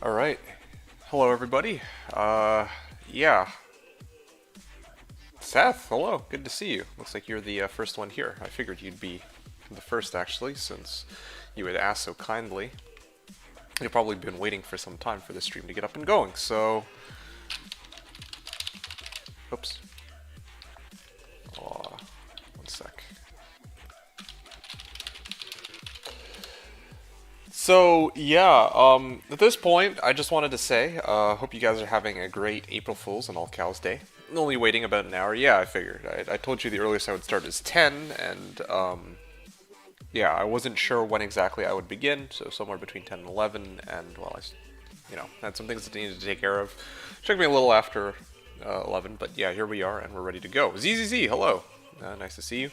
Alright. Hello, everybody. Yeah. Seth, hello. Good to see you. Looks like you're the first one here. I figured you'd be the first, actually, since you had asked so kindly. You've probably been waiting for some time for this stream to get up and going, so... Oops. One sec. So, yeah, at this point, I just wanted to say, hope you guys are having a great April Fool's and All Cows Day. Only waiting about an hour. Yeah, I figured. I told you the earliest I would start is 10, and, yeah, I wasn't sure when exactly I would begin, so somewhere between 10 and 11, and, well, had some things that I needed to take care of. Took me a little after 11, but yeah, here we are, and we're ready to go. ZZZ, hello. Nice to see you.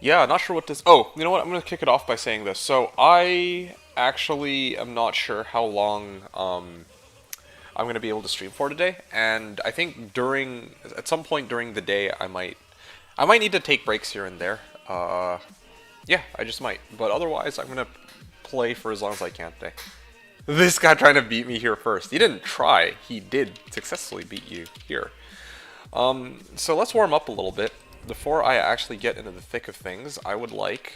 Yeah, not sure what this... Oh, you know what? I'm going to kick it off by saying this. So, I actually am not sure how long I'm going to be able to stream for today. And I think at some point during the day, I might need to take breaks here and there. Yeah, I just might. But otherwise, I'm going to play for as long as I can today. This guy trying to beat me here first. He didn't try. He did successfully beat you here. So let's warm up a little bit. Before I actually get into the thick of things, I would like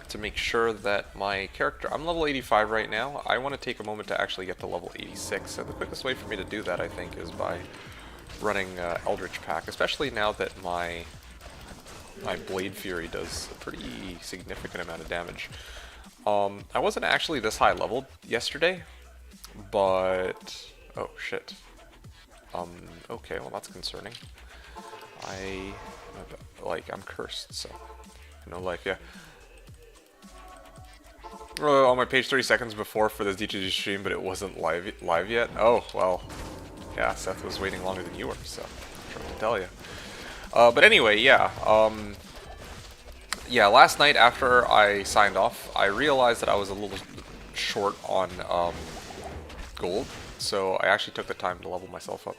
to make sure that my character... I'm level 85 right now. I want to take a moment to actually get to level 86, and the quickest way for me to do that, I think, is by running Eldritch Pack, especially now that my Bfury does a pretty significant amount of damage. I wasn't actually this high leveled yesterday, but... Oh, shit. Okay, well that's concerning. I'm cursed, so no life, yeah. On my page 30 seconds before for this D2G stream, but it wasn't live yet. Oh, well, yeah, Seth was waiting longer than you were, so I'm trying to tell you. But anyway, yeah, yeah, last night after I signed off, I realized that I was a little short on gold, so I actually took the time to level myself up.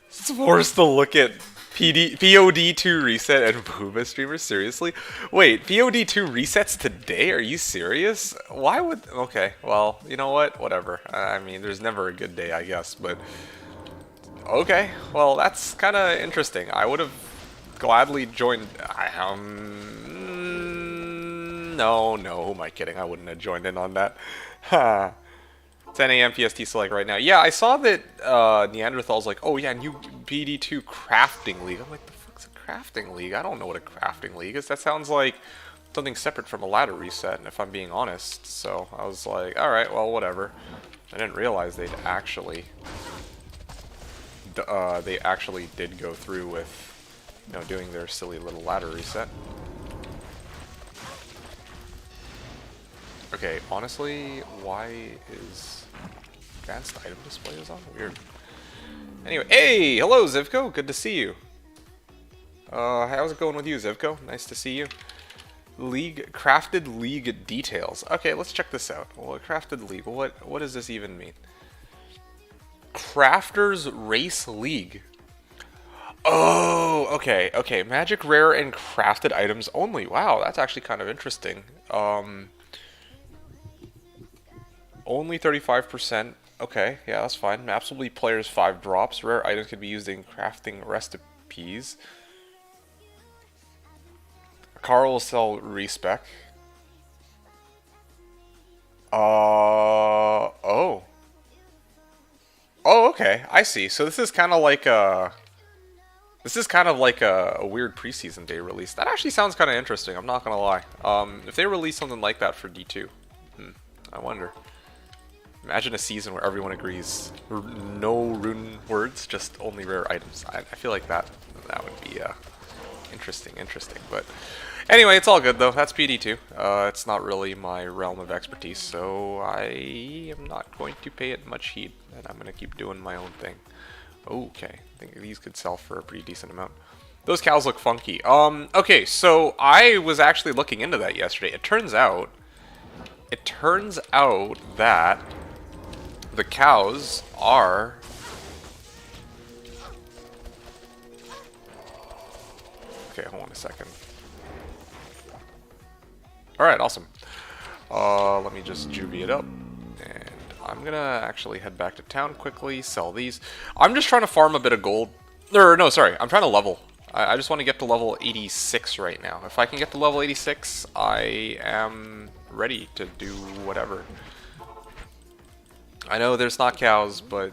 It's forced to look at POD2 reset and Booba streamers, seriously? Wait, POD2 resets today? Are you serious? Why would... Okay, well, you know what? Whatever. I mean, there's never a good day, I guess, but... Okay, well, that's kind of interesting. I would have gladly joined... No, who am I kidding? I wouldn't have joined in on that. 10 a.m. PST select right now. Yeah, I saw that Neanderthal's like, oh yeah, new BD2 crafting league. I'm like, the fuck's a crafting league? I don't know what a crafting league is. That sounds like something separate from a ladder reset, if I'm being honest. So I was like, alright, well, whatever. I didn't realize they actually did go through with, you know, doing their silly little ladder reset. Okay, honestly, why is advanced item display is on? Weird. Anyway, hey! Hello, Zivko! Good to see you. How's it going with you, Zivko? Nice to see you. Crafted League details. Okay, let's check this out. Well, Crafted League, what does this even mean? Crafters Race League. Oh, okay. Magic rare and crafted items only. Wow, that's actually kind of interesting. Only 35%. Okay, yeah, that's fine. Maps will be players 5 drops. Rare items can be used in crafting recipes. Carl will sell respec. Oh. Oh, okay. I see. So this is kind of like a... a weird preseason day release. That actually sounds kind of interesting, I'm not gonna lie. If they release something like that for D2, I wonder. Imagine a season where everyone agrees. No rune words, just only rare items. I feel like that would be interesting. But anyway, it's all good though. That's PD2. It's not really my realm of expertise, so I am not going to pay it much heed, and I'm going to keep doing my own thing. Okay, I think these could sell for a pretty decent amount. Those cows look funky. Okay, so I was actually looking into that yesterday. It turns out that the cows are... Okay, hold on a second. Alright, awesome. Let me just juvie it up. And I'm gonna actually head back to town quickly, sell these. I'm just trying to farm a bit of gold. Or, no, sorry, I'm trying to level. I just want to get to level 86 right now. If I can get to level 86, I am ready to do whatever. I know there's not cows, but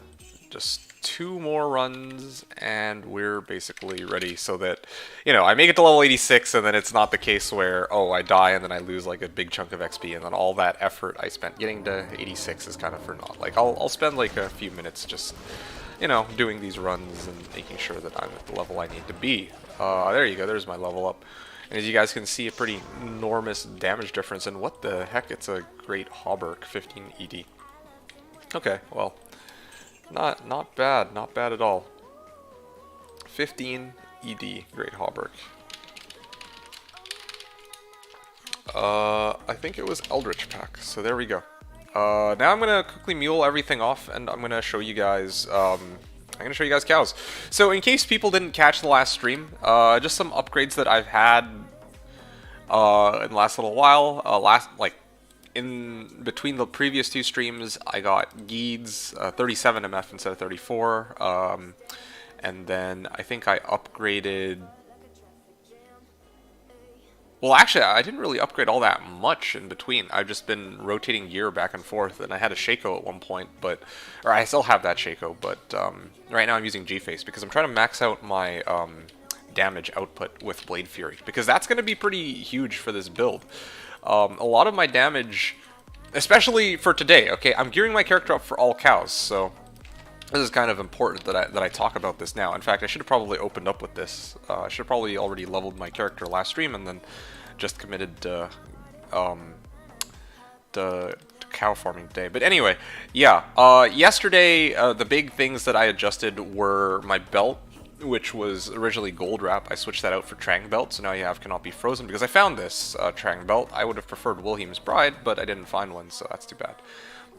just 2 more runs and we're basically ready so that, you know, I make it to level 86 and then it's not the case where, oh, I die and then I lose like a big chunk of XP and then all that effort I spent getting to 86 is kind of for naught. Like, I'll spend like a few minutes just, you know, doing these runs and making sure that I'm at the level I need to be. There you go, there's my level up. And as you guys can see, a pretty enormous damage difference, and what the heck, it's a great Hauberk, 15 ED. Okay, well, not bad at all. 15 ED, great Hauberk. I think it was Eldritch Pack, so there we go. Now I'm gonna quickly mule everything off, and I'm gonna show you guys. I'm gonna show you guys cows. So in case people didn't catch the last stream, just some upgrades that I've had in the last little while. In between the previous 2 streams, I got Geeds 37 MF instead of 34, and then I think I upgraded. Well, actually, I didn't really upgrade all that much in between. I've just been rotating gear back and forth, and I had a Shaco at one point, or I still have that Shaco, but right now I'm using G-Face because I'm trying to max out my damage output with Blade Fury, because that's going to be pretty huge for this build. A lot of my damage, especially for today, okay, I'm gearing my character up for all cows, so this is kind of important that I talk about this now. In fact, I should have probably opened up with this. I should have probably already leveled my character last stream and then just committed to cow farming today. But anyway, yeah. Yesterday, the big things that I adjusted were my belt, which was originally gold wrap. I switched that out for Trang belt, so now you have cannot be frozen because I found this Trang belt. I would have preferred Wilhelm's Bride, but I didn't find one, so that's too bad.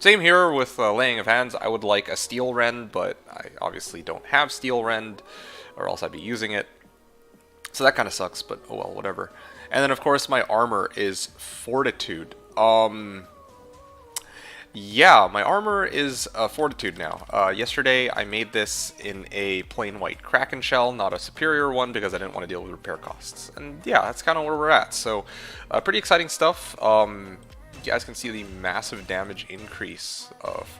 Same here with Laying of Hands. I would like a Steel Rend, but I obviously don't have Steel Rend, or else I'd be using it. So that kind of sucks, but oh well, whatever. And then of course my armor is Fortitude. Yeah, my armor is Fortitude now. Yesterday I made this in a plain white Kraken shell, not a superior one, because I didn't want to deal with repair costs. And yeah, that's kind of where we're at. So pretty exciting stuff. You guys can see the massive damage increase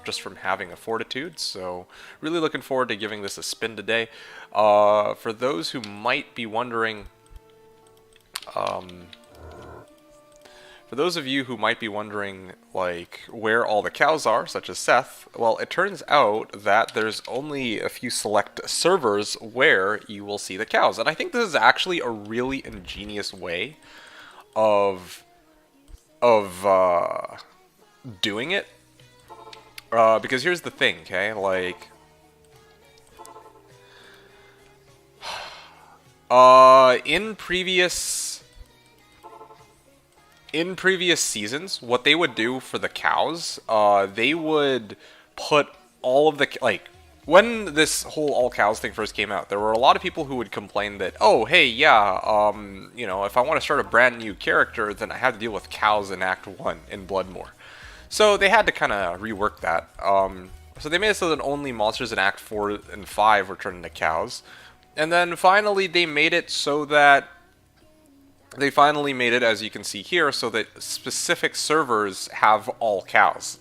just from having a Fortitude, so really looking forward to giving this a spin today. For those who might be wondering, like, where all the cows are, such as Seth, well, it turns out that there's only a few select servers where you will see the cows, and I think this is actually a really ingenious way of doing it, because here's the thing, okay, like, in previous seasons, what they would do for the cows, they would put all of the, like, when this whole all cows thing first came out, there were a lot of people who would complain that, oh, hey, yeah, you know, if I want to start a brand new character, then I have to deal with cows in Act 1 in Bloodmoor. So they had to kind of rework that. So they made it so that only monsters in Act 4 and 5 were turned into cows. And then finally they made it so that, as you can see here, so that specific servers have all cows.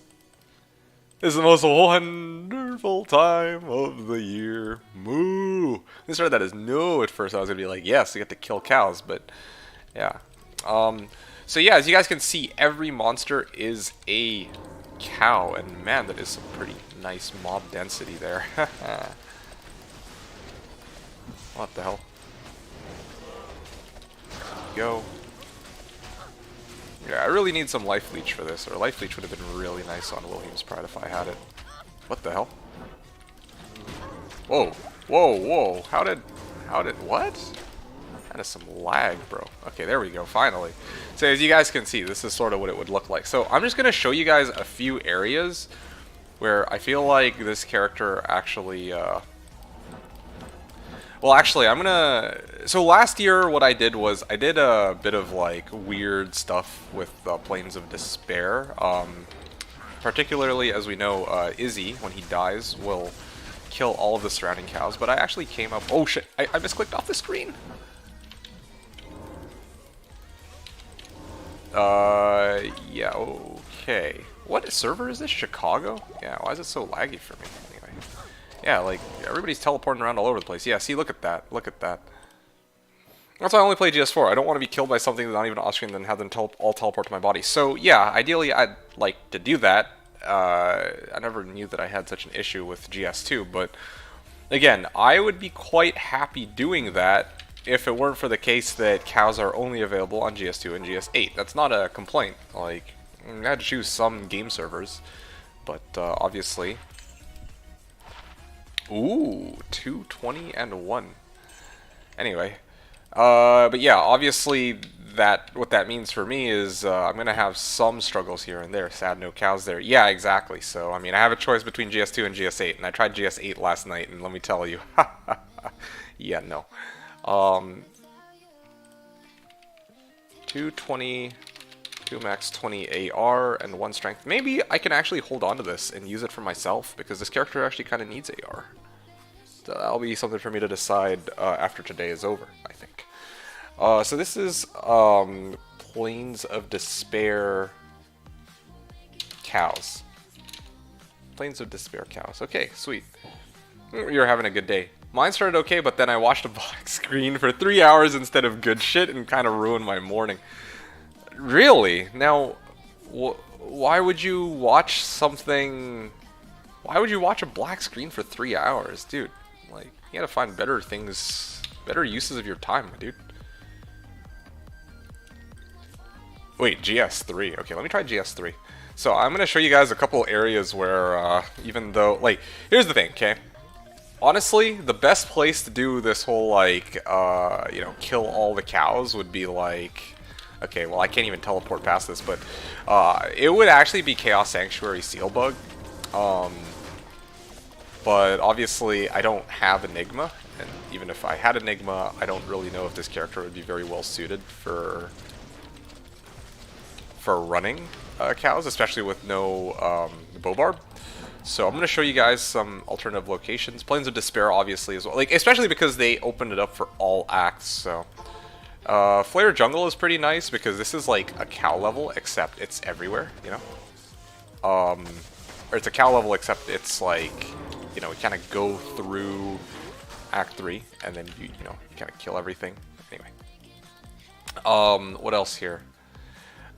This is the most wonderful time of the year. Moo! I started that as no at first. I was going to be like, yes, you get to kill cows, but yeah. So yeah, as you guys can see, every monster is a cow, and man, that is some pretty nice mob density there. What the hell? Go. Yeah, I really need some Life Leech for this, or Life Leech would have been really nice on Wilhelm's Pride if I had it. What the hell? Whoa, whoa, whoa, how did, what? That is some lag, bro. Okay, there we go, finally. So as you guys can see, this is sort of what it would look like. So I'm just going to show you guys a few areas where I feel like this character actually Well, actually, I'm gonna. So last year, what I did was I did a bit of like weird stuff with Plains of Despair. Particularly, as we know, Izzy, when he dies, will kill all of the surrounding cows. But I actually came up. Oh shit! I misclicked off the screen. Yeah. Okay. What server is this? Chicago? Yeah. Why is it so laggy for me? Anyway. Yeah, like, everybody's teleporting around all over the place. Yeah, see, look at that. Look at that. That's why I only play GS4. I don't want to be killed by something that's not even off-screen and then have them all teleport to my body. So, yeah, ideally, I'd like to do that. I never knew that I had such an issue with GS2, but, again, I would be quite happy doing that if it weren't for the case that cows are only available on GS2 and GS8. That's not a complaint. Like, I had to choose some game servers, but, obviously... Ooh, 220 and 1. Anyway, but yeah, obviously what that means for me is I'm gonna have some struggles here and there. Sad no cows there. Yeah, exactly. So I mean, I have a choice between GS2 and GS8, and I tried GS8 last night, and let me tell you, yeah, no. 220. 2 max 20 AR and 1 strength. Maybe I can actually hold on to this and use it for myself, because this character actually kind of needs AR. So that'll be something for me to decide after today is over, I think. So this is Plains of Despair cows. Plains of Despair cows. Okay, sweet. You're having a good day. Mine started okay, but then I watched a black screen for 3 hours instead of good shit and kind of ruined my morning. Really? Now, why would you watch something... Why would you watch a black screen for 3 hours? Dude, like, you gotta find better things, better uses of your time, dude. Wait, GS3. Okay, let me try GS3. So I'm gonna show you guys a couple areas where, even though, like, here's the thing, okay? Honestly, the best place to do this whole, like, you know, kill all the cows would be, like... Okay, well, I can't even teleport past this, but it would actually be Chaos Sanctuary Sealbug. But obviously, I don't have Enigma, and even if I had Enigma, I don't really know if this character would be very well suited for running cows, especially with no Bobarb. So I'm going to show you guys some alternative locations. Plains of Despair, obviously, as well. Like, especially because they opened it up for all acts, so... Flare Jungle is pretty nice because this is like a cow level, except it's everywhere, you know? Or it's a cow level, except it's like, you know, we kind of go through Act 3, and then you know, kind of kill everything. Anyway. What else here?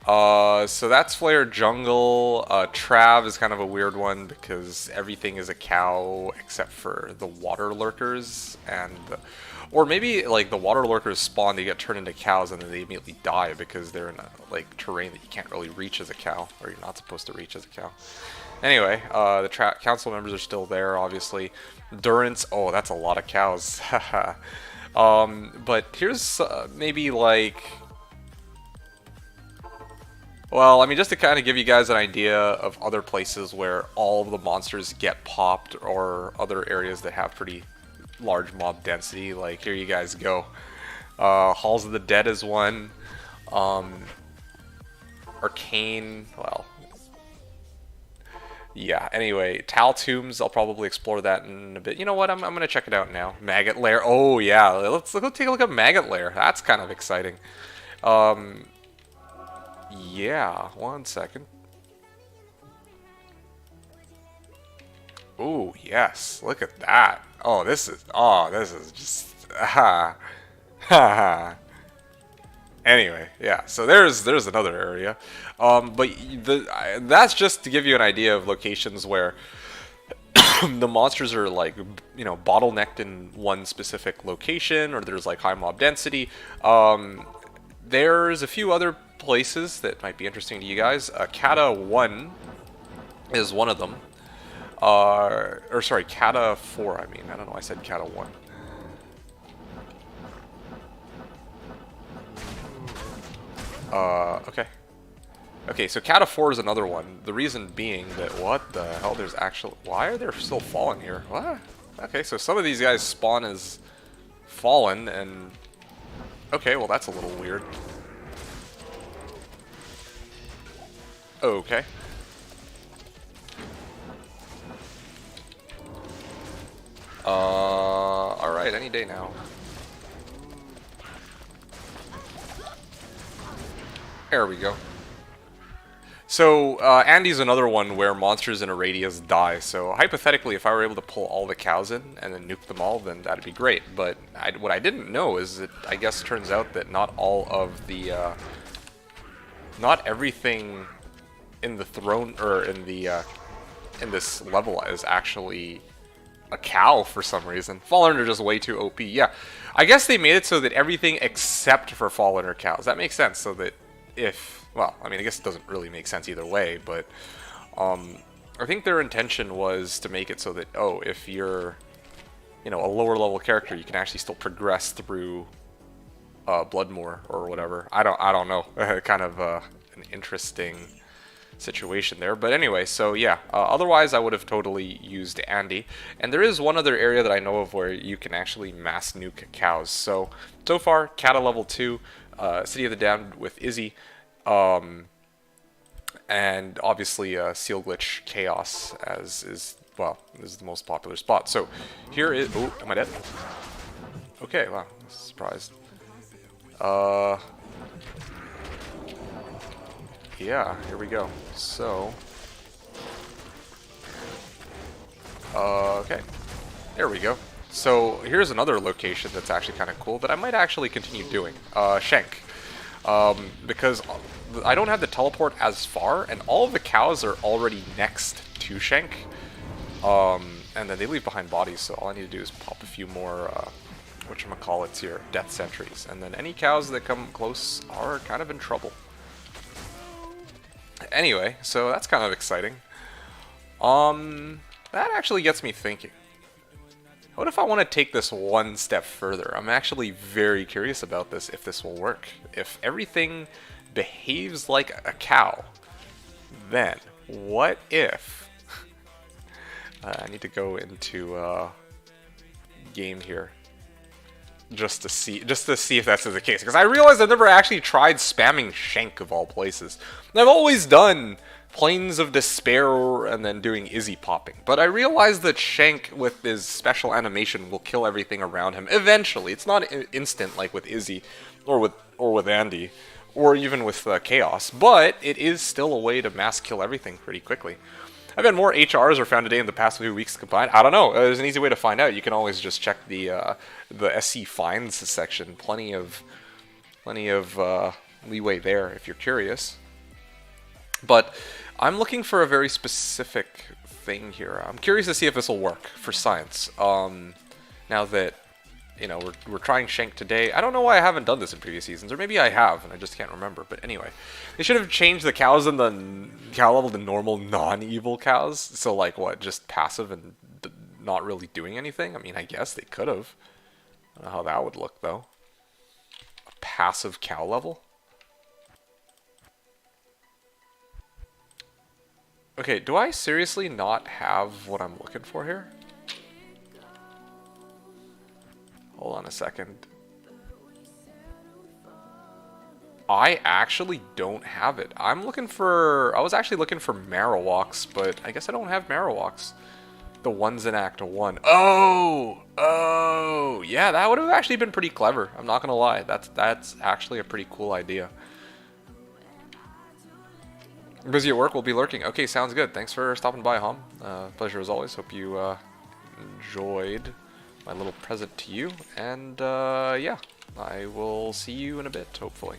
So that's Flare Jungle. Trav is kind of a weird one because everything is a cow except for the water lurkers and... Or maybe, like, the water lurkers spawn, they get turned into cows, and then they immediately die because they're in a, like, terrain that you can't really reach as a cow, or you're not supposed to reach as a cow. Anyway, the council members are still there, obviously. Durance, oh, that's a lot of cows. But here's maybe, like... Well, I mean, just to kind of give you guys an idea of other places where all of the monsters get popped, or other areas that have pretty... large mob density, like here you guys go. Halls of the Dead is one. Arcane, well, yeah, anyway, Tal Tombs, I'll probably explore that in a bit. You know what, I'm gonna check it out now. Maggot Lair, oh yeah, let's go take a look at Maggot Lair. That's kind of exciting. Yeah, 1 second. Ooh, yes, look at that. Oh, this is just, Anyway, yeah, so there's another area. But that's just to give you an idea of locations where the monsters are, like, you know, bottlenecked in one specific location, or there's, like, high mob density. There's a few other places that might be interesting to you guys. Kata 1 is one of them. Or sorry, Kata 4, I mean. I don't know, I said Kata 1. Okay. Okay, so Kata 4 is another one. The reason being that, what the hell, there's actually... Why are there still fallen here? What? Okay, so some of these guys spawn as Fallen, and... Okay, well that's a little weird. Okay. Alright, any day now. There we go. So, Andy's another one where monsters in a radius die, so hypothetically, if I were able to pull all the cows in and then nuke them all, then that'd be great. But what I didn't know is that I guess turns out that not all of the, not everything in the throne, or in the, in this level is actually a cow for some reason. Fallen are just way too OP. Yeah, I guess they made it so that everything except for Fallen are cows. That makes sense, so that if... Well, I mean, I guess it doesn't really make sense either way, but I think their intention was to make it so that, oh, if you're, you know, a lower level character, you can actually still progress through Bloodmoor or whatever. I don't know. Kind of an interesting situation there. But anyway, so yeah, otherwise I would have totally used Andy. And there is one other area that I know of where you can actually mass nuke cows. So far, Kata level 2, City of the Damned with Izzy, and obviously Seal Glitch Chaos is the most popular spot. So here is... Oh, am I dead? Okay, wow, surprised. Yeah, here we go. So... okay. There we go. So here's another location that's actually kind of cool that I might actually continue doing. Shank. Because I don't have the teleport as far, and all of the cows are already next to Shank. And then they leave behind bodies, so all I need to do is pop a few more, whatchamacallits here, death sentries. And then any cows that come close are kind of in trouble. Anyway, so that's kind of exciting. That actually gets me thinking. What if I want to take this one step further? I'm actually very curious about this, if this will work. If everything behaves like a cow, then what if... I need to go into game here just to see if that's the case, because I realized I've never actually tried spamming Shank of all places. And I've always done Plains of Despair and then doing Izzy popping, but I realized that Shank with his special animation will kill everything around him eventually. It's not instant like with Izzy or with Andy or even with Chaos, but it is still a way to mass kill everything pretty quickly. I've had more HRs are found today in the past 2 weeks combined. I don't know. There's an easy way to find out. You can always just check the SC finds section. Plenty of leeway there if you're curious. But I'm looking for a very specific thing here. I'm curious to see if this will work for science. Now that, you know, we're trying Shank today. I don't know why I haven't done this in previous seasons, or maybe I have and I just can't remember. But anyway, they should have changed the cows in the cow level to normal non-evil cows. So like what, just passive and not really doing anything? I mean, I guess they could have. I don't know how that would look though. A passive cow level? Okay, do I seriously not have what I'm looking for here? Hold on a second. I actually don't have it. I was actually looking for Marowaks, but I guess I don't have Marowaks. The ones in Act 1. Oh, yeah, that would have actually been pretty clever. I'm not gonna lie. That's actually a pretty cool idea. Busy at work, will be lurking. Okay, sounds good. Thanks for stopping by, Hom. Pleasure as always. Hope you enjoyed my little present to you. And yeah, I will see you in a bit, hopefully.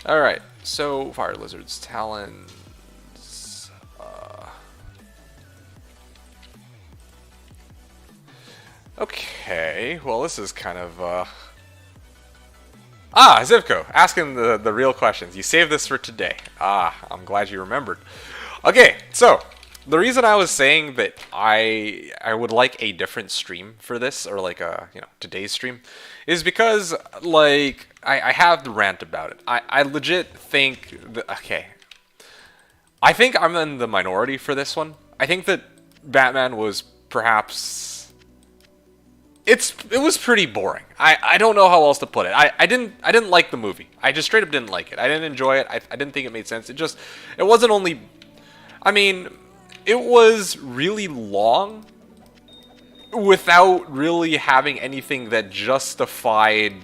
Alright, so Fire Lizard's Talons. Okay, well this is kind of... Zivko, asking the real questions. You saved this for today. I'm glad you remembered. Okay, so the reason I was saying that I would like a different stream for this, or like today's stream, is because like I have the rant about it. I legit think that, okay, I think I'm in the minority for this one. I think that Batman was perhaps... it was pretty boring. I don't know how else to put it. I didn't like the movie. I just straight up didn't like it. I didn't enjoy it. I didn't think it made sense. It wasn't only, I mean, it was really long without really having anything that justified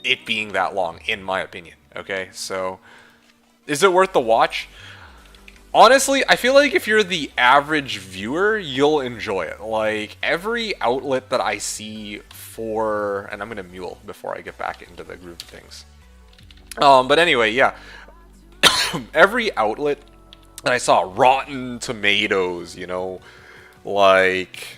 it being that long, in my opinion. Okay, so is it worth the watch? Honestly, I feel like if you're the average viewer, you'll enjoy it. Like, every outlet that I see for... And I'm going to mule before I get back into the groove of things. But anyway, yeah. Every outlet that I saw, Rotten Tomatoes, you know, like...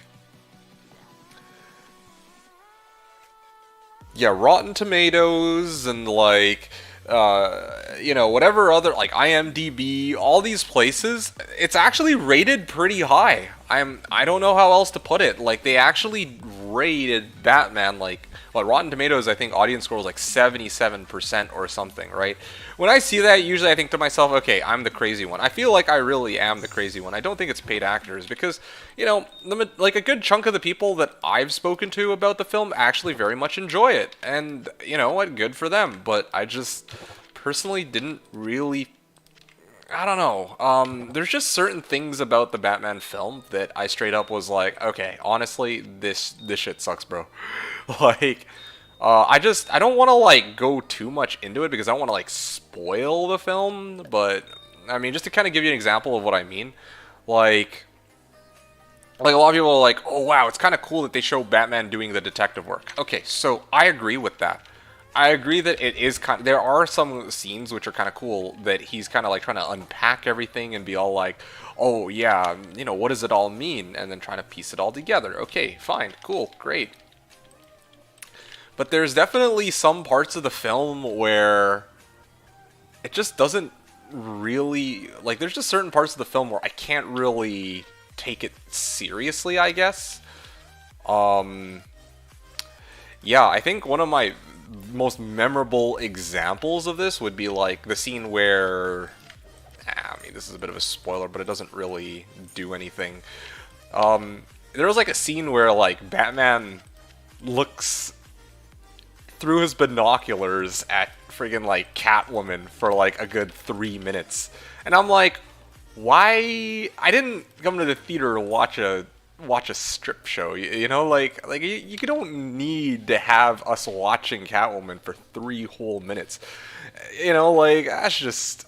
Yeah, Rotten Tomatoes and, like... you know, whatever other, like IMDb, all these places, it's actually rated pretty high. I don't know how else to put it. Like, they actually rated Batman, like, well, Rotten Tomatoes, I think audience score was like 77% or something, right? When I see that, usually I think to myself, okay, I'm the crazy one. I feel like I really am the crazy one. I don't think it's paid actors because, you know, like a good chunk of the people that I've spoken to about the film actually very much enjoy it. And, you know what, good for them. But I just personally didn't really... I don't know. There's just certain things about the Batman film that I straight up was like, okay, honestly, this shit sucks, bro. Like, I don't want to, like, go too much into it because I don't want to, like, spoil the film, but, I mean, just to kind of give you an example of what I mean, like a lot of people are like, oh, wow, it's kind of cool that they show Batman doing the detective work. Okay, so I agree with that. I agree that it is kind of, there are some scenes which are kind of cool that he's kind of like trying to unpack everything and be all like, oh yeah, you know, what does it all mean? And then trying to piece it all together. Okay, fine, cool, great. But there's definitely some parts of the film where it just doesn't really, like, there's just certain parts of the film where I can't really take it seriously, I guess. Yeah, I think one of my most memorable examples of this would be like the scene where, I mean, this is a bit of a spoiler, but it doesn't really do anything. There was like a scene where like Batman looks through his binoculars at friggin' like Catwoman for like a good 3 minutes, and I'm like, why? I didn't come to the theater to watch a strip show, you know, like you don't need to have us watching Catwoman for 3 whole minutes, you know, like, that's just,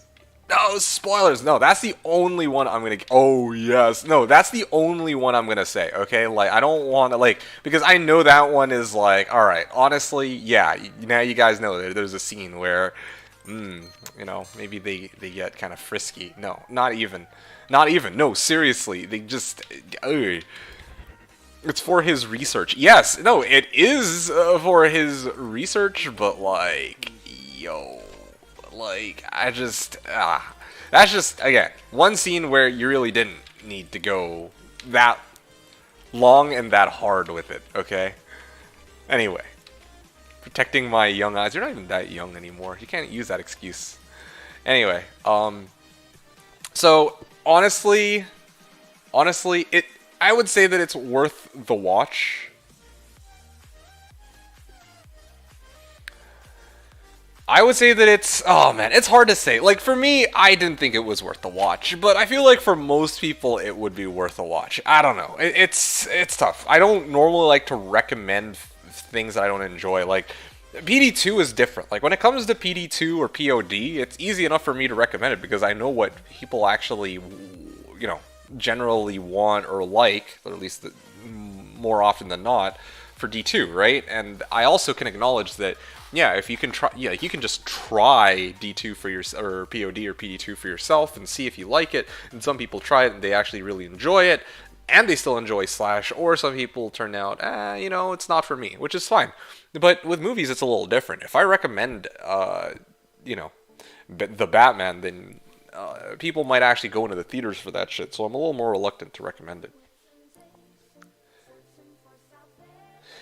no, spoilers, no, that's the only one I'm gonna, oh yes, no, that's the only one I'm gonna say, okay, like, I don't want to, like, because I know that one is like, alright, honestly, yeah, now you guys know there's a scene where, you know, maybe they get kind of frisky, no, not even, no, seriously, they just, it's for his research. Yes, no, it is for his research, but like, yo, like, that's just, again, one scene where you really didn't need to go that long and that hard with it, okay? Anyway, protecting my young eyes. You're not even that young anymore. You can't use that excuse. Anyway, so honestly, I would say that it's worth the watch. I would say that it's, oh man, it's hard to say. Like, for me, I didn't think it was worth the watch, but I feel like for most people, it would be worth a watch. I don't know. It's tough. I don't normally like to recommend things that I don't enjoy. Like, PD2 is different. Like, when it comes to PD2 or POD, it's easy enough for me to recommend it because I know what people actually, you know, generally want or like, or at least more often than not, for D2, right? And I also can acknowledge that, yeah, if you can try, yeah, you can just try D2 for your, or POD or PD2 for yourself and see if you like it. And some people try it and they actually really enjoy it, and they still enjoy Slash. Or some people turn out, you know, it's not for me, which is fine. But with movies, it's a little different. If I recommend, you know, the Batman, then people might actually go into the theaters for that shit. So I'm a little more reluctant to recommend it.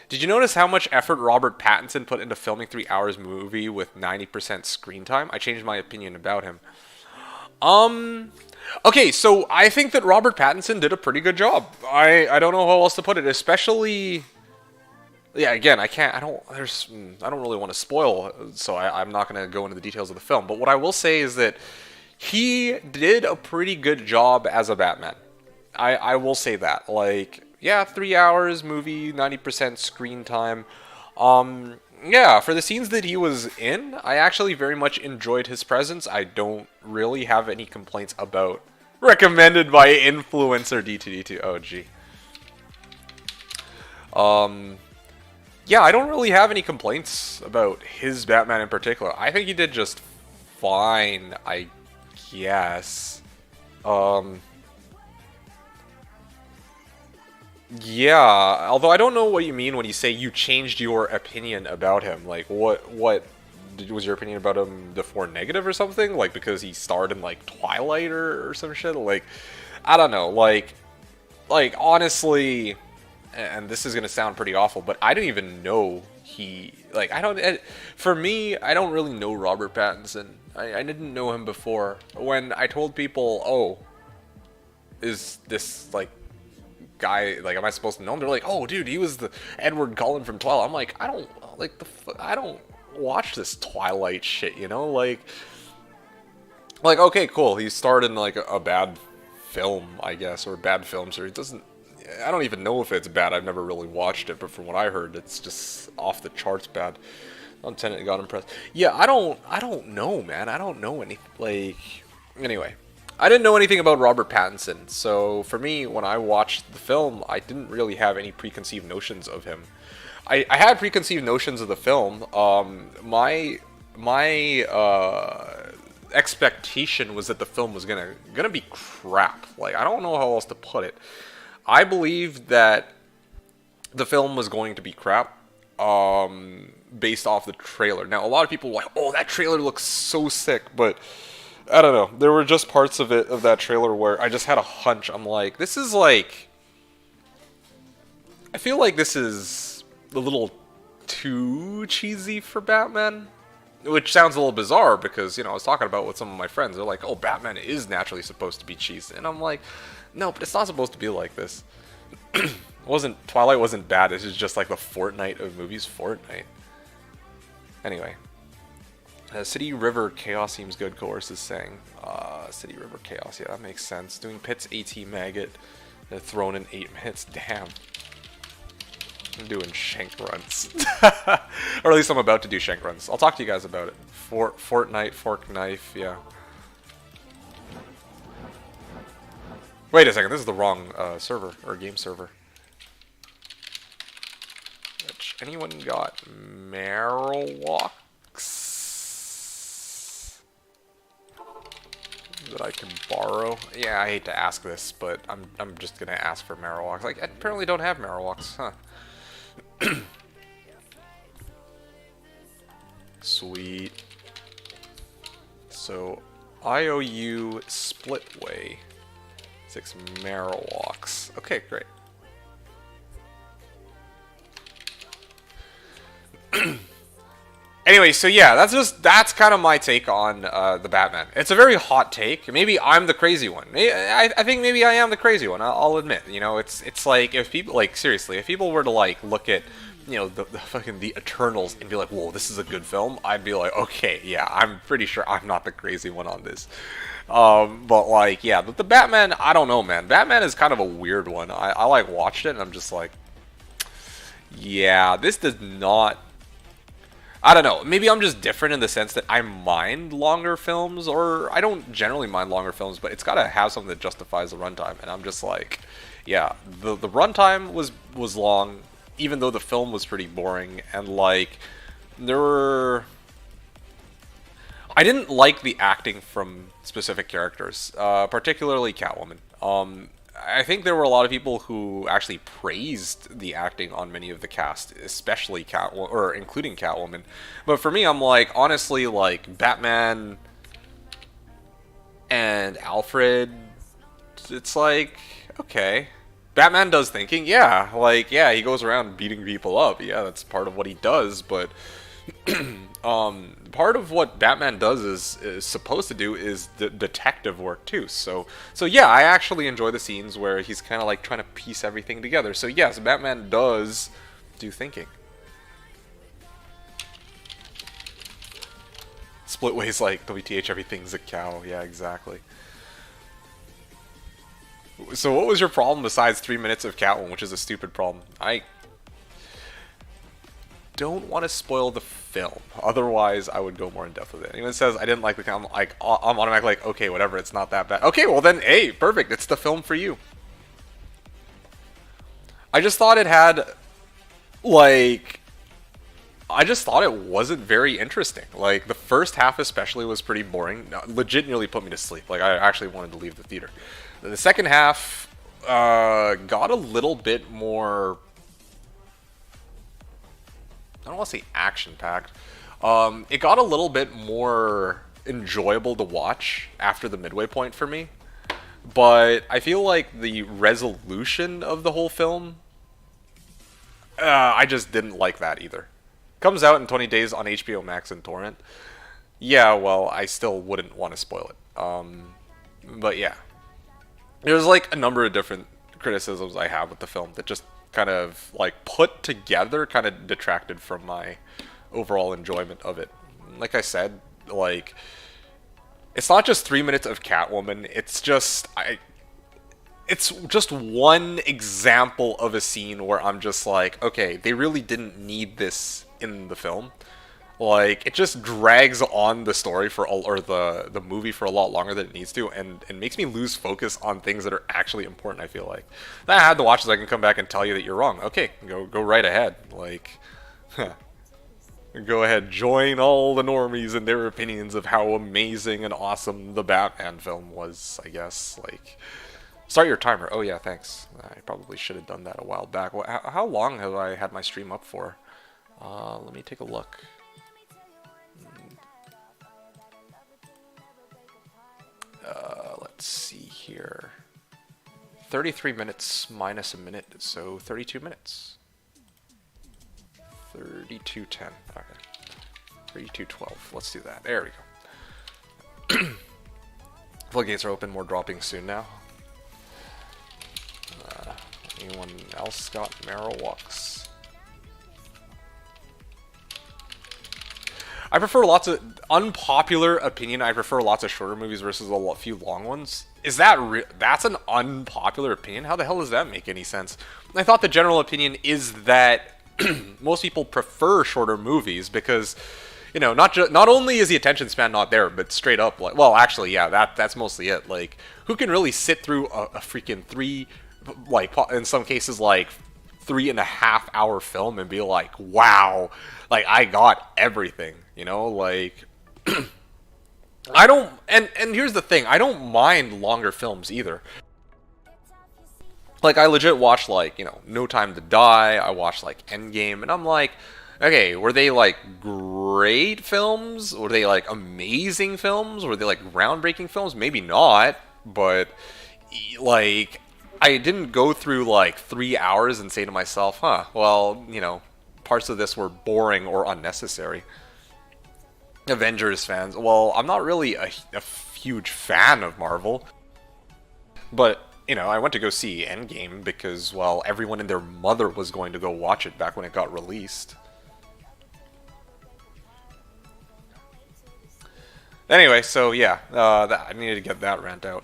Did you notice how much effort Robert Pattinson put into filming 3 hours movie with 90% screen time? I changed my opinion about him. Okay, so I think that Robert Pattinson did a pretty good job. I don't know how else to put it, especially yeah, again, I can't. I don't. There's. I don't really want to spoil, so I'm not going to go into the details of the film. But what I will say is that he did a pretty good job as a Batman. I will say that. Like, yeah, 3 hours movie, 90% screen time. Yeah, for the scenes that he was in, I actually very much enjoyed his presence. I don't really have any complaints about recommended by influencer D2D2. Oh, gee. Yeah, I don't really have any complaints about his Batman in particular. I think he did just fine, I guess. Yeah, although I don't know what you mean when you say you changed your opinion about him. Like, what was your opinion about him before negative or something? Like, because he starred in, like, Twilight or some shit? Like, I don't know. Like honestly, and this is gonna sound pretty awful, but I didn't even know he, like, I don't, for me, I don't really know Robert Pattinson. I didn't know him before. When I told people, oh, is this, like, guy, like, am I supposed to know him? They're like, oh, dude, he was the Edward Cullen from Twilight. I'm like, I don't, like, I don't watch this Twilight shit, you know? Like, okay, cool, he starred in, like, a bad film, I guess, or a bad film series. It doesn't, I don't even know if it's bad. I've never really watched it, but from what I heard, it's just off the charts bad. On Tenet got impressed. Yeah, I don't know, man. I don't know anything. Like, anyway, I didn't know anything about Robert Pattinson, so for me, when I watched the film, I didn't really have any preconceived notions of him. I had preconceived notions of the film. My expectation was that the film was gonna be crap. Like, I don't know how else to put it. I believed that the film was going to be crap, based off the trailer. Now, a lot of people were like, oh, that trailer looks so sick, but I don't know. There were just parts of that trailer where I just had a hunch. I'm like, this is like, I feel like this is a little too cheesy for Batman. Which sounds a little bizarre because, you know, I was talking about it with some of my friends. They're like, oh, Batman is naturally supposed to be cheesy. And I'm like, no, but it's not supposed to be like this. Twilight wasn't bad. This is just like the Fortnite of movies. Fortnite. Anyway. City River Chaos seems good, Coerce is saying. City River Chaos, yeah, that makes sense. Doing Pit's AT Maggot. Thrown in 8 minutes. Damn. I'm doing shank runs. Or at least I'm about to do shank runs. I'll talk to you guys about it. Fortnite, Fork Knife, yeah. Wait a second, this is the wrong server, or game server. Anyone got Marowaks that I can borrow? Yeah, I hate to ask this, but I'm just gonna ask for Marowaks. Like, I apparently don't have Marowaks, huh? Sweet. So, IOU Splitway. 6 Marowaks. Okay, great. Anyway, so yeah, that's kind of my take on the Batman. It's a very hot take. Maybe I'm the crazy one. I think maybe I am the crazy one. I'll admit. You know, it's like, if people, like, seriously, if people were to, like, look at, you know, the fucking the Eternals and be like, whoa, this is a good film, I'd be like, okay, yeah, I'm pretty sure I'm not the crazy one on this. But like, yeah, the Batman, I don't know, man. Batman is kind of a weird one. I like watched it and I'm just like, yeah, this does not. I don't know. Maybe I'm just different in the sense that I mind longer films, or I don't generally mind longer films, but it's got to have something that justifies the runtime. And I'm just like, yeah, the runtime was long, even though the film was pretty boring, and like there were. I didn't like the acting from specific characters, particularly Catwoman. I think there were a lot of people who actually praised the acting on many of the cast, especially Catwoman, or including Catwoman. But for me, I'm like, honestly, like, Batman and Alfred, it's like, okay. Batman does thinking, yeah. Like, yeah, he goes around beating people up. Yeah, that's part of what he does, but part of what Batman does is supposed to do is the detective work too. So yeah, I actually enjoy the scenes where he's kind of like trying to piece everything together. So yes, Batman does do thinking. Splitway's like, WTH, everything's a cow. Yeah, exactly. So what was your problem besides 3 minutes of Catwoman, which is a stupid problem? I don't want to spoil the film. Otherwise, I would go more in depth with it. Anyone says I didn't like the film, I'm automatically like, okay, whatever, it's not that bad. Okay, well then, hey, perfect, it's the film for you. I just thought it had, like, I just thought it wasn't very interesting. Like, the first half especially was pretty boring. Legit nearly put me to sleep. Like, I actually wanted to leave the theater. The second half got a little bit more, I don't want to say action-packed. It got a little bit more enjoyable to watch after the midway point for me. But I feel like the resolution of the whole film, I just didn't like that either. Comes out in 20 days on HBO Max and Torrent. Yeah, well, I still wouldn't want to spoil it. But yeah. There's like a number of different criticisms I have with the film that just kind of like put together kind of detracted from my overall enjoyment of it. Like I said, like it's not just 3 minutes of Catwoman, it's just one example of a scene where I'm just like, okay, they really didn't need this in the film. Like, it just drags on the story or the movie for a lot longer than it needs to, and makes me lose focus on things that are actually important, I feel like. I had to watch this, I can come back and tell you that you're wrong. Okay, go right ahead. Like, go ahead, join all the normies in their opinions of how amazing and awesome the Batman film was, I guess. Like, start your timer. Oh yeah, thanks. I probably should have done that a while back. How long have I had my stream up for? Let me take a look. Let's see here. 33 minutes minus a minute, so 32 minutes. 32:10. Okay. 32:12. Let's do that. There we go. Floodgates are open. More dropping soon now. Anyone else got Marowalks? I prefer lots of unpopular opinion. I prefer lots of shorter movies versus a few long ones. Is that that's an unpopular opinion? How the hell does that make any sense? I thought the general opinion is that most people prefer shorter movies because, you know, not only is the attention span not there, but straight up, like, well, actually, yeah, that's mostly it. Like, who can really sit through a freaking in some cases, like 3.5 hour film and be like, wow, like I got everything, you know, like I don't, and here's the thing, I don't mind longer films either. Like, I legit watched, like, you know, No Time to Die, I watched, like, Endgame, and I'm like, okay, were they, like, great films? Were they, like, amazing films? Were they, like, groundbreaking films? Maybe not, but, like, I didn't go through, like, 3 hours and say to myself, huh, well, you know, parts of this were boring or unnecessary. Avengers fans, well, I'm not really a huge fan of Marvel, but, you know, I went to go see Endgame because, well, everyone and their mother was going to go watch it back when it got released. Anyway, so yeah, I needed to get that rant out.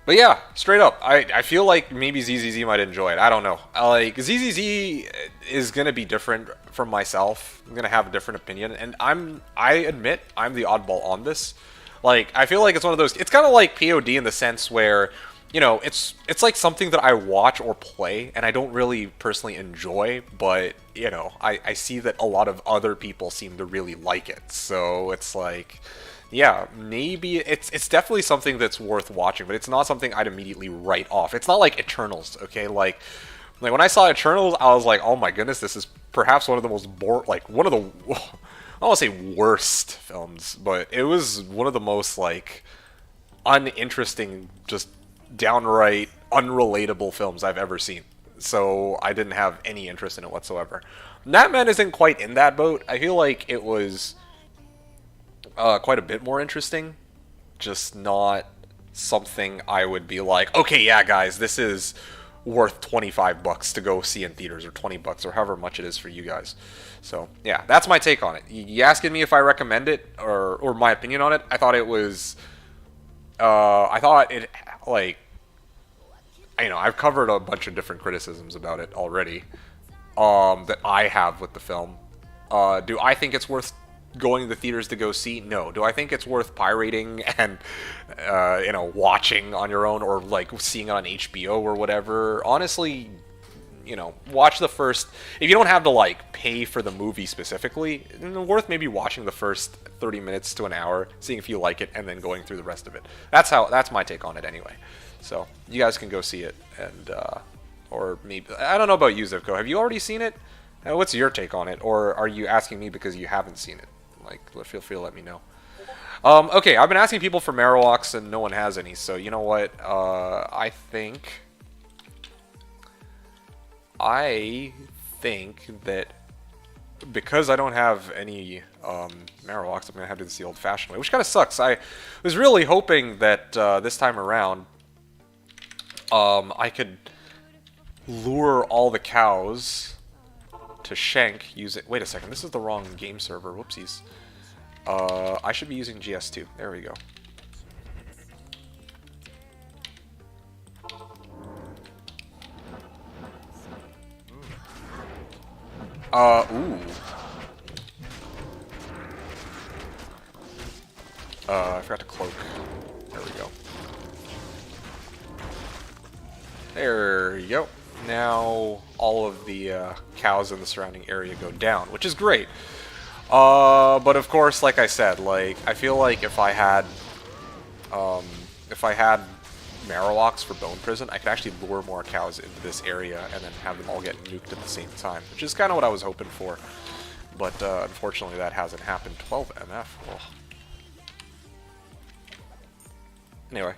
But yeah, straight up, I feel like maybe ZZZ might enjoy it. I don't know. Like, ZZZ is going to be different from myself. I'm going to have a different opinion. And I admit, I'm the oddball on this. Like, I feel like it's one of those, it's kind of like POD in the sense where, you know, it's like something that I watch or play and I don't really personally enjoy, but, you know, I see that a lot of other people seem to really like it. So it's like, yeah, maybe it's definitely something that's worth watching, but it's not something I'd immediately write off. It's not like Eternals, okay? Like when I saw Eternals, I was like, oh my goodness, this is perhaps one of the most one of the, I don't want to say worst films, but it was one of the most, like, uninteresting, just downright unrelatable films I've ever seen. So I didn't have any interest in it whatsoever. Batman isn't quite in that boat. I feel like it was quite a bit more interesting, just not something I would be like, okay, yeah, guys, this is worth 25 bucks to go see in theaters, or 20 bucks, or however much it is for you guys. So yeah, that's my take on it. You asking me if I recommend it, or my opinion on it? I thought it was, I thought it, like, I've covered a bunch of different criticisms about it already, that I have with the film. Do I think it's worth going to the theaters to go see? No. Do I think it's worth pirating and watching on your own, or like seeing it on HBO or whatever? Honestly, watch the first. If you don't have to like pay for the movie specifically, then worth maybe watching the first 30 minutes to an hour, seeing if you like it, and then going through the rest of it. That's my take on it anyway. So you guys can go see it, and or maybe, I don't know about you, Zivko. Have you already seen it? What's your take on it, or are you asking me because you haven't seen it? Like, feel free to let me know. Okay, I've been asking people for Marowaks and no one has any, so you know what? I think that because I don't have any Marowaks, I'm gonna have to do this the old-fashioned way, which kind of sucks. I was really hoping that this time around I could lure all the cows to Shank using... Wait a second, this is the wrong game server. Whoopsies. I should be using GS2. There we go. Ooh. I forgot to cloak. There we go. There you go. Now all of the cows in the surrounding area go down, which is great. But of course, like I said, like I feel like if I had Marowaks for Bone Prison, I could actually lure more cows into this area and then have them all get nuked at the same time, which is kind of what I was hoping for. But unfortunately, that hasn't happened. 12 MF. Oh. Anyway.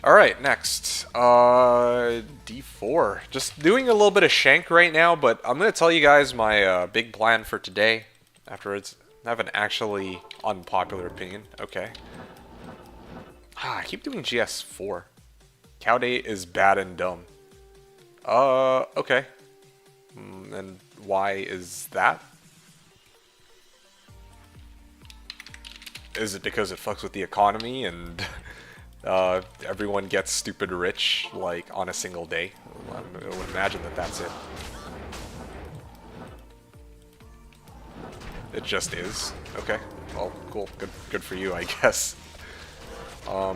Alright, next. D4. Just doing a little bit of Shank right now, but I'm going to tell you guys my big plan for today. Afterwards, I have an actually unpopular opinion. Okay. I keep doing GS4. Cow Day is bad and dumb. Okay. And why is that? Is it because it fucks with the economy and... everyone gets stupid rich, like, on a single day? I would imagine that that's it. It just is. Okay. Well, cool. Good for you, I guess. I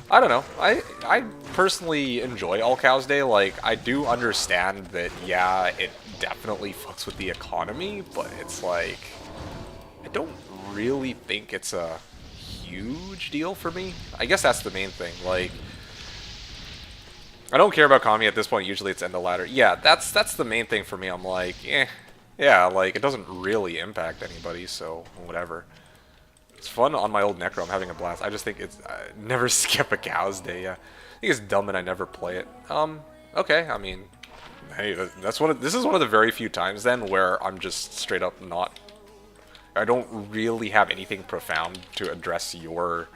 don't know. I personally enjoy All Cows Day. Like, I do understand that, yeah, it definitely fucks with the economy, but it's like, I don't really think it's a huge deal for me. I guess that's the main thing. Like, I don't care about economy at this point. Usually it's end of ladder. Yeah, that's the main thing for me. I'm like, yeah, like, it doesn't really impact anybody, so whatever. It's fun on my old Necro. I'm having a blast. I just think it's... never skip a Cows Day, yeah. I think it's dumb and I never play it. Okay, I mean... Hey, this is one of the very few times, then, where I'm just straight up not... I don't really have anything profound to address your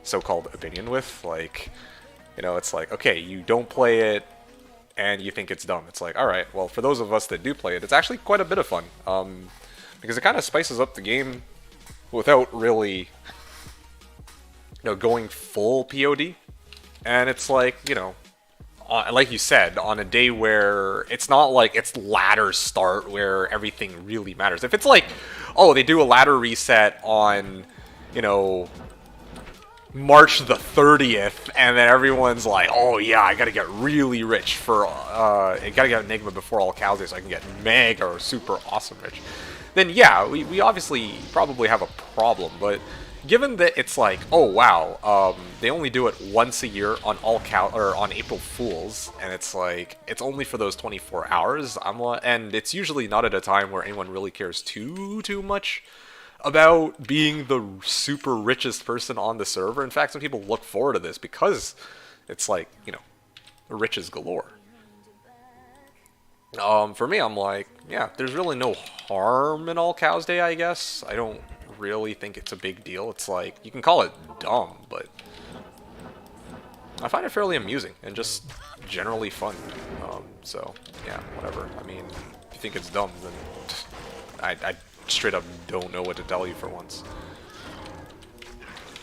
so-called opinion with. Like, it's like, okay, you don't play it, and you think it's dumb. It's like, alright, well, for those of us that do play it, it's actually quite a bit of fun. Because it kind of spices up the game without really, going full POD. And it's like, like you said, on a day where it's not like it's ladder start where everything really matters. If it's like, oh, they do a ladder reset on, March the 30th, and then everyone's like, oh yeah, I gotta get really rich for, I gotta get Enigma before All Cows Day so I can get mega or super awesome rich. Then yeah, we obviously probably have a problem, but given that it's like, oh wow, they only do it once a year on on April Fools, and it's like it's only for those 24 hours. And it's usually not at a time where anyone really cares too much about being the super richest person on the server. In fact, some people look forward to this because it's like, riches galore. For me, I'm like, yeah, there's really no harm in All Cows Day, I guess. I don't really think it's a big deal. It's like, you can call it dumb, but I find it fairly amusing and just generally fun. So, yeah, whatever. I mean, if you think it's dumb, then I straight up don't know what to tell you for once.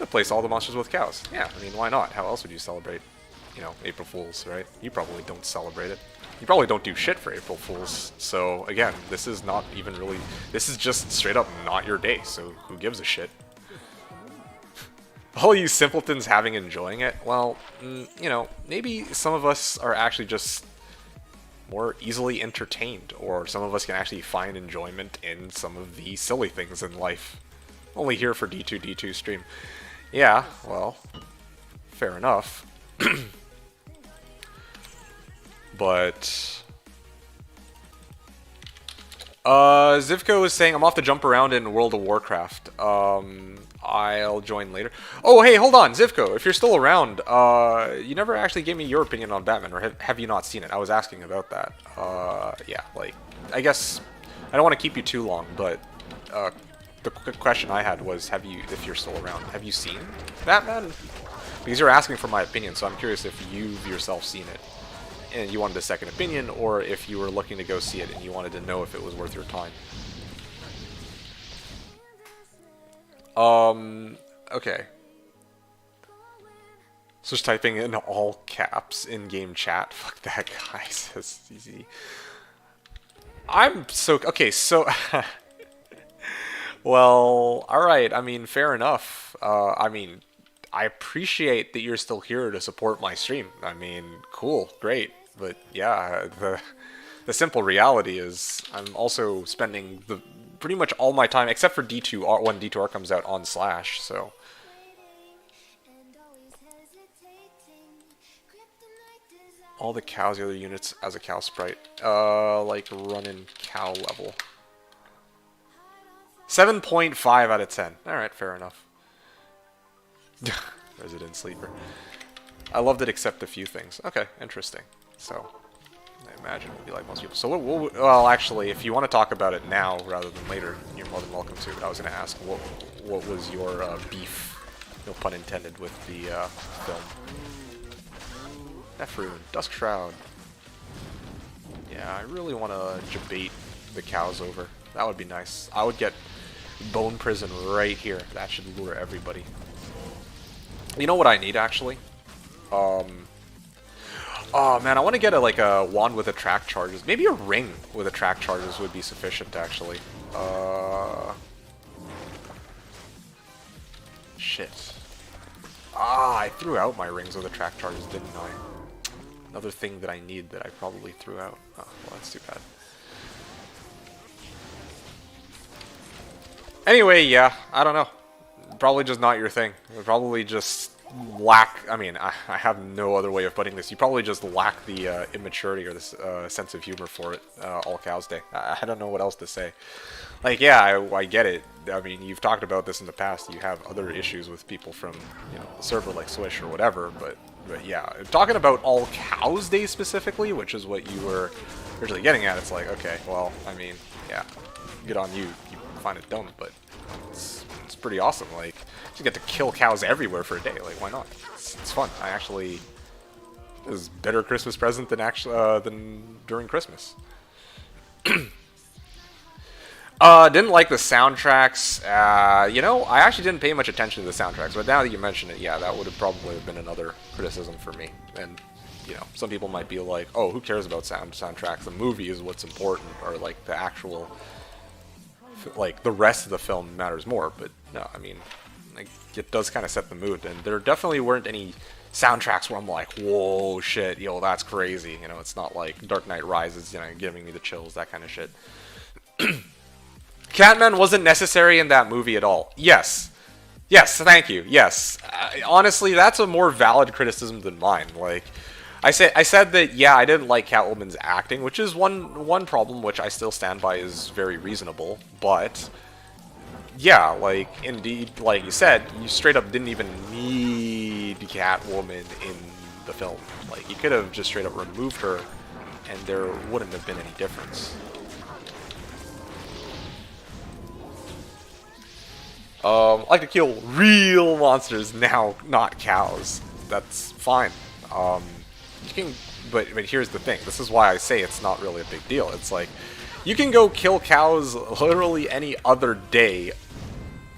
Replace all the monsters with cows. Yeah, I mean, why not? How else would you celebrate, you know, April Fools, right? You probably don't celebrate it. You probably don't do shit for April Fools. So, again, this is not even really... This is just straight up not your day, so who gives a shit? All you simpletons having enjoying it, well, you know, maybe some of us are actually just more easily entertained, or some of us can actually find enjoyment in some of the silly things in life. Only here for D2D2 stream. Yeah, well, fair enough. But Zivko is saying I'm off to jump around in World of Warcraft. I'll join later. Oh, hey, hold on, Zivko, if you're still around, you never actually gave me your opinion on Batman, or have you not seen it? I was asking about that. Yeah, like, I guess I don't want to keep you too long, but the quick question I had was, if you're still around, have you seen Batman? Because you're asking for my opinion, so I'm curious if you've yourself seen it and you wanted a second opinion, or if you were looking to go see it and you wanted to know if it was worth your time. Okay. So just typing in all caps in-game chat. Fuck that guy, says CZ. I'm so... Okay, so... Well, alright, I mean, fair enough. I mean, I appreciate that you're still here to support my stream. I mean, cool, great. But yeah, the simple reality is I'm also spending pretty much all my time, except for D2R, when D2R comes out, on Slash, so... All the cows, the other units as a cow sprite. Like running cow level. 7.5 out of 10. Alright, fair enough. Resident Sleeper. I loved it except a few things. Okay, interesting. So, I imagine it would be like most people. So, well, actually, if you want to talk about it now rather than later, you're more than welcome to. But I was going to ask, what was your beef, no pun intended, with the film? Bfury, Dusk Shroud. Yeah, I really want to debate the cows over. That would be nice. I would get Bone Prison right here. That should lure everybody. You know what I need, actually? Oh man, I want to get a wand with attract charges. Maybe a ring with attract charges would be sufficient, actually. Shit. I threw out my rings with attract charges, didn't I? Another thing that I need that I probably threw out. Oh, well, that's too bad. Anyway, yeah, I don't know. Probably just not your thing. Probably just lack... I mean, I have no other way of putting this. You probably just lack the immaturity or the sense of humor for it, All Cows Day. I don't know what else to say. Like, yeah, I get it. I mean, you've talked about this in the past. You have other issues with people from, you know, the server like Swish or whatever, but yeah, talking about All Cows Day specifically, which is what you were originally getting at, it's like, okay, well, I mean, yeah, good on you. You find it dumb, but it's pretty awesome. Like, you get to kill cows everywhere for a day. Like, why not? It's fun. I actually... It was a better Christmas present than than during Christmas. Didn't like the soundtracks. You know, I actually didn't pay much attention to the soundtracks, but now that you mention it, yeah, that would have probably been another criticism for me. And, you know, some people might be like, oh, who cares about soundtracks? The movie is what's important, or, like, the actual... Like, the rest of the film matters more, but no, I mean, like, it does kind of set the mood, and there definitely weren't any soundtracks where I'm like, whoa, shit, yo, that's crazy, you know, it's not like Dark Knight Rises, you know, giving me the chills, that kind of shit. Catman wasn't necessary in that movie at all. Yes. Yes, thank you, yes. Honestly, that's a more valid criticism than mine, like... I said that, yeah, I didn't like Catwoman's acting, which is one problem, which I still stand by is very reasonable, but, yeah, like, indeed, like you said, you straight up didn't even need Catwoman in the film. Like, you could have just straight up removed her and there wouldn't have been any difference. I like to kill real monsters now, not cows. That's fine. You can, but here's the thing. This is why I say it's not really a big deal. It's like, you can go kill cows literally any other day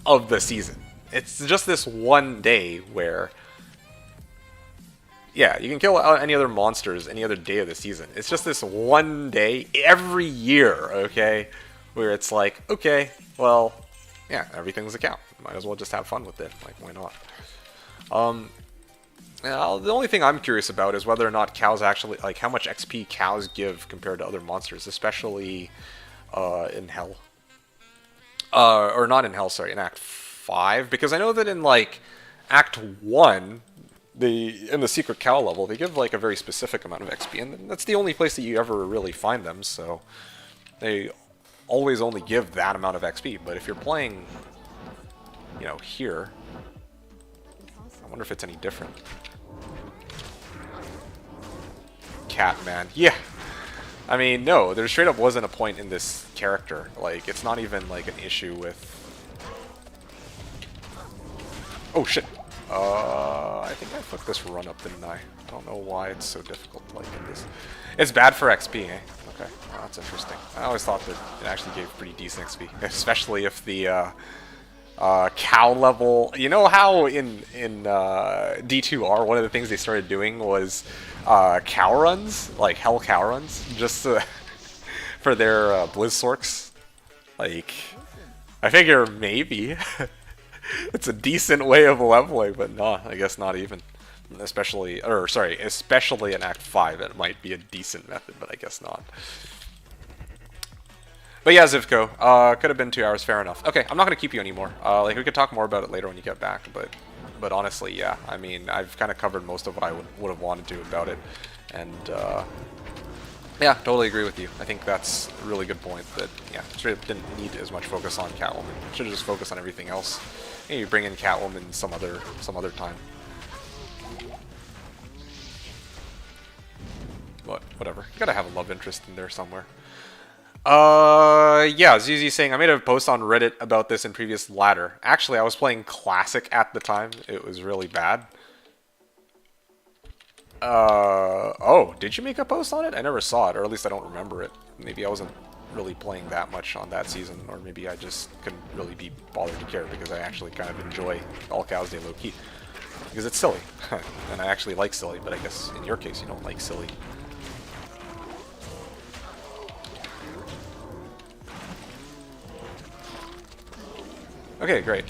of the season. It's just this one day where, yeah, you can kill any other monsters any other day of the season. It's just this one day every year, okay, where it's like, okay, well, yeah, everything's a cow. Might as well just have fun with it. Like, why not? Now, the only thing I'm curious about is whether or not cows actually, like, how much XP cows give compared to other monsters, especially in Hell. Or not in Hell, sorry, in Act 5. Because I know that in, like, Act 1, in the Secret Cow level, they give, like, a very specific amount of XP. And that's the only place that you ever really find them, so they always only give that amount of XP. But if you're playing, you know, here, I wonder if it's any different. Catman, yeah. I mean, no, there straight up wasn't a point in this character. Like, it's not even like an issue with. Oh shit. I think I fucked this run up, didn't I? I don't know why it's so difficult. Like in this, it's bad for XP, eh? Okay, well, that's interesting. I always thought that it actually gave pretty decent XP, especially if the cow level. You know how in D2R one of the things they started doing was cow runs, like hell cow runs, just for their Blizzorks. Like, I figure maybe it's a decent way of leveling, but no, I guess not even. Especially in Act 5, it might be a decent method, but I guess not. But yeah, Zivko, could have been 2 hours, fair enough. Okay, I'm not going to keep you anymore. Like, we could talk more about it later when you get back, but honestly, yeah, I mean, I've kind of covered most of what I would have wanted to about it, and yeah, totally agree with you. I think that's a really good point, that, yeah, straight up didn't need as much focus on Catwoman. Should have just focused on everything else. Maybe bring in Catwoman some other time. But whatever. You gotta have a love interest in there somewhere. Yeah, ZZ saying, I made a post on Reddit about this in previous ladder. Actually, I was playing Classic at the time. It was really bad. Oh, did you make a post on it? I never saw it, or at least I don't remember it. Maybe I wasn't really playing that much on that season, or maybe I just couldn't really be bothered to care because I actually kind of enjoy All Cows Day low-key. Because it's silly. And I actually like silly, but I guess in your case you don't like silly. Okay, great.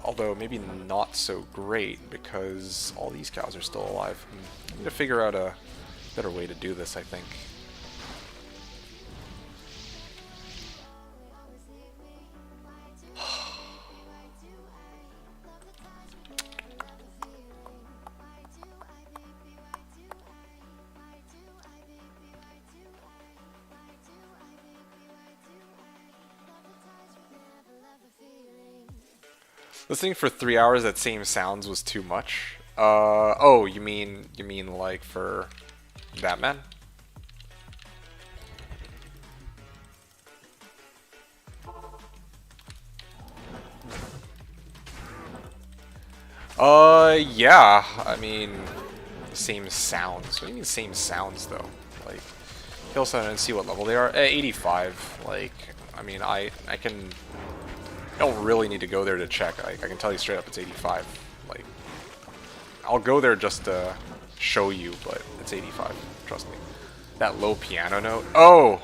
Although maybe not so great because all these cows are still alive. I need to figure out a better way to do this, I think. Listening for 3 hours at same sounds was too much. Oh, you mean like for Batman? Yeah. I mean, same sounds. What do you mean same sounds though? Like, kill someone and see what level they are. 85. Like, I mean, I don't really need to go there to check. I can tell you straight up it's 85. Like, I'll go there just to show you, but it's 85. Trust me. That low piano note. Oh!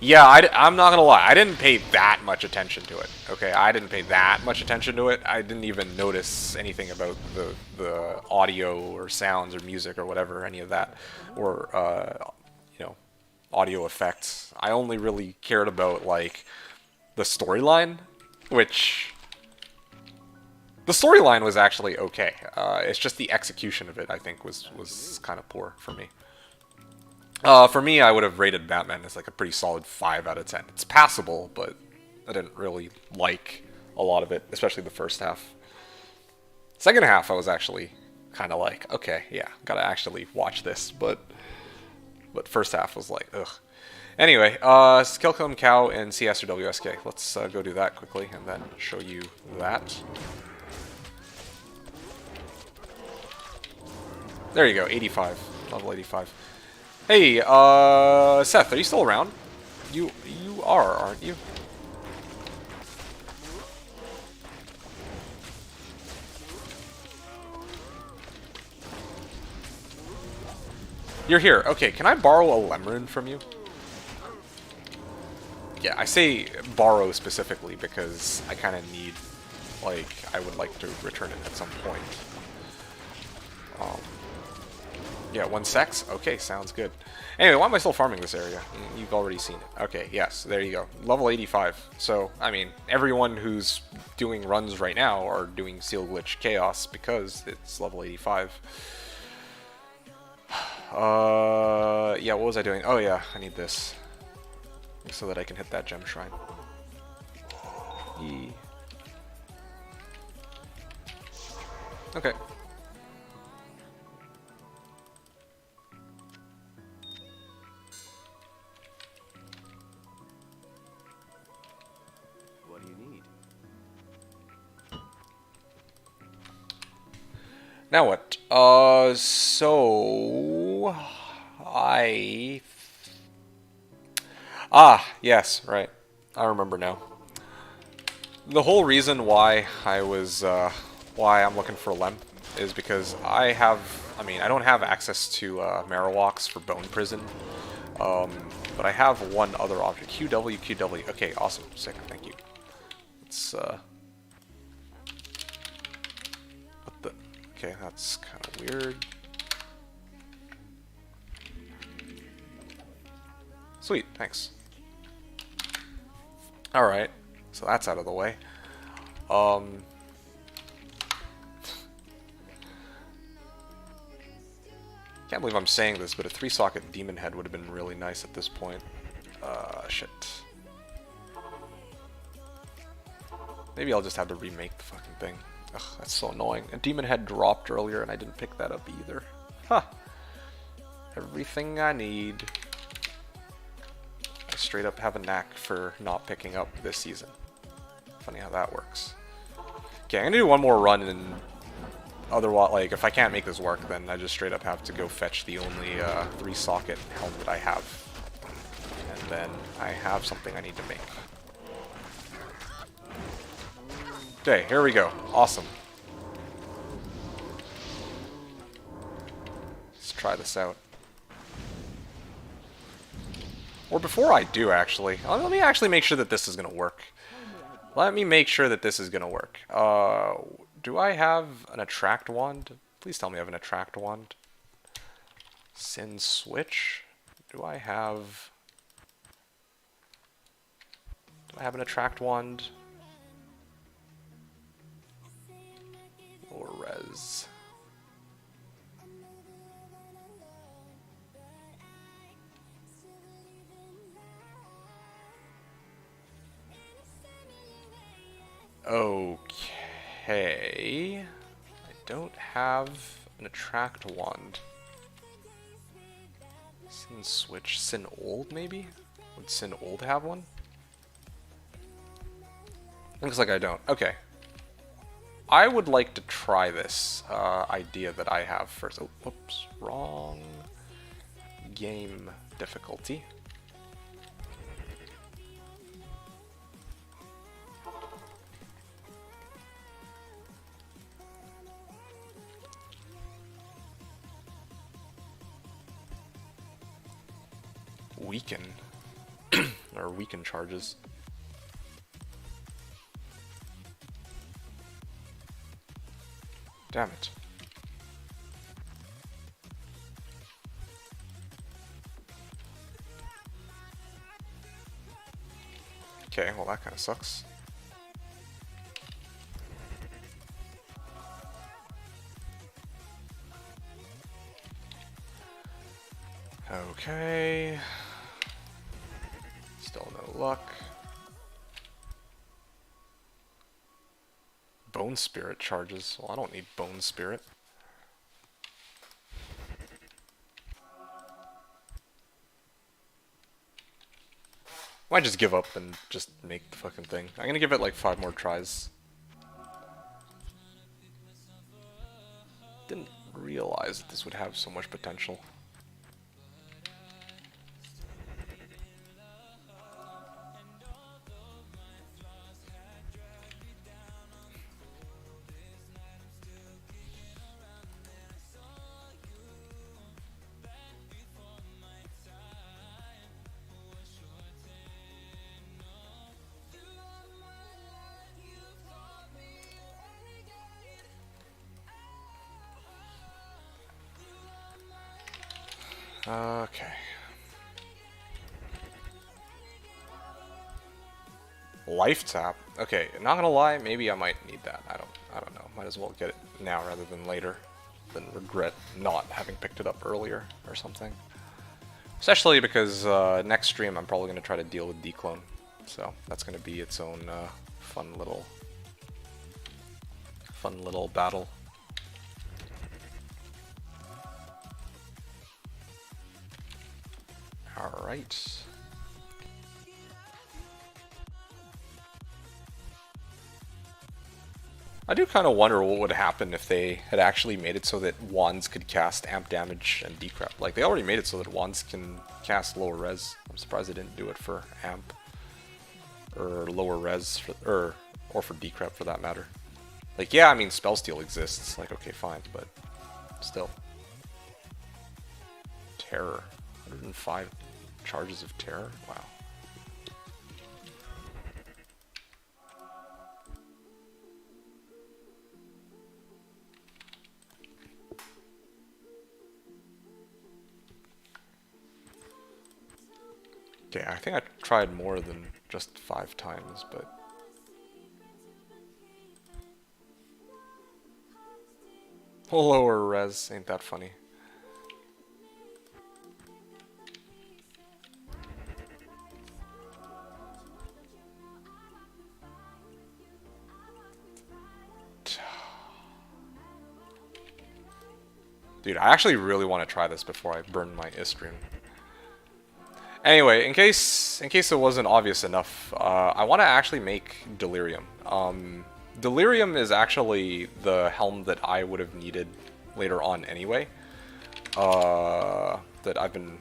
Yeah, I'm not gonna lie. I didn't pay that much attention to it. Okay, I didn't pay that much attention to it. I didn't even notice anything about the audio or sounds or music or whatever, any of that. Or, you know, audio effects. I only really cared about, like, the storyline. Which, the storyline was actually okay. It's just the execution of it, I think, was kind of poor for me. For me, I would have rated Batman as like a pretty solid 5 out of 10. It's passable, but I didn't really like a lot of it, especially the first half. Second half, I was actually kind of like, okay, yeah, gotta actually watch this. But first half was like, ugh. Anyway, Skill Killing Cow and CS or WSK. Let's go do that quickly and then show you that. There you go, 85. Level 85. Hey, Seth, are you still around? You are, aren't you? You're here. Okay, can I borrow a Lemon from you? Yeah, I say borrow specifically because I kind of need, like, I would like to return it at some point. Yeah, 1 sex? Okay, sounds good. Anyway, why am I still farming this area? You've already seen it. Okay, yes, there you go. Level 85. So, I mean, everyone who's doing runs right now are doing Seal Glitch Chaos because it's level 85. Yeah, what was I doing? Oh yeah, I need this. So that I can hit that gem shrine. Yee. Okay. What do you need? Now what? So yes, right. I remember now. The whole reason why why I'm looking for Lem is because I don't have access to Marowaks for Bone Prison, but I have one other object. QW. Okay, awesome, sick, thank you. It's what the? Okay, that's kind of weird. Sweet, thanks. Alright, so that's out of the way. Can't believe I'm saying this, but a 3-socket Demon Head would have been really nice at this point. Shit. Maybe I'll just have to remake the fucking thing. Ugh, that's so annoying. A Demon Head dropped earlier and I didn't pick that up either. Huh. Everything I need. I straight up have a knack for not picking up this season. Funny how that works. Okay, I'm gonna do one more run and otherwise, like, if I can't make this work, then I just straight up have to go fetch the only 3-socket helmet I have. And then I have something I need to make. Okay, here we go. Awesome. Let's try this out. Or before I do, actually, let me actually make sure that this is going to work. Let me make sure that this is going to work. Do I have an Attract Wand? Please tell me I have an Attract Wand. Sin Switch? Do I have an Attract Wand? Or Res? Okay. I don't have an Attract Wand. Sin Switch. Sin Old, maybe? Would Sin Old have one? Looks like I don't. Okay. I would like to try this idea that I have first. Oh, whoops. Wrong game difficulty. Weaken. Or weaken charges. Damn it. Okay, well that kind of sucks. Okay. Still no luck. Bone Spirit charges. Well, I don't need Bone Spirit. Might just give up and just make the fucking thing. I'm gonna give it like 5 more tries. Didn't realize that this would have so much potential. Okay. Life tap. Okay, not gonna lie, maybe I might need that. I don't know. Might as well get it now rather than later. Than regret not having picked it up earlier or something. Especially because next stream I'm probably gonna try to deal with declone. So that's gonna be its own fun little battle. Alright. I do kind of wonder what would happen if they had actually made it so that wands could cast amp damage and decrep. Like, they already made it so that wands can cast lower res. I'm surprised they didn't do it for amp. Or lower res, or for decrep for that matter. Like, yeah, I mean, spell steal exists. Like, okay, fine, but still. Terror. 105 charges of terror? Wow. Okay, I think I tried more than just 5 times, but... Lower res, ain't that funny. Dude, I actually really want to try this before I burn my Istrim. Anyway, in case it wasn't obvious enough, I want to actually make Delirium. Delirium is actually the helm that I would have needed later on anyway. That I've been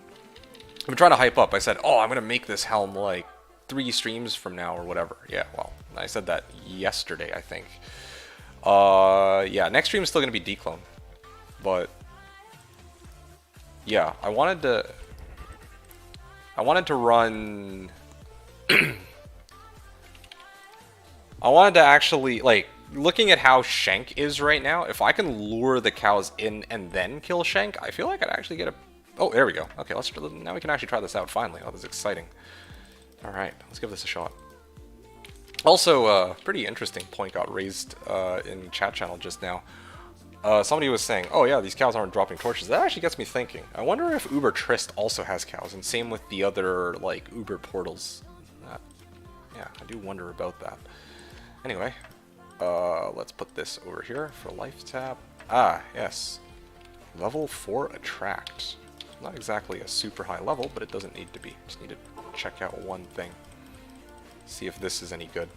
trying to hype up. I said, oh, I'm gonna make this helm like 3 streams from now or whatever. Yeah, well, I said that yesterday, I think. Yeah, next stream is still gonna be declone, but yeah, I wanted to run. I wanted to actually, like, looking at how Shank is right now, if I can lure the cows in and then kill Shank, I feel like I'd actually get a... Oh, there we go. Okay, now we can actually try this out finally. Oh, this is exciting. Alright, let's give this a shot. Also, pretty interesting point got raised in chat channel just now. Somebody was saying, oh yeah, these cows aren't dropping torches. That actually gets me thinking. I wonder if Uber Trist also has cows, and same with the other, like, Uber portals. Yeah, I do wonder about that. Anyway, let's put this over here for life tap. Ah, yes. Level 4 attract. Not exactly a super high level, but it doesn't need to be. Just need to check out one thing. See if this is any good.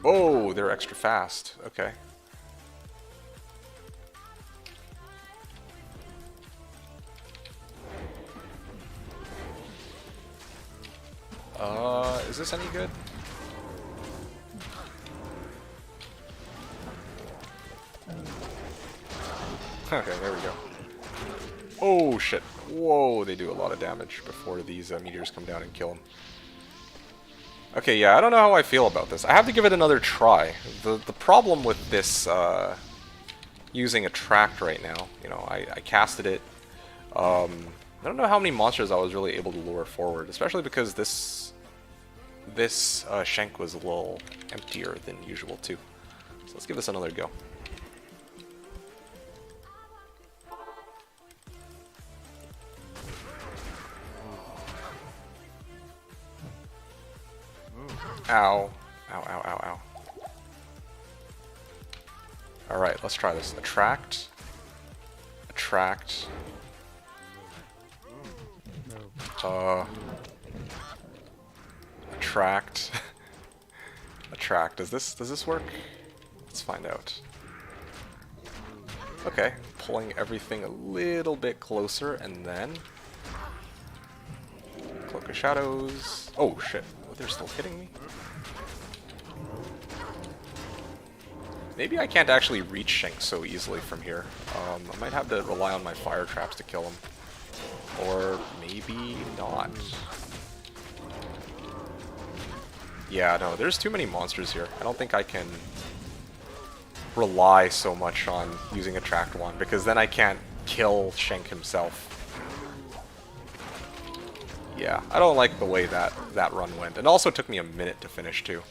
Oh, they're extra fast. Okay. Is this any good? Okay, there we go. Oh, shit. Whoa, they do a lot of damage before these meteors come down and kill them. Okay, yeah, I don't know how I feel about this. I have to give it another try. The problem with this using Attract right now, you know, I casted it. I don't know how many monsters I was really able to lure forward, especially because this Shank was a little emptier than usual too. So let's give this another go. Ow. Ow, ow, ow, ow. Alright, let's try this. Attract. Attract. Attract. Attract. Does this work? Let's find out. Okay, pulling everything a little bit closer, and then Cloak of Shadows. Oh shit! They're still hitting me. Maybe I can't actually reach Shank so easily from here. I might have to rely on my fire traps to kill him. Or maybe not. Yeah, no, there's too many monsters here. I don't think I can rely so much on using Attract Wand, because then I can't kill Shank himself. Yeah, I don't like the way that run went. It also took me a minute to finish, too.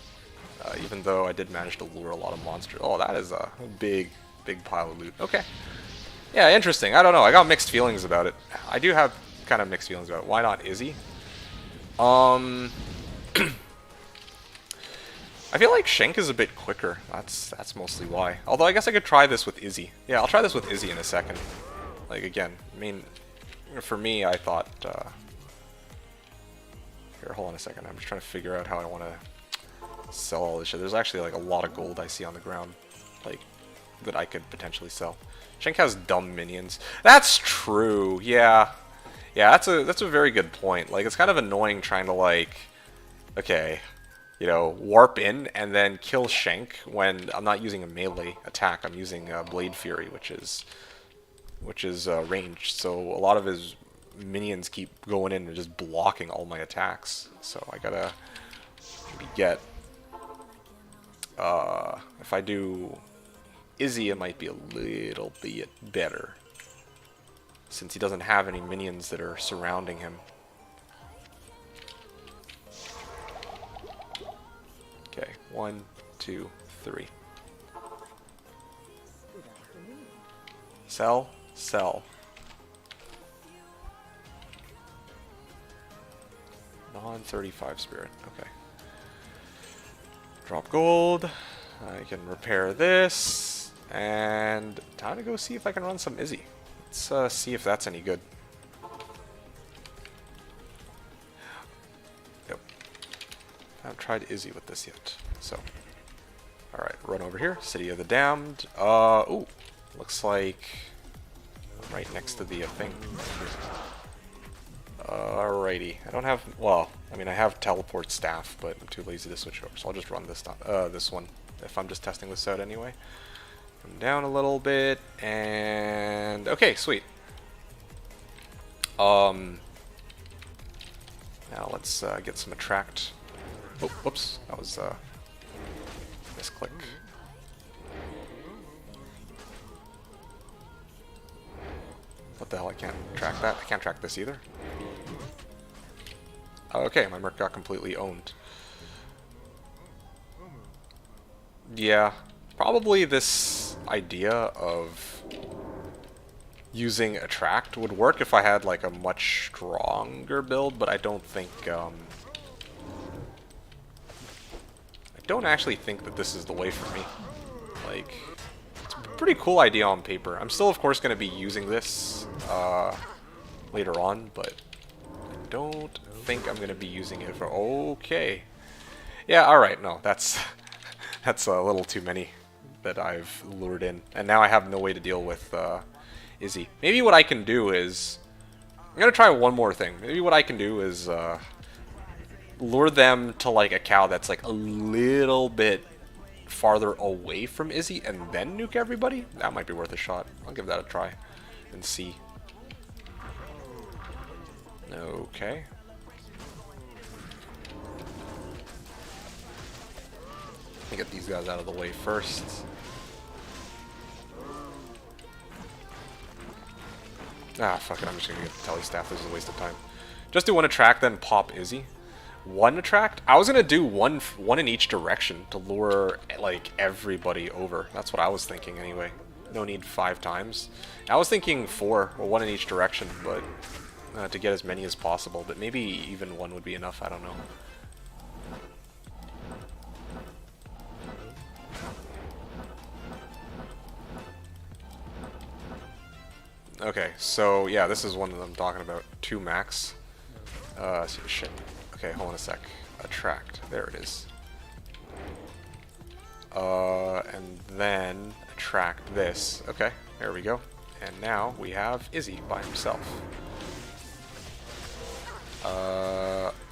Even though I did manage to lure a lot of monsters. Oh, that is a big, big pile of loot. Okay. Yeah, interesting. I don't know. I got mixed feelings about it. I do have kind of mixed feelings about it. Why not Izzy? I feel like Shank is a bit quicker. That's mostly why. Although I guess I could try this with Izzy. Yeah, I'll try this with Izzy in a second. Like, again, I mean, for me, I thought... Here, hold on a second. I'm just trying to figure out how I want to sell all this shit. There's actually like a lot of gold I see on the ground, like, that I could potentially sell. Shank has dumb minions. That's true. Yeah, yeah. That's a very good point. Like, it's kind of annoying trying to, like, okay, you know, warp in and then kill Shank when I'm not using a melee attack. I'm using Blade Fury, which is ranged. So a lot of his minions keep going in and just blocking all my attacks. So I gotta maybe get. If I do Izzy, it might be a little bit better, since he doesn't have any minions that are surrounding him. Okay, 1, 2, 3. Sell, sell. Non-35 spirit, okay. Drop gold. I can repair this. And time to go see if I can run some Izzy. Let's see if that's any good. Yep. I haven't tried Izzy with this yet. So, alright, run over here. City of the Damned. Ooh. Looks like right next to the thing. Alrighty. I don't have, well, I mean, I have teleport staff, but I'm too lazy to switch over, so I'll just run this one, if I'm just testing this out anyway. Come down a little bit, and okay, sweet. Now let's get some attract. Oh, whoops, that was misclick. What the hell? I can't track that. I can't track this either. Okay, my merc got completely owned. Yeah, probably this idea of using Attract would work if I had like a much stronger build, but I don't think, I don't actually think that this is the way for me. Like, it's a pretty cool idea on paper. I'm still, of course, going to be using this later on, but I don't think I'm going to be using it for... Okay. Yeah, alright, no, that's that's a little too many that I've lured in. And now I have no way to deal with Izzy. Maybe what I can do is... I'm going to try one more thing. Maybe what I can do is lure them to like a cow that's like a little bit farther away from Izzy and then nuke everybody. That might be worth a shot. I'll give that a try and see. Okay. Get these guys out of the way first. Ah, fuck it, I'm just gonna get the tele staff. This is a waste of time. Just do one attract, then pop Izzy. One attract? I was gonna do one in each direction to lure like everybody over. That's what I was thinking anyway. No need 5 times. I was thinking 4, or 1 in each direction, but to get as many as possible. But maybe even 1 would be enough. I don't know. Okay, so yeah, this is one that I'm talking about. 2 max. Shit. Okay, hold on a sec. Attract. There it is. And then attract this. Okay, there we go. And now we have Izzy by himself.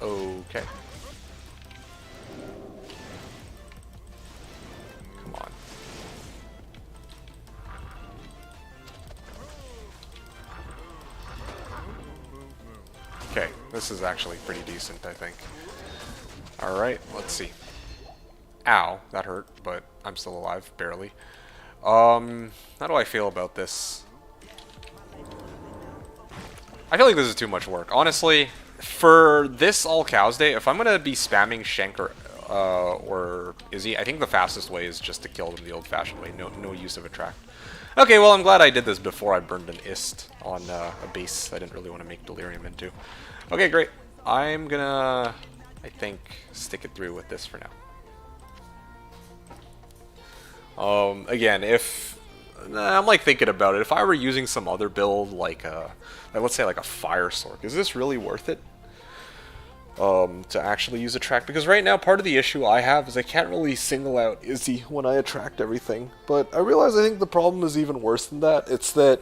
Okay. Come on. Okay, this is actually pretty decent, I think. Alright, let's see. Ow, that hurt, but I'm still alive, barely. How do I feel about this? I feel like this is too much work. Honestly, for this all cows day, if I'm gonna be spamming Shank or Izzy, I think the fastest way is just to kill them the old-fashioned way. No use of attract. Okay, well, I'm glad I did this before I burned an ist on a base I didn't really want to make Delirium into. Okay, great. I'm gonna, I think, stick it through with this for now. Again, if I'm like thinking about it, if I were using some other build like let's say like a Fire Sword, is this really worth it? To actually use attract, because right now part of the issue I have is I can't really single out Izzy when I attract everything. But I realize I think the problem is even worse than that. It's that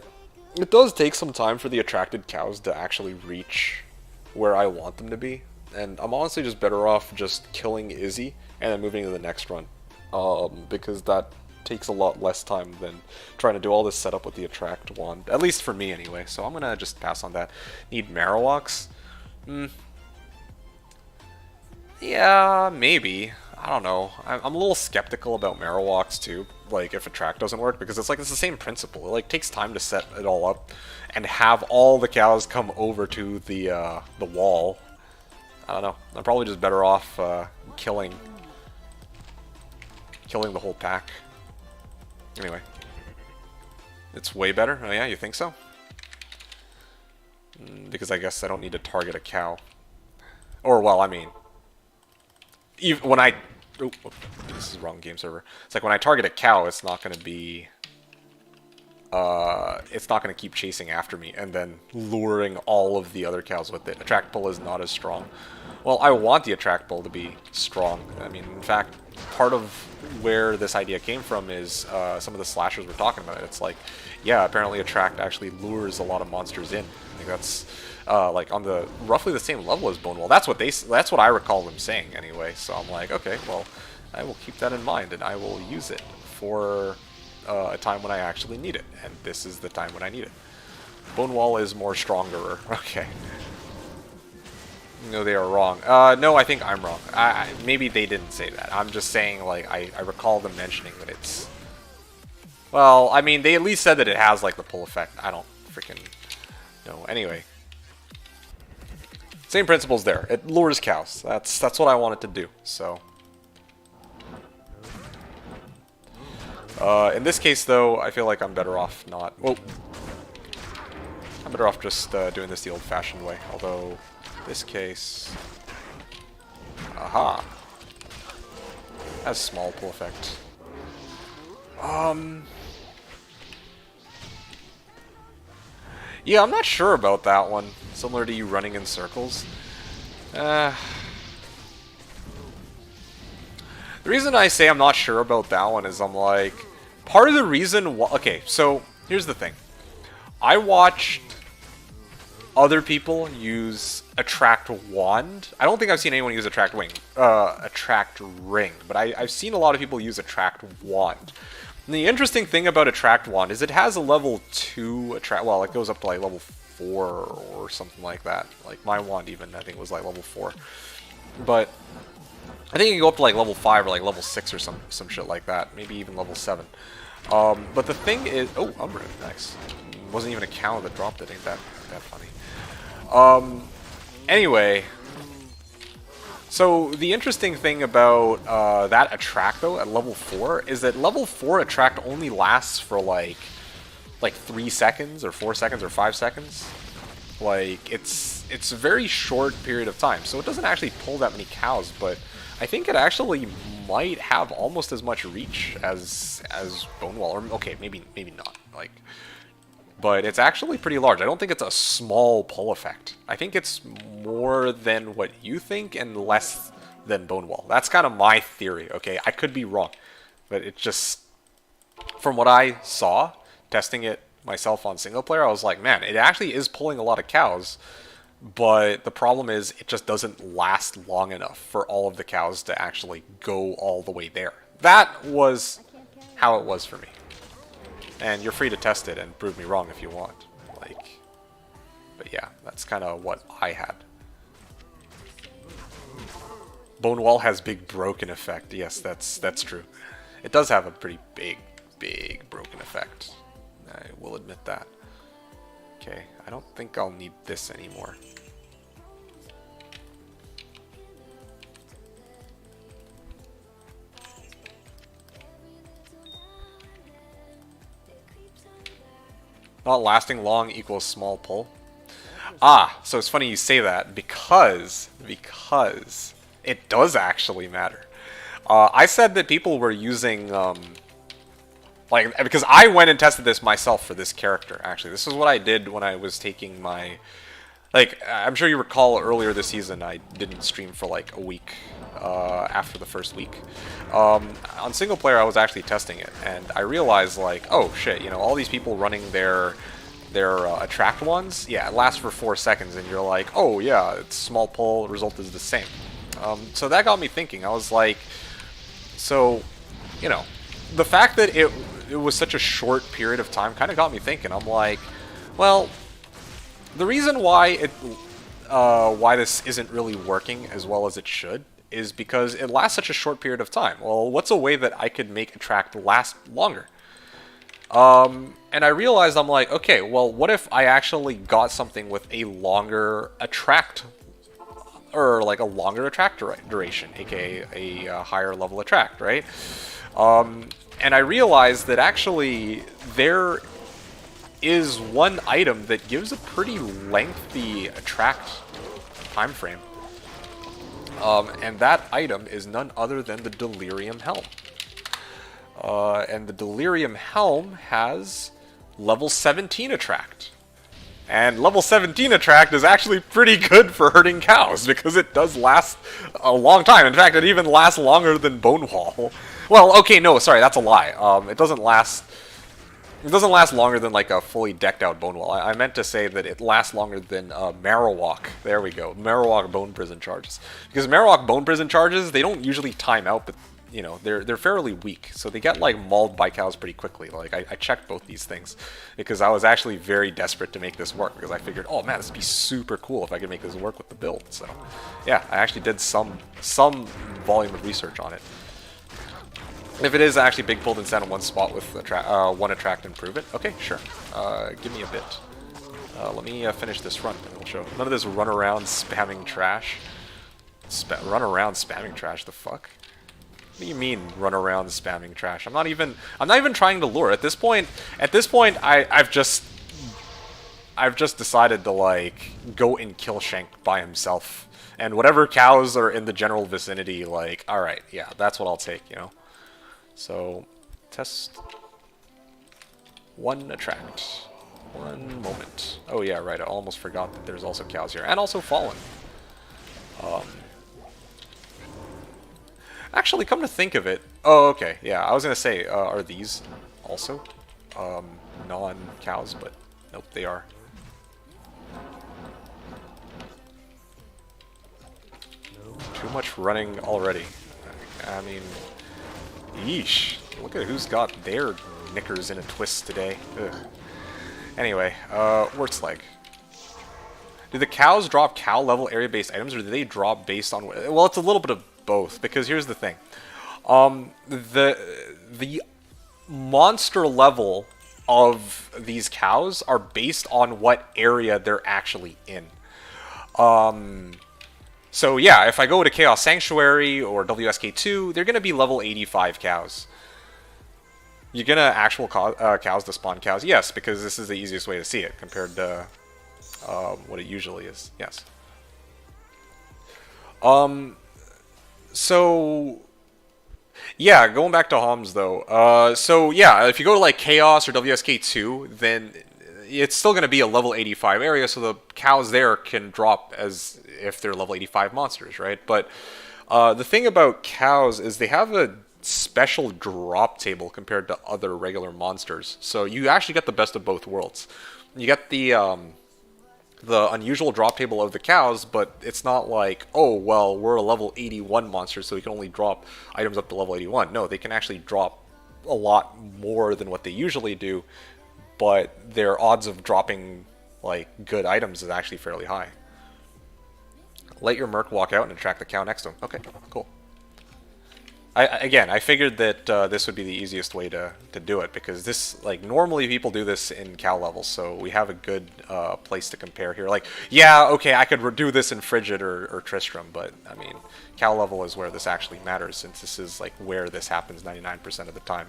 it does take some time for the attracted cows to actually reach where I want them to be, and I'm honestly just better off just killing Izzy and then moving to the next run, because that takes a lot less time than trying to do all this setup with the attract wand, at least for me anyway. So I'm gonna just pass on that. Need Marowaks? Yeah, maybe. I don't know. I'm a little skeptical about Marowaks too, like if attract doesn't work, because it's the same principle. It like takes time to set it all up and have all the cows come over to the wall. I don't know. I'm probably just better off killing the whole pack. Anyway, it's way better. Oh yeah, you think so? Because I guess I don't need to target a cow. Or well, I mean, even when I this is the wrong game server. It's like when I target a cow, it's not going to be it's not going to keep chasing after me and then luring all of the other cows with it. Attract pull is not as strong. Well, I want the attract pull to be strong. I mean, in fact, part of where this idea came from is some of the slashers were talking about it. It's like, yeah, apparently attract actually lures a lot of monsters in. I think that's like on the roughly the same level as Bonewall. That's what I recall them saying anyway. So I'm like, okay, well, I will keep that in mind and I will use it for a time when I actually need it. And this is the time when I need it. Bonewall is more stronger. Okay. No, they are wrong. No, I think I'm wrong. Maybe they didn't say that. I'm just saying, like, I recall them mentioning that it's... Well, I mean, they at least said that it has, like, the pull effect. I don't freaking know. Anyway. Same principles there. It lures cows. That's what I want it to do, so... in this case, though, I feel like I'm better off not... Well, I'm better off just doing this the old-fashioned way, although... this case... Aha! Has small pull effect. Yeah, I'm not sure about that one. Similar to you running in circles. The reason I say I'm not sure about that one is I'm like... Part of the reason... Okay, so here's the thing. I watched other people use attract wand. I don't think I've seen anyone use attract ring, but I've seen a lot of people use attract wand. And the interesting thing about attract wand is it has a level 2 attract. Well, it goes up to like level 4 or something like that. Like my wand even I think was like level 4, but I think you can go up to like level 5 or like level 6 or some shit like that. Maybe even level 7. But the thing is, oh, Umbra, nice. Wasn't even a cow that dropped it. Ain't that funny? Anyway, so the interesting thing about that attract though at level 4 is that level 4 attract only lasts for like 3 seconds or 4 seconds or 5 seconds. Like it's a very short period of time, so it doesn't actually pull that many cows, but I think it actually might have almost as much reach as Bonewall, or okay, maybe not. Like but it's actually pretty large. I don't think it's a small pull effect. I think it's more than what you think and less than bone wall. That's kind of my theory, okay? I could be wrong, but it just, from what I saw, testing it myself on single player, I was like, man, it actually is pulling a lot of cows, but the problem is it just doesn't last long enough for all of the cows to actually go all the way there. That was how it was for me. And you're free to test it and prove me wrong if you want. Like, but yeah, that's kind of what I had. Bone Wall has big broken effect. Yes, that's true. It does have a pretty big broken effect. I will admit that. Okay, I don't think I'll need this anymore. Not lasting long equals small pull. Ah, so it's funny you say that because it does actually matter. I said that people were using like, because I went and tested this myself for this character. Actually, this is what I did when I was taking my, like, I'm sure you recall earlier this season I didn't stream for like a week after the first week. On single player, I was actually testing it, and I realized, like, oh shit, you know, all these people running their attract ones, yeah, it lasts for 4 seconds, and you're like, oh yeah, it's small pull, result is the same. So that got me thinking. I was like, so, you know, the fact that it was such a short period of time kind of got me thinking. I'm like, well, the reason why this isn't really working as well as it should is because it lasts such a short period of time. Well, what's a way that I could make attract last longer? And I realized, I'm like, okay, well, what if I actually got something with a longer attract, or like a longer attract duration, aka a higher level attract, right? And I realized that actually there is one item that gives a pretty lengthy attract time frame. And that item is none other than the Delirium Helm. And the Delirium Helm has level 17 attract. And level 17 attract is actually pretty good for herding cows because it does last a long time. In fact, it even lasts longer than Bone Wall. Well, okay, no, sorry, that's a lie. It doesn't last longer than like a fully decked out Bone Wall. I meant to say that it lasts longer than Marowak. There we go. Marowak Bone Prison charges. Because Marowak Bone Prison charges, they don't usually time out, but you know, they're fairly weak, so they get like mauled by cows pretty quickly. Like I checked both these things because I was actually very desperate to make this work because I figured, oh man, this would be super cool if I could make this work with the build. So yeah, I actually did some volume of research on it. If it is actually big pull, then stand in one spot with one attract and prove it. Okay, sure. Give me a bit. Let me finish this run and we'll show. None of this run around spamming trash. Run around spamming trash. The fuck? What do you mean run around spamming trash? I'm not even trying to lure. At this point I've just decided to like go and kill Shank by himself. And whatever cows are in the general vicinity, like, alright, yeah, that's what I'll take, you know. So test one attract. One moment. Oh yeah, right, I almost forgot that there's also cows here. And also Fallen. Actually, come to think of it... Oh, okay, yeah, I was gonna say, are these also non-cows, but nope, they are. Too much running already. I mean, yeesh. Look at who's got their knickers in a twist today. Ugh. Anyway, Wurt's Leg. Do the cows drop cow level area-based items, or do they drop based on... Well, it's a little bit of both, because here's the thing. The monster level of these cows are based on what area they're actually in. So yeah, if I go to Chaos Sanctuary or WSK2, they're going to be level 85 cows. You're going to actual cows to spawn cows? Yes, because this is the easiest way to see it compared to what it usually is. Yes. So, yeah, going back to Homs though. So yeah, if you go to like Chaos or WSK2, then it's still going to be a level 85 area, so the cows there can drop as if they're level 85 monsters, right? But the thing about cows is they have a special drop table compared to other regular monsters. So you actually get the best of both worlds. You get the unusual drop table of the cows, but it's not like, oh, well, we're a level 81 monster, so we can only drop items up to level 81. No, they can actually drop a lot more than what they usually do, but their odds of dropping like good items is actually fairly high. Let your merc walk out and attract the cow next to him. Okay, cool. I figured that this would be the easiest way to do it, because this, like, normally people do this in cow levels, so we have a good place to compare here. Like, yeah, okay, I could do this in Frigid or Tristram, but, I mean, cow level is where this actually matters, since this is, like, where this happens 99% of the time.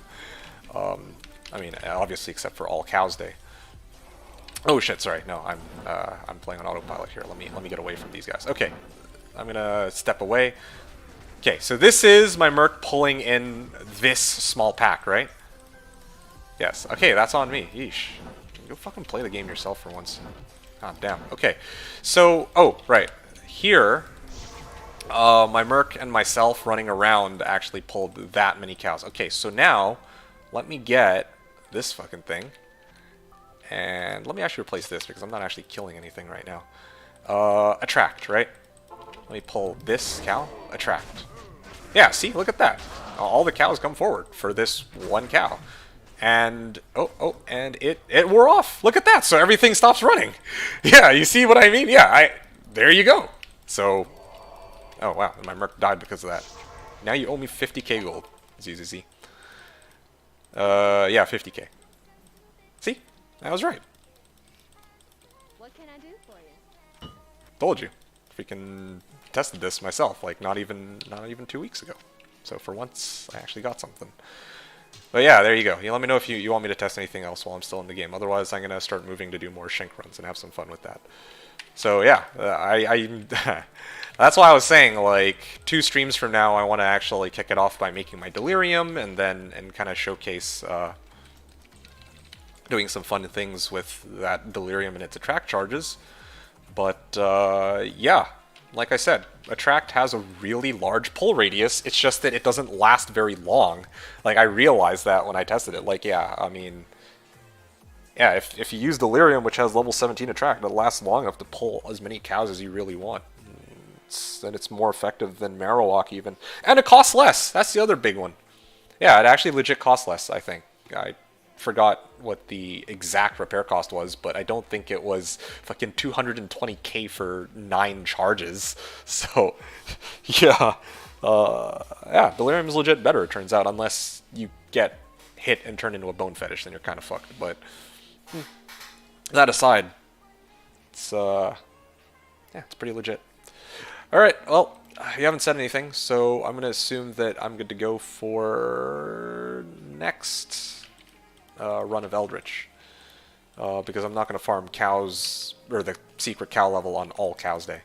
I mean, obviously, except for All Cows Day. Oh shit, sorry, no, I'm playing on autopilot here. Let me get away from these guys. Okay, I'm gonna step away. Okay, so this is my merc pulling in this small pack, right? Yes. Okay, that's on me. Yeesh. Go fucking play the game yourself for once. God damn. Okay. So, oh, right. Here, my merc and myself running around actually pulled that many cows. Okay, so now, let me get this fucking thing. And let me actually replace this, because I'm not actually killing anything right now. Attract, right? Let me pull this cow. Attract. Yeah, see, look at that. All the cows come forward for this one cow. And, and it wore off. Look at that, so everything stops running. Yeah, you see what I mean? Yeah, there you go. So, oh wow, my merc died because of that. Now you owe me 50k gold. ZZZ. Yeah, 50k. See? I was right. What can I do for you? Told you. Freaking tested this myself, like not even 2 weeks ago. So for once, I actually got something. But yeah, there you go. You let me know if you want me to test anything else while I'm still in the game. Otherwise, I'm gonna start moving to do more shank runs and have some fun with that. So yeah, that's why I was saying, like, 2 streams from now, I want to actually kick it off by making my delirium and kind of showcase doing some fun things with that delirium and its attract charges. But yeah, like I said, attract has a really large pull radius. It's just that it doesn't last very long. Like, I realized that when I tested it. Like, yeah, I mean, yeah, if you use delirium, which has level 17 attract, it'll last long enough to pull as many cows as you really want. And it's more effective than Marowak even. And it costs less. That's the other big one. Yeah, it actually legit costs less, I think. I forgot what the exact repair cost was, but I don't think it was fucking 220k for 9 charges. So, yeah. Yeah, Delirium is legit better, it turns out, unless you get hit and turn into a bone fetish, then you're kind of fucked. But that aside, it's yeah, it's pretty legit. Alright, well, you haven't said anything, so I'm going to assume that I'm good to go for next run of Eldritch. Because I'm not going to farm cows, or the secret cow level on All Cows Day.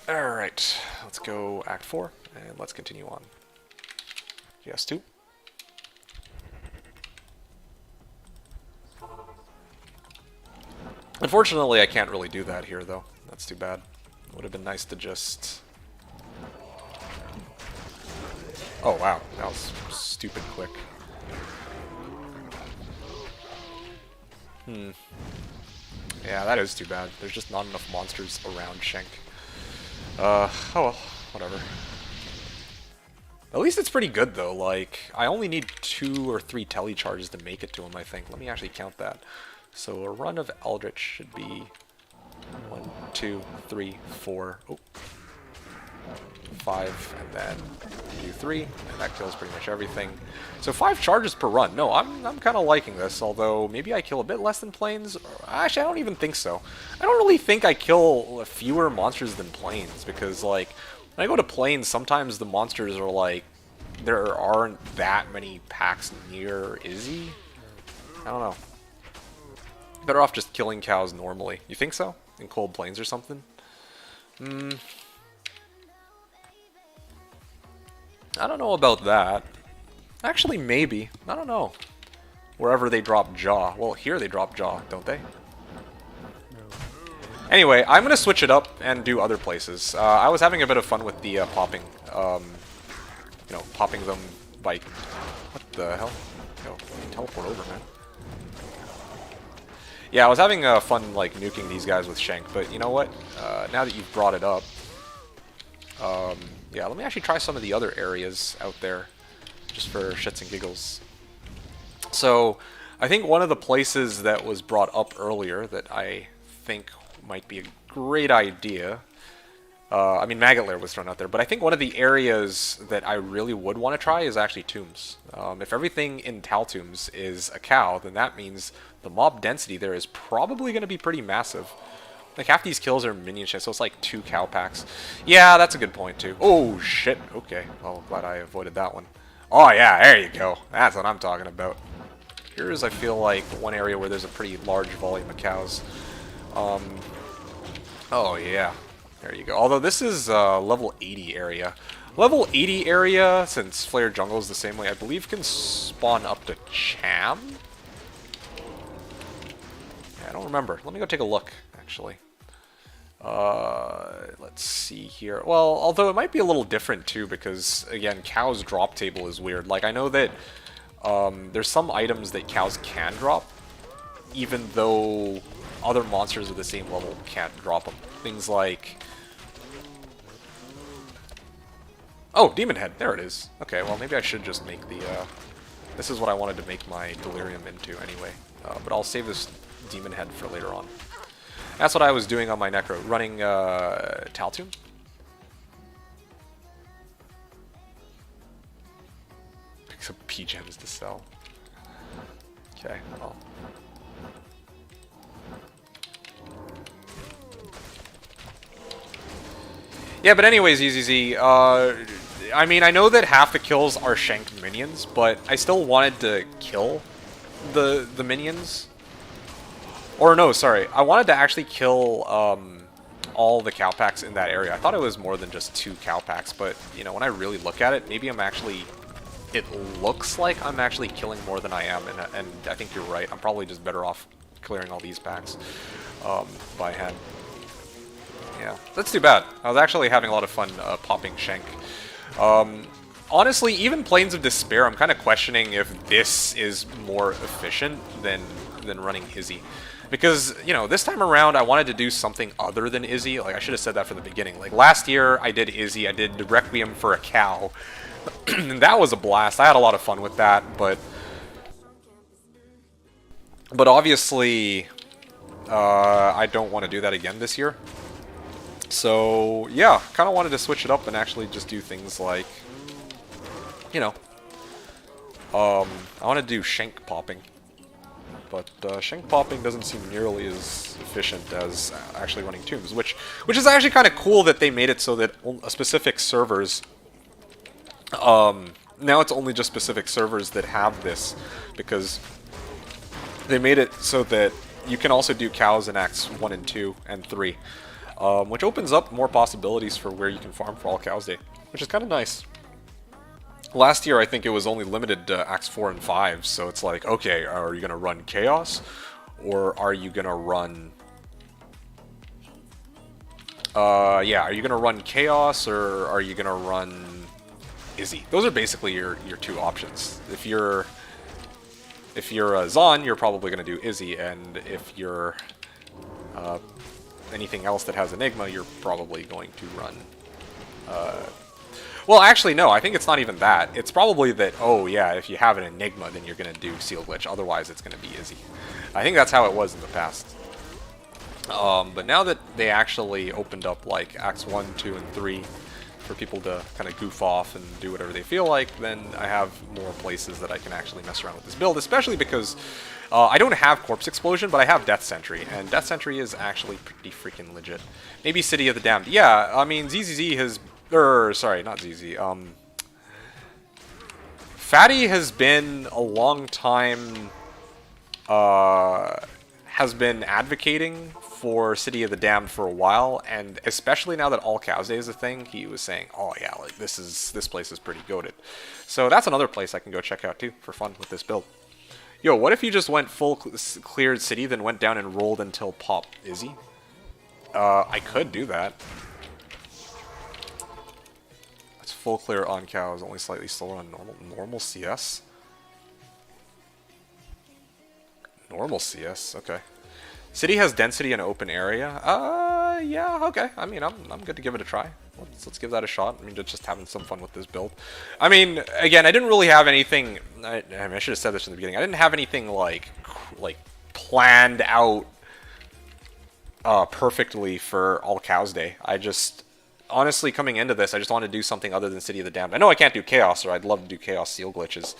Alright, let's go Act 4, and let's continue on. Yes, 2. Unfortunately, I can't really do that here, though. That's too bad. It would have been nice to just... Oh, wow. That was stupid quick. Yeah, that is too bad. There's just not enough monsters around Shank. Oh well, whatever. At least it's pretty good, though. Like, I only need 2 or 3 tele charges to make it to him, I think. Let me actually count that. So a run of Eldritch should be 1, 2, 3, 4, 5, and then do 3, and that kills pretty much everything. So 5 charges per run. No, I'm kind of liking this, although maybe I kill a bit less than Plains. Actually, I don't even think so. I don't really think I kill fewer monsters than Plains, because, like, when I go to Plains, sometimes the monsters are, like, there aren't that many packs near Izzy. I don't know. Better off just killing cows normally. You think so? In Cold Plains or something? I don't know about that. Actually, maybe. I don't know. Wherever they drop Jaw. Well, here they drop Jaw, don't they? Anyway, I'm going to switch it up and do other places. I was having a bit of fun with the popping. You know, popping them by... What the hell? Yo, teleport over, man. Yeah, I was having fun, like, nuking these guys with Shank, but you know what? Now that you've brought it up... yeah, let me actually try some of the other areas out there, just for shits and giggles. So, I think one of the places that was brought up earlier that I think might be a great idea... I mean, Maggot Lair was thrown out there, but I think one of the areas that I really would want to try is actually Tombs. If everything in Tal Tombs is a cow, then that means the mob density there is probably going to be pretty massive. Like, half these kills are minion shit, so it's like 2 cow packs. Yeah, that's a good point, too. Oh, shit. Okay, well, glad I avoided that one. Oh, yeah, there you go. That's what I'm talking about. Here's, I feel like, one area where there's a pretty large volume of cows. Oh, yeah. There you go. Although this is level 80 area. Level 80 area, since Flare Jungle is the same way, I believe can spawn up to Cham? Yeah, I don't remember. Let me go take a look, actually. Let's see here. Well, although it might be a little different, too, because, again, cows' drop table is weird. Like, I know that there's some items that cows can drop, even though other monsters of the same level can't drop them. Things like... Oh, Demon Head. There it is. Okay, well, maybe I should just make the... This is what I wanted to make my Delirium into anyway. But I'll save this Demon Head for later on. That's what I was doing on my Necro. Running Taltoon. Pick some P-Gems to sell. Okay, well... Yeah, but anyways, EZZ, I mean, I know that half the kills are shanked minions, but I still wanted to kill the minions. Or no, sorry, I wanted to actually kill all the cow packs in that area. I thought it was more than just 2 cow packs, but, you know, when I really look at it, maybe I'm actually... It looks like I'm actually killing more than I am, and I think you're right. I'm probably just better off clearing all these packs by hand. Yeah, that's too bad. I was actually having a lot of fun popping Shank. Honestly, even Plains of Despair, I'm kind of questioning if this is more efficient than running Izzy. Because, you know, this time around I wanted to do something other than Izzy. Like, I should have said that from the beginning. Like, last year I did Izzy, I did Requiem for a Cow. And that was a blast. I had a lot of fun with that, but obviously I don't want to do that again this year. So, yeah, kind of wanted to switch it up and actually just do things like, you know, I want to do Shank popping. But Shank popping doesn't seem nearly as efficient as actually running Tombs, which is actually kind of cool that they made it so that specific servers, now it's only just specific servers that have this, because they made it so that you can also do cows in Acts 1 and 2 and 3. Which opens up more possibilities for where you can farm for all cows day, which is kind of nice. Last year, I think it was only limited to Acts 4 and 5, so it's like, okay, are you going to run Chaos? Or are you going to run... yeah, are you going to run Chaos, or are you going to run Izzy? Those are basically your 2 options. If you're Zon, you're probably going to do Izzy, and if you're... anything else that has Enigma, you're probably going to run... Well, actually, no, I think it's not even that. It's probably that, oh yeah, if you have an Enigma, then you're going to do Seal Glitch. Otherwise, it's going to be Izzy. I think that's how it was in the past. But now that they actually opened up, like, Acts 1, 2, and 3 for people to kind of goof off and do whatever they feel like, then I have more places that I can actually mess around with this build, especially because I don't have Corpse Explosion, but I have Death Sentry, and Death Sentry is actually pretty freaking legit. Maybe City of the Damned. Yeah, I mean, ZZZ has... sorry, not ZZ. Fatty has been a long time... has been advocating for City of the Damned for a while, and especially now that All Cows Day is a thing, he was saying, "Oh yeah, like this place is pretty goated." So that's another place I can go check out too for fun with this build. Yo, what if you just went full cleared city, then went down and rolled until pop Izzy? I could do that. That's full clear on cows, only slightly slower on normal CS. Normal CS, okay. City has density and open area. Yeah, okay. I mean, I'm good to give it a try. Let's give that a shot. I mean, just having some fun with this build. I mean, again, I didn't really have anything. I should have said this in the beginning. I didn't have anything like planned out perfectly for All Cows Day. I just honestly coming into this, I just wanted to do something other than City of the Damned. I know I can't do Chaos, or I'd love to do Chaos Seal glitches.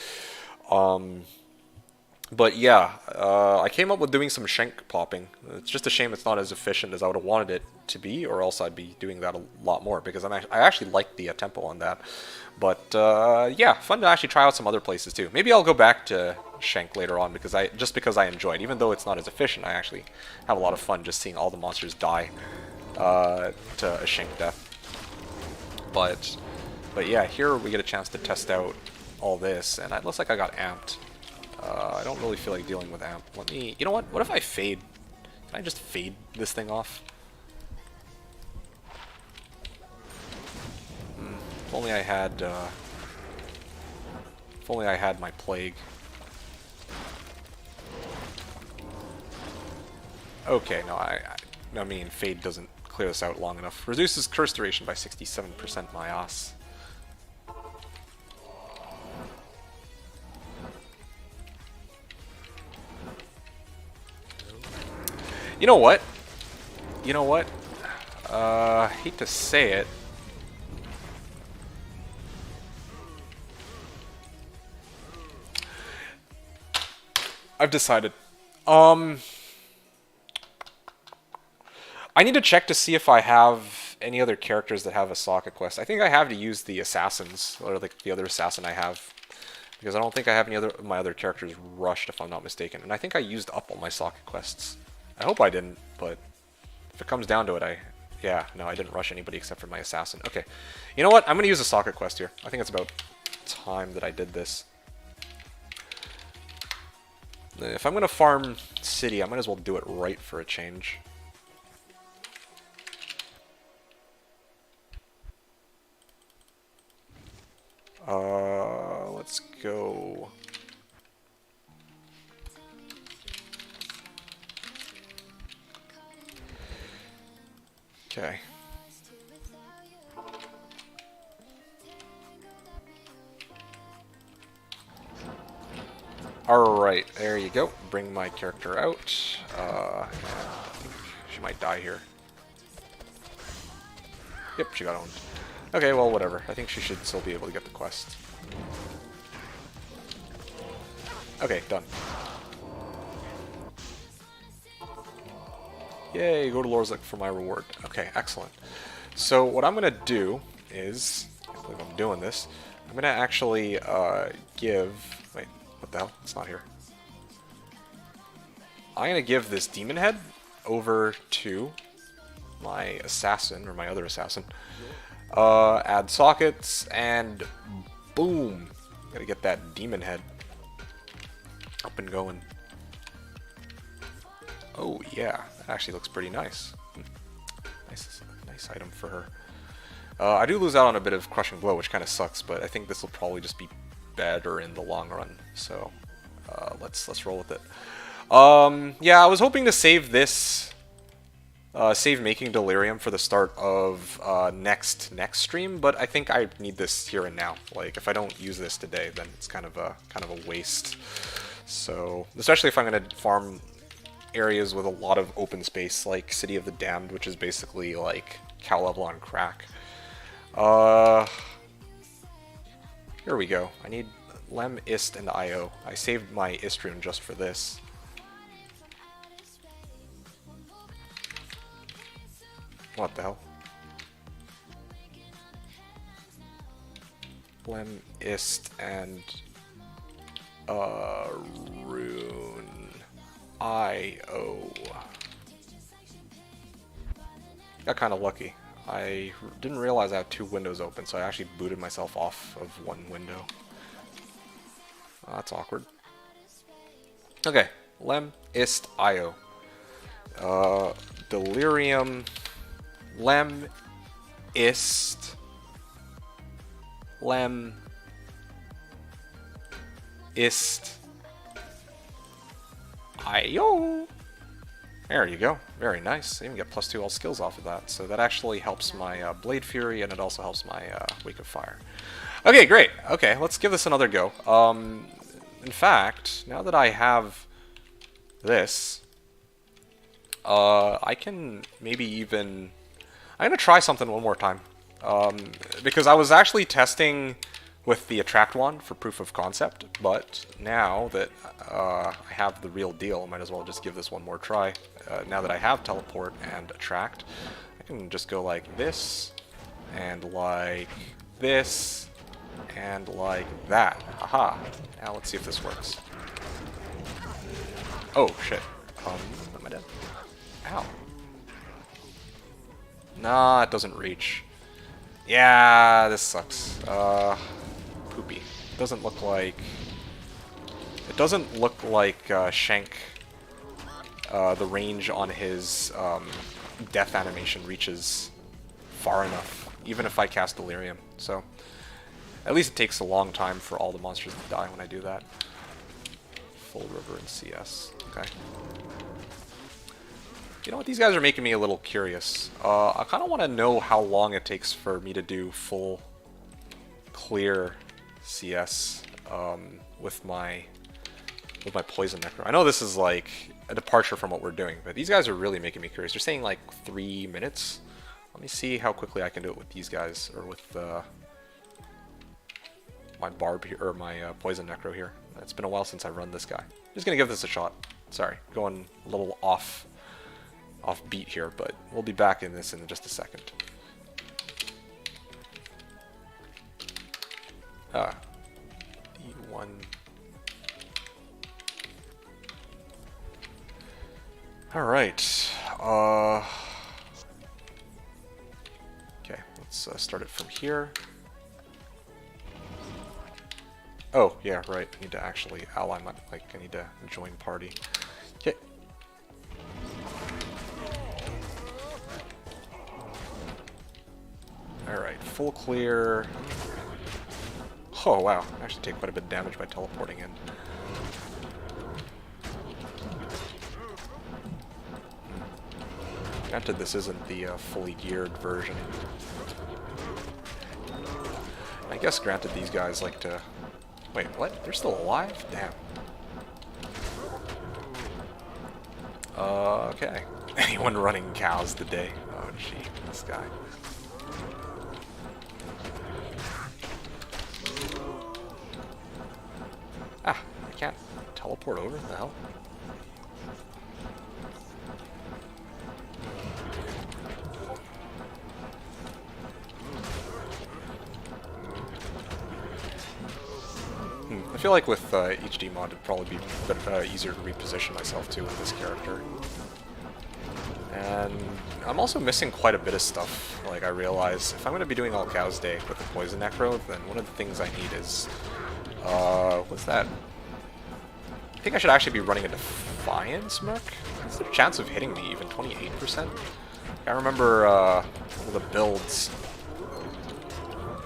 But yeah, I came up with doing some shank popping. It's just a shame it's not as efficient as I would have wanted it to be, or else I'd be doing that a lot more, because I actually like the tempo on that. But yeah, fun to actually try out some other places too. Maybe I'll go back to shank later on, because I enjoy it. Even though it's not as efficient, I actually have a lot of fun just seeing all the monsters die to a shank death. But yeah, here we get a chance to test out all this, and it looks like I got amped. I don't really feel like dealing with amp. You know what? What if I fade? Can I just fade this thing off? If only I had my plague. Okay, no, I mean, fade doesn't clear this out long enough. Reduces curse duration by 67%, my ass. You know what? Hate to say it. I've decided. I need to check to see if I have any other characters that have a socket quest. I think I have to use the assassins, or like the other assassin I have. Because I don't think I have any other my other characters rushed, if I'm not mistaken. And I think I used up all my socket quests. I hope I didn't, but if it comes down to it, yeah, no, I didn't rush anybody except for my assassin. Okay, you know what? I'm going to use a socket quest here. I think it's about time that I did this. If I'm going to farm city, I might as well do it right for a change. Let's go. Okay. Alright, there you go. Bring my character out. I think she might die here. Yep, she got owned. Okay, well, whatever. I think she should still be able to get the quest. Okay, done. Yay, go to Lorzek for my reward. Okay, excellent. So what I'm going to do is, I can't believe I'm doing this, I'm going to actually give, wait, what the hell? It's not here. I'm going to give this demon head over to my assassin, or my other assassin. Add sockets, and boom! Gotta get that demon head up and going. Oh yeah, that actually looks pretty nice. Nice item for her. I do lose out on a bit of crushing blow, which kind of sucks, but I think this will probably just be better in the long run. So let's roll with it. Yeah, I was hoping to save this. Save making Delirium for the start of next stream, but I think I need this here and now. Like, if I don't use this today, then it's kind of a waste. So, especially if I'm going to farm areas with a lot of open space, like City of the Damned, which is basically like cow level on crack. Here we go. I need Lem, Ist, and IO. I saved my Ist rune just for this. What the hell? Blem, Ist, and rune IO. Got kind of lucky. I didn't realize I had 2 windows open, so I actually booted myself off of 1 window. That's awkward. Okay, Lem ist Io. Delirium. Lem ist. Lem ist Io. There you go. Very nice. I even get +2 all skills off of that. So that actually helps my Blade Fury, and it also helps my Wake of Fire. Okay, great. Okay, let's give this another go. In fact, now that I have this, I can maybe even... I'm going to try something one more time. Because I was actually testing with the Attract wand for proof of concept, but now that I have the real deal, I might as well just give this one more try. Now that I have Teleport and Attract, I can just go like this, and like this, and like that. Haha. Now let's see if this works. Oh, shit. Am I dead? Ow. Nah, it doesn't reach. Yeah, this sucks. Poopy. It doesn't look like Shank. The range on his death animation reaches far enough, even if I cast Delirium. So at least it takes a long time for all the monsters to die when I do that. Full River and CS. Okay. You know what? These guys are making me a little curious. I kind of want to know how long it takes for me to do full clear CS with my Poison Necro. I know this is like a departure from what we're doing, but these guys are really making me curious. They're saying like 3 minutes. Let me see how quickly I can do it with these guys, or with my Barb here, or my Poison Necro here. It's been a while since I run this guy. I'm just gonna give this a shot. Sorry, going a little off beat here, but we'll be back in this in just a second. E1. Alright. Okay, let's start it from here. Oh, yeah, right. I need to actually ally my, I need to join party. Okay. Alright, full clear. Oh, wow. I actually take quite a bit of damage by teleporting in. Granted, this isn't the fully geared version. I guess, granted, these guys like to... Wait, what? They're still alive? Damn. Okay. Anyone running cows today? Oh, gee, this guy. Ah, I can't teleport over? What the hell? I feel like with HD mod it'd probably be easier to reposition myself too with this character. And I'm also missing quite a bit of stuff. Like, I realize if I'm going to be doing all cows day with the Poison Necro, then one of the things I need is... what's that? I think I should actually be running a Defiance Merc? What's the chance of hitting me even? 28%? I remember one of the builds...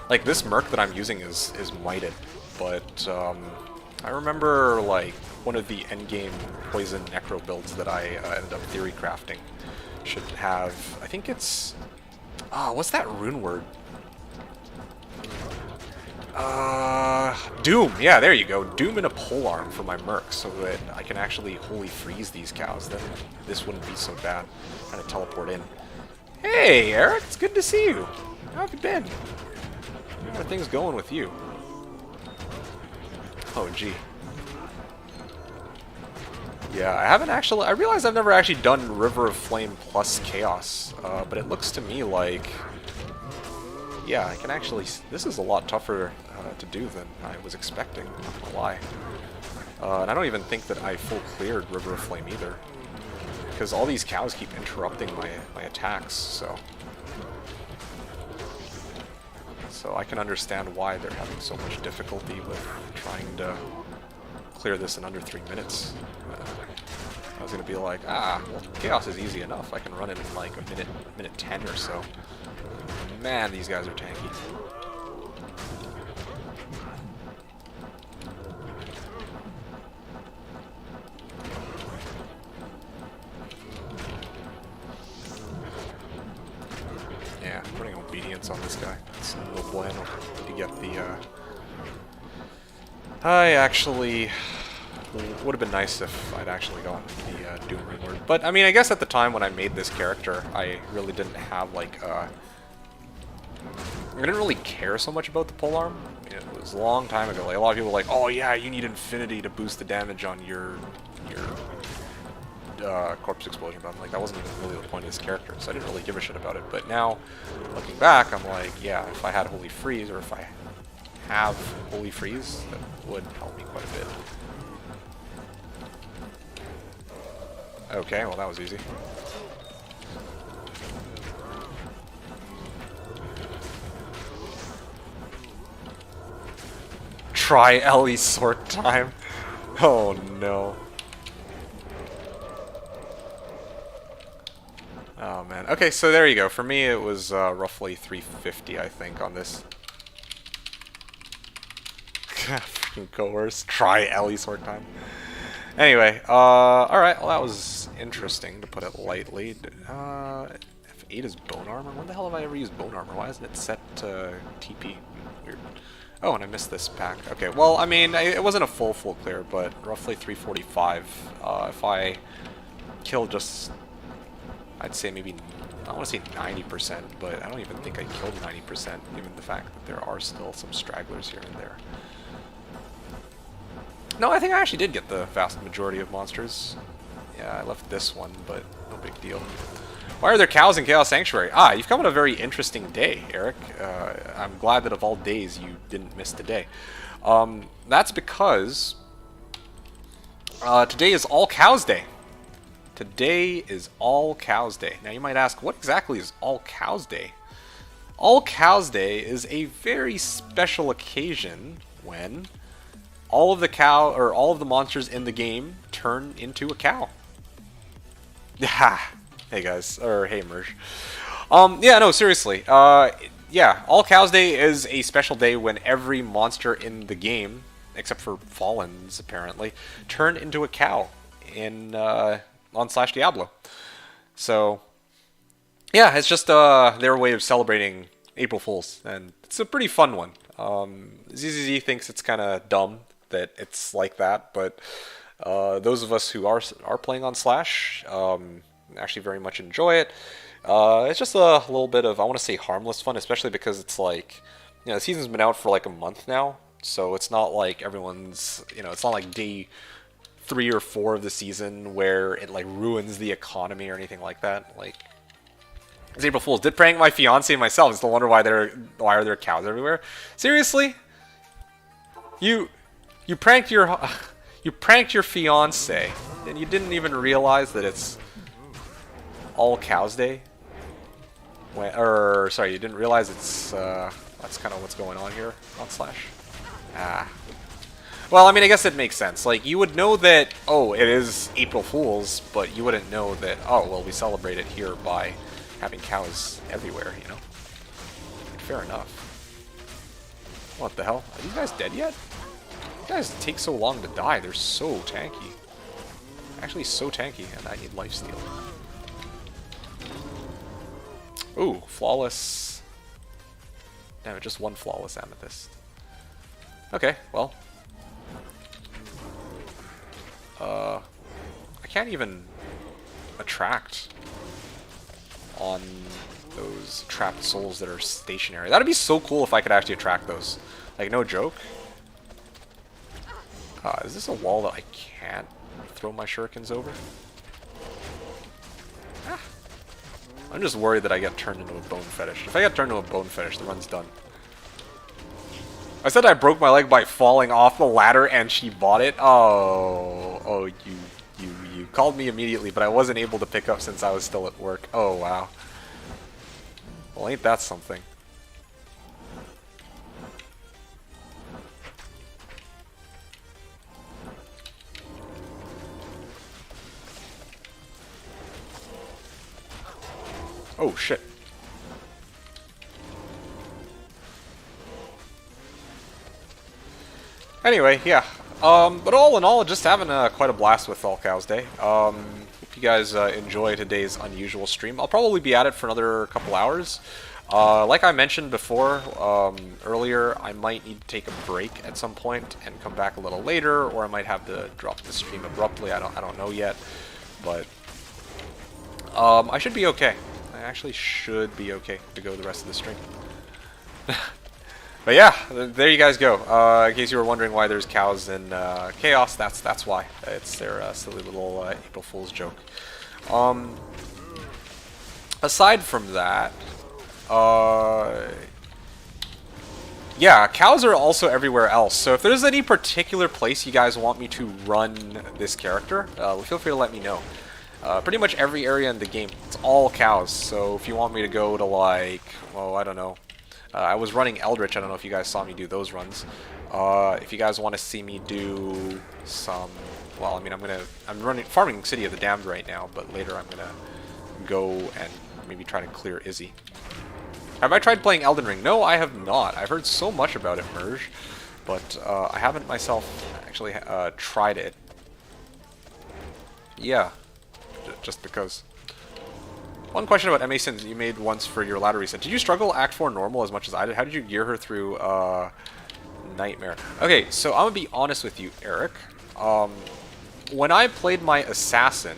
Like, this Merc that I'm using is mighted, but I remember, like, one of the endgame Poison Necro builds that I ended up theory crafting should have... I think it's... what's that rune word? Doom! Yeah, there you go. Doom and a polearm for my Merc, so that I can actually holy freeze these cows. Then this wouldn't be so bad. Trying to teleport in. Hey, Eric! It's good to see you! How have you been? How are things going with you? Oh, gee. Yeah, I haven't actually... I realize I've never actually done River of Flame plus Chaos, but it looks to me like... Yeah, I can actually... This is a lot tougher to do than I was expecting, not gonna lie. And I don't even think that I full cleared River of Flame either. because all these cows keep interrupting my attacks, so I can understand why they're having so much difficulty with trying to clear this in under 3 minutes. I was gonna be like, well, chaos is easy enough. I can run it in like a minute 10 or so. Man, these guys are tanky. Yeah, putting obedience on this guy. It's no bueno to get the, I actually... would have been nice if I'd actually gotten the Doom reward. But, I mean, I guess at the time when I made this character, I really didn't have, like, I didn't really care so much about the polearm. It was a long time ago. Like, a lot of people were like, oh yeah, you need infinity to boost the damage on your corpse explosion, but I'm like, that wasn't even really the point of this character, so I didn't really give a shit about it. But now, looking back, I'm like, yeah, if I had Holy Freeze, or if I have Holy Freeze, that would help me quite a bit. Okay, well that was easy. Try Ellie sort time. Oh no. Oh man. Okay, so there you go. For me, it was roughly 350, I think, on this. Freaking coerce. Try Ellie sort time. Anyway, alright, well that was interesting, to put it lightly. F8 is bone armor? When the hell have I ever used bone armor? Why isn't it set to TP? Weird. Oh, and I missed this pack. Okay, well, I mean, it wasn't a full clear, but roughly 345. If I kill just, I'd say maybe, I want to say 90%, but I don't even think I killed 90%, given the fact that there are still some stragglers here and there. No, I think I actually did get the vast majority of monsters. Yeah, I left this one, but no big deal. Why are there cows in Chaos Sanctuary? Ah, you've come on a very interesting day, Eric. I'm glad that of all days you didn't miss today. That's because today is All Cows Day. Today is All Cows Day. Now you might ask, what exactly is All Cows Day? All Cows Day is a very special occasion when all of the monsters in the game turn into a cow. Hey guys, or hey Merge. Yeah, no, seriously. Yeah, All Cows Day is a special day when every monster in the game, except for Fallens apparently, turn into a cow in on Slashdiablo. So, yeah, it's just their way of celebrating April Fools, and it's a pretty fun one. ZZZ thinks it's kind of dumb that it's like that, but those of us who are playing on Slash actually very much enjoy it. It's just a little bit of, I want to say, harmless fun, especially because it's like, you know, the season's been out for like a month now, so it's not like everyone's, you know, it's not like day 3 or 4 of the season where it like ruins the economy or anything like that. Like, it's April Fools. Did prank my fiance and myself. Still wonder why are there cows everywhere? Seriously? You pranked your fiance and you didn't even realize that it's All Cows Day? Sorry, you didn't realize it's that's kind of what's going on here on Slash. Well, I mean, I guess it makes sense. Like, you would know that, oh, it is April Fools, but you wouldn't know that, oh, well, we celebrate it here by having cows everywhere, you know? Fair enough. What the hell? Are these guys dead yet? These guys take so long to die. They're so tanky. Actually, so tanky, and I need lifesteal. Ooh, flawless. Damn it, just one flawless amethyst. Okay, well. I can't even attract on those trapped souls that are stationary. That'd be so cool if I could actually attract those. Like, no joke. Is this a wall that I can't throw my shurikens over? I'm just worried that I get turned into a bone fetish. If I get turned into a bone fetish, the run's done. I said I broke my leg by falling off the ladder and she bought it? Oh, you called me immediately, but I wasn't able to pick up since I was still at work. Oh, wow. Well, ain't that something. Oh, shit. Anyway, yeah. But all in all, just having quite a blast with All Cows Day. Hope you guys enjoy today's unusual stream. I'll probably be at it for another couple hours. Like I mentioned before, earlier, I might need to take a break at some point and come back a little later, or I might have to drop the stream abruptly. I don't know yet, but I should be okay. I actually should be okay to go the rest of the stream. But yeah, there you guys go. In case you were wondering why there's cows in Chaos, that's why. It's their silly little April Fool's joke. Aside from that, yeah, cows are also everywhere else. So if there's any particular place you guys want me to run this character, feel free to let me know. Pretty much every area in the game, it's all cows. So if you want me to go to like, well, I don't know. I was running Eldritch. I don't know if you guys saw me do those runs. If you guys want to see me do some, well, I mean, I'm running farming City of the Damned right now, but later I'm gonna go and maybe try to clear Izzy. Have I tried playing Elden Ring? No, I have not. I've heard so much about it, Merge, but I haven't myself actually tried it. Yeah, just because. One question about MA Sins you made once for your ladder reset. Did you struggle Act 4 normal as much as I did? How did you gear her through Nightmare? Okay, so I'm going to be honest with you, Eric. When I played my assassin,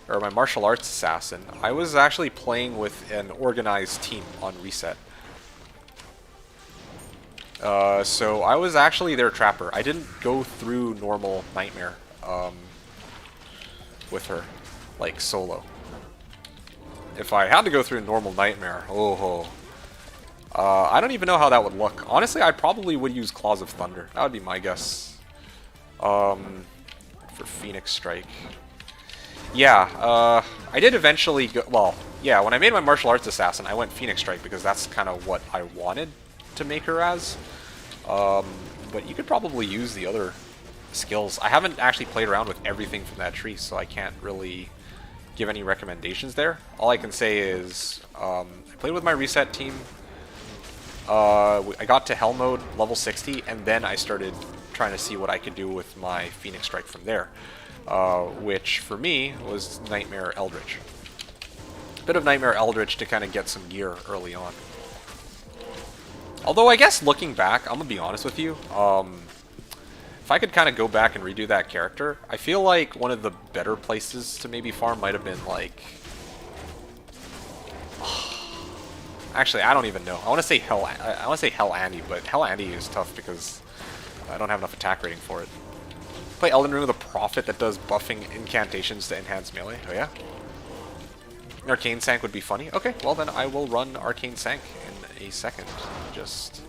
or my martial arts assassin, I was actually playing with an organized team on reset. So I was actually their trapper. I didn't go through normal Nightmare with her, like solo. If I had to go through a normal Nightmare, I don't even know how that would look. Honestly, I probably would use Claws of Thunder. That would be my guess. For Phoenix Strike. Yeah, I did eventually go, well, yeah, when I made my martial arts assassin, I went Phoenix Strike because that's kind of what I wanted to make her as. But you could probably use the other skills. I haven't actually played around with everything from that tree, so I can't really give any recommendations there. All I can say is I played with my reset team. I got to Hell mode, level 60, and then I started trying to see what I could do with my Phoenix Strike from there, which for me was Nightmare Eldritch. A bit of Nightmare Eldritch to kind of get some gear early on. Although I guess looking back, I'm gonna be honest with you, if I could kind of go back and redo that character, I feel like one of the better places to maybe farm might have been like... Actually, I don't even know. I want to say Hell Andy, but Hell Andy is tough because I don't have enough attack rating for it. Play Elden Ring with a Prophet that does buffing incantations to enhance melee. Oh yeah? Arcane Sank would be funny. Okay, well then I will run Arcane Sank in a second. Just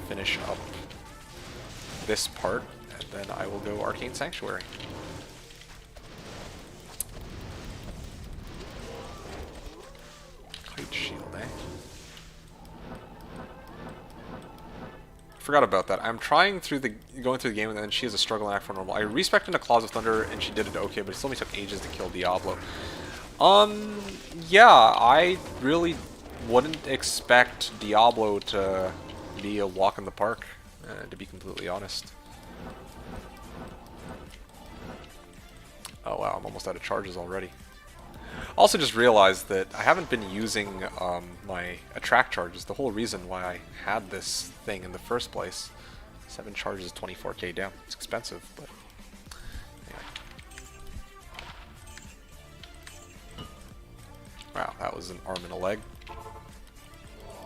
finish up this part, and then I will go Arcane Sanctuary. Kite Shield, eh? Forgot about that. I'm going through the game, and then she has a struggle in Act 4 normal. I respected into Claws of Thunder, and she did it okay, but it still only took ages to kill Diablo. Yeah, I really wouldn't expect Diablo to be a walk in the park, to be completely honest. Oh wow, I'm almost out of charges already. Also just realized that I haven't been using my attract charges, the whole reason why I had this thing in the first place. 7 charges, 24k down. It's expensive, but yeah. Wow, that was an arm and a leg.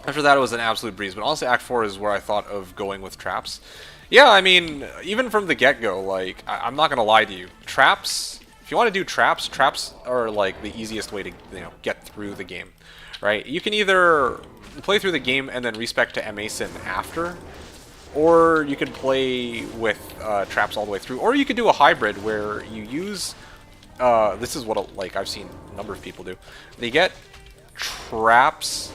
After that, it was an absolute breeze, but honestly, Act 4 is where I thought of going with traps. Yeah, I mean, even from the get-go, like, I'm not gonna lie to you. Traps, if you want to do traps, traps are, like, the easiest way to, you know, get through the game, right? You can either play through the game and then respec to MA Sin after, or you could play with traps all the way through, or you could do a hybrid where you use. This is what like I've seen a number of people do. They get traps.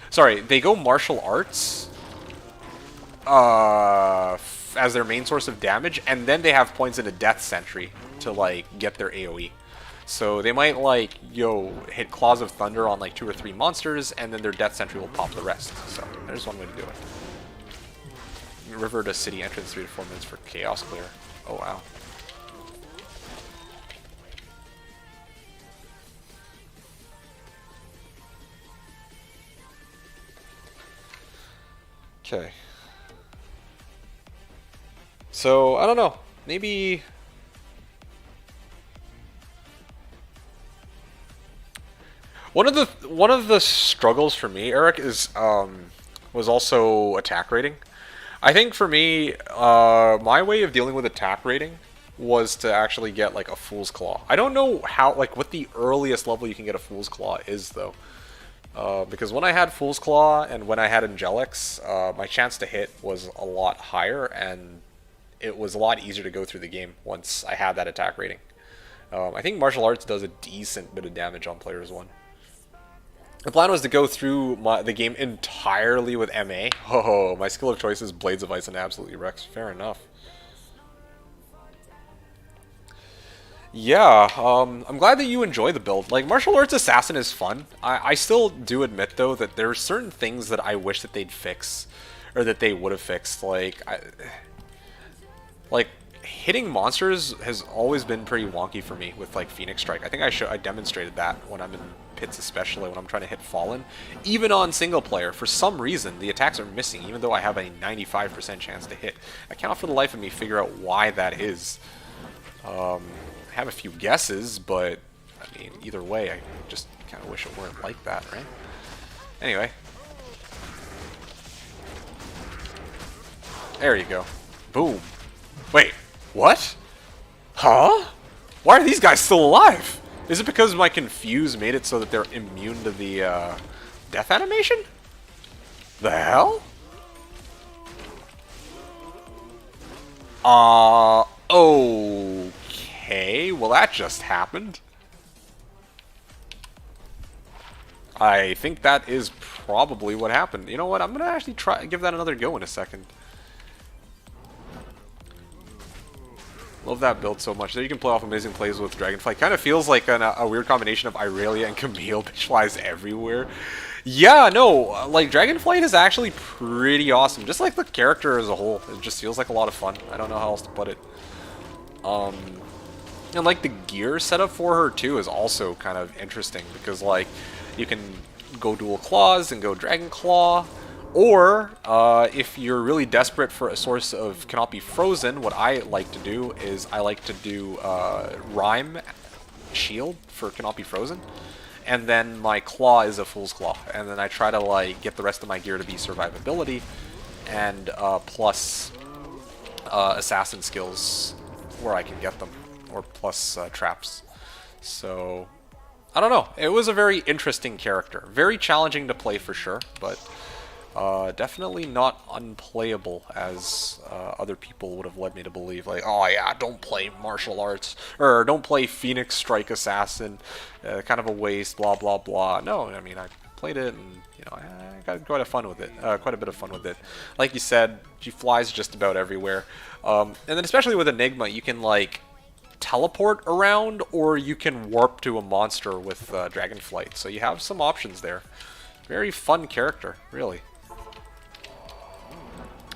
Sorry, they go martial arts as their main source of damage, and then they have points in a death sentry to like get their AoE. So they might like hit Claws of Thunder on like 2 or 3 monsters, and then their death sentry will pop the rest. So there's one way to do it. River to city entrance 3 to 4 minutes for chaos clear. Oh wow. Okay. So I don't know. Maybe. One of the struggles for me, Eric, is was also attack rating. I think for me, my way of dealing with attack rating was to actually get like a Fool's Claw. I don't know how, like, what the earliest level you can get a Fool's Claw is though, because when I had Fool's Claw and when I had Angelics, my chance to hit was a lot higher, and it was a lot easier to go through the game once I had that attack rating. I think martial arts does a decent bit of damage on players 1. The plan was to go through the game entirely with MA. Oh, my skill of choice is Blades of Ice and Absolutely Rex. Fair enough. Yeah, I'm glad that you enjoy the build. Like, Martial Arts Assassin is fun. I still do admit, though, that there are certain things that I wish that they'd fix, or that they would have fixed. Like, hitting monsters has always been pretty wonky for me with, like, Phoenix Strike. I think I demonstrated that when I'm in pits, especially when I'm trying to hit Fallen. Even on single player, for some reason, the attacks are missing, even though I have a 95% chance to hit. I cannot for the life of me figure out why that is. I have a few guesses, but, I mean, either way, I just kind of wish it weren't like that, right? Anyway. There you go. Boom. Wait, what? Huh? Why are these guys still alive? Is it because my Confuse made it so that they're immune to the death animation? The hell? Okay, well that just happened. I think that is probably what happened. You know what, I'm gonna actually give that another go in a second. Love that build so much. There you can play off amazing plays with Dragonflight. Kind of feels like a weird combination of Irelia and Camille. Bitch flies everywhere. Yeah, no, like, Dragonflight is actually pretty awesome. Just like the character as a whole. It just feels like a lot of fun. I don't know how else to put it. And, like, the gear setup for her, too, is also kind of interesting. Because, like, you can go dual claws and go Dragon Claw. Or, if you're really desperate for a source of cannot be frozen, what I like to do is I like to do Rhyme Shield for cannot be frozen. And then my claw is a Fool's Claw. And then I try to, like, get the rest of my gear to be survivability. And plus assassin skills where I can get them. Or plus traps. So, I don't know. It was a very interesting character. Very challenging to play for sure, but definitely not unplayable as other people would have led me to believe. Like, oh yeah, don't play martial arts, or don't play Phoenix Strike Assassin, kind of a waste, blah blah blah. No, I mean, I played it, and you know, I got quite a fun with it, quite a bit of fun with it. Like you said, she flies just about everywhere, and then especially with Enigma, you can like teleport around, or you can warp to a monster with Dragonflight. So you have some options there. Very fun character, really.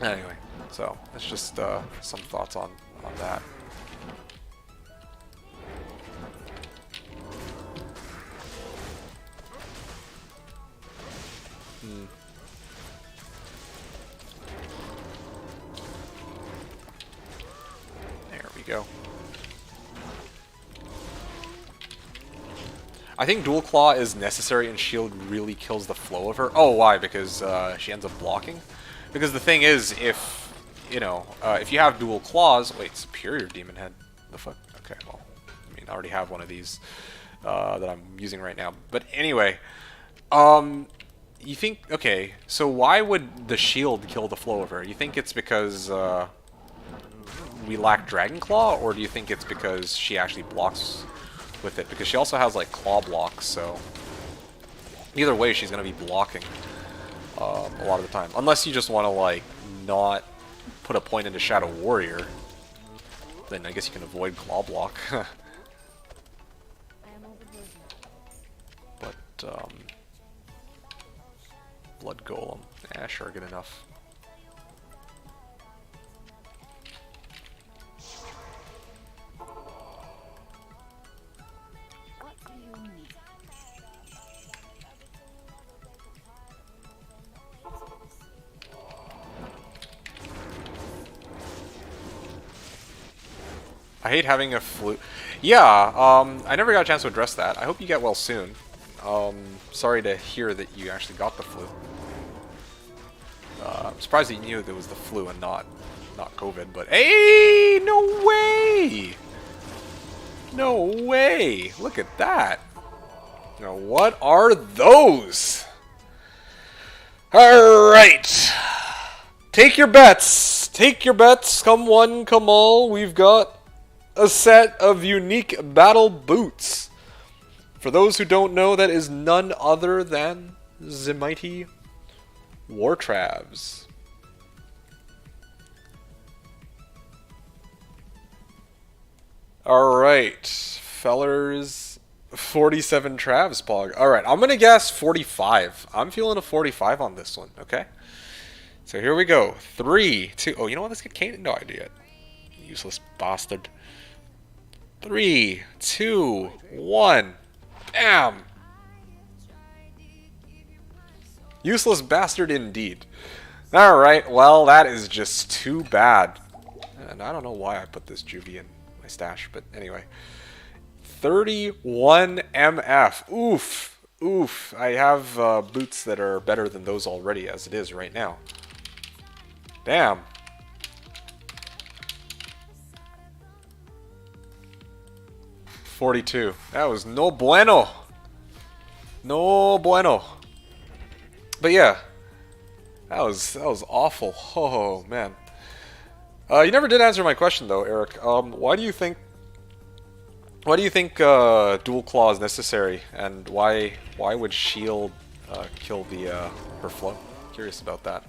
Anyway, so that's just some thoughts on that. There we go. I think Dual Claw is necessary, and Shield really kills the flow of her. Oh, why? Because she ends up blocking? Because the thing is, if, you know, if you have Dual Claws... Wait, Superior Demon Head. The fuck? Okay, well, I mean, I already have one of these that I'm using right now. But anyway, You think... Okay, so why would the shield kill the flow of her? You think it's because we lack Dragon Claw, or do you think it's because she actually blocks with it? Because she also has, like, claw blocks, so... Either way, she's going to be blocking a lot of the time. Unless you just want to, like, not put a point into Shadow Warrior. Then I guess you can avoid claw block. But, Blood Golem. Sure, good enough. What do you need? I hate having a flu. Yeah, I never got a chance to address that. I hope you get well soon. Sorry to hear that you actually got the flu. I'm surprised that you knew that it was the flu and not COVID, but hey, no way! No way! Look at that! Now, what are those? Alright! Take your bets! Take your bets! Come one, come all. We've got a set of unique battle boots. For those who don't know, that is none other than the mighty Wartravs. Alright, fellers, 47 Travs, Pog. Alright, I'm gonna guess 45. I'm feeling a 45 on this one, okay? So here we go. 3, 2, oh, you know what? Let's get Kane. No idea. Useless bastard. 3, 2, 1. Bam! Useless bastard indeed. Alright, well, that is just too bad. And I don't know why I put this juvie in my stash, but anyway. 31 MF. Oof. Oof. I have boots that are better than those already as it is right now. Damn. $42. That was no bueno. No bueno. But yeah, that was awful. Oh man. You never did answer my question though, Eric. Why do you think dual claw is necessary, and why would shield kill the her flow? Curious about that.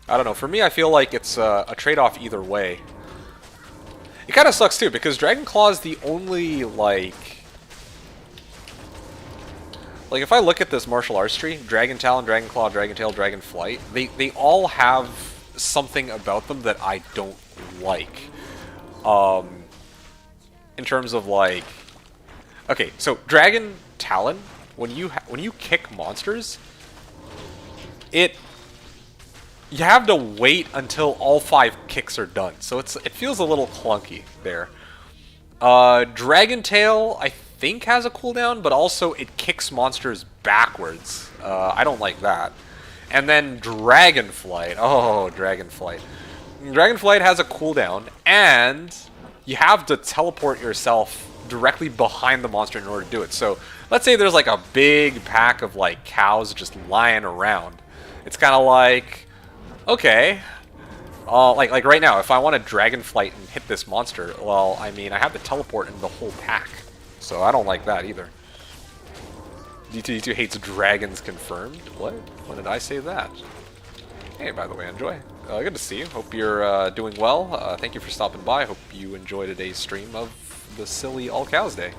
I don't know. For me, I feel like it's a trade-off either way. It kind of sucks too, because Dragon Claw is the only, like if I look at this martial arts tree, Dragon Talon, Dragon Claw, Dragon Tail, Dragon Flight, they all have something about them that I don't like. In terms of, like... Okay, so Dragon Talon, when you kick monsters, you have to wait until all 5 kicks are done, so it feels a little clunky there. Dragon Tail, I think, has a cooldown, but also it kicks monsters backwards. I don't like that. And then Dragon Flight. Oh, Dragon Flight. Dragon Flight has a cooldown, and you have to teleport yourself directly behind the monster in order to do it. So let's say there's like a big pack of like cows just lying around. It's kind of like, okay, like right now, if I want to Dragon Flight and hit this monster, well, I mean, I have to teleport in the whole pack. So I don't like that either. D2D2 hates dragons confirmed. What? When did I say that? Hey, by the way, Enjoy. Good to see you. Hope you're doing well. Thank you for stopping by. Hope you enjoy today's stream of the silly All Cows Day.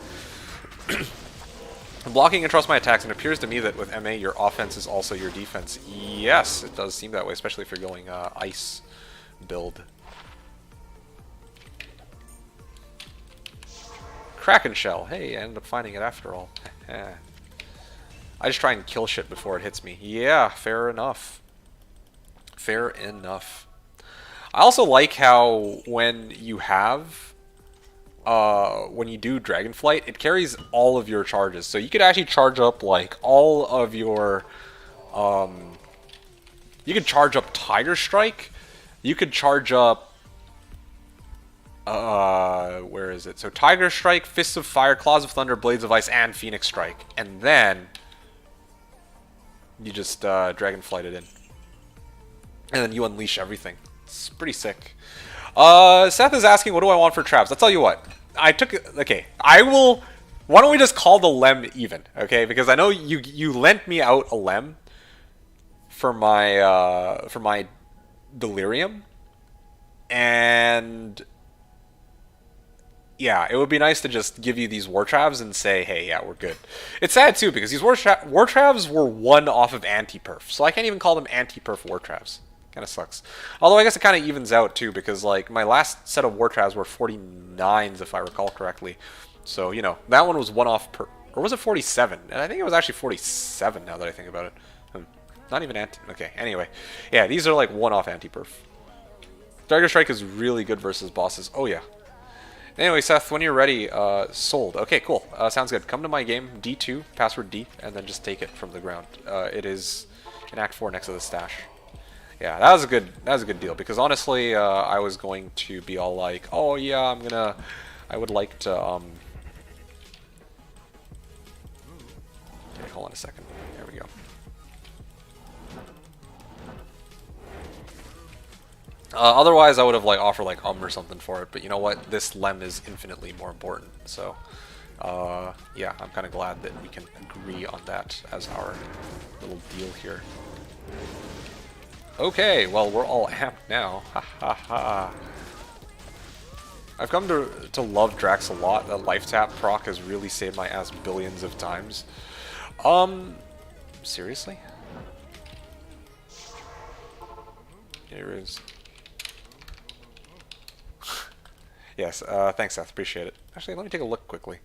Blocking and trust my attacks, and it appears to me that with MA, your offense is also your defense. Yes, it does seem that way, especially if you're going ice build. Kraken Shell. Hey, I ended up finding it after all. I just try and kill shit before it hits me. Yeah, fair enough. Fair enough. I also like how when you have... when you do Dragonflight, it carries all of your charges. So you could actually charge up, like, all of your... you could charge up Tiger Strike. You could charge up... where is it? So Tiger Strike, Fists of Fire, Claws of Thunder, Blades of Ice, and Phoenix Strike. And then... You just dragonflight it in. And then you unleash everything. It's pretty sick. Seth is asking, what do I want for traps? I'll tell you what. Okay, I will... Why don't we just call the lem even, okay? Because I know you lent me out a lem for my delirium. And... yeah, it would be nice to just give you these war traps and say, hey, yeah, we're good. It's sad, too, because these war traps were one off of anti-perf. So I can't even call them anti-perf war traps. Kind of sucks. Although I guess it kind of evens out, too, because, like, my last set of war traps were 49s, if I recall correctly. So, you know, that one was one off per... or was it 47? And I think it was actually 47, now that I think about it. Not even anti... okay, anyway. Yeah, these are, like, one-off anti-perf. Dagger Strike is really good versus bosses. Oh, yeah. Anyway, Seth, when you're ready, sold. Okay, cool. Sounds good. Come to my game, D2, password D, and then just take it from the ground. It is in Act 4 next to the stash. Yeah, that was a good deal, because honestly, I was going to be all like, oh yeah, I would like to, okay, hold on a second. There we go. Otherwise, I would have like offered like or something for it, but you know what? This lem is infinitely more important. So, yeah, I'm kind of glad that we can agree on that as our little deal here. Okay, well, we're all amped now. Ha ha ha. I've come to love Drax a lot. The life tap proc has really saved my ass billions of times. Seriously? Here is. Yes, thanks, Seth. Appreciate it. Actually, let me take a look quickly.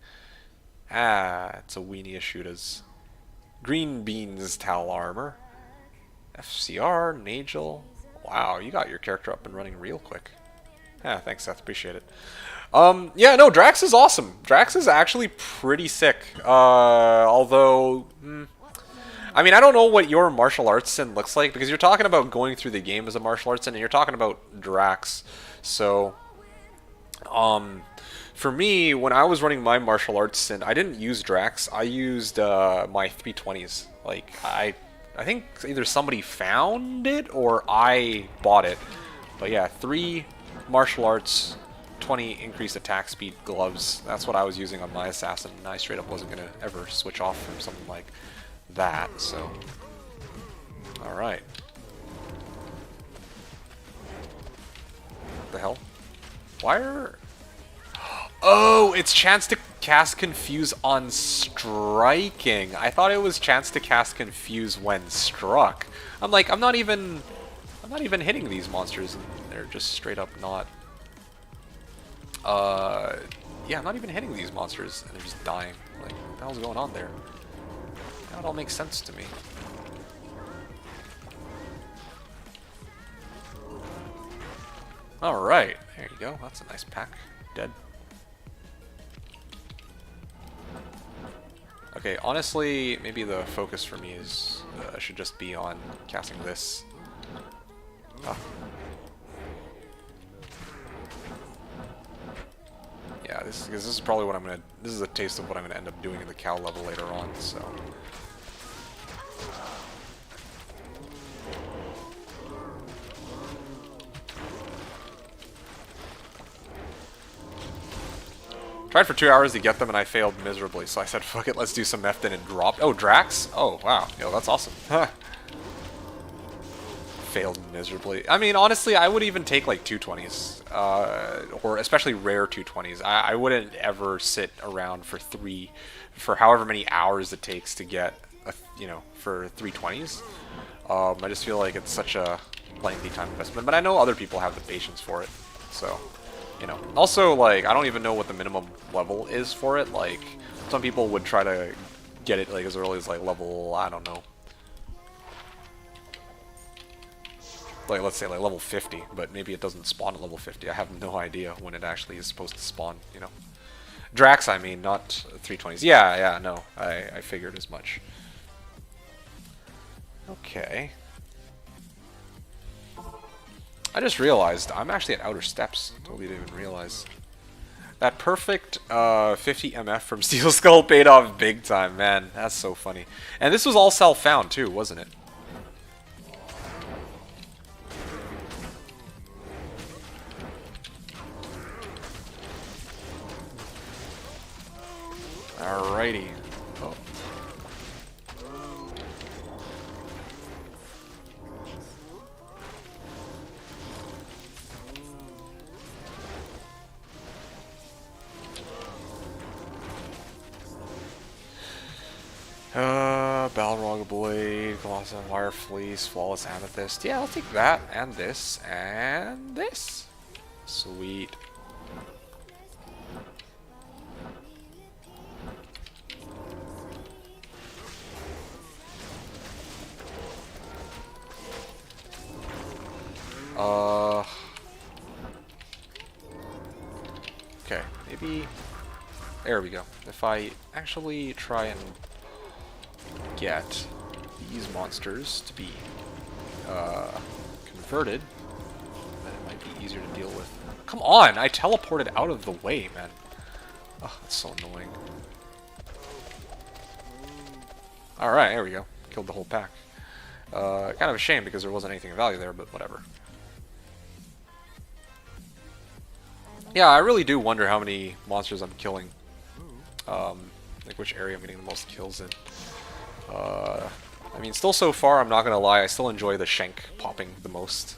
Ah, it's a weenie Ashuda's. Green Beans Towel Armor. FCR, Nagel. Wow, you got your character up and running real quick. Ah, thanks, Seth. Appreciate it. Yeah, no, Drax is awesome. Drax is actually pretty sick. Although, I mean, I don't know what your martial arts sin looks like, because you're talking about going through the game as a martial arts sin, and you're talking about Drax. So, for me, when I was running my martial arts sin, I didn't use Drax. I used my 320s. Like, I think either somebody found it or I bought it. But yeah, 3 martial arts, 20 increased attack speed gloves. That's what I was using on my assassin, and I straight up wasn't going to ever switch off from something like that, so... Alright. What the hell? Why are... oh, it's chance to cast Confuse on striking. I thought it was chance to cast Confuse when struck. I'm like, I'm not even hitting these monsters, and they're just straight up not... yeah, I'm not even hitting these monsters, and they're just dying. Like, what the hell's going on there? Now it all makes sense to me. Alright, there you go. That's a nice pack. Dead. Okay, honestly, maybe the focus for me is should just be on casting this. Ah. Yeah, this is probably what I'm gonna. This is a taste of what I'm gonna end up doing in the Cal level later on. So. Tried for 2 hours to get them and I failed miserably, so I said, fuck it, let's do some meth, and it dropped. Oh, Drax? Oh, wow. Yo, that's awesome. Failed miserably. I mean, honestly, I would even take like 220s, or especially rare 220s. I wouldn't ever sit around for however many hours it takes to get, for 320s. I just feel like it's such a lengthy time investment, but I know other people have the patience for it, so... Also, like, I don't even know what the minimum level is for it. Like, some people would try to get it, like, as early as, like, level, I don't know. Like, let's say, like, level 50, but maybe it doesn't spawn at level 50. I have no idea when it actually is supposed to spawn, Drax, I mean, not 320s. Yeah, no, I figured as much. Okay. I just realized I'm actually at Outer Steps. Totally didn't even realize. That perfect 50 MF from Steel Skull paid off big time, man. That's so funny. And this was all self-found too, wasn't it? Alrighty. Oh. Balrog Blade, Colossal Wire Fleece, Flawless Amethyst. Yeah, I'll take that, and this, and this. Sweet. Okay, maybe... There we go. If I actually try and get these monsters to be converted, then it might be easier to deal with. Come on! I teleported out of the way, man. Oh, that's so annoying. Alright, there we go. Killed the whole pack. Kind of a shame because there wasn't anything of value there, but whatever. Yeah, I really do wonder how many monsters I'm killing. Like which area I'm getting the most kills in. I mean, still so far, I'm not gonna lie, I still enjoy the Shank popping the most.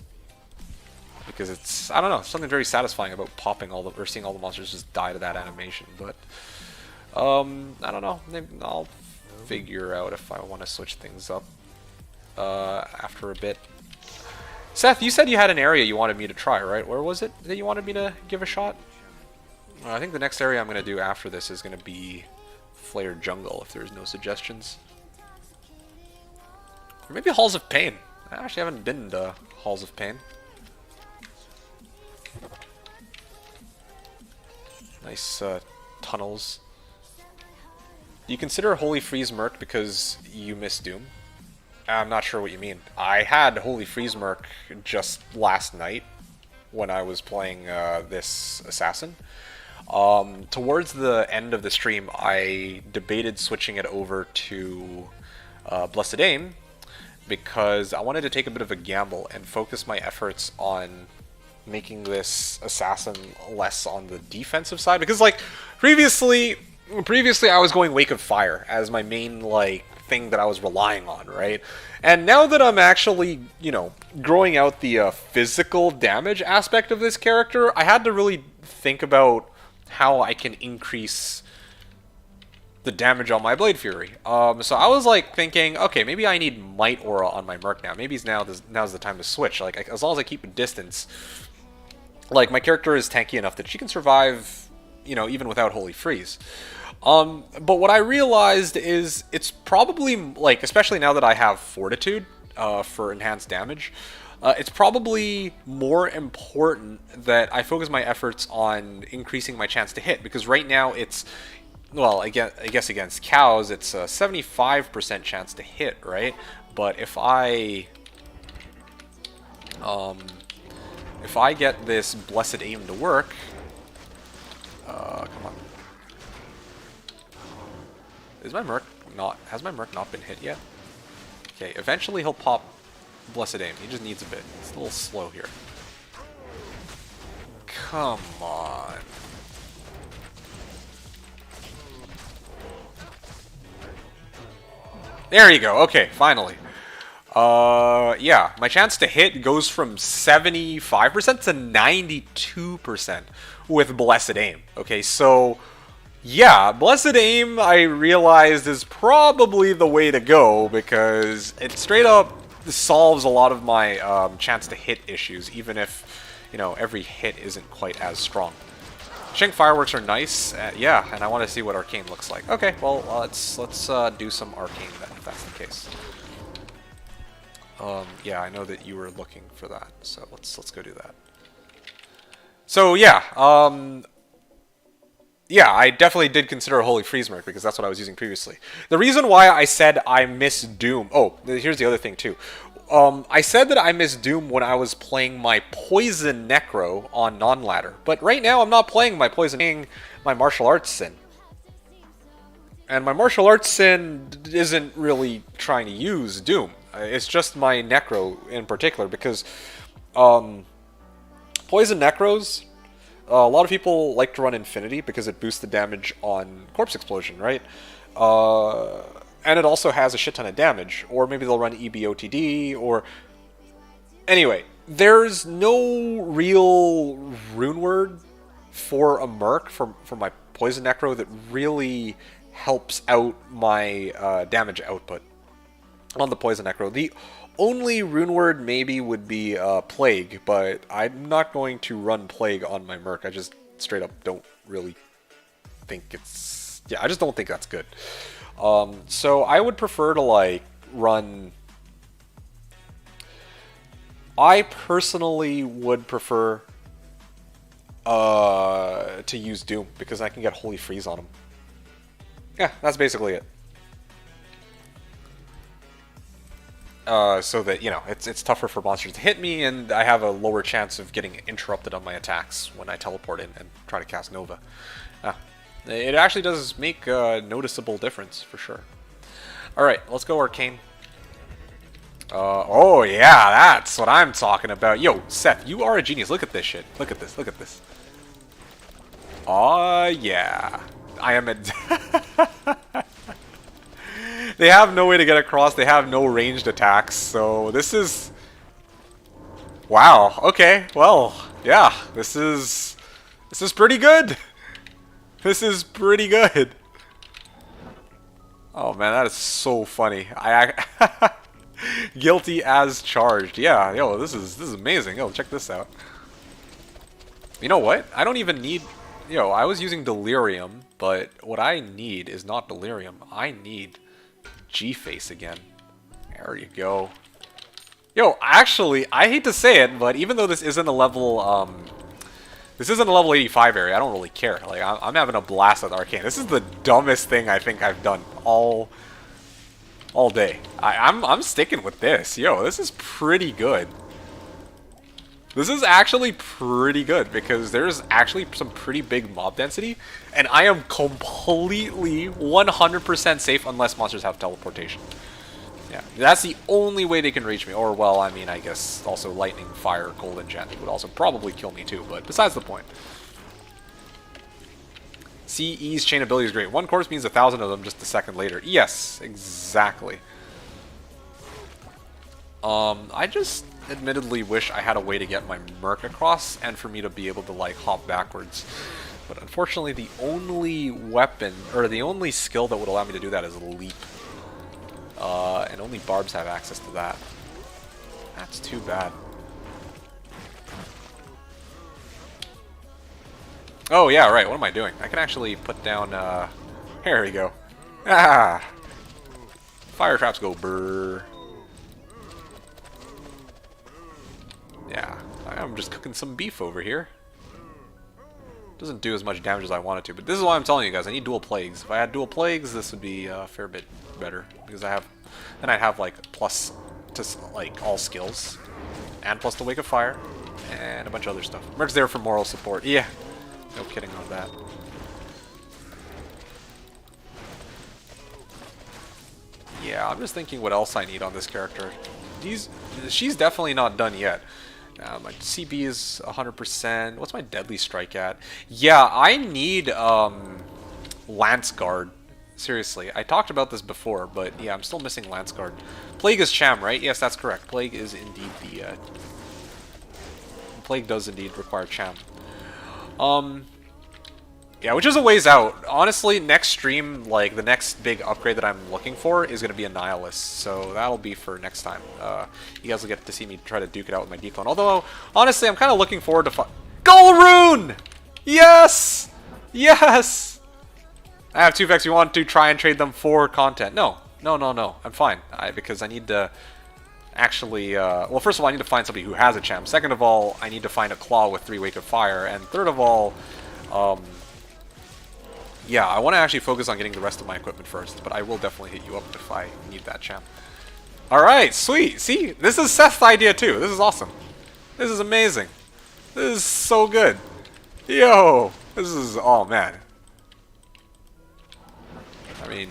Because it's, I don't know, something very satisfying about popping all the, or seeing all the monsters just die to that animation, but... I don't know, maybe I'll figure out if I want to switch things up after a bit. Seth, you said you had an area you wanted me to try, right? Where was it that you wanted me to give a shot? I think the next area I'm going to do after this is going to be Flared Jungle, if there's no suggestions. Or maybe Halls of Pain. I actually haven't been to Halls of Pain. Nice tunnels. Do you consider Holy Freeze Merc because you miss Doom? I'm not sure what you mean. I had Holy Freeze Merc just last night when I was playing this Assassin. Towards the end of the stream, I debated switching it over to Blessed Aim because I wanted to take a bit of a gamble and focus my efforts on making this Assassin less on the defensive side. Because, like, previously I was going Wake of Fire as my main, like, thing that I was relying on, right? And now that I'm actually, you know, growing out the physical damage aspect of this character, I had to really think about how I can increase the damage on my Blade Fury. So I was like thinking, okay, maybe I need Might Aura on my Merc now. Maybe now's the time to switch. Like, as long as I keep a distance, like, my character is tanky enough that she can survive, you know, even without Holy Freeze. But what I realized is it's probably, like, especially now that I have Fortitude for enhanced damage, it's probably more important that I focus my efforts on increasing my chance to hit, because right now it's, well, I guess against cows it's a 75% chance to hit, right? But if I get this Blessed Aim to work, come on. Has my Merc not been hit yet? Okay, eventually he'll pop Blessed Aim. He just needs a bit. It's a little slow here. Come on. There you go. Okay, finally. Yeah, my chance to hit goes from 75% to 92% with Blessed Aim. Okay, so yeah, Blessed Aim, I realized, is probably the way to go because it straight up solves a lot of my chance to hit issues, even if, you know, every hit isn't quite as strong. Shank Fireworks are nice, yeah, and I want to see what Arcane looks like. Okay, well, let's do some Arcane then, if that's the case. Yeah, I know that you were looking for that, so let's go do that. So yeah, yeah, I definitely did consider a Holy Freeze Merc because that's what I was using previously. The reason why I said I miss Doom... Oh, here's the other thing too. I said that I miss Doom when I was playing my Poison Necro on non-ladder, but right now I'm not playing my Poison, I'm playing my Martial Arts Sin. And my Martial Arts Sin isn't really trying to use Doom. It's just my Necro in particular, because Poison Necros, a lot of people like to run Infinity because it boosts the damage on Corpse Explosion, right? And it also has a shit ton of damage. Or maybe they'll run EBOTD, or... Anyway, there's no real rune word for a Merc, for my Poison Necro, that really helps out my damage output on the Poison Necro. The only rune word maybe would be Plague, but I'm not going to run Plague on my Merc. I just straight up don't really think it's... Yeah, I just don't think that's good. So I would prefer to, like, run... I personally would prefer to use Doom, because I can get Holy Freeze on him. Yeah, that's basically it. So that, you know, it's tougher for monsters to hit me, and I have a lower chance of getting interrupted on my attacks when I teleport in and try to cast Nova. It actually does make a noticeable difference, for sure. Alright, let's go Arcane. Oh yeah, that's what I'm talking about. Yo, Seth, you are a genius. Look at this shit. Look at this, look at this. Oh yeah. I am a... They have no way to get across, they have no ranged attacks, so this is... Wow, okay, well, yeah, this is pretty good. This is pretty good. Oh man, that is so funny. Guilty as charged. Yeah, yo, this is amazing. Yo, check this out. You know what? I don't even need... Yo, I was using Delirium, but what I need is not Delirium. I need G-Face again. There you go. Yo, actually, I hate to say it, but even though this isn't a level, this isn't a level 85 area, I don't really care. Like, I'm having a blast with Arcane. This is the dumbest thing I think I've done all day. I'm sticking with this. Yo, this is pretty good. This is actually pretty good, because there's actually some pretty big mob density, and I am completely 100% safe unless monsters have teleportation. Yeah, that's the only way they can reach me. Or, well, I mean, I guess also lightning, fire, cold enchant would also probably kill me too, but besides the point. CE's chain ability is great. One corpse means 1,000 of them just a second later. Yes, exactly. I just admittedly wish I had a way to get my Merc across and for me to be able to, like, hop backwards. But unfortunately, the only weapon, or the only skill that would allow me to do that is Leap. And only Barbs have access to that. That's too bad. Oh, yeah, right. What am I doing? I can actually put down, here we go. Ah! Fire traps go brrr. Yeah, I'm just cooking some beef over here. Doesn't do as much damage as I want it to, but this is why I'm telling you guys, I need dual plagues. If I had dual plagues, this would be a fair bit better, because then I'd have, like, plus to, like, all skills, and plus the Wake of Fire, and a bunch of other stuff. Merc's there for moral support. Yeah, no kidding on that. Yeah, I'm just thinking what else I need on this character. She's definitely not done yet. My CB is 100%. What's my deadly strike at? Yeah, I need Lance Guard. Seriously, I talked about this before, but yeah, I'm still missing Lance Guard. Plague is Cham, right? Yes, that's correct. Plague is indeed the... Plague does indeed require Cham. Yeah, which is a ways out. Honestly, next stream, like, the next big upgrade that I'm looking for is going to be a Nihilist, so that'll be for next time. You guys will get to see me try to duke it out with my declone. Although, honestly, I'm kind of looking forward to... Goal Rune! Yes! Yes! I have 2 Vex. You want to try and trade them for content? No. No, no, no. I'm fine. Because I need to actually... well, first of all, I need to find somebody who has a Cham. Second of all, I need to find a Claw with 3 Wake of Fire. And third of all... yeah, I want to actually focus on getting the rest of my equipment first, but I will definitely hit you up if I need that Cham. Alright, sweet. See, this is Seth's idea too. This is awesome. This is amazing. This is so good. Yo! This is, oh man. I mean,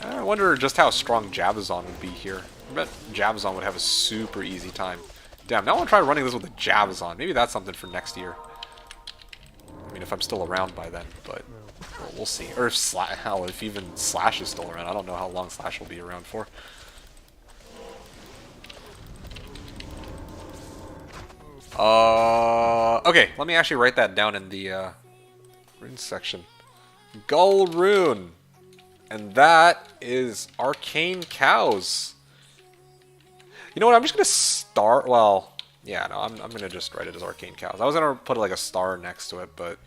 I wonder just how strong Jabazon would be here. I bet Jabazon would have a super easy time. Damn, now I want to try running this with a Jabazon. Maybe that's something for next year. I mean, if I'm still around by then, but we'll see. Or if hell, if even Slash is still around. I don't know how long Slash will be around for. Okay, let me actually write that down in the rune section. Gull rune. And that is Arcane Cows. You know what, I'm just gonna start, well, yeah, no, I'm gonna just write it as Arcane Cows. I was gonna put like a star next to it, but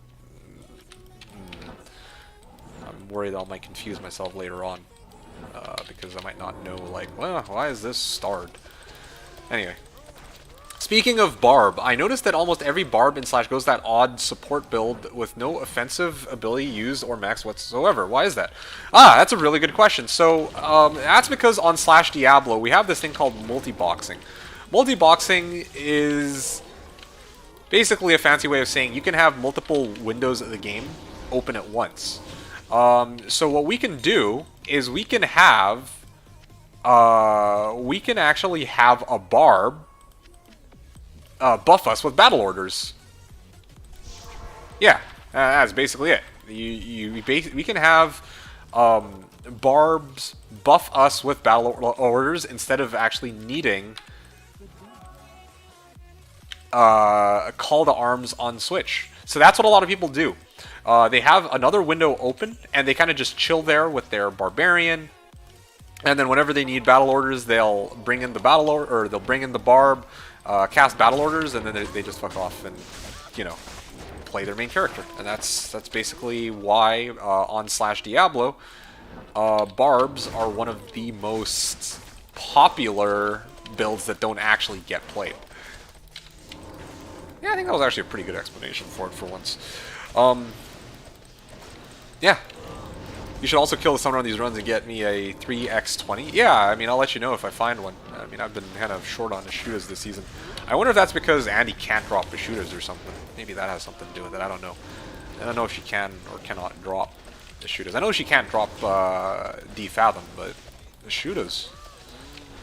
I'm worried I might confuse myself later on. Because I might not know, like, well, why is this starred? Anyway. Speaking of Barb, I noticed that almost every Barb in Slash goes that odd support build with no offensive ability used or max whatsoever. Why is that? Ah, that's a really good question. So, that's because on Slashdiablo, we have this thing called multi-boxing. Multi-boxing is basically a fancy way of saying you can have multiple windows of the game open at once. So what we can do is we can have, we can actually have a Barb buff us with battle orders. Yeah, that's basically it. We can have Barbs buff us with battle orders instead of actually needing a call to arms on Switch. So that's what a lot of people do. They have another window open and they kind of just chill there with their Barbarian. And then whenever they need battle orders, they'll bring in the battle or they'll bring in the Barb. Cast battle orders, and then they just fuck off and, you know, play their main character. And that's basically why on Slashdiablo, Barbs are one of the most popular builds that don't actually get played. Yeah, I think that was actually a pretty good explanation for it for once. Yeah. You should also kill the summoner on these runs and get me a 3x20. Yeah, I mean, I'll let you know if I find one. I mean, I've been kind of short on the shooters this season. I wonder if that's because Andy can't drop the shooters or something. Maybe that has something to do with it. I don't know. I don't know if she can or cannot drop the shooters. I know she can't drop D-Fathom, but the shooters,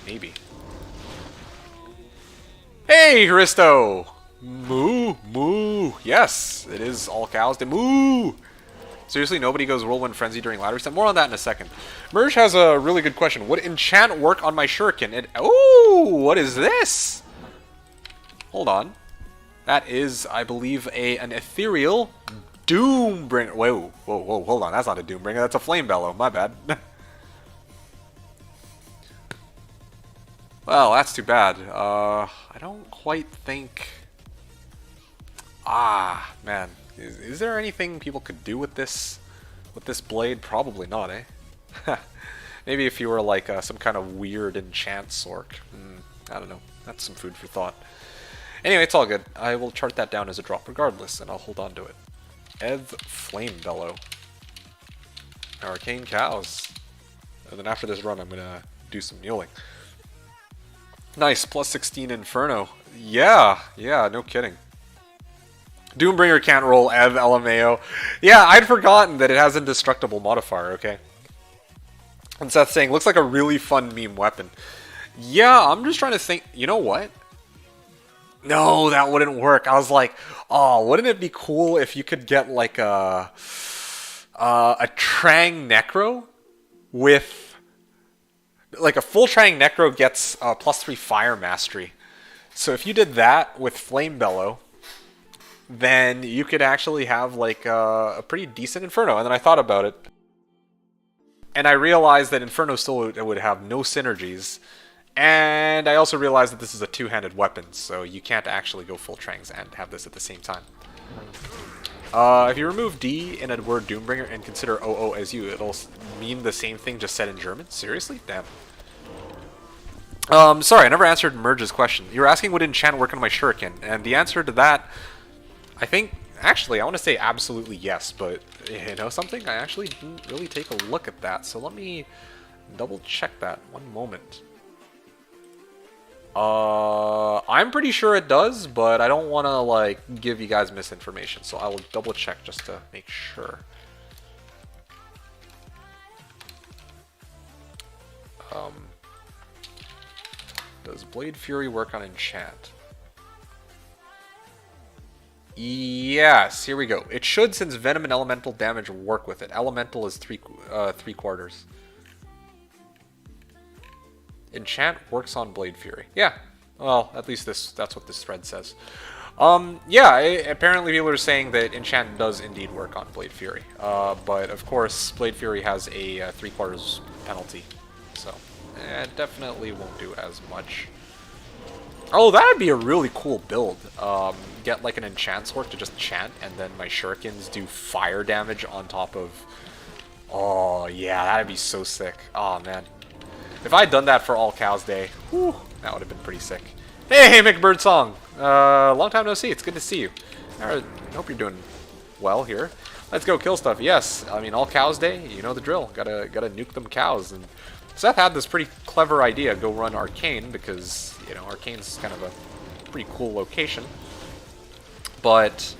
maybe. Hey, Hristo! Moo, moo. Yes, it is all cows. They moo! Seriously, nobody goes Whirlwind Frenzy during ladder reset? More on that in a second. Merge has a really good question. Would enchant work on my shuriken? Ooh, what is this? Hold on. That is, I believe, an ethereal Doombringer. Whoa, whoa, whoa, hold on. That's not a Doombringer. That's a Flame Bellow. My bad. Well, that's too bad. I don't quite think... Ah, man. Is there anything people could do with this blade? Probably not, eh? Maybe if you were like some kind of weird enchant sork. I don't know. That's some food for thought. Anyway, it's all good. I will chart that down as a drop regardless, and I'll hold on to it. Ev Flame Bellow. Arcane Cows. And then after this run, I'm going to do some muling. Nice. Plus 16 Inferno. Yeah, no kidding. Doombringer can't roll Ev LMAO. Yeah, I'd forgotten that it has an indestructible modifier, okay? And Seth's saying, looks like a really fun meme weapon. Yeah, I'm just trying to think, you know what? No, that wouldn't work. I was like, oh, wouldn't it be cool if you could get like a Trang Necro with, like a full Trang Necro gets +3 Fire Mastery. So if you did that with Flame Bellow, then you could actually have like a pretty decent Inferno. And then I thought about it, and I realized that Inferno still would have no synergies. And I also realized that this is a two-handed weapon, so you can't actually go full Trangs and have this at the same time. If you remove D in a word Doombringer and consider OO as you, it'll mean the same thing just said in German? Seriously? Damn. Sorry, I never answered Merge's question. You were asking would enchant work on my shuriken, and the answer to that, I think, actually, I want to say absolutely yes, but you know something? I actually didn't really take a look at that, so let me double check that. One moment. I'm pretty sure it does, but I don't want to, like, give you guys misinformation, so I will double check just to make sure. Does Blade Fury work on enchant? Yes, here we go. It should, since Venom and Elemental damage work with it. Elemental is three quarters. Enchant works on Blade Fury. Yeah. Well, at least that's what this thread says. Yeah, apparently people are saying that Enchant does indeed work on Blade Fury. But of course, Blade Fury has a 3/4 penalty. So, it definitely won't do as much. Oh, that would be a really cool build. Get like an enchant sword to just chant, and then my shurikens do fire damage on top of... Oh, yeah, that'd be so sick. Oh, man. If I had done that for All Cows Day, whew, that would have been pretty sick. Hey, McBirdsong! Long time no see. It's good to see you. I hope you're doing well here. Let's go kill stuff. Yes, I mean, All Cows Day, you know the drill. Gotta nuke them cows. And Seth had this pretty clever idea, go run Arcane, because, you know, Arcane's kind of a pretty cool location. But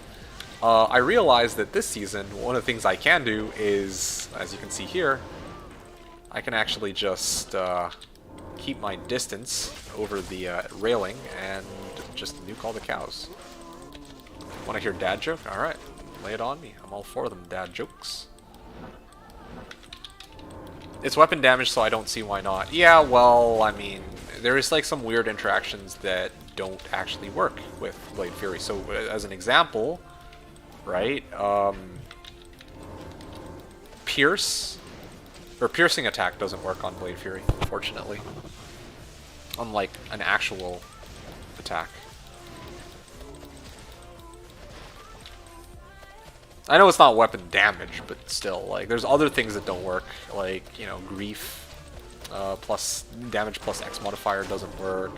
I realized that this season, one of the things I can do is, as you can see here, I can actually just keep my distance over the railing and just nuke all the cows. Want to hear dad joke? Alright, lay it on me. I'm all for them dad jokes. It's weapon damage, so I don't see why not. Yeah, well, I mean, there is like some weird interactions that don't actually work with Blade Fury. So, as an example, right, piercing attack doesn't work on Blade Fury, unfortunately. Unlike an actual attack. I know it's not weapon damage, but still, like, there's other things that don't work, like, you know, grief plus damage plus X modifier doesn't work,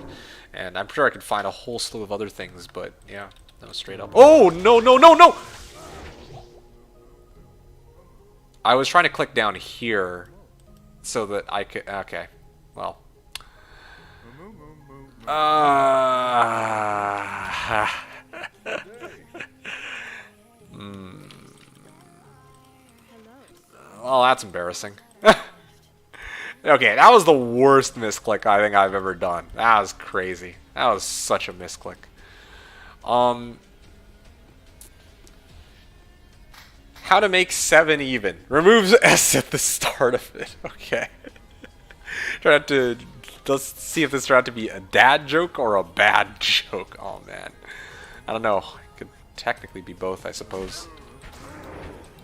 and I'm sure I could find a whole slew of other things, but yeah, no, straight up. Oh, no, no, no, no! I was trying to click down here so that I could, okay, well. Well, that's embarrassing. Okay, that was the worst misclick I think I've ever done. That was crazy. That was such a misclick. How to make 7 even. Removes S at the start of it. Okay. Let's see if this turned out to be a dad joke or a bad joke. Oh, man. I don't know. It could technically be both, I suppose.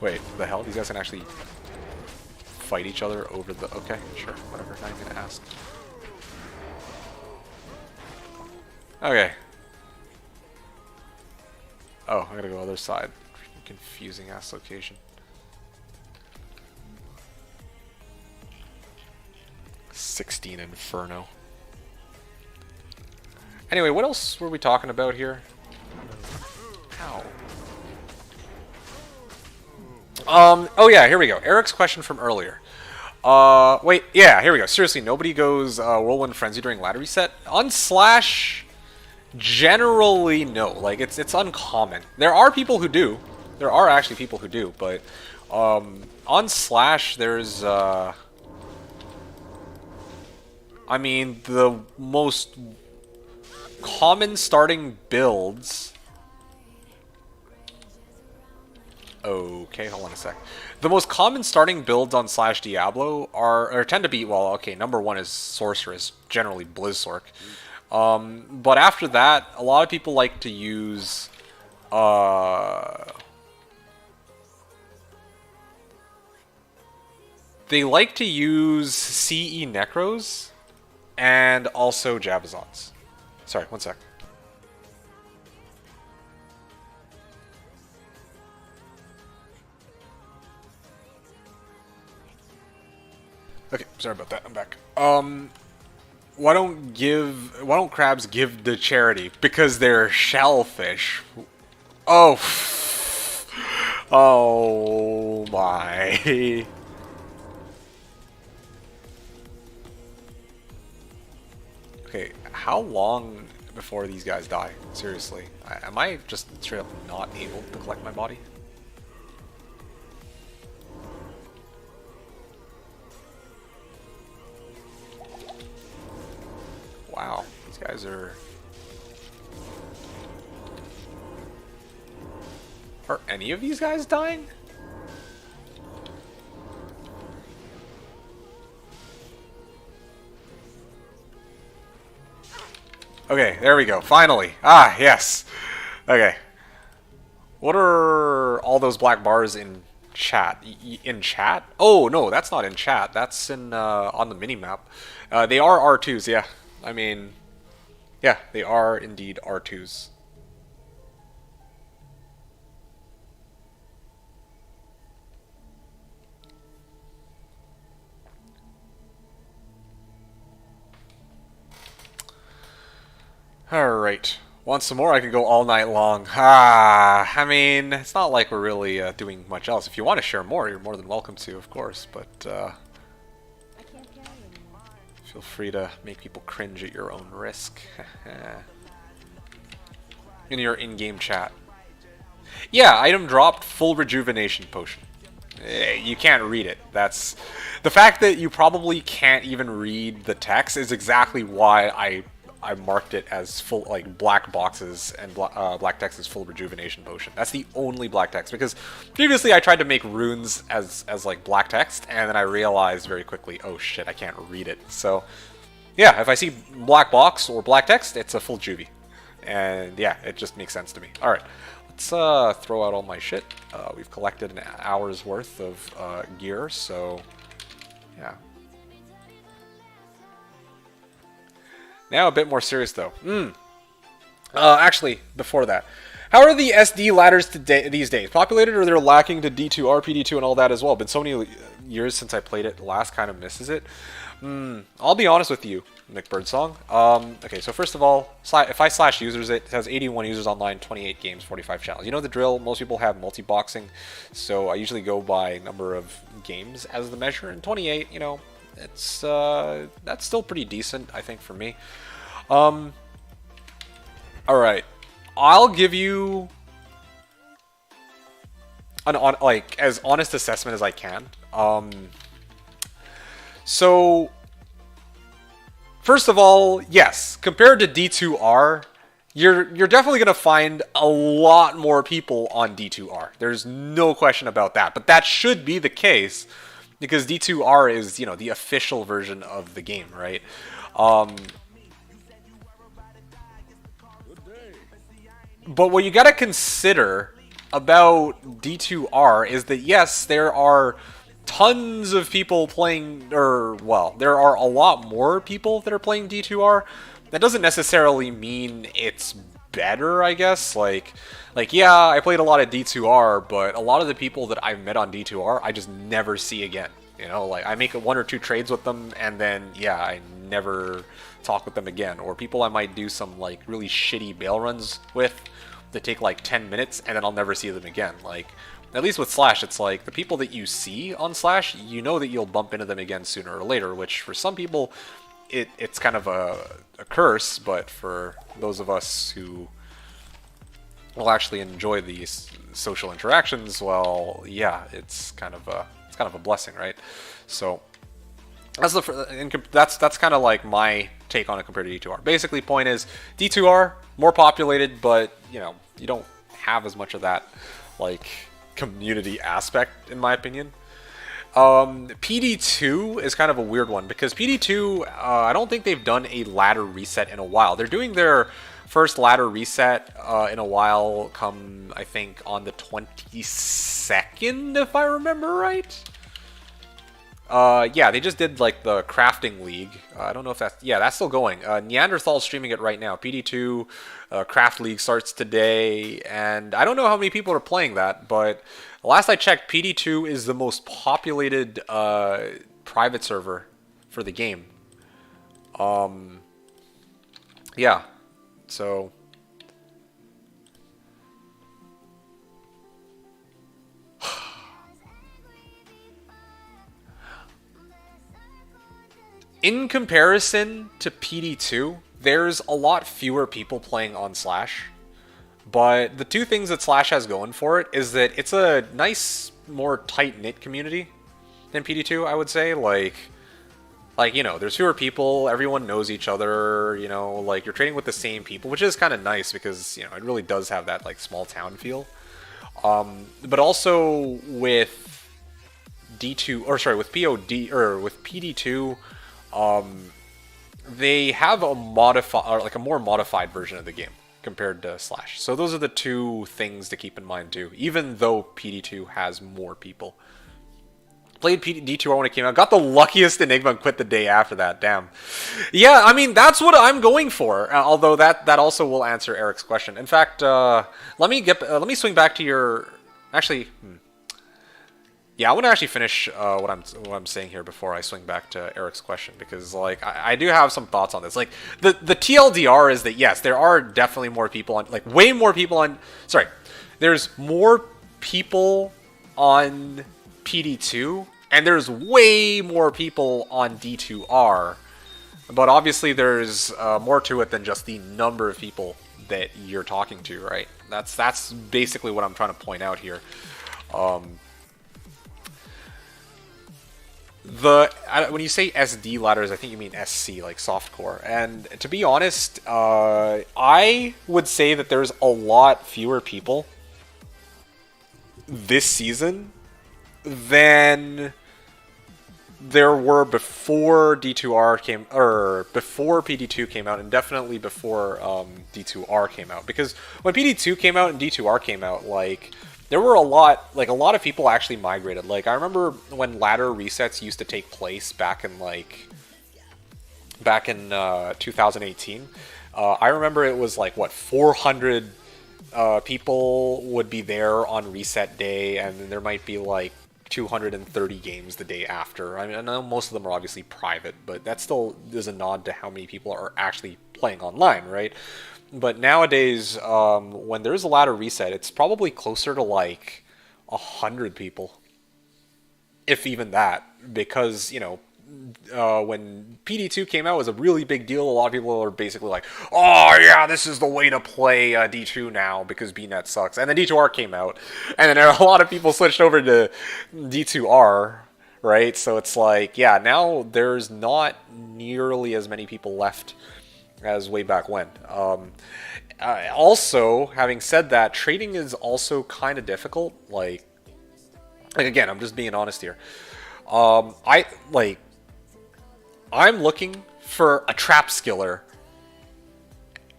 Wait, the hell? These guys can actually fight each other over the... Okay, sure, whatever. Not even gonna ask. Okay. Oh, I gotta go other side. Confusing ass location. '16 Inferno. Anyway, what else were we talking about here? Ow. Oh yeah, here we go. Eric's question from earlier. Wait, yeah, here we go. Seriously, nobody goes Whirlwind Frenzy during ladder reset? On Slash, generally no. Like, it's uncommon. There are people who do. There are actually people who do, but on Slash, there's I mean, the most common starting builds... Okay, hold on a sec. The most common starting builds on Slashdiablo are tend to be, well, okay, number one is Sorceress, generally Blizzsork. But after that, a lot of people like to use... they like to use CE Necros and also Jabazons. Sorry, one sec. Okay, sorry about that. I'm back. Why don't crabs give to charity? Because they're shellfish. Oh. Oh my. Okay, how long before these guys die? Seriously. Am I just straight up not able to collect my body? Wow, these guys are... Are any of these guys dying? Okay, there we go. Finally. Ah, yes. Okay. What are all those black bars in chat? In chat? Oh, no, that's not in chat. That's in on the minimap. They are R2s, yeah. I mean, yeah, they are indeed R2s. Alright. Want some more? I can go all night long. Ah, I mean, it's not like we're really doing much else. If you want to share more, you're more than welcome to, of course, but I can't carry anymore. feel free to make people cringe at your own risk. In your in-game chat. Yeah, item dropped, full rejuvenation potion. You can't read it. That's the fact that you probably can't even read the text is exactly why I marked it as full, like, black boxes and black text is full rejuvenation potion. That's the only black text, because previously I tried to make runes as like black text, and then I realized very quickly, oh shit, I can't read it. So yeah, if I see black box or black text, it's a full juvie. And yeah, it just makes sense to me. Alright, let's throw out all my shit. We've collected an hour's worth of gear, so yeah. Now a bit more serious though. Actually, before that, how are the SD ladders today these days? Populated, or they're lacking to D2R, PD2, and all that as well? Been so many years since I played it. Last kind of misses it. I'll be honest with you, Nick Birdsong. Okay, so first of all, if I slash users, it has 81 users online, 28 games, 45 channels. You know the drill. Most people have multi-boxing, so I usually go by number of games as the measure. And 28, you know, it's that's still pretty decent, I think, for me. All right, I'll give you an like as honest assessment as I can. So first of all, yes, compared to D2R, you're definitely gonna find a lot more people on D2R. There's no question about that. But that should be the case, because D2R is, you know, the official version of the game, right? But what you gotta consider about D2R is that, yes, there are tons of people playing, or, well, there are a lot more people that are playing D2R. That doesn't necessarily mean it's better, I guess. Like, yeah, I played a lot of D2R, but a lot of the people that I've met on D2R, I just never see again. You know, like, I make one or two trades with them, and then, yeah, I never talk with them again. Or people I might do some, like, really shitty bail runs with that take, like, 10 minutes, and then I'll never see them again. Like, at least with Slash, it's like, the people that you see on Slash, you know that you'll bump into them again sooner or later, which for some people, it's kind of a curse, but for those of us who will actually enjoy these social interactions, well, yeah, it's kind of a blessing, right? So that's kind of like my take on it compared to D2R. Basically, point is D2R more populated, but you know, you don't have as much of that like community aspect, in my opinion. PD2 is kind of a weird one, because PD2, I don't think they've done a ladder reset in a while. They're doing their first ladder reset in a while, come, I think, on the 22nd, if I remember right. Yeah, they just did, like, the crafting league. I don't know if that's... Yeah, that's still going. Neanderthal's streaming it right now. PD2 Craft League starts today, and I don't know how many people are playing that, but last I checked, PD2 is the most populated private server for the game. Yeah, so... In comparison to PD2, there's a lot fewer people playing on Slash. But the two things that Slash has going for it is that it's a nice, more tight-knit community than PD2, I would say. Like, you know, there's fewer people, everyone knows each other, you know, like, you're trading with the same people, which is kind of nice because, you know, it really does have that, like, small town feel. But also with D2, or sorry, with POD, or with PD2, they have a like a more modified version of the game compared to Slash. So those are the two things to keep in mind too, even though PD2 has more people. Played D2R when it came out. Got the luckiest Enigma and quit the day after that. Damn. Yeah, I mean, that's what I'm going for. Although that also will answer Eric's question. In fact, let me swing back to your... Actually, yeah, I want to actually finish what I'm saying here before I swing back to Eric's question, because like I do have some thoughts on this. Like the TLDR is that yes, there are definitely more people on, like way more people on. Sorry, there's more people on PD2, and there's way more people on D2R. But obviously, there's more to it than just the number of people that you're talking to, right? That's basically what I'm trying to point out here. When you say SD ladders, I think you mean SC, like softcore. And to be honest, I would say that there's a lot fewer people this season than there were before D2R came, or before PD2 came out, and definitely before D2R came out. Because when PD2 came out and D2R came out, like, there were a lot of people actually migrated. Like, I remember when ladder resets used to take place back in 2018. I remember it was like, what, 400 people would be there on reset day, and then there might be like 230 games the day after. I mean, I know most of them are obviously private, but that still is a nod to how many people are actually playing online, right? But nowadays, when there's a ladder reset, it's probably closer to like 100 people, if even that, because, you know, when PD2 came out, it was a really big deal. A lot of people are basically like, oh yeah, this is the way to play D2 now because BNet sucks. And then D2R came out, and then a lot of people switched over to D2R, right? So it's like, yeah, now there's not nearly as many people left as way back when. Also, having said that, trading is also kind of difficult. Like again, I'm just being honest here. I'm looking for a Trap Skiller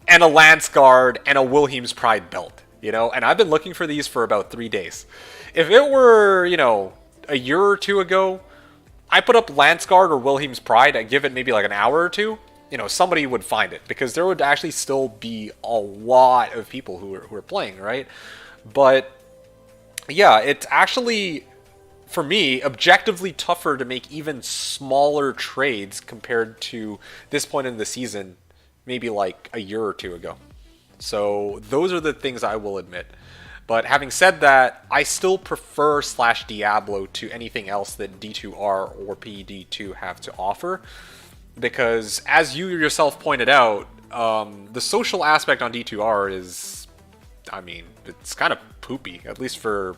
and a Lance Guard and a Wilhelm's Pride belt, you know? And I've been looking for these for about 3 days. If it were, you know, a year or two ago, I put up Lance Guard or Wilhelm's Pride, I'd give it maybe like an hour or two, you know, somebody would find it, because there would actually still be a lot of people who are playing, right? But yeah, it's actually, for me, objectively tougher to make even smaller trades compared to this point in the season, maybe like a year or two ago. So those are the things I will admit. But having said that, I still prefer Slashdiablo to anything else that D2R or PD2 have to offer. Because, as you yourself pointed out, the social aspect on D2R is, I mean, it's kind of poopy. At least for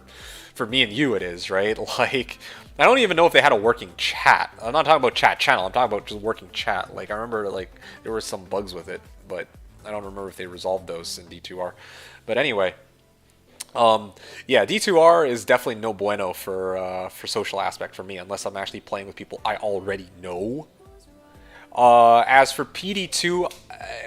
me and you it is, right? Like, I don't even know if they had a working chat. I'm not talking about chat channel, I'm talking about just working chat. Like, I remember, like, there were some bugs with it, but I don't remember if they resolved those in D2R. But anyway, yeah, D2R is definitely no bueno for social aspect for me, unless I'm actually playing with people I already know. As for PD2,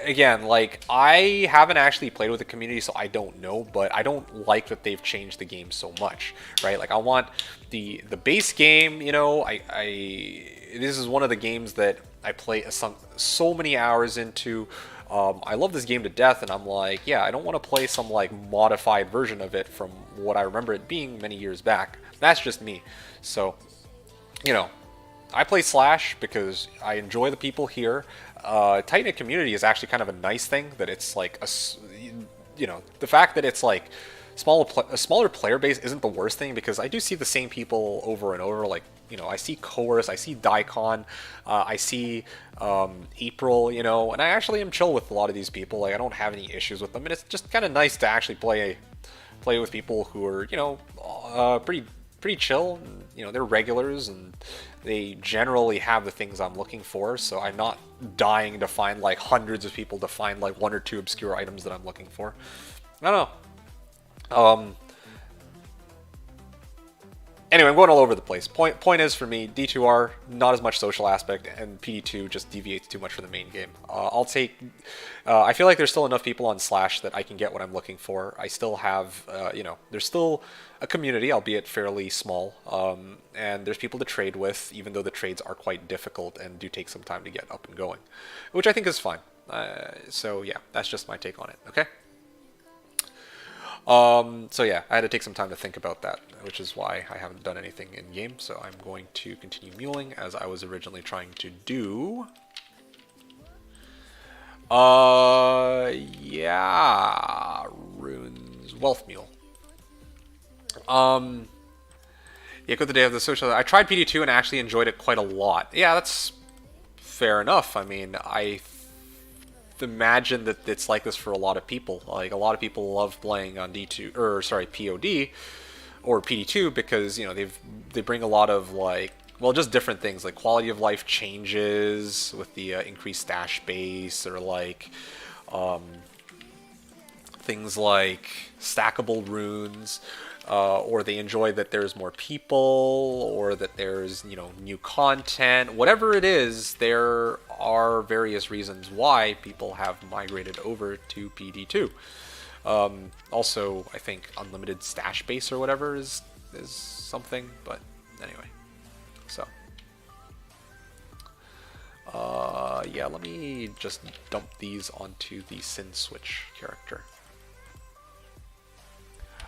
again, like, I haven't actually played with the community, so I don't know, but I don't like that they've changed the game so much, right? Like, I want the base game, you know, this is one of the games that I play so many hours into. I love this game to death, and I'm like, yeah, I don't want to play some, like, modified version of it from what I remember it being many years back. That's just me. So, you know, I play Slash because I enjoy the people here. Tight-knit community is actually kind of a nice thing, that it's like, you know, the fact that it's like a smaller player base isn't the worst thing, because I do see the same people over and over. Like, you know, I see Coerce, I see Daikon, I see April, you know, and I actually am chill with a lot of these people. Like, I don't have any issues with them, and it's just kind of nice to actually play with people who are, you know, pretty chill. And, you know, they're regulars, and they generally have the things I'm looking for. So I'm not dying to find like hundreds of people to find like one or two obscure items that I'm looking for. I don't know. Anyway, I'm going all over the place. Point is, for me, D2R, not as much social aspect, and PD2 just deviates too much from the main game. I'll take... I feel like there's still enough people on Slash that I can get what I'm looking for. I still have, you know, there's still a community, albeit fairly small, and there's people to trade with, even though the trades are quite difficult and do take some time to get up and going, which I think is fine. So yeah, that's just my take on it, okay? So yeah, I had to take some time to think about that, which is why I haven't done anything in game. So I'm going to continue muling as I was originally trying to do. Yeah, runes, wealth mule. Yeah, go the day of the social. I tried PD2 and actually enjoyed it quite a lot. Yeah, that's fair enough. I mean, I imagine that it's like this for a lot of people. Like, a lot of people love playing on D2, or sorry, POD or PD2, because, you know, they bring a lot of, like, well, just different things, like quality of life changes with the increased stash base, or like things like stackable runes, or they enjoy that there's more people, or that there's, you know, new content. Whatever it is, there are various reasons why people have migrated over to PD2. Also, I think unlimited stash base or whatever is something, but anyway. So, yeah, let me just dump these onto the Sin Switch character.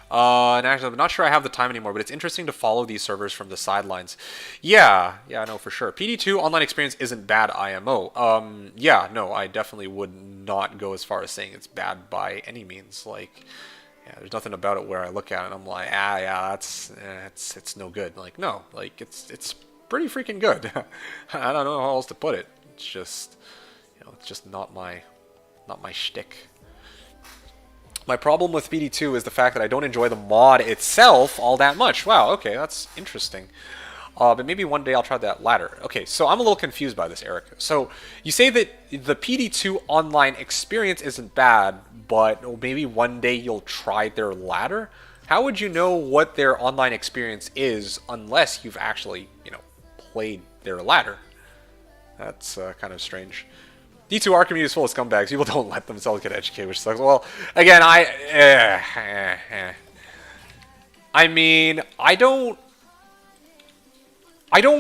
And actually, I'm not sure I have the time anymore, but it's interesting to follow these servers from the sidelines. Yeah, I know for sure. PD2 online experience isn't bad IMO. Yeah, no, I definitely would not go as far as saying it's bad by any means. Like, yeah, there's nothing about it where I look at it and I'm like, yeah, it's no good. Like, no, like it's pretty freaking good. I don't know how else to put it. It's just, you know, it's just not my shtick. My problem with PD2 is the fact that I don't enjoy the mod itself all that much. Wow, okay, that's interesting. But maybe one day I'll try that ladder. Okay, so I'm a little confused by this, Eric. So you say that the PD2 online experience isn't bad, but maybe one day you'll try their ladder? How would you know what their online experience is unless you've actually, you know, played their ladder? That's kind of strange. D2R community is full of scumbags. People don't let themselves get educated, which sucks. Well, again, I mean, I don't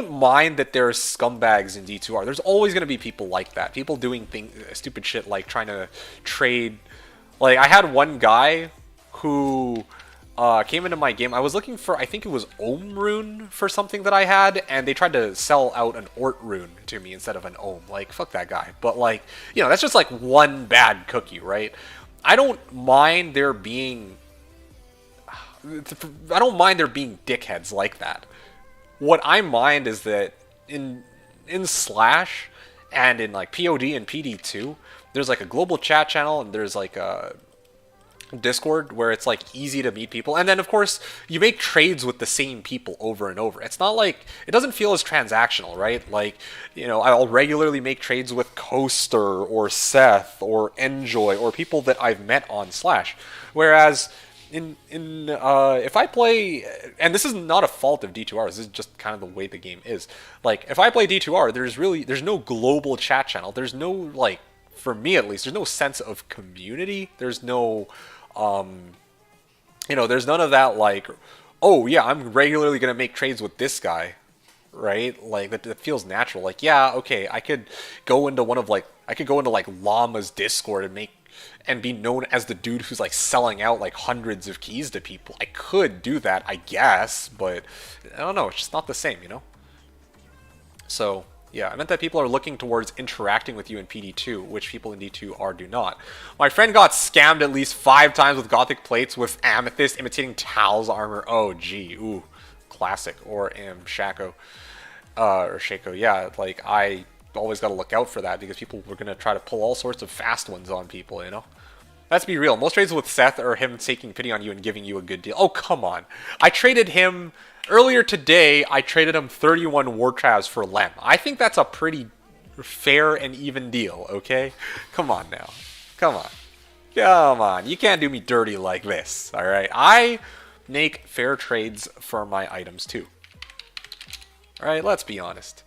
mind that there's scumbags in D2R. There's always going to be people like that. People doing stupid shit like trying to trade. Like, I had one guy who came into my game. I was looking for, I think it was Ohm rune for something that I had, and they tried to sell out an Ort rune to me instead of an Ohm. Like, fuck that guy. But, like, you know, that's just like one bad cookie, right? I don't mind there being dickheads like that. What I mind is that in Slash and in like POD and PD2, there's like a global chat channel, and there's like a Discord where it's like easy to meet people, and then of course you make trades with the same people over and over. It's not like, it doesn't feel as transactional, right? Like, you know, I'll regularly make trades with Coaster or Seth or Enjoy or people that I've met on Slash, whereas if I play, and this is not a fault of D2R, this is just kind of the way the game is. Like, if I play D2R, there's no global chat channel. There's no, like, for me at least, there's no sense of community. There's no, you know, there's none of that, like, oh yeah, I'm regularly gonna make trades with this guy, right? Like, that feels natural. Like, yeah, okay, I could go into like Llama's Discord and be known as the dude who's like selling out like hundreds of keys to people. I could do that, I guess, but I don't know, it's just not the same, you know? So, Yeah, I meant that people are looking towards interacting with you in PD2, which people in D2R do not. My friend got scammed at least 5 times with Gothic plates with Amethyst imitating Tal's armor. Oh, gee. Ooh. Classic. Or Shako. Or Shako. Yeah, like, I always got to look out for that because people were going to try to pull all sorts of fast ones on people, you know? Let's be real. Most trades with Seth are him taking pity on you and giving you a good deal. Oh, come on. I traded him... Earlier today, I traded him 31 War Travs for Lem. I think that's a pretty fair and even deal, okay? Come on now. Come on. Come on. You can't do me dirty like this, alright? I make fair trades for my items, too. Alright, let's be honest.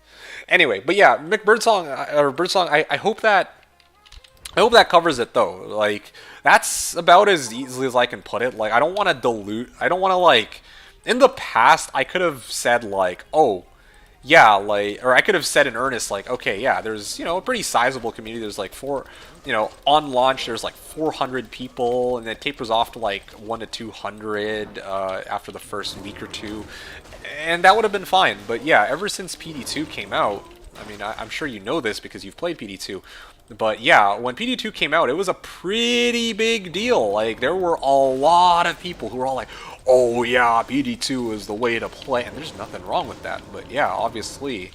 Anyway, but yeah, Birdsong, I hope that covers it, though. Like, that's about as easily as I can put it. Like, I don't want to dilute... I don't want to, like... In the past, I could have said, like, oh, yeah, like... Or I could have said in earnest, like, okay, yeah, there's, you know, a pretty sizable community. There's, like, on launch, there's, like, 400 people, and it tapers off to, like, 1 to 200 after the first week or two. And that would have been fine. But, yeah, ever since PD2 came out... I mean, I'm sure you know this because you've played PD2. But yeah, when PD2 came out, it was a pretty big deal. Like, there were a lot of people who were all like, oh yeah, PD2 is the way to play. And there's nothing wrong with that. But yeah, obviously,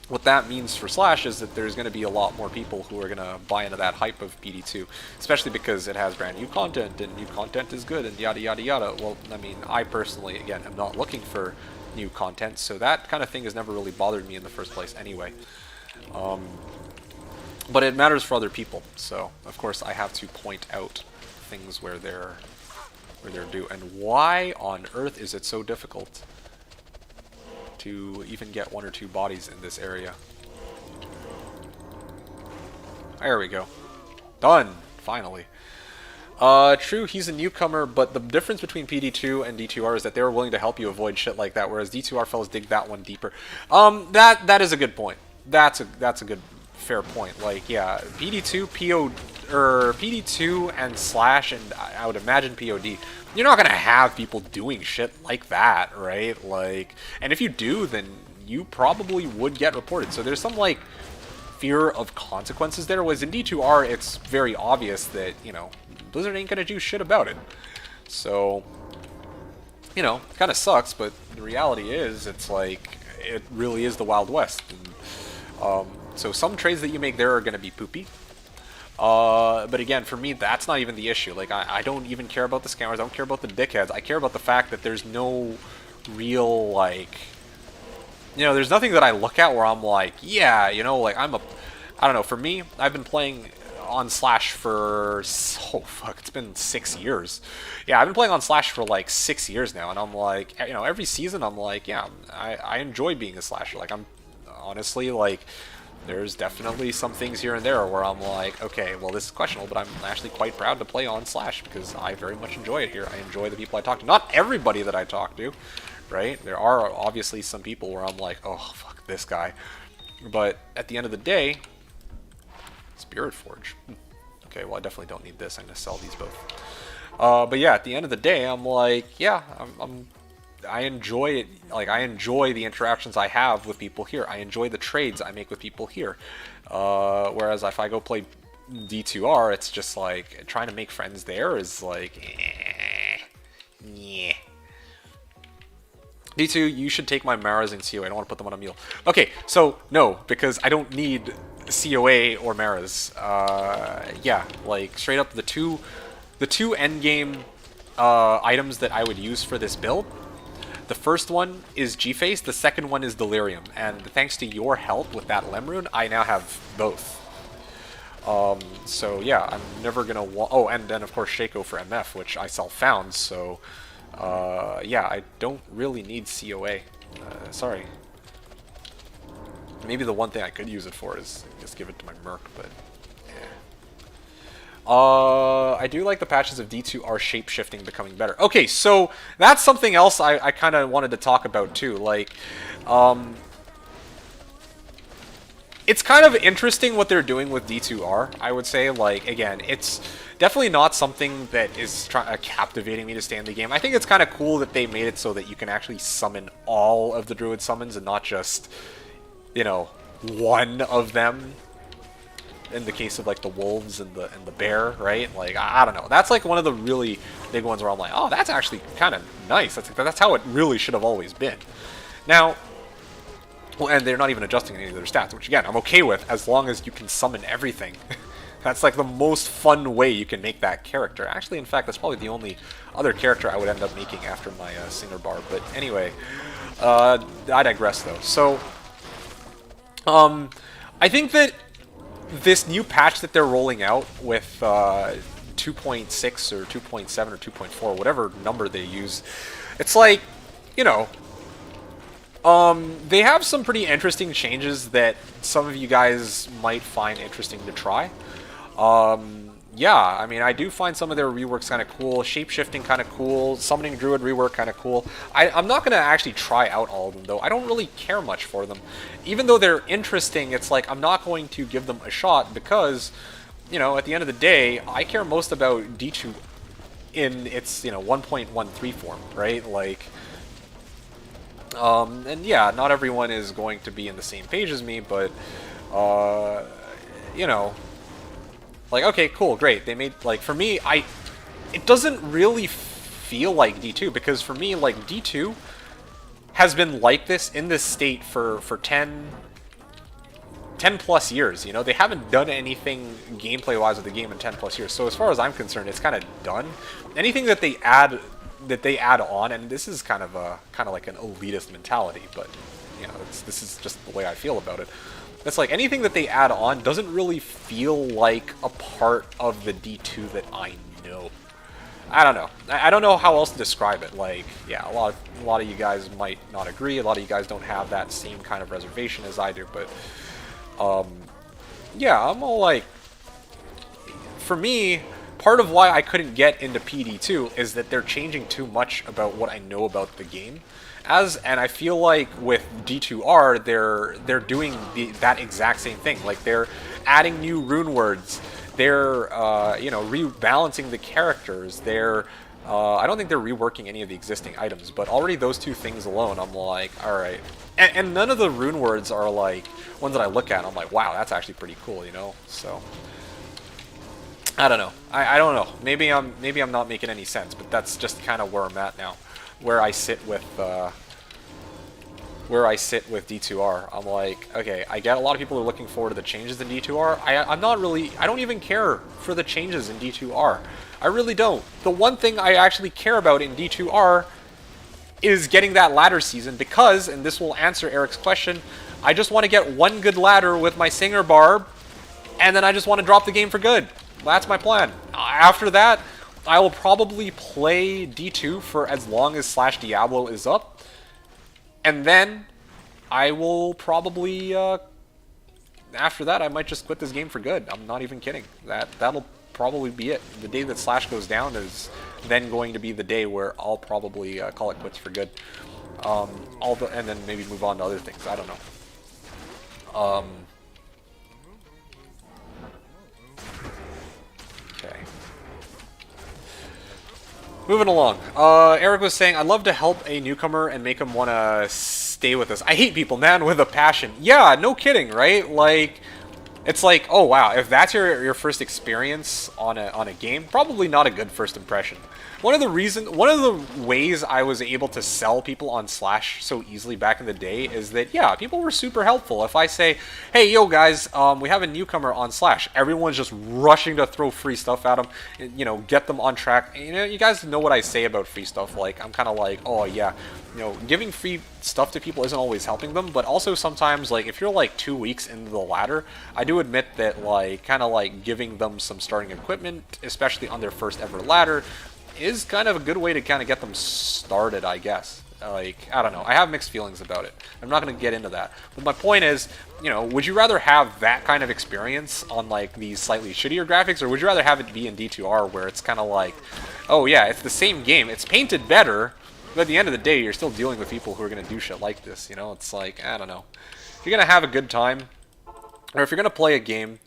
what that means for Slash is that there's going to be a lot more people who are going to buy into that hype of PD2. Especially because it has brand new content, and new content is good, and yada yada yada. Well, I mean, I personally, again, am not looking for new content, so that kind of thing has never really bothered me in the first place anyway. But it matters for other people, so of course I have to point out things where they're due. And why on earth is it so difficult to even get 1 or 2 bodies in this area? There we go. Done! Finally. True, he's a newcomer, but the difference between PD2 and D2R is that they were willing to help you avoid shit like that, whereas D2R fellas dig that one deeper. That is a good point. That's a good fair point. Like, yeah, PD2 and Slash, and I would imagine POD, you're not gonna have people doing shit like that, right? Like, and if you do, then you probably would get reported. So there's some, like, fear of consequences there, whereas in D2R, it's very obvious that, you know, Blizzard ain't gonna do shit about it. So, you know, kind of sucks, but the reality is, it's like, it really is the Wild West. And, so some trades that you make there are gonna be poopy. But again, for me, that's not even the issue. Like, I don't even care about the scammers, I don't care about the dickheads. I care about the fact that there's no real, like... You know, there's nothing that I look at where I'm like, yeah, you know, like, I don't know, for me, I've been playing on Slash for... Oh, fuck, it's been 6 years. Yeah, I've been playing on Slash for, like, 6 years now, and I'm like, you know, every season I'm like, yeah, I enjoy being a Slasher. Like, I'm honestly, like... There's definitely some things here and there where I'm like, okay, well, this is questionable, but I'm actually quite proud to play on Slash because I very much enjoy it here. I enjoy the people I talk to. Not everybody that I talk to, right? There are obviously some people where I'm like, oh, fuck this guy. But at the end of the day, Spirit Forge. Okay, well, I definitely don't need this. I'm going to sell these both. But yeah, at the end of the day, I'm like, yeah, I enjoy it. Like, I enjoy the interactions I have with people here. I enjoy the trades I make with people here. Whereas if I go play D2R, it's just like trying to make friends there is like, yeah. D2, you should take my Maras and COA. I don't want to put them on a meal. Okay, so no, because I don't need COA or Maras. Yeah, like straight up the two endgame items that I would use for this build. The first one is G-Face, the second one is Delirium, and thanks to your help with that Lem rune, I now have both. So yeah, I'm never gonna oh, and then of course Shako for MF, which I self-found, so yeah, I don't really need COA. Sorry. Maybe the one thing I could use it for is just give it to my Merc, but I do like the patches of D2R shape-shifting becoming better. Okay, so that's something else I kind of wanted to talk about too. Like, it's kind of interesting what they're doing with D2R, I would say. Like, again, it's definitely not something that is captivating me to stay in the game. I think it's kind of cool that they made it so that you can actually summon all of the Druid summons and not just you know, one of them in the case of like the wolves and the bear, right? Like I don't know. That's like one of the really big ones where I'm like, oh, that's actually kind of nice. That's how it really should have always been. Now, well, and they're not even adjusting any of their stats, which again I'm okay with as long as you can summon everything. That's like the most fun way you can make that character. Actually, in fact, that's probably the only other character I would end up making after my Singer Barb. But anyway, I digress though. So, I think that this new patch that they're rolling out with 2.6 or 2.7 or 2.4, whatever number they use, it's like, you know, they have some pretty interesting changes that some of you guys might find interesting to try. Yeah, I mean, I do find some of their reworks kind of cool. Shape-shifting kind of cool. Summoning Druid rework kind of cool. I'm not going to actually try out all of them, though. I don't really care much for them. Even though they're interesting, it's like I'm not going to give them a shot because, you know, at the end of the day, I care most about D2 in its, you know, 1.13 form, right? Like, and yeah, not everyone is going to be in the same page as me, but, you know, like, okay, cool, great. They made, like, for me, it doesn't really feel like D2, because for me, like, D2 has been like this, in this state for 10 plus years, you know? They haven't done anything gameplay-wise with the game in 10 plus years, so as far as I'm concerned, it's kind of done. Anything that they add on, and this is kind of like an elitist mentality, but, you know, this is just the way I feel about it. It's like anything that they add on doesn't really feel like a part of the D2 that I know. I don't know. I don't know how else to describe it. Like, yeah, a lot of you guys might not agree. A lot of you guys don't have that same kind of reservation as I do. But, yeah, I'm all like, for me, part of why I couldn't get into PD2 is that they're changing too much about what I know about the game. And I feel like with D2R, they're doing that exact same thing. Like, they're adding new rune words. They're, you know, rebalancing the characters. They're, I don't think they're reworking any of the existing items, but already those two things alone, I'm like, alright. And none of the rune words are, like, ones that I look at, and I'm like, wow, that's actually pretty cool, you know? So, I don't know. I don't know. Maybe I'm not making any sense, but that's just kind of where I'm at now. Where I sit with D2R. I'm like, okay, I get a lot of people are looking forward to the changes in D2R. I'm not really, I don't even care for the changes in D2R. I really don't. The one thing I actually care about in D2R is getting that ladder season because, and this will answer Eric's question, I just want to get one good ladder with my Singer Barb, and then I just want to drop the game for good. That's my plan. After that, I will probably play D2 for as long as Slashdiablo is up, and then I will probably, after that, I might just quit this game for good. I'm not even kidding. That'll probably be it. The day that Slash goes down is then going to be the day where I'll probably call it quits for good. And then maybe move on to other things. I don't know. Okay. Moving along. Eric was saying, I'd love to help a newcomer and make him want to stay with us. I hate people, man, with a passion. Yeah, no kidding, right? Like, it's like, oh wow, if that's your first experience on a game, probably not a good first impression. One of the ways I was able to sell people on Slash so easily back in the day is that, yeah, people were super helpful. If I say, hey, yo, guys, we have a newcomer on Slash, everyone's just rushing to throw free stuff at them, you know, get them on track. You know, you guys know what I say about free stuff. Like, I'm kind of like, oh, yeah, you know, giving free stuff to people isn't always helping them, but also sometimes, like, if you're, like, 2 weeks into the ladder, I do admit that, like, kind of, like, giving them some starting equipment, especially on their first ever ladder, is kind of a good way to kind of get them started, I guess. Like, I don't know. I have mixed feelings about it. I'm not going to get into that. But my point is, you know, would you rather have that kind of experience on, like, these slightly shittier graphics, or would you rather have it be in D2R where it's kind of like, oh, yeah, it's the same game. It's painted better, but at the end of the day, you're still dealing with people who are going to do shit like this, you know? It's like, I don't know. If you're going to have a good time, or if you're going to play a game,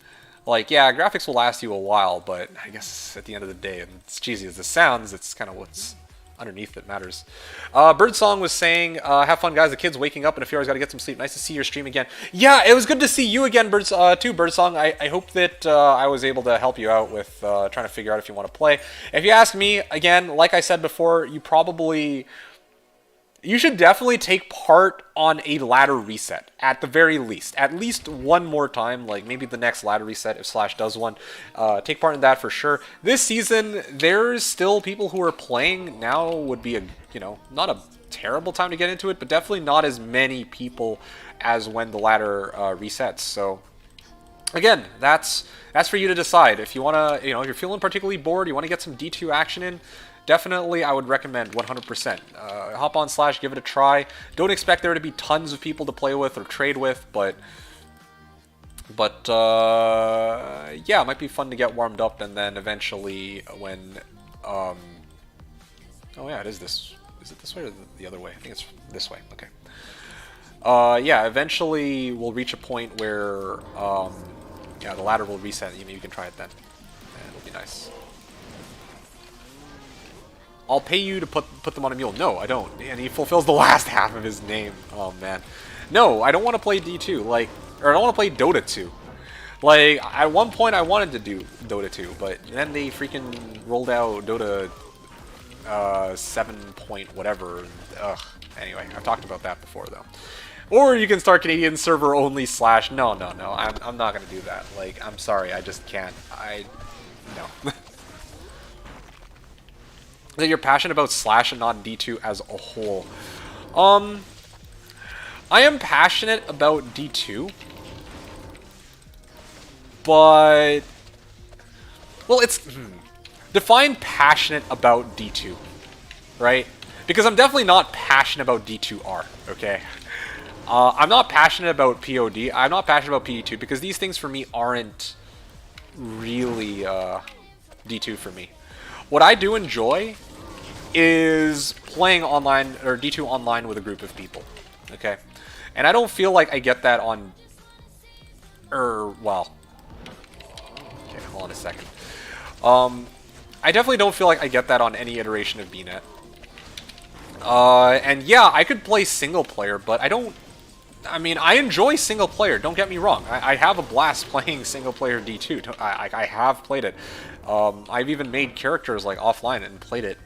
like, yeah, graphics will last you a while, but I guess at the end of the day, and as cheesy as this sounds, it's kind of what's underneath that matters. Birdsong was saying, have fun, guys. The kid's waking up in a few hours. Got to get some sleep. Nice to see your stream again. Yeah, it was good to see you again, Birdsong. I hope that I was able to help you out with trying to figure out if you want to play. If you ask me, again, like I said before, you should definitely take part on a ladder reset, at the very least. At least one more time, like maybe the next ladder reset if Slash does one. Take part in that for sure. This season, there's still people who are playing. Now would be not a terrible time to get into it, but definitely not as many people as when the ladder resets. So again, that's for you to decide. If you want to, if you're feeling particularly bored, you want to get some D2 action in, definitely, I would recommend 100%. Hop on Slash, give it a try. Don't expect there to be tons of people to play with or trade with, but yeah, it might be fun to get warmed up, and then eventually when, oh yeah, it is this. Is it this way or the other way? I think it's this way. Okay. Yeah, eventually we'll reach a point where, yeah, the ladder will reset. You can try it then. And it'll be nice. I'll pay you to put them on a mule. No, I don't. And he fulfills the last half of his name. Oh, man. No, I don't want to play D2. Or I don't want to play Dota 2. At one point I wanted to do Dota 2, but then they freaking rolled out Dota 7 point whatever. Ugh. Anyway, I've talked about that before, though. Or you can start Canadian server only Slash. No. I'm not going to do that. I'm sorry. I just can't. No. That you're passionate about Slash and not D2 as a whole. I am passionate about D2, but well, it's define passionate about D2, right? Because I'm definitely not passionate about D2R. Okay, I'm not passionate about POD. I'm not passionate about PD2 because these things for me aren't really D2 for me. What I do enjoy is playing online or D2 online with a group of people, okay? And I don't feel like I get that on, well, okay, hold on a second. I definitely don't feel like I get that on any iteration of BNet. And yeah, I could play single player, but I mean, I enjoy single player, don't get me wrong. I have a blast playing single player D2. I have played it. I've even made characters offline and played it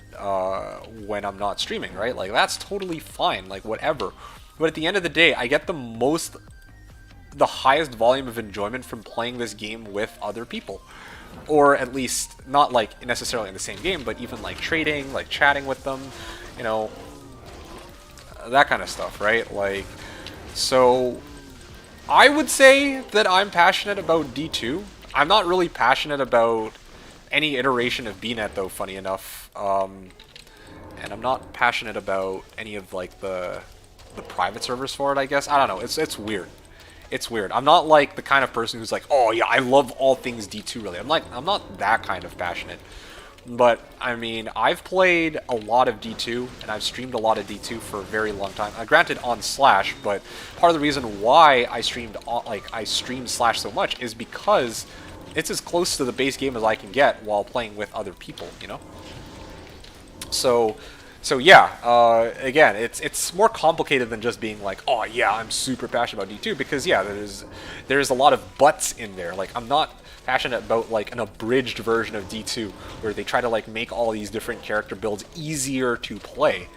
when I'm not streaming, right? That's totally fine, whatever. But at the end of the day, I get the highest volume of enjoyment from playing this game with other people. Or at least, not necessarily in the same game, but even trading, chatting with them, that kind of stuff, right? So I would say that I'm passionate about D2. I'm not really passionate about any iteration of BNet, though, funny enough. And I'm not passionate about any of the private servers for it, I guess. I don't know. It's weird. It's weird. I'm not the kind of person who's oh yeah, I love all things D2 really. I'm not that kind of passionate. But I mean, I've played a lot of D2 and I've streamed a lot of D2 for a very long time. Granted on Slash, but part of the reason why I streamed Slash so much is because it's as close to the base game as I can get while playing with other people, So yeah, again, it's more complicated than just being oh yeah, I'm super passionate about D2, because yeah, there's a lot of buts in there. I'm not passionate about an abridged version of D2 where they try to make all these different character builds easier to play.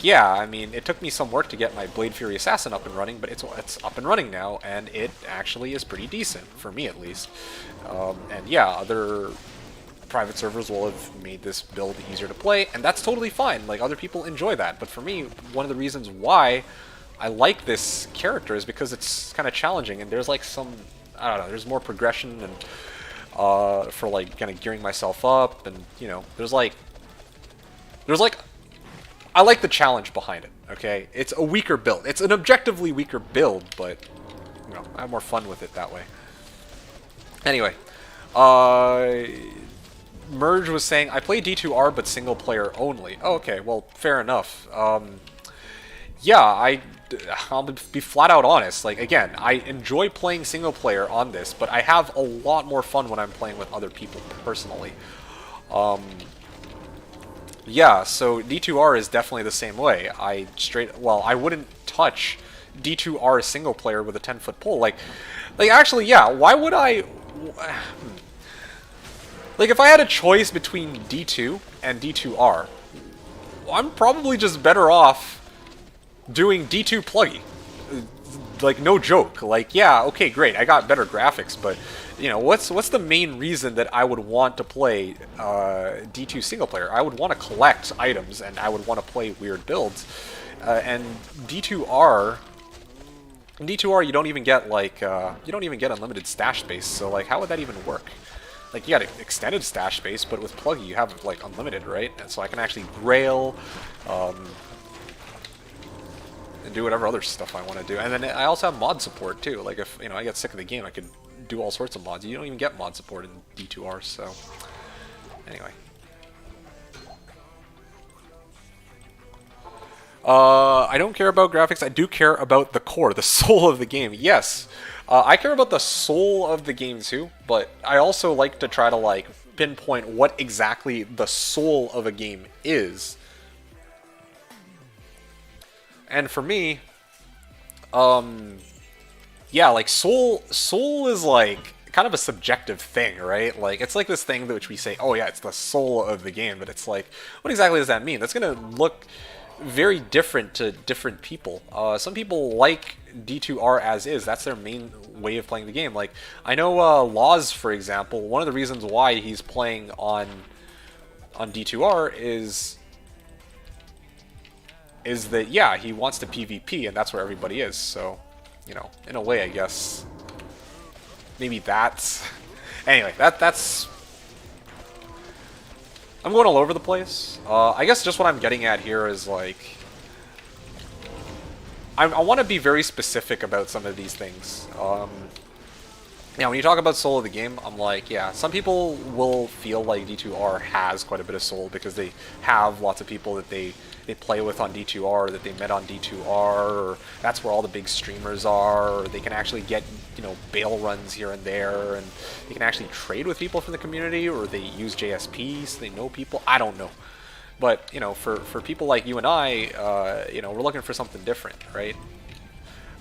Yeah, I mean, it took me some work to get my Bfury Assassin up and running, but it's up and running now, and it actually is pretty decent, for me at least. And yeah, other private servers will have made this build easier to play, and that's totally fine. Other people enjoy that, but for me, one of the reasons why I like this character is because it's kind of challenging, and there's some, I don't know, there's more progression and for kind of gearing myself up, and there's I like the challenge behind it. Okay, it's a weaker build. It's an objectively weaker build, but I have more fun with it that way. Anyway, Merge was saying, I play D2R but single player only. Oh, okay, well, fair enough. Yeah, I'll be flat out honest. Again, I enjoy playing single player on this, but I have a lot more fun when I'm playing with other people personally. Yeah, so D2R is definitely the same way. I wouldn't touch D2R single player with a 10-foot pole. Like actually, yeah, why would I? Like, if I had a choice between D2 and D2R, I'm probably just better off doing D2 pluggy. Like, no joke. Like, yeah, okay, great, I got better graphics, but you know, what's the main reason that I would want to play D2 single player? I would want to collect items, and I would want to play weird builds. And D2R, you don't even get like you don't even get unlimited stash space. So like, how would that even work? Like, you got extended stash space, but with pluggy you have like unlimited, right? And so I can actually grail. And do whatever other stuff I want to do. And then I also have mod support too. Like, if I get sick of the game, I could do all sorts of mods. You don't even get mod support in D2R, so anyway. I don't care about graphics. I do care about the core, the soul of the game. Yes, I care about the soul of the game too, but I also like to try to like pinpoint what exactly the soul of a game is. And for me, yeah, like soul is like kind of a subjective thing, right? Like, it's like this thing that which we say, oh yeah, it's the soul of the game, but it's like, what exactly does that mean? That's gonna look very different to different people. Some people like D2R as is. That's their main way of playing the game. Like, I know Laws, for example, one of the reasons why he's playing on D2R is that, yeah, he wants to PvP, and that's where everybody is. So, you know, in a way, I guess, maybe that's... Anyway, that's... I'm going all over the place. I guess just what I'm getting at here is, like... I want to be very specific about some of these things. Yeah, when you talk about soul of the game, I'm like, yeah, some people will feel like D2R has quite a bit of soul because they have lots of people that they play with on D2R, that they met on D2R, or that's where all the big streamers are, or they can actually get, you know, bail runs here and there, and they can actually trade with people from the community, or they use JSP, so they know people. I don't know. But, you know, for people like you and I, you know, we're looking for something different, right?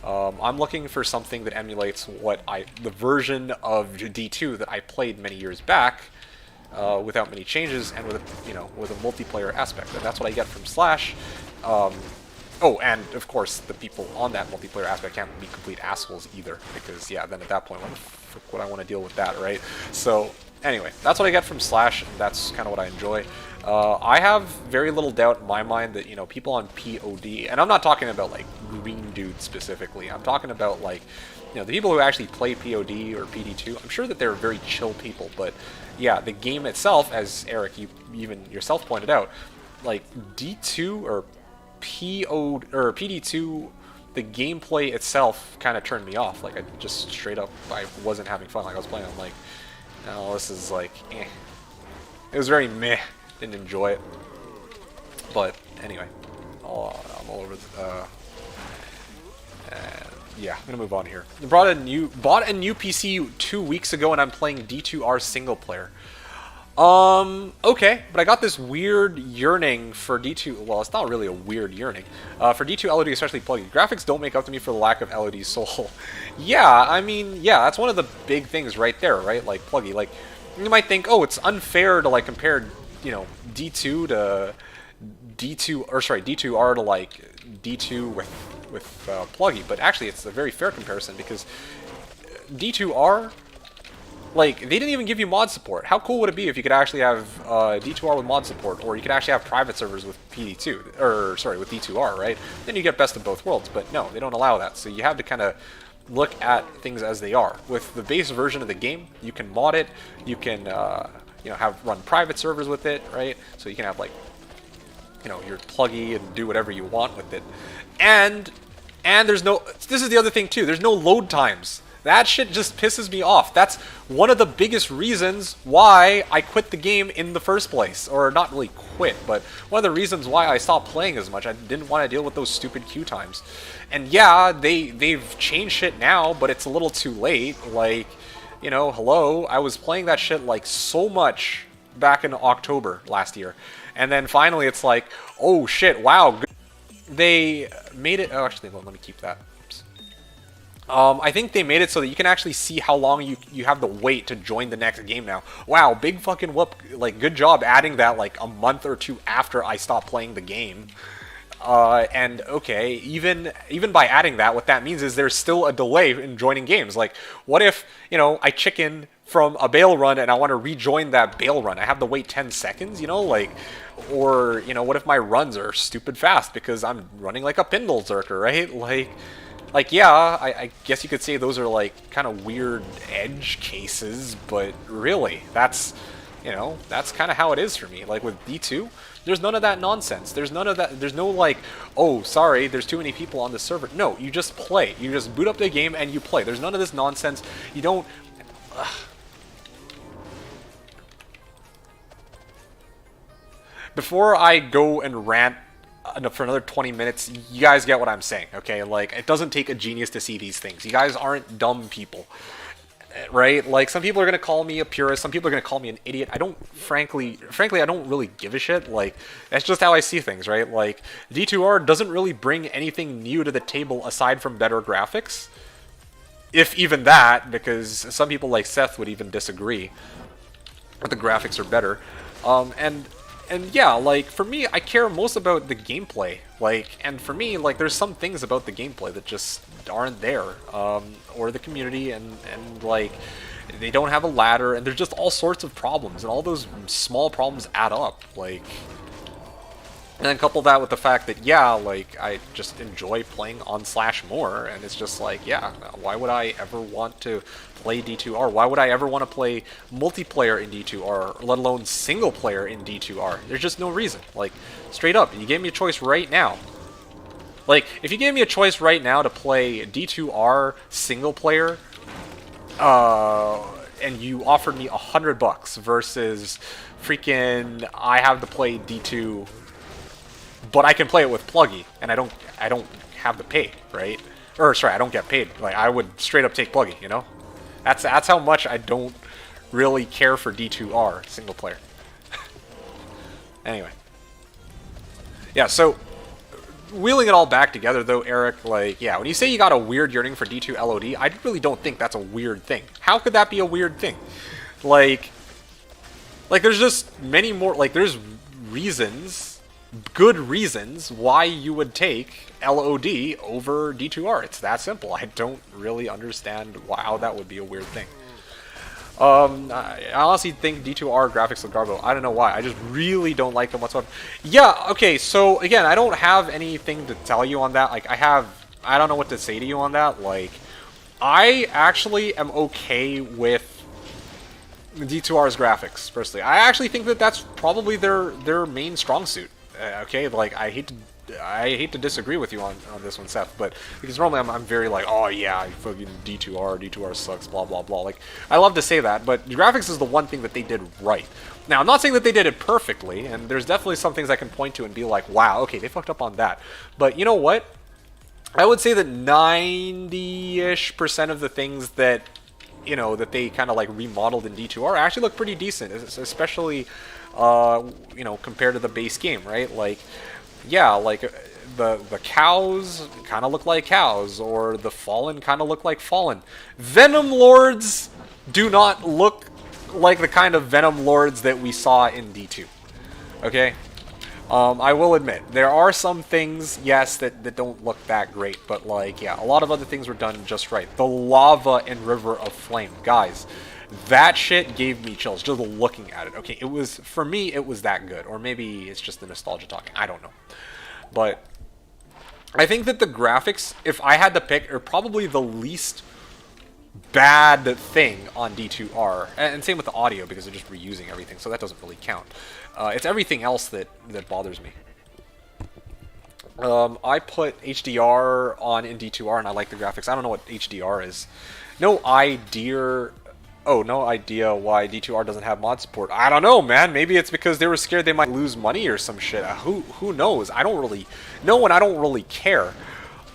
I'm looking for something that emulates the version of D2 that I played many years back, without many changes and with a multiplayer aspect. And that's what I get from Slash. Oh, and of course the people on that multiplayer aspect can't be complete assholes either, because yeah, then at that point, what the fuck would I want to deal with that, right? So anyway, that's what I get from Slash, and that's kind of what I enjoy. I have very little doubt in my mind that, you know, people on POD, and I'm not talking about like Green Dude specifically, I'm talking about like, you know, the people who actually play POD or PD2, I'm sure that they're very chill people, but yeah, the game itself, as Eric, you even yourself pointed out, like D2 or PD2, the gameplay itself kind of turned me off. Like, I just straight up, I wasn't having fun. Like, I was playing, I'm like, no, this is like, eh. It was very meh. Didn't enjoy it. But anyway, I'm all over the, yeah, I'm gonna move on here. I bought a new PC 2 weeks ago, and I'm playing D2R single player. Okay, but I got this weird yearning for D2. Well, it's not really a weird yearning. For D2 LOD, especially pluggy. Graphics don't make up to me for the lack of LOD soul. Yeah, I mean, yeah, that's one of the big things right there, right? Like pluggy. Like, you might think, oh, it's unfair to like compare, you know, D2 to D2R to like D2 with pluggy, but actually it's a very fair comparison, because D2R, like, they didn't even give you mod support. How cool would it be if you could actually have D2R with mod support, or you could actually have private servers with PD2, or sorry, with D2R, right? Then you get best of both worlds, but no, they don't allow that. So you have to kind of look at things as they are. With the base version of the game, you can mod it, you can you know, run private servers with it, right? So you can have like, you know, your pluggy and do whatever you want with it. And there's no, this is the other thing too, there's no load times. That shit just pisses me off. That's one of the biggest reasons why I quit the game in the first place. Or not really quit, but one of the reasons why I stopped playing as much. I didn't want to deal with those stupid queue times. And yeah, they've changed shit now, but it's a little too late. Like, you know, hello, I was playing that shit like so much back in October last year. And then finally it's like, oh shit, wow. They made it... Oh, actually, let me keep that. Oops. I think they made it so that you can actually see how long you have to wait to join the next game now. Wow, big fucking whoop. Like, good job adding that, like, a month or two after I stopped playing the game. And okay, even by adding that, what that means is there's still a delay in joining games. Like, what if, you know, I chicken from a bail run and I want to rejoin that bail run? I have to wait 10 seconds, you know, like, or, you know, what if my runs are stupid fast because I'm running like a Pindle Zerker, right? Like, yeah, I guess you could say those are, like, kind of weird edge cases, but really, that's, you know, that's kind of how it is for me. Like, with D2, there's none of that nonsense. There's none of that. There's no, like, oh, sorry, there's too many people on the server. No, you just play. You just boot up the game and you play. There's none of this nonsense. You don't... Ugh. Before I go and rant for another 20 minutes, you guys get what I'm saying, okay? Like, it doesn't take a genius to see these things. You guys aren't dumb people, right? Like, some people are gonna call me a purist, some people are gonna call me an idiot. I don't, frankly, I don't really give a shit. Like, that's just how I see things, right? Like, D2R doesn't really bring anything new to the table aside from better graphics. If even that, because some people like Seth would even disagree that the graphics are better. And yeah, like, for me, I care most about the gameplay. Like, and for me, like, there's some things about the gameplay that just aren't there. Or the community, and like, they don't have a ladder, and there's just all sorts of problems, and all those small problems add up, like... And then couple that with the fact that, yeah, like, I just enjoy playing on Slash more, and it's just like, yeah, why would I ever want to play D2R? Why would I ever want to play multiplayer in D2R, let alone single player in D2R? There's just no reason. Like, straight up, you gave me a choice right now. Like, if you gave me a choice right now to play D2R single player, and you offered me $100 versus freaking I have to play D2, but I can play it with Pluggy, and I don't have to pay, right? Or sorry, I don't get paid. Like, I would straight up take Pluggy, you know? That's how much I don't really care for D2R single player. Anyway. Yeah, so wheeling it all back together though, Eric, like, yeah, when you say you got a weird yearning for D2 LOD, I really don't think that's a weird thing. How could that be a weird thing? Like there's just many more, like, there's reasons, good reasons why you would take LOD over D2R. It's that simple. I don't really understand how that would be a weird thing. I honestly think D2R graphics look garbo. I don't know why. I just really don't like them whatsoever. Yeah, okay, so again, I don't have anything to tell you on that. Like, I don't know what to say to you on that. Like, I actually am okay with D2R's graphics, personally. I actually think that that's probably their main strong suit. Okay, like, I hate to disagree with you on this one, Seth, but because normally I'm very like, oh yeah, fucking D2R sucks, blah blah blah. Like, I love to say that, but the graphics is the one thing that they did right. Now, I'm not saying that they did it perfectly, and there's definitely some things I can point to and be like, wow, okay, they fucked up on that. But you know what? I would say that 90-ish% of the things that, you know, that they kind of like remodeled in D2R actually look pretty decent, especially you know, compared to the base game, right? Like, yeah, like the cows kind of look like cows, or the Fallen kind of look like Fallen. Venom Lords do not look like the kind of Venom Lords that we saw in D2. Okay? I will admit, there are some things, yes, that don't look that great, but like, yeah, a lot of other things were done just right. The lava and River of Flame, guys. That shit gave me chills just looking at it. Okay, it was, for me, it was that good. Or maybe it's just the nostalgia talking. I don't know. But I think that the graphics, if I had to pick, are probably the least bad thing on D2R. And same with the audio, because they're just reusing everything, so that doesn't really count. It's everything else that bothers me. I put HDR on in D2R, and I like the graphics. I don't know what HDR is. No idea why D2R doesn't have mod support. I don't know, man. Maybe it's because they were scared they might lose money or some shit. Who knows? I don't really know, and I don't really care.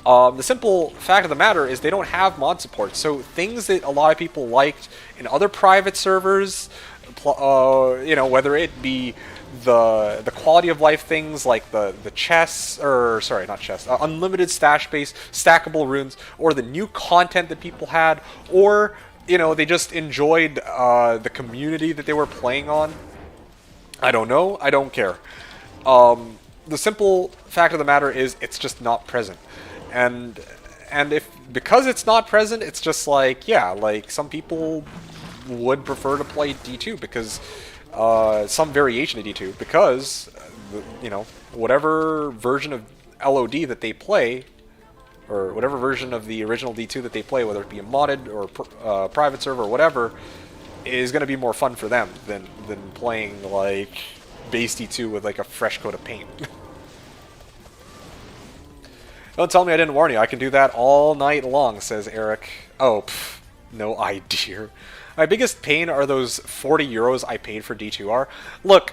The simple fact of the matter is they don't have mod support. So things that a lot of people liked in other private servers, you know, whether it be the quality of life things like the chests, or sorry, not chests, unlimited stash base, stackable runes, or the new content that people had, or you know, they just enjoyed the community that they were playing on. I don't know. I don't care. The simple fact of the matter is it's just not present. And if because it's not present, it's just like, yeah, like some people would prefer to play D2 because some variation of D2 because you know, whatever version of LOD that they play, or whatever version of the original D2 that they play, whether it be a modded or private server or whatever, is going to be more fun for them than playing like base D2 with like a fresh coat of paint. Don't tell me I didn't warn you. I can do that all night long, says Eric. Oh, pff, no idea. My biggest pain are those 40 euros I paid for D2R. Look,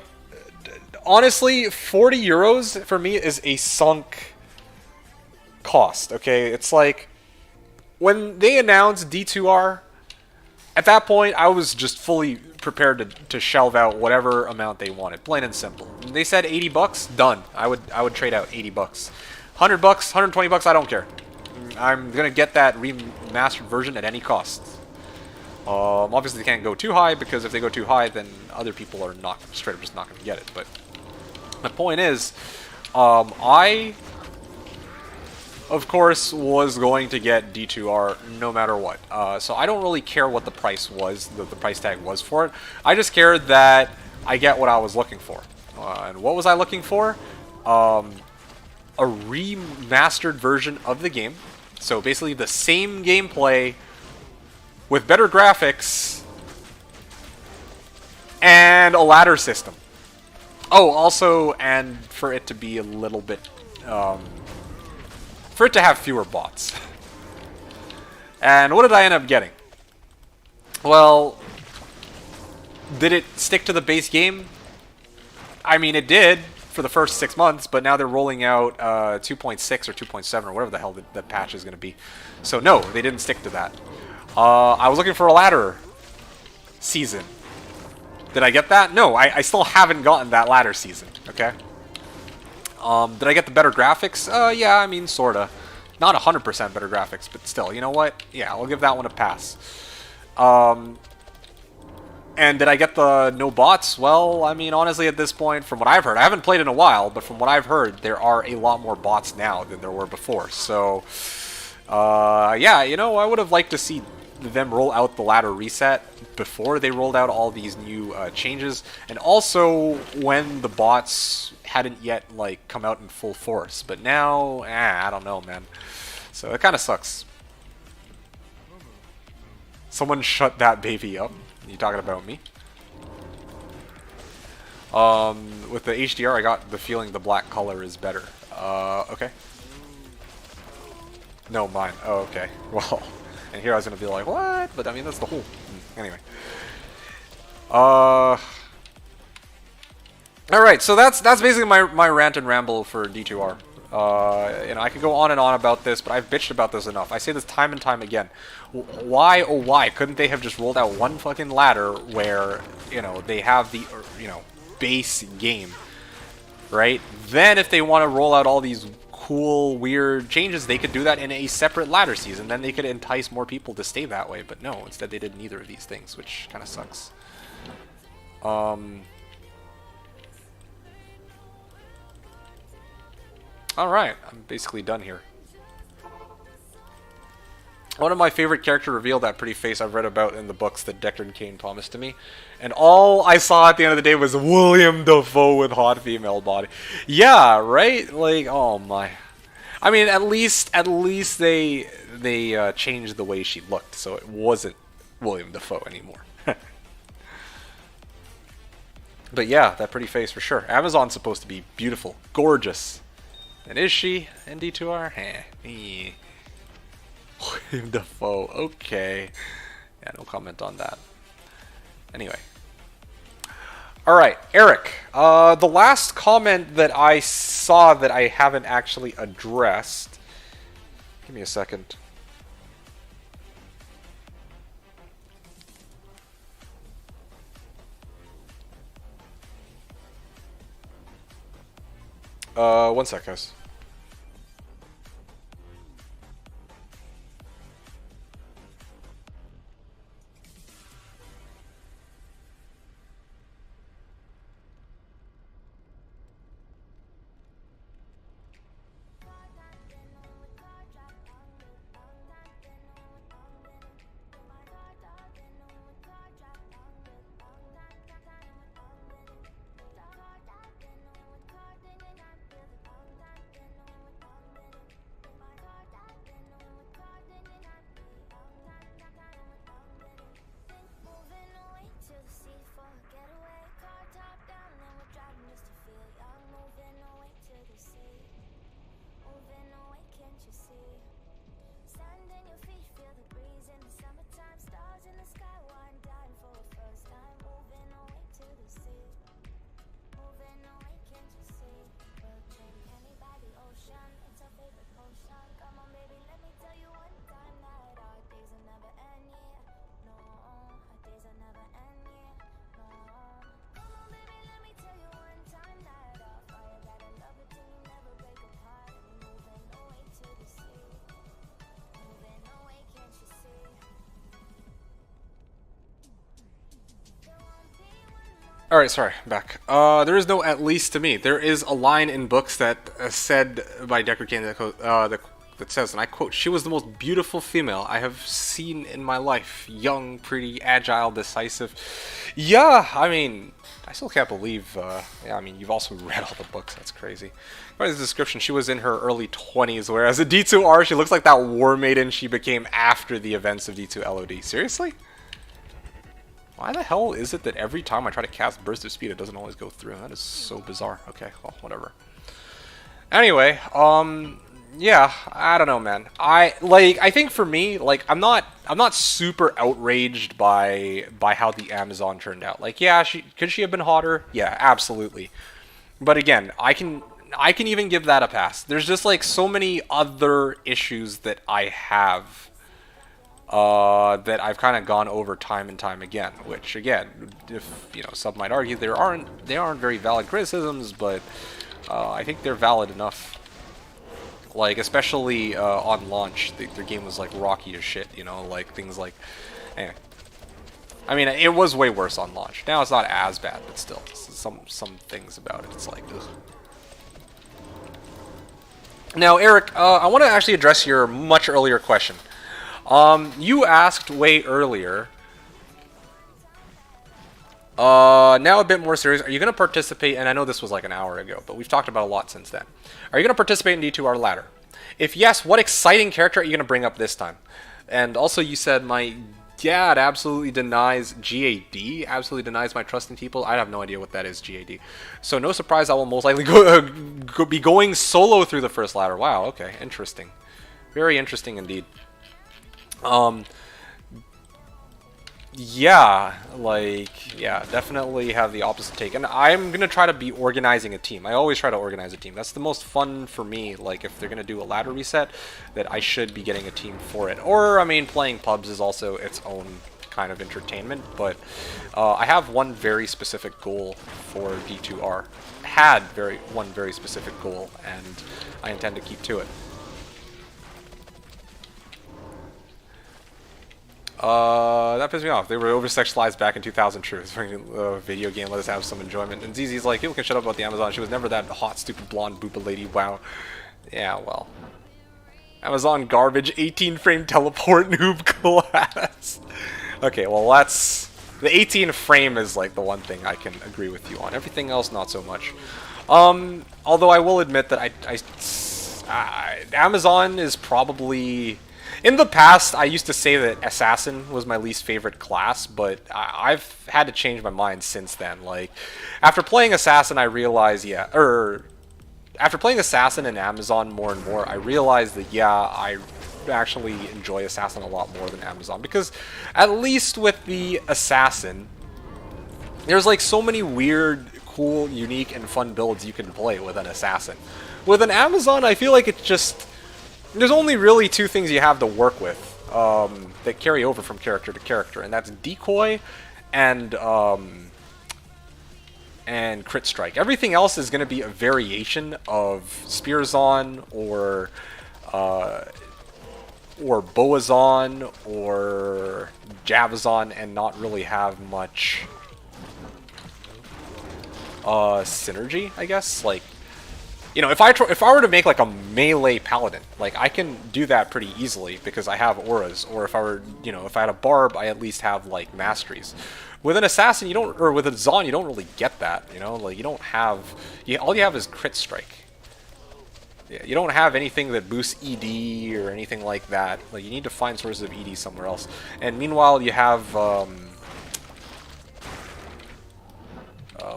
honestly, 40 euros for me is a sunk cost, okay? It's like, when they announced D2R, at that point, I was just fully prepared to shelve out whatever amount they wanted, plain and simple. When they said 80 bucks, done. I would trade out 80 bucks. 100 bucks, 120 bucks, I don't care. I'm gonna get that remastered version at any cost. Obviously, they can't go too high, because if they go too high, then other people are not straight up just not gonna get it. But my point is, I, of course, was going to get D2R no matter what. So I don't really care what the price was, the price tag was for it. I just cared that I get what I was looking for. And what was I looking for? A remastered version of the game. So basically the same gameplay with better graphics and a ladder system. Oh, also, and for it to be a little bit... for it to have fewer bots. And what did I end up getting? Well, did it stick to the base game? I mean, it did for the first 6 months, but now they're rolling out 2.6 or 2.7 or whatever the hell that patch is going to be. So no, they didn't stick to that. I was looking for a ladder season. Did I get that? No, I still haven't gotten that ladder season, okay? Did I get the better graphics? Yeah, I mean, sorta. Not 100% better graphics, but still, you know what? Yeah, I'll give that one a pass. And did I get the no bots? Well, I mean, honestly, at this point, from what I've heard, I haven't played in a while, but from what I've heard, there are a lot more bots now than there were before. So, yeah, you know, I would have liked to see them roll out the ladder reset before they rolled out all these new changes, and also when the bots hadn't yet like come out in full force. But now, I don't know, man. So it kind of sucks. Someone shut that baby up. You talking about me? With the HDR, I got the feeling the black color is better. Okay. No, mine. Oh, okay. Well, and here I was gonna be like, what? But I mean, that's the whole. Anyway. All right. So that's basically my rant and ramble for D2R. You know, I could go on and on about this, but I've bitched about this enough. I say this time and time again. Why, oh why, couldn't they have just rolled out one fucking ladder where, you know, they have the, you know, base game, right? Then if they want to roll out all these cool, weird changes, they could do that in a separate ladder season. Then they could entice more people to stay that way. But no, instead they did neither of these things, which kind of sucks. Alright, I'm basically done here. One of my favorite character revealed that pretty face I've read about in the books that Deckard Cain promised to me. And all I saw at the end of the day was William Dafoe with hot female body. Yeah, right? Like, oh my. I mean, at least they changed the way she looked, so it wasn't William Dafoe anymore. But yeah, that pretty face for sure. Amazon's supposed to be beautiful, gorgeous. And is she in D2R? Heh. William Dafoe, okay. Yeah, no comment on that. Anyway. Alright, Eric. The last comment that I saw that I haven't actually addressed. Give me a second. One sec, guys. Alright, sorry, back. There is no at least to me. There is a line in books that said by Decker Kane that says, and I quote, "She was the most beautiful female I have seen in my life. Young, pretty, agile, decisive." Yeah, I mean, I still can't believe, yeah, I mean, you've also read all the books. That's crazy. By the description, she was in her early 20s, whereas in D2R, she looks like that war maiden she became after the events of D2 LOD. Seriously? Why the hell is it that every time I try to cast Burst of Speed, it doesn't always go through? That is so bizarre. Okay, well, whatever. Anyway, yeah, I don't know, man. I think for me, like, I'm not super outraged by how the Amazon turned out. Like, yeah, could she have been hotter? Yeah, absolutely. But again, I can even give that a pass. There's just like so many other issues that I have that I've kind of gone over time and time again. Which again, if you know, some might argue they aren't very valid criticisms, but I think they're valid enough. Like, especially on launch, their game was like rocky as shit. You know, like things like. Anyway. I mean, it was way worse on launch. Now it's not as bad, but still, some things about it, it's like, ugh. Now, Eric, I want to actually address your much earlier question. You asked way earlier. Now a bit more serious. Are you going to participate? And I know this was like an hour ago, but we've talked about a lot since then. Are you going to participate in D2R ladder? If yes, what exciting character are you going to bring up this time? And also, you said my dad absolutely denies GAD. Absolutely denies my trust in people. I have no idea what that is, GAD. So no surprise, I will most likely be going solo through the first ladder. Wow. Okay. Interesting. Very interesting indeed. Yeah, like, yeah, definitely have the opposite take. And I'm going to try to be organizing a team. I always try to organize a team. That's the most fun for me. Like, if they're going to do a ladder reset, that I should be getting a team for it. Or, I mean, playing pubs is also its own kind of entertainment. But I have one very specific goal for D2R. Had one very specific goal, and I intend to keep to it. That pissed me off. They were over-sexualized back in 2000. True. It's a video game. Let us have some enjoyment. And ZZ's like, people can shut up about the Amazon. She was never that hot, stupid, blonde, boopa lady. Wow. Yeah, well. Amazon garbage, 18-frame teleport noob class. Okay, well, that's... The 18 frame is, like, the one thing I can agree with you on. Everything else, not so much. Although I will admit that Amazon is probably... In the past, I used to say that Assassin was my least favorite class, but I've had to change my mind since then. Like, after playing Assassin, I realized, after playing Assassin and Amazon more and more, I realized that, yeah, I actually enjoy Assassin a lot more than Amazon. Because, at least with the Assassin, there's, like, so many weird, cool, unique, and fun builds you can play with an Assassin. With an Amazon, I feel like it's just... There's only really two things you have to work with that carry over from character to character, and that's decoy and and Crit Strike. Everything else is going to be a variation of Spearzon or Boazon or Javazon, and not really have much synergy, I guess. Like, you know, if I were to make like a melee paladin, like I can do that pretty easily because I have auras. Or if I were, you know, if I had a barb, I at least have like masteries. With an assassin, you don't, or with a Zon, you don't really get that. You know, like you don't have, all you have is Crit Strike. Yeah, you don't have anything that boosts ED or anything like that. Like you need to find sources of ED somewhere else. And meanwhile, you have what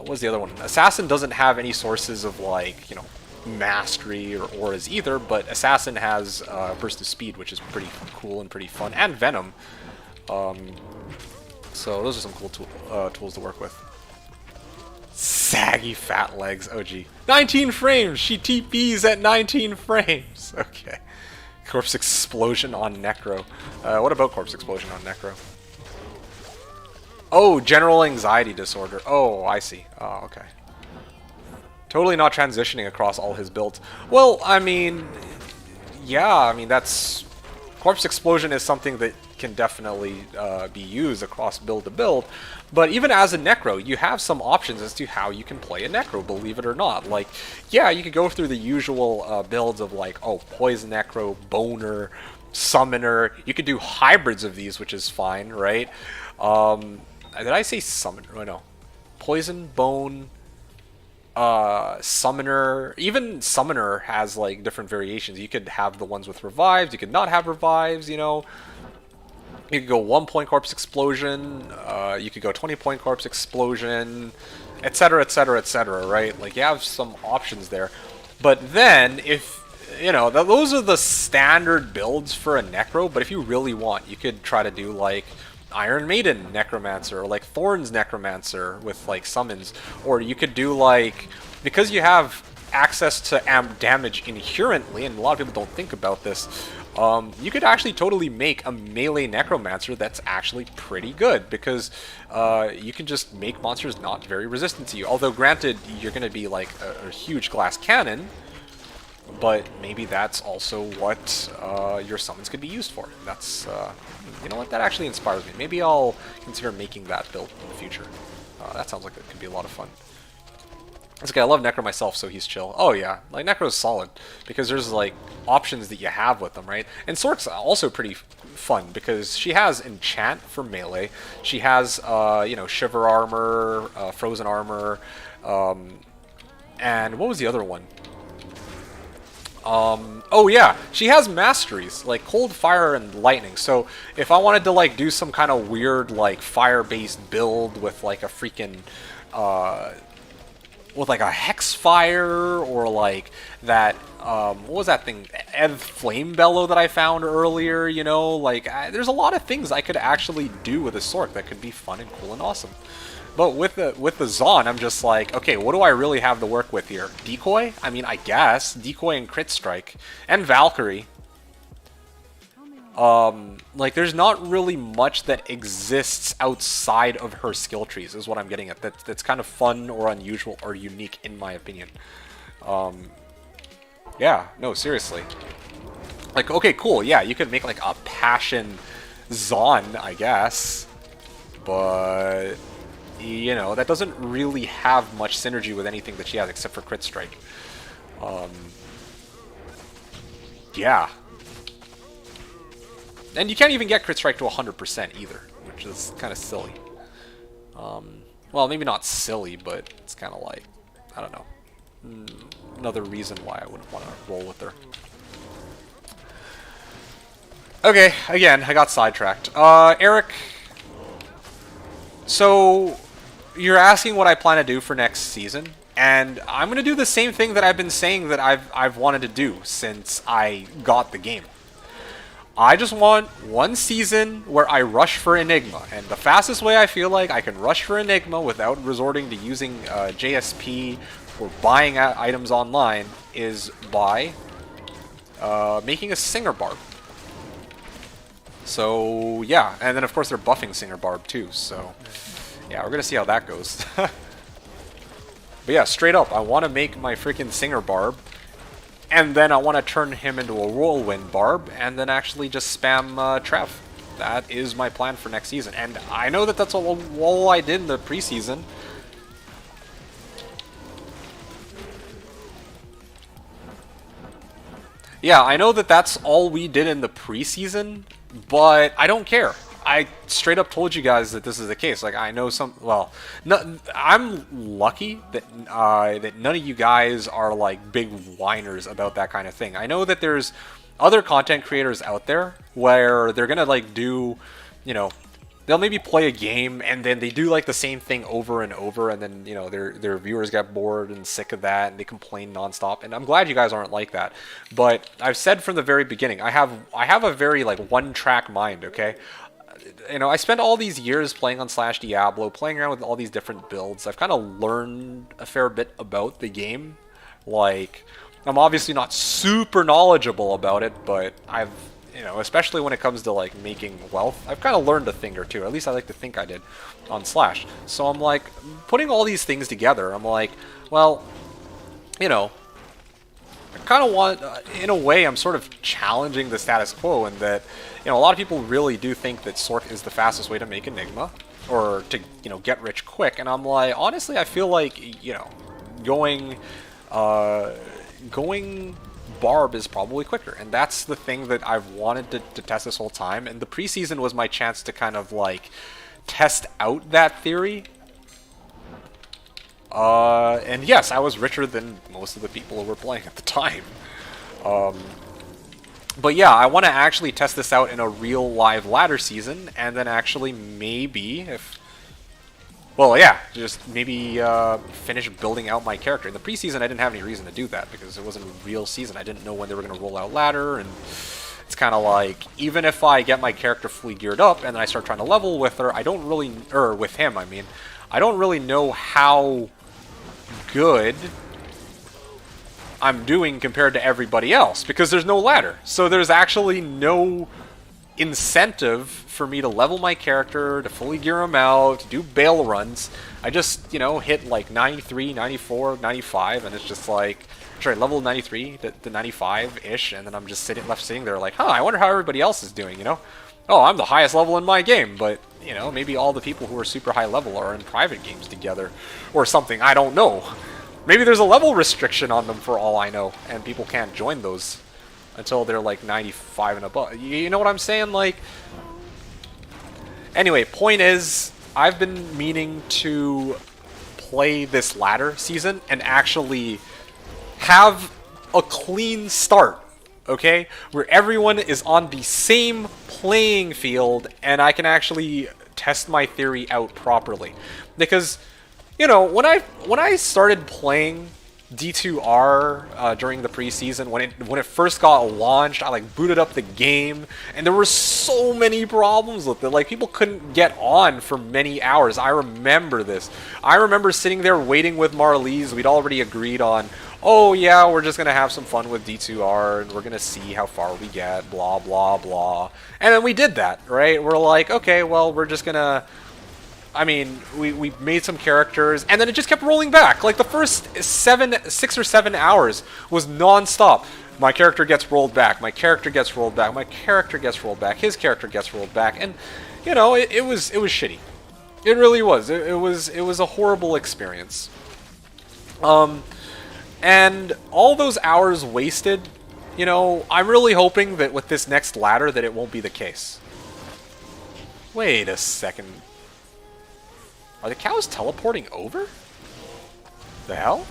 was the other one? Assassin doesn't have any sources of like, you know, mastery or auras either, but Assassin has burst of speed, which is pretty cool and pretty fun, and Venom. So those are some cool tools to work with. Saggy fat legs. Oh gee. 19 frames! She TPs at 19 frames! Okay. Corpse Explosion on Necro. What about Corpse Explosion on Necro? Oh, general anxiety disorder. Oh, I see. Oh, okay. Totally not transitioning across all his builds. Well, I mean, yeah, I mean, that's... Corpse Explosion is something that can definitely be used across build to build, but even as a Necro, you have some options as to how you can play a Necro, believe it or not. Like, yeah, you could go through the usual builds of like, oh, Poison Necro, Boner, Summoner. You could do hybrids of these, which is fine, right? Did I say Summoner? Oh, no. Poison, Bone, Summoner. Even Summoner has like different variations. You could have the ones with revives, you could not have revives, you know. You could go 1 point Corpse Explosion, you could go 20 point Corpse Explosion, etc, etc, etc, right? Like, you have some options there. But then, if, you know, those are the standard builds for a Necro, but if you really want, you could try to do, like, Iron Maiden Necromancer, or, like, Thorns Necromancer with, like, summons. Or you could do, like, because you have access to amp damage inherently, and a lot of people don't think about this, you could actually totally make a melee Necromancer that's actually pretty good, because you can just make monsters not very resistant to you. Although, granted, you're going to be like a huge glass cannon, but maybe that's also what your summons could be used for. That's, you know what, that actually inspires me. Maybe I'll consider making that build in the future. That sounds like it could be a lot of fun. It's okay, I love Necro myself, so he's chill. Oh yeah, like Necro's solid, because there's like options that you have with them, right? And Sork's also pretty fun, because she has Enchant for melee, she has, you know, Shiver Armor, Frozen Armor, and what was the other one? Oh yeah, she has masteries, like Cold, Fire, and Lightning. So if I wanted to like do some kind of weird like fire-based build with like a freaking, with like a Hex Fire, or like that, what was that thing, Eth Flame Bellow that I found earlier, you know, like, there's a lot of things I could actually do with a Sork that could be fun and cool and awesome. But with the Zon, I'm just like, okay, what do I really have to work with here? Decoy? I mean, I guess. Decoy and Crit Strike. And Valkyrie. Like, there's not really much that exists outside of her skill trees, is what I'm getting at. That's kind of fun or unusual or unique, in my opinion. Yeah, no, seriously. Like, okay, cool, yeah, you could make, like, a Passion Zon, I guess. But, you know, that doesn't really have much synergy with anything that she has, except for Crit Strike. Yeah. And you can't even get Crit Strike to 100% either, which is kind of silly. Well, maybe not silly, but it's kind of like, I don't know. Another reason why I wouldn't want to roll with her. Okay, again, I got sidetracked. Eric, so you're asking what I plan to do for next season, and I'm going to do the same thing that I've been saying that I've wanted to do since I got the game. I just want one season where I rush for Enigma, and the fastest way I feel like I can rush for Enigma without resorting to using JSP or buying items online is by making a Singer Barb. So yeah, and then of course they're buffing Singer Barb too, so yeah, we're gonna see how that goes. But yeah, straight up, I want to make my freaking Singer Barb, and then I want to turn him into a Whirlwind Barb, and then actually just spam Trev. That is my plan for next season. And I know that that's all I did in the preseason. Yeah, I know that that's all we did in the preseason, but I don't care. I straight up told you guys that this is the case. Like, I know some. Well, no, I'm lucky that that none of you guys are like big whiners about that kind of thing. I know that there's other content creators out there where they're gonna like do, you know, they'll maybe play a game and then they do like the same thing over and over, and then, you know, their viewers get bored and sick of that and they complain nonstop. And I'm glad you guys aren't like that. But I've said from the very beginning, I have a very like one-track mind. Okay. You know, I spent all these years playing on Slashdiablo, playing around with all these different builds. I've kind of learned a fair bit about the game. Like, I'm obviously not super knowledgeable about it, but I've, you know, especially when it comes to like making wealth, I've kind of learned a thing or two. At least I like to think I did on Slash. So I'm like, putting all these things together, I'm like, well, you know, I kind of want, in a way, I'm sort of challenging the status quo, in that, you know, a lot of people really do think that Sork is the fastest way to make Enigma, or to, you know, get rich quick. And I'm like, honestly, I feel like, you know, going Barb is probably quicker, and that's the thing that I've wanted to test this whole time. And the preseason was my chance to kind of like test out that theory. And yes, I was richer than most of the people who were playing at the time. But yeah, I want to actually test this out in a real live ladder season, and then actually maybe, if... Well, yeah, just maybe finish building out my character. In the preseason, I didn't have any reason to do that, because it wasn't a real season. I didn't know when they were going to roll out ladder, and it's kind of like, even if I get my character fully geared up, and then I start trying to level with her, I don't really... Or with him, I mean. I don't really know how good I'm doing compared to everybody else, because there's no ladder. So there's actually no incentive for me to level my character, to fully gear him out, to do bail runs. I just, you know, hit like 93, 94, 95, and it's just like, sorry, level 93 to 95-ish, and then I'm just left sitting there like, huh, I wonder how everybody else is doing, you know? Oh, I'm the highest level in my game, but, you know, maybe all the people who are super high level are in private games together, or something, I don't know. Maybe there's a level restriction on them for all I know, and people can't join those until they're like 95 and above. You know what I'm saying? Like, anyway, point is, I've been meaning to play this ladder season and actually have a clean start, okay? Where everyone is on the same playing field and I can actually test my theory out properly. Because, you know, when I started playing D2R during the preseason, when it first got launched, I like booted up the game, and there were so many problems with it. Like, people couldn't get on for many hours. I remember this. I remember sitting there waiting with Marlies. We'd already agreed on, oh yeah, we're just gonna have some fun with D2R, and we're gonna see how far we get, blah blah blah. And then we did that, right? We're like, okay, well, we're just gonna... I mean, we made some characters, and then it just kept rolling back. Like, the first 6 or 7 hours was non-stop. My character gets rolled back, my character gets rolled back, my character gets rolled back, his character gets rolled back, and, you know, it was shitty. It really was. It was a horrible experience. And all those hours wasted, you know, I'm really hoping that with this next ladder that it won't be the case. Wait a second. Are the cows teleporting over? The hell?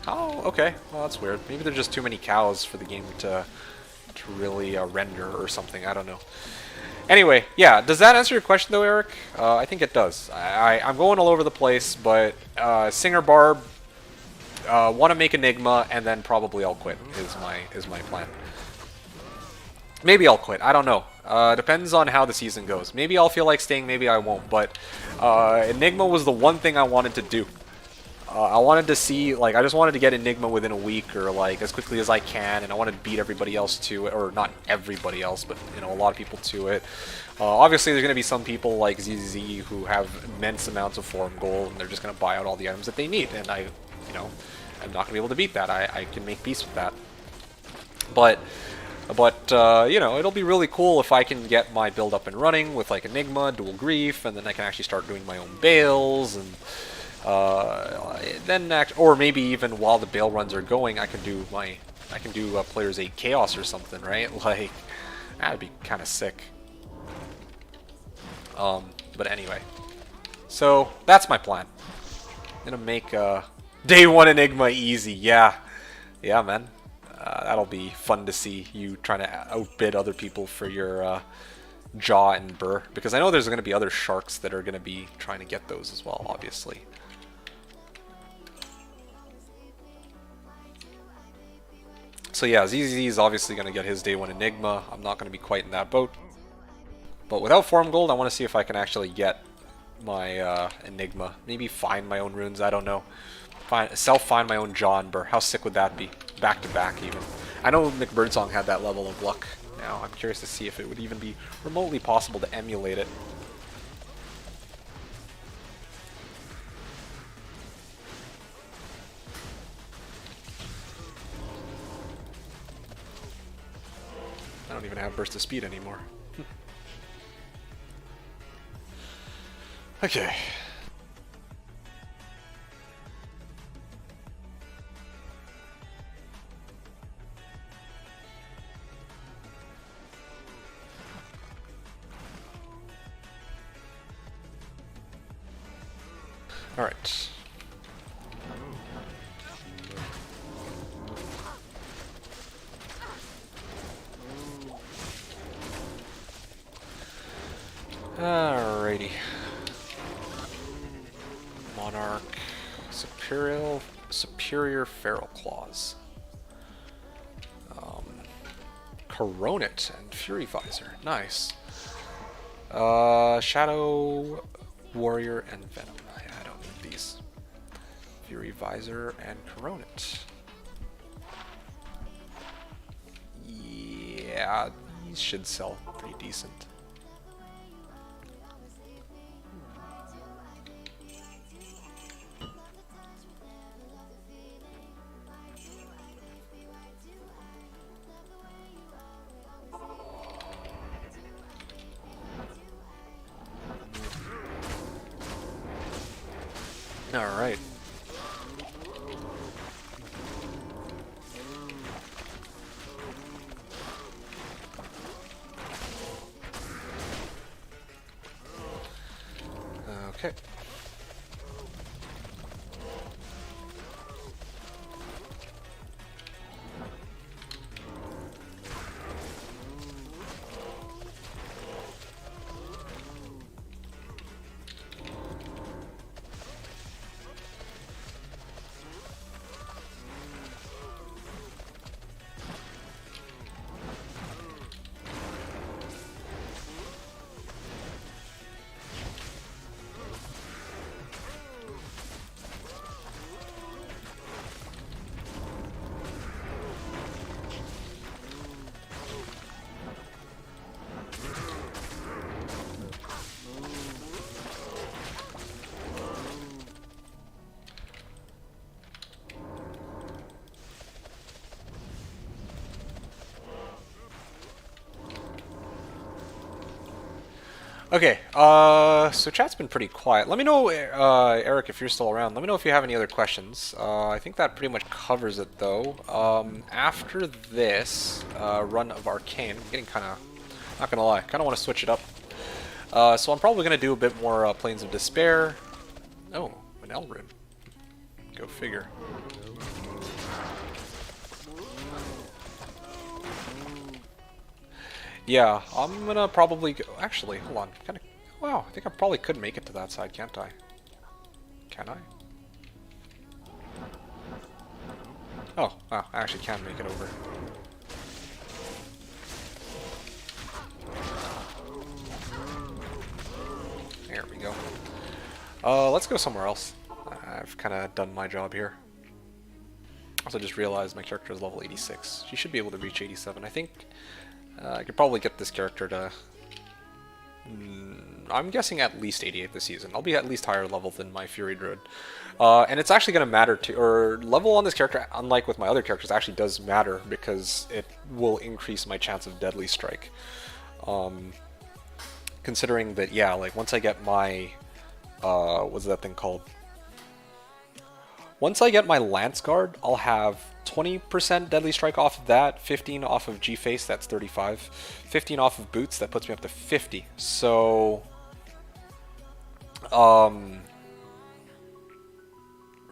Oh, okay. Well, that's weird. Maybe there's just too many cows for the game to really render or something. I don't know. Anyway, yeah. Does that answer your question, though, Eric? I think it does. I'm going all over the place, but Singer Barb, want to make Enigma, and then probably I'll quit is my plan. Maybe I'll quit. I don't know. Depends on how the season goes. Maybe I'll feel like staying, maybe I won't. But Enigma was the one thing I wanted to do. I wanted to see, like, I just wanted to get Enigma within a week or, like, as quickly as I can, and I wanted to beat everybody else to it, or not everybody else, but, you know, a lot of people to it. Obviously, there's going to be some people like ZZZ who have immense amounts of forum gold, and they're just going to buy out all the items that they need, and you know, I'm not going to be able to beat that. I can make peace with that. But you know, it'll be really cool if I can get my build up and running with, like, Enigma, Dual Grief, and then I can actually start doing my own bales, and or maybe even while the bail runs are going, I can do Player's 8 Chaos or something, right? Like, that'd be kind of sick. But anyway, so that's my plan. I'm gonna make Day 1 Enigma easy. Yeah, man. That'll be fun to see you trying to outbid other people for your Jaw and Burr, because I know there's going to be other sharks that are going to be trying to get those as well, obviously. So yeah, ZZ is obviously going to get his Day 1 Enigma. I'm not going to be quite in that boat. But without Forum Gold, I want to see if I can actually get my Enigma. Maybe find my own runes, I don't know. Self-find my own Jaw and Burr. How sick would that be? Back to back, even. I know McBirdsong had that level of luck. Now, I'm curious to see if it would even be remotely possible to emulate it. I don't even have Burst of Speed anymore. Okay. All right. Alrighty. Monarch, Superior Feral Claws, Coronet and Fury Visor. Nice. Shadow Warrior and Venom. I don't need these. Fury Visor and Coronet. Yeah, these should sell pretty decent. All right. Okay. Okay, so chat's been pretty quiet. Let me know, Eric, if you're still around. Let me know if you have any other questions. I think that pretty much covers it, though. After this run of Arcane, I'm getting kind of, not gonna lie, kind of want to switch it up. So I'm probably gonna do a bit more Plains of Despair. Oh, an Elrune. Go figure. Yeah, I'm gonna probably go. Actually, hold on. Wow, I think I probably could make it to that side, can't I? Can I? Oh, wow, I actually can make it over. There we go. Let's go somewhere else. I've kind of done my job here. Also just realized my character is level 86. She should be able to reach 87. I think I could probably get this character to... I'm guessing at least 88 this season. I'll be at least higher level than my Fury Druid. And it's actually going to matter too, or level on this character, unlike with my other characters, actually does matter because it will increase my chance of Deadly Strike. Considering that, yeah, like once I get my, what's that thing called? Once I get my Lance Guard, I'll have 20% Deadly Strike off of that, 15 off of G-Face, that's 35, 15 off of Boots, that puts me up to 50. So,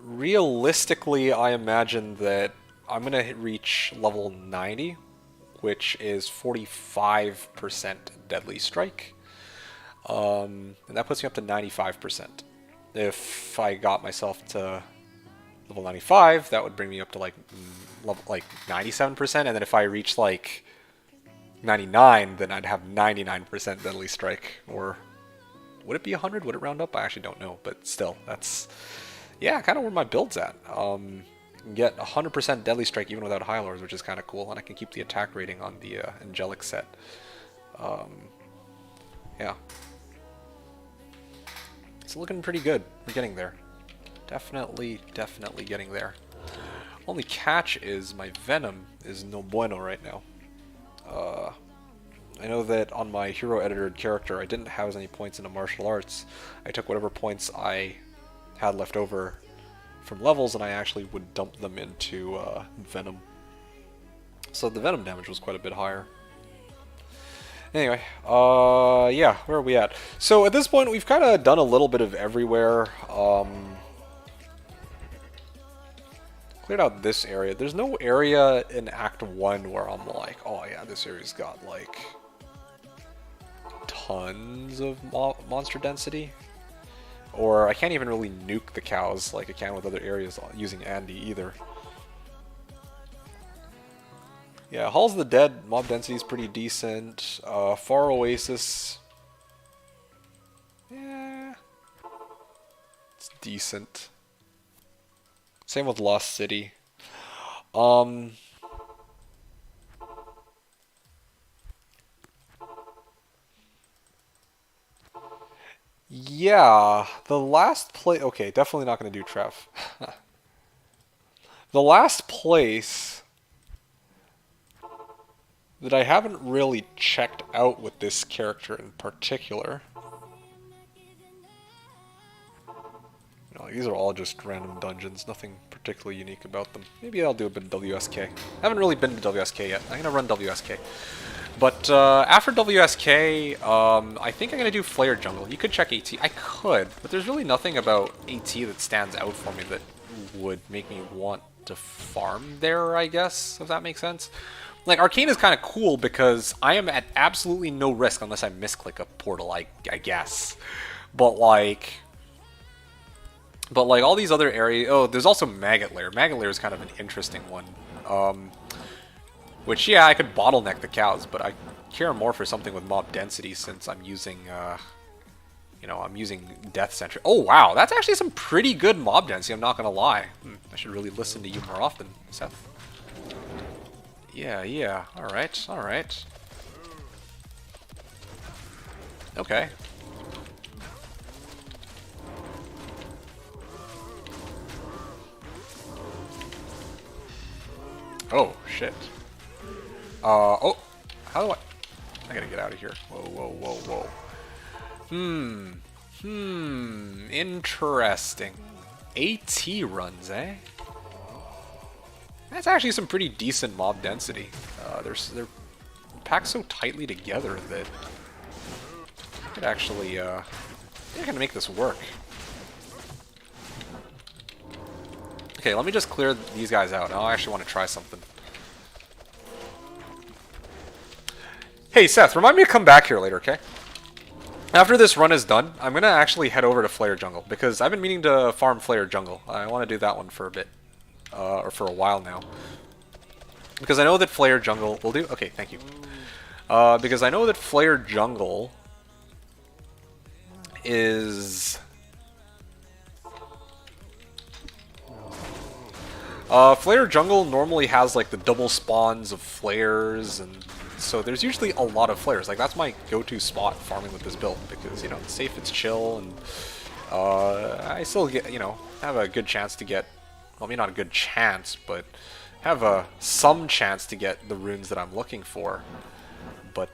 realistically, I imagine that I'm going to reach level 90, which is 45% Deadly Strike. And that puts me up to 95%. If I got myself to level 95, that would bring me up to like level 97%, and then if I reach like 99, then I'd have 99% Deadly Strike. Or would it be 100? Would it round up? I actually don't know, but still, that's, yeah, kind of where my build's at. Get 100% Deadly Strike even without High Lords, which is kind of cool, and I can keep the attack rating on the Angelic set. Yeah. It's looking pretty good. We're getting there. Definitely getting there. Only catch is my Venom is no bueno right now. I know that on my hero edited character I didn't have as many points into martial arts. I took whatever points I had left over from levels and I actually would dump them into Venom. So the Venom damage was quite a bit higher. Anyway, yeah, where are we at? So at this point we've kind of done a little bit of everywhere. Cleared out this area. There's no area in Act 1 where I'm like, oh yeah, this area's got like tons of monster density. Or I can't even really nuke the cows like I can with other areas using Andy either. Yeah, Halls of the Dead, mob density is pretty decent. Far Oasis, yeah, it's decent. Same with Lost City. Yeah, the last place... Okay, definitely not going to do Trev. The last place that I haven't really checked out with this character in particular... These are all just random dungeons, nothing particularly unique about them. Maybe I'll do a bit of WSK. I haven't really been to WSK yet. I'm going to run WSK. But after WSK, I think I'm going to do Flare Jungle. You could check AT. I could, but there's really nothing about AT that stands out for me that would make me want to farm there, I guess, if that makes sense. Like, Arcane is kind of cool because I am at absolutely no risk unless I misclick a portal, I guess. But like, all these other areas... Oh, there's also Maggot Lair. Maggot Lair is kind of an interesting one. Which, yeah, I could bottleneck the cows, but I care more for something with mob density since I'm using, I'm using Death Sentry. Oh, wow, that's actually some pretty good mob density, I'm not going to lie. I should really listen to you more often, Seth. Yeah, alright. Okay. Oh, shit. Oh, how do I gotta get out of here. Whoa. Interesting. AT runs, eh? That's actually some pretty decent mob density. They're packed so tightly together that I could actually, they're gonna make this work. Okay, let me just clear these guys out. Now I actually want to try something. Hey, Seth, remind me to come back here later, okay? After this run is done, I'm going to actually head over to Flare Jungle, because I've been meaning to farm Flare Jungle. I want to do that one for a bit, or for a while now. Because I know that Flare Jungle will do... Okay, thank you. Because I know that Flare Jungle is... Flare jungle normally has like the double spawns of flares, and so there's usually a lot of flares. Like that's my go-to spot farming with this build because you know it's safe, it's chill, and I still get have a good chance to get. Well, I mean not a good chance, but have some chance to get the runes that I'm looking for. But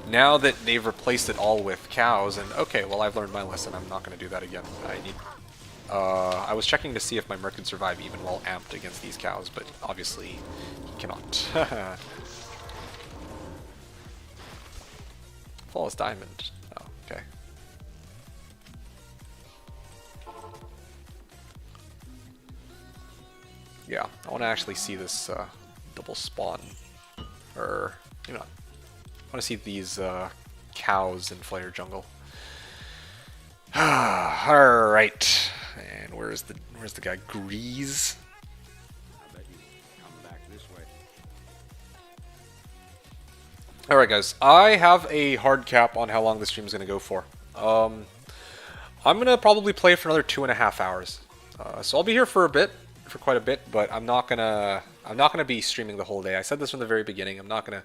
now that they've replaced it all with cows, and okay, well I've learned my lesson. I'm not going to do that again. I was checking to see if my Merc could survive even while amped against these cows, but obviously he cannot. Flawless diamond. Oh, okay. Yeah, I want to actually see this double spawn, or I want to see these cows in Flare Jungle. All right, and where's the guy? Grease. I bet you come back this way. All right, guys. I have a hard cap on how long the stream is going to go for. I'm gonna probably play for another 2.5 hours. So I'll be here for quite a bit, but I'm not gonna be streaming the whole day. I said this from the very beginning. I'm not gonna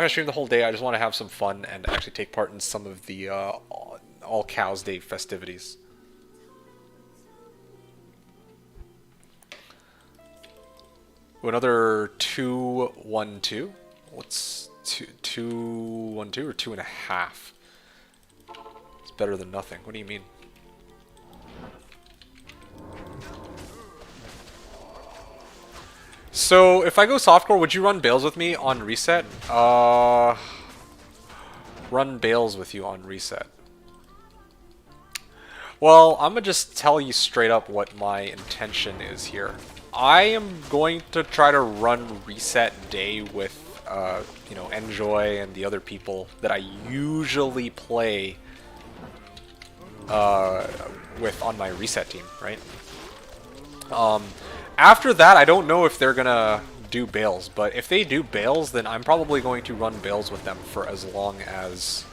stream the whole day. I just want to have some fun and actually take part in some of the All Cows Day festivities. Ooh, another 2-1-2. What's 2-1-2 or 2.5? It's better than nothing. What do you mean? So, if I go softcore, would you run Bales with me on reset? Run Bales with you on reset. Well, I'm gonna just tell you straight up what my intention is here. I am going to try to run reset day with, Enjoy and the other people that I usually play with on my reset team, right? After that, I don't know if they're gonna do Bales, but if they do Bales, then I'm probably going to run Bales with them for as long as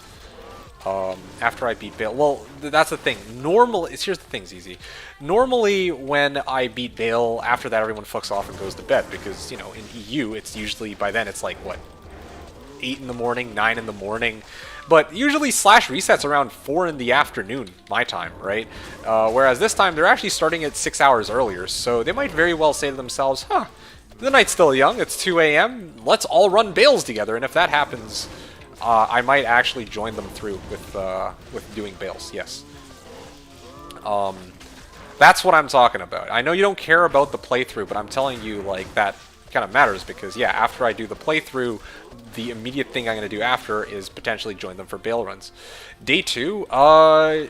after I beat Bale. Well, that's the thing. Normally, here's the thing, ZZ. Normally, when I beat Bale, after that everyone fucks off and goes to bed because, in EU, it's usually, by then, it's like, what, 8 in the morning, 9 in the morning. But usually Slash resets around 4 in the afternoon, my time, right? Whereas this time, they're actually starting at 6 hours earlier, so they might very well say to themselves, huh, the night's still young, it's 2 a.m., let's all run Bales together, and if that happens, I might actually join them through with doing Bales, yes. That's what I'm talking about. I know you don't care about the playthrough, but I'm telling you, like, that kind of matters because, yeah, after I do the playthrough, the immediate thing I'm going to do after is potentially join them for Bale runs. Day 2, well,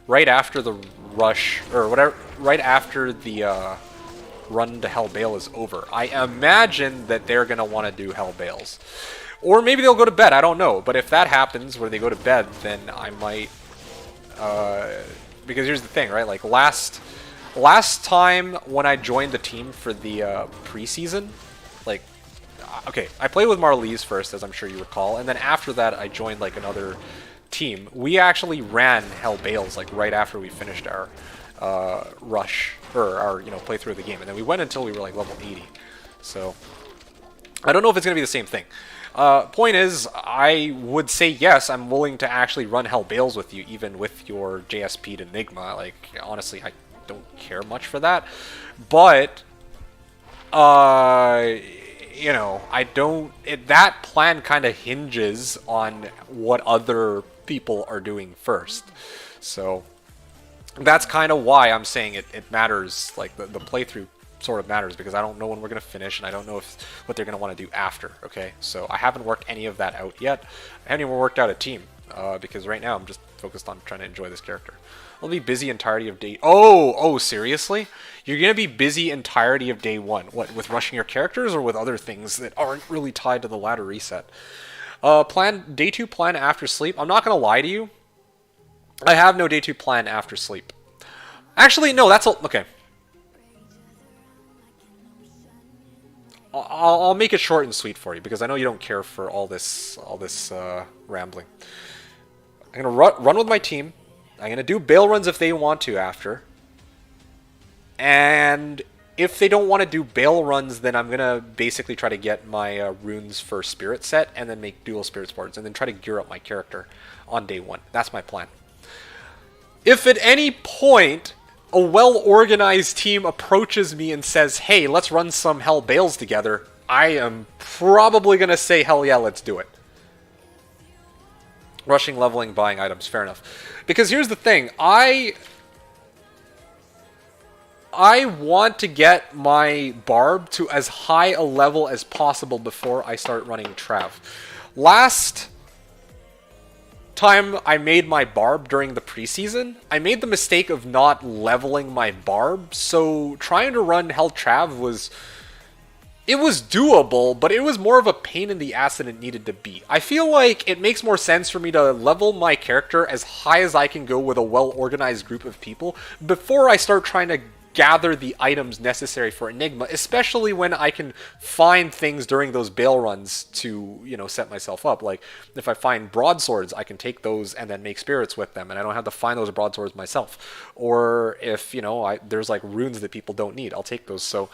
right after the rush, or whatever, right after the run to Hell Bale is over, I imagine that they're going to want to do Hell Bales. Or maybe they'll go to bed, I don't know. But if that happens, where they go to bed, then I might... because here's the thing, right? Like, last time when I joined the team for the preseason, like, okay, I played with Marlies first, as I'm sure you recall, and then after that I joined, like, another team. We actually ran Hell Bales, like, right after we finished our rush, or our, playthrough of the game, and then we went until we were, like, level 80. So, I don't know if it's going to be the same thing. Point is, I would say yes, I'm willing to actually run Hell Bales with you, even with your JSP to Enigma. Like, honestly, I don't care much for that. But, I don't... that plan kind of hinges on what other people are doing first. So, that's kind of why I'm saying it matters, like, the playthrough sort of matters, because I don't know when we're going to finish, and I don't know what they're going to want to do after, okay? So I haven't worked any of that out yet. I haven't even worked out a team, because right now I'm just focused on trying to enjoy this character. I'll be busy entirety of day... Oh, seriously? You're going to be busy entirety of day 1. What, with rushing your characters, or with other things that aren't really tied to the ladder reset? Day 2 plan after sleep. I'm not going to lie to you. I have no day 2 plan after sleep. Actually, no, that's... Okay. I'll make it short and sweet for you, because I know you don't care for all this rambling. I'm gonna run with my team. I'm gonna do bail runs if they want to after. And if they don't want to do bail runs, then I'm gonna basically try to get my runes for spirit set and then make dual spirit boards and then try to gear up my character on day one. That's my plan. If at any point a well-organized team approaches me and says, hey, let's run some hell bails together, I am probably gonna say, hell yeah, let's do it. Rushing, leveling, buying items, fair enough. Because here's the thing, I want to get my Barb to as high a level as possible before I start running Trav. Last time I made my Barb during the preseason, I made the mistake of not leveling my Barb, so trying to run Hell Trav was doable, but it was more of a pain in the ass than it needed to be. I feel like it makes more sense for me to level my character as high as I can go with a well-organized group of people before I start trying to gather the items necessary for Enigma, especially when I can find things during those bail runs to, you know, set myself up. Like, if I find broadswords, I can take those and then make spirits with them, and I don't have to find those broadswords myself. Or if, you know, there's like runes that people don't need, I'll take those. So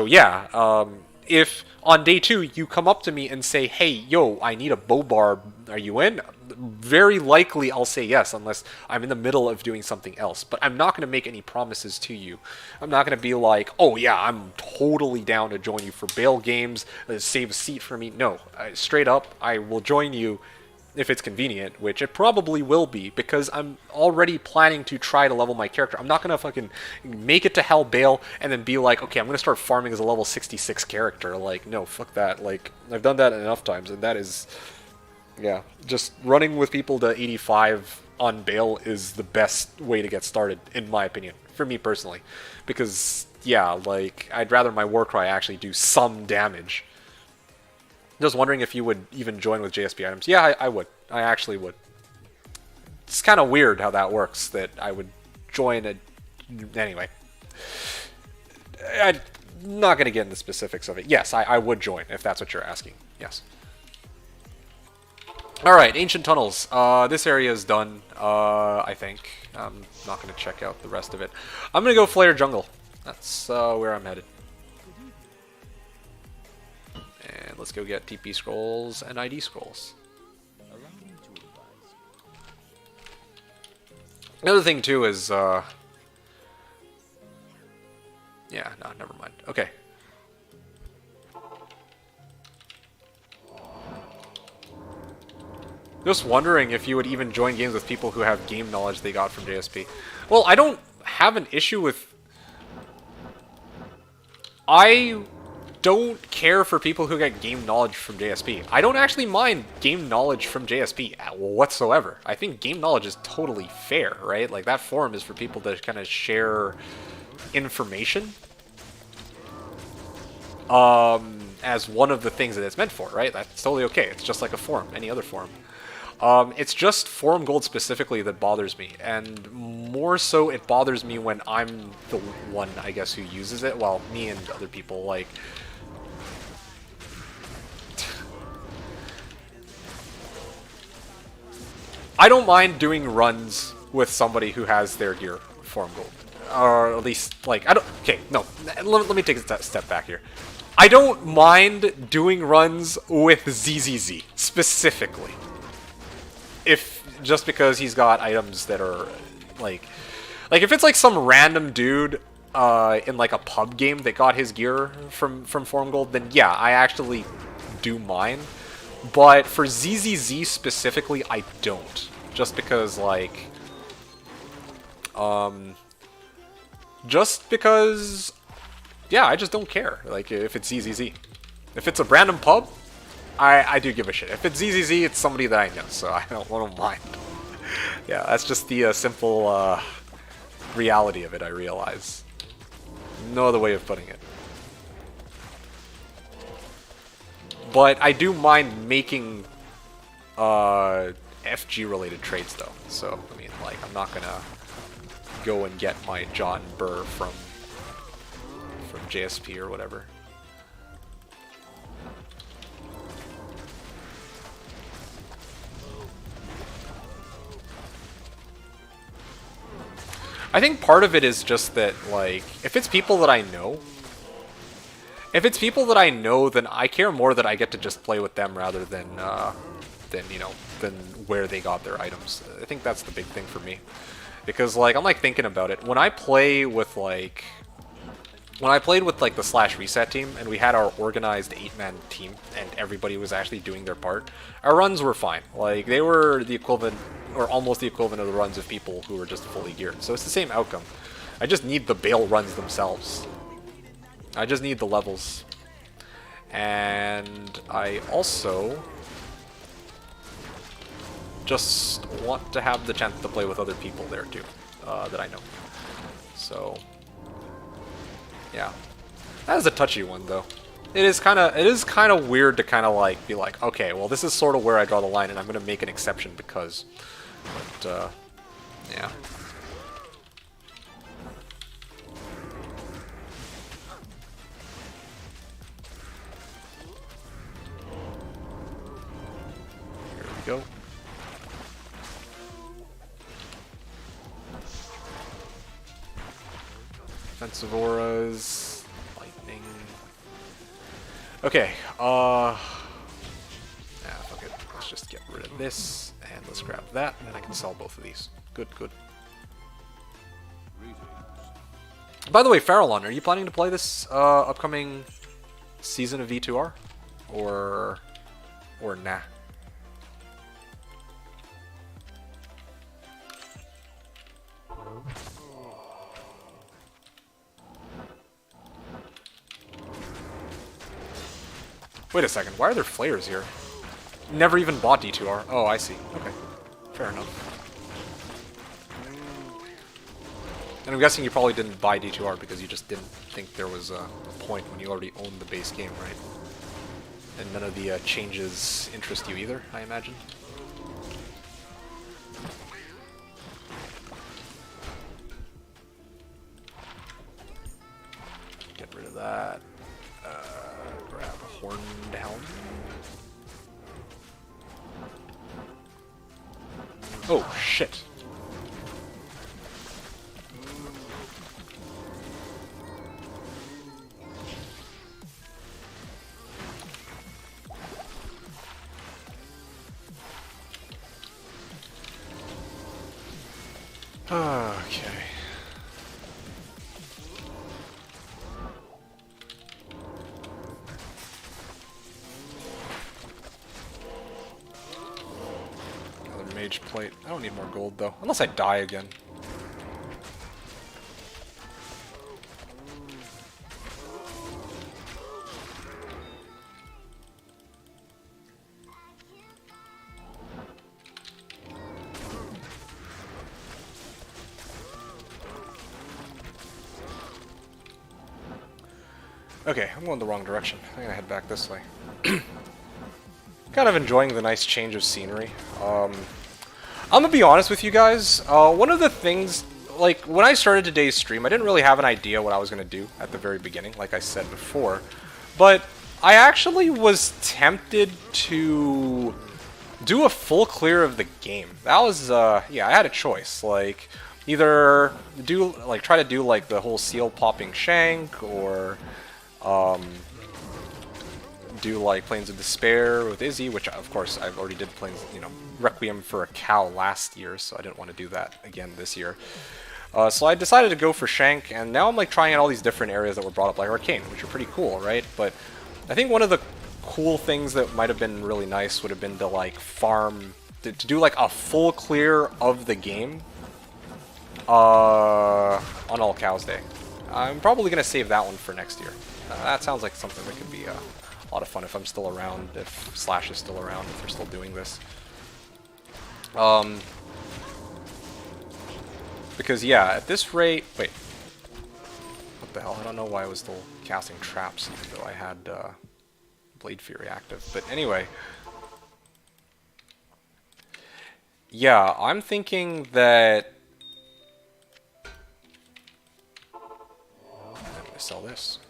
yeah, if on day 2 you come up to me and say, hey, yo, I need a bow barb, are you in? Very likely I'll say yes, unless I'm in the middle of doing something else. But I'm not going to make any promises to you. I'm not going to be like, oh yeah, I'm totally down to join you for bail games, save a seat for me. No, straight up, I will join you if it's convenient, which it probably will be, because I'm already planning to try to level my character. I'm not going to fucking make it to Hell Bail and then be like, okay, I'm going to start farming as a level 66 character. Like, no, fuck that. Like, I've done that enough times, and that is, yeah, just running with people to 85 on Bail is the best way to get started, in my opinion, for me personally. Because, yeah, like, I'd rather my Warcry actually do some damage. Just wondering if you would even join with JSP items. Yeah, I would. I actually would. It's kind of weird how that works, that I would join a... Anyway. I'm not going to get into the specifics of it. Yes, I would join, if that's what you're asking. Yes. Alright, Ancient Tunnels. This area is done, I think. I'm not going to check out the rest of it. I'm going to go Flare Jungle. That's where I'm headed. And let's go get TP scrolls and ID scrolls. Another thing too is, yeah, no, never mind. Okay. Just wondering if you would even join games with people who have game knowledge they got from JSP. Well, I don't have an issue with... I don't care for people who get game knowledge from JSP. I don't actually mind game knowledge from JSP whatsoever. I think game knowledge is totally fair, right? Like, that forum is for people to kind of share information as one of the things that it's meant for, right? That's totally okay. It's just like a forum, any other forum. It's just forum gold specifically that bothers me, and more so it bothers me when I'm the one, I guess, who uses it. Well, me and other people, like... I don't mind doing runs with somebody who has their gear forum gold. Or at least, like, I don't... Okay, no, let me take a step back here. I don't mind doing runs with ZZZ, specifically. Just because he's got items that are, like if it's like some random dude in like a pub game that got his gear from Forum Gold, then yeah, I actually do mine. But for ZZZ specifically, I don't. Just because, like, just because, yeah, I just don't care. Like, if it's ZZZ. If it's a random pub, I do give a shit. If it's ZZZ, it's somebody that I know, so I don't mind. Yeah, that's just the simple reality of it, I realize. No other way of putting it. But I do mind making FG-related trades, though. So, I mean, like, I'm not gonna go and get my John Burr from JSP or whatever. I think part of it is just that, like, if it's people that I know, then I care more that I get to just play with them rather than you know, than where they got their items. I think that's the big thing for me. Because, like, I'm, like, thinking about it. When I play with, like... When I played with, like, the Slash Reset team, and we had our organized 8-man team, and everybody was actually doing their part, our runs were fine. Like, they were the equivalent, or almost the equivalent of the runs of people who were just fully geared. So it's the same outcome. I just need the Bale runs themselves. I just need the levels. And I also just want to have the chance to play with other people there too, that I know. So, yeah, that is a touchy one though. It is kind of weird to kind of like be like, okay, well this is sort of where I draw the line, and I'm gonna make an exception because, but yeah. Here we go. Offensive auras, lightning. Okay, yeah, fuck it. Let's just get rid of this, and let's grab that, and I can sell both of these. Good, good. By the way, Farallon, are you planning to play this upcoming season of V2R, or nah? Wait a second, why are there flares here? Never even bought D2R. Oh, I see. Okay. Fair enough. And I'm guessing you probably didn't buy D2R because you just didn't think there was a point when you already owned the base game, right? And none of the changes interest you either, I imagine? Get rid of that. Grab a Horned Helm. Oh, shit. Okay. Another mage plate. I don't need more gold though, unless I die again. Okay, I'm going the wrong direction. I'm gonna head back this way. Kind of enjoying the nice change of scenery. I'm gonna be honest with you guys. One of the things, like, when I started today's stream, I didn't really have an idea what I was gonna do at the very beginning, like I said before. But I actually was tempted to do a full clear of the game. That was, yeah, I had a choice. Like, either do, like, try to do, like, the whole seal popping shank, or do like Plains of Despair with Izzy, which of course I've already did Plains, you know, Requiem for a Cow last year, so I didn't want to do that again this year. So I decided to go for Shank, and now I'm like trying out all these different areas that were brought up, like Arcane, which are pretty cool, right? But I think one of the cool things that might have been really nice would have been to like farm, to do like a full clear of the game on All Cows Day. I'm probably going to save that one for next year. That sounds like something that could be a lot of fun if I'm still around, if Slash is still around, if they're still doing this. Because yeah, at this rate, wait, what the hell? I don't know why I was still casting traps even though I had Blade Fury active. But anyway, yeah, I'm thinking that I'm gonna sell this.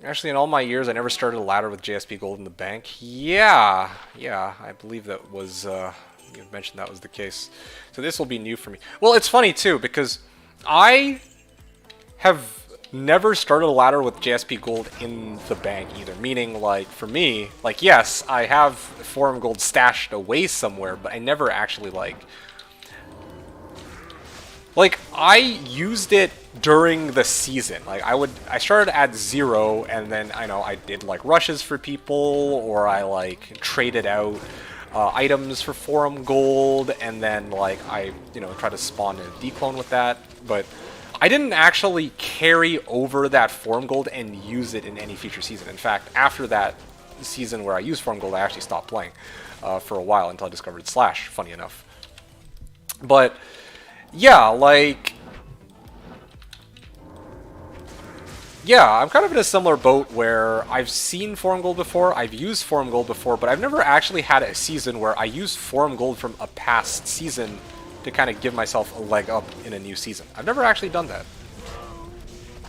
Actually, in all my years, I never started a ladder with JSP Gold in the bank. Yeah, I believe that was You mentioned that was the case. So this will be new for me. Well, it's funny too because I have never started a ladder with JSP gold in the bank either. Meaning, like, for me, like, yes, I have forum gold stashed away somewhere, but I never actually, like, I used it during the season. Like, I started at 0, and then, I did, like, rushes for people, or I, like, traded out items for forum gold, and then, like, I, try to spawn a declone with that, but I didn't actually carry over that forum gold and use it in any future season. In fact, after that season where I used forum gold, I actually stopped playing for a while until I discovered Slash, funny enough. But yeah, like, yeah, I'm kind of in a similar boat where I've seen forum gold before, I've used forum gold before, but I've never actually had a season where I used forum gold from a past season to kind of give myself a leg up in a new season. I've never actually done that.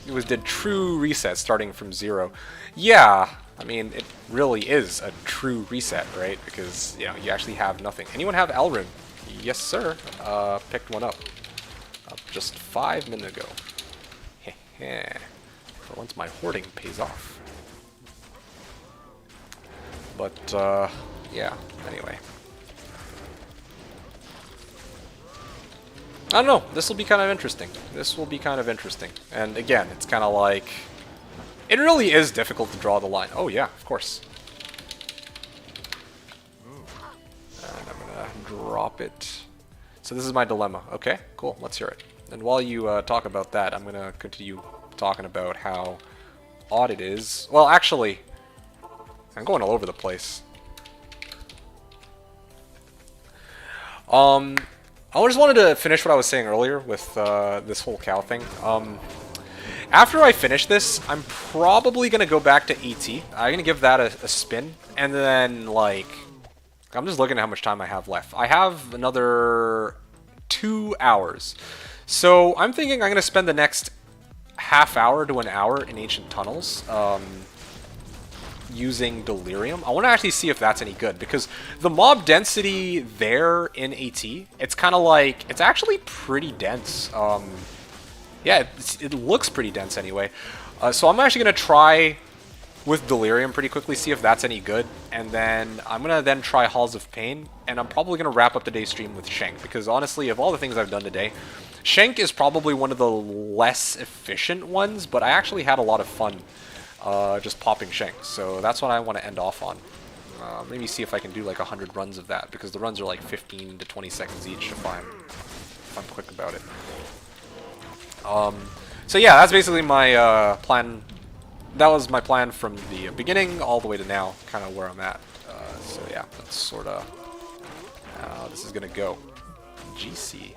It did true reset starting from 0. Yeah, I mean, it really is a true reset, right? Because, you actually have nothing. Anyone have Elrim? Yes, sir. Picked one up. Just 5 minutes ago. Heh. For once my hoarding pays off. But, yeah, anyway. I don't know, this will be kind of interesting. And again, it's kind of like, it really is difficult to draw the line. Oh yeah, of course. And I'm gonna drop it. So this is my dilemma. Okay, cool, let's hear it. And while you talk about that, I'm gonna continue talking about how odd it is. Well, actually, I'm going all over the place. I just wanted to finish what I was saying earlier with this whole cow thing. After I finish this, I'm probably going to go back to ET. I'm going to give that a spin. And then, like, I'm just looking at how much time I have left. I have another 2 hours. So I'm thinking I'm going to spend the next half hour to an hour in Ancient Tunnels. Using Delirium. I want to actually see if that's any good, because the mob density there in AT, it's kind of like, it's actually pretty dense. Yeah, it looks pretty dense anyway. So I'm actually going to try with Delirium pretty quickly, see if that's any good, and then I'm going to then try Halls of Pain, and I'm probably going to wrap up today's stream with Shank, because honestly, of all the things I've done today, Shank is probably one of the less efficient ones, but I actually had a lot of fun just popping Shanks, so that's what I want to end off on. Maybe see if I can do like 100 runs of that, because the runs are like 15 to 20 seconds each if I'm quick about it. So yeah, that's basically my plan. That was my plan from the beginning all the way to now, kind of where I'm at. So yeah, that's sort of how this is gonna go. GC.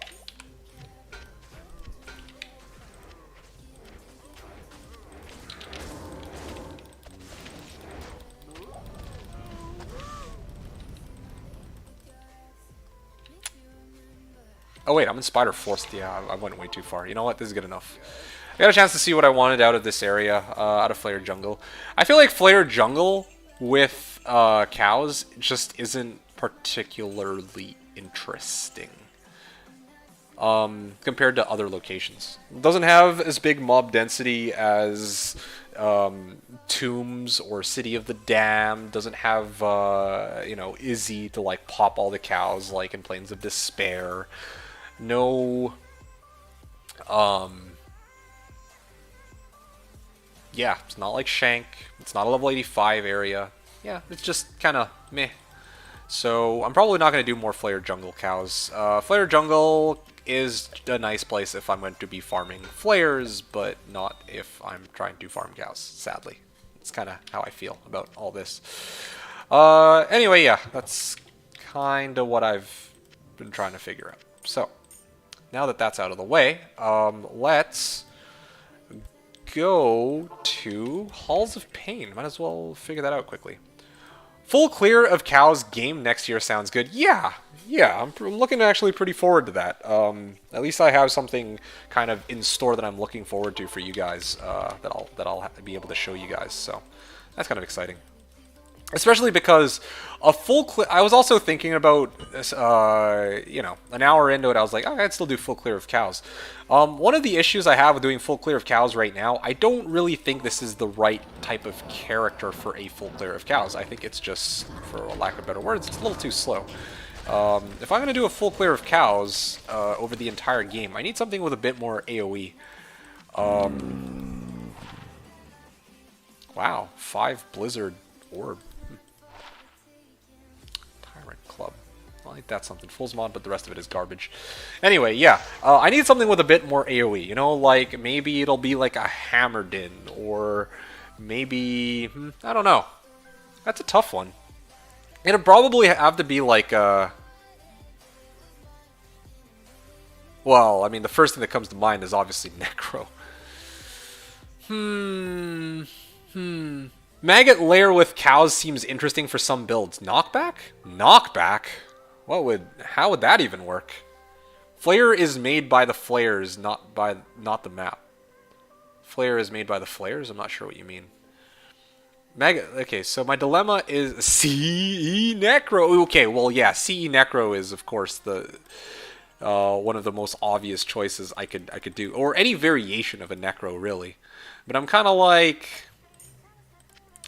Oh wait, I'm in Spider Force. Yeah, I went way too far. You know what? This is good enough. I got a chance to see what I wanted out of this area, out of Flare Jungle. I feel like Flare Jungle with cows just isn't particularly interesting compared to other locations. It doesn't have as big mob density as Tombs or City of the Damned. Doesn't have you know, Izzy to like pop all the cows like in Plains of Despair. No, yeah, it's not like Shank. It's not a level 85 area. Yeah, it's just kind of meh. So I'm probably not going to do more Flare Jungle cows. Flare Jungle is a nice place if I'm going to be farming flares, but not if I'm trying to farm cows, sadly. It's kind of how I feel about all this. Anyway, yeah, that's kind of what I've been trying to figure out. So, now that that's out of the way, let's go to Halls of Pain. Might as well figure that out quickly. Full clear of cows game next year sounds good. Yeah, I'm looking actually pretty forward to that. At least I have something kind of in store that I'm looking forward to for you guys, that I'll be able to show you guys. So that's kind of exciting. Especially because a full clear. I was also thinking about, an hour into it, I was like, oh, I'd still do full clear of cows. One of the issues I have with doing full clear of cows right now, I don't really think this is the right type of character for a full clear of cows. I think it's just, for a lack of better words, it's a little too slow. If I'm going to do a full clear of cows over the entire game, I need something with a bit more AoE. Wow, 5 Blizzard Orb. Tyrant Club. I think that's something. Fool's Mod, but the rest of it is garbage. Anyway, yeah. I need something with a bit more AoE. You know, like, maybe it'll be like a Hammerdin, or maybe... I don't know. That's a tough one. It'll probably have to be like well, I mean, the first thing that comes to mind is obviously Necro. Maggot Lair with cows seems interesting for some builds. Knockback? Knockback? How would that even work? Flare is made by the flares, not the map. Flare is made by the flares? I'm not sure what you mean. Okay, so my dilemma is CE Necro. Okay, well, yeah, CE Necro is, of course, the one of the most obvious choices I could do, or any variation of a Necro, really. But I'm kind of like,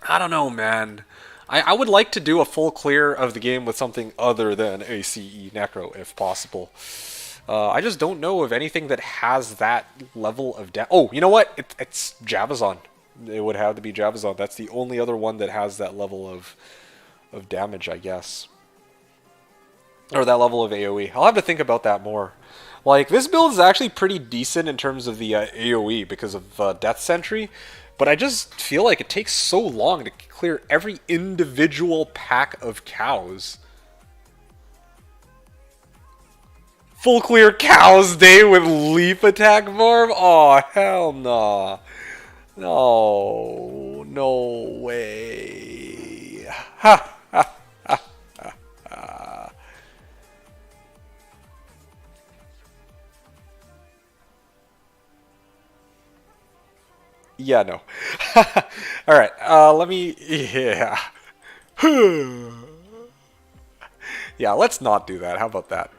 I don't know, man. I would like to do a full clear of the game with something other than a CE Necro, if possible. I just don't know of anything that has that level of depth. Oh, you know what? It's Javazon. It would have to be Javazon. That's the only other one that has that level of damage, I guess. Or that level of AoE. I'll have to think about that more. Like, this build is actually pretty decent in terms of the AoE because of Death Sentry, but I just feel like it takes so long to clear every individual pack of cows. Full clear cows day with leap attack Marv? Oh, hell nah. No way. Ha, ha, ha, ha, ha. Yeah, no. Alright, let me... Yeah. Yeah, let's not do that. How about that?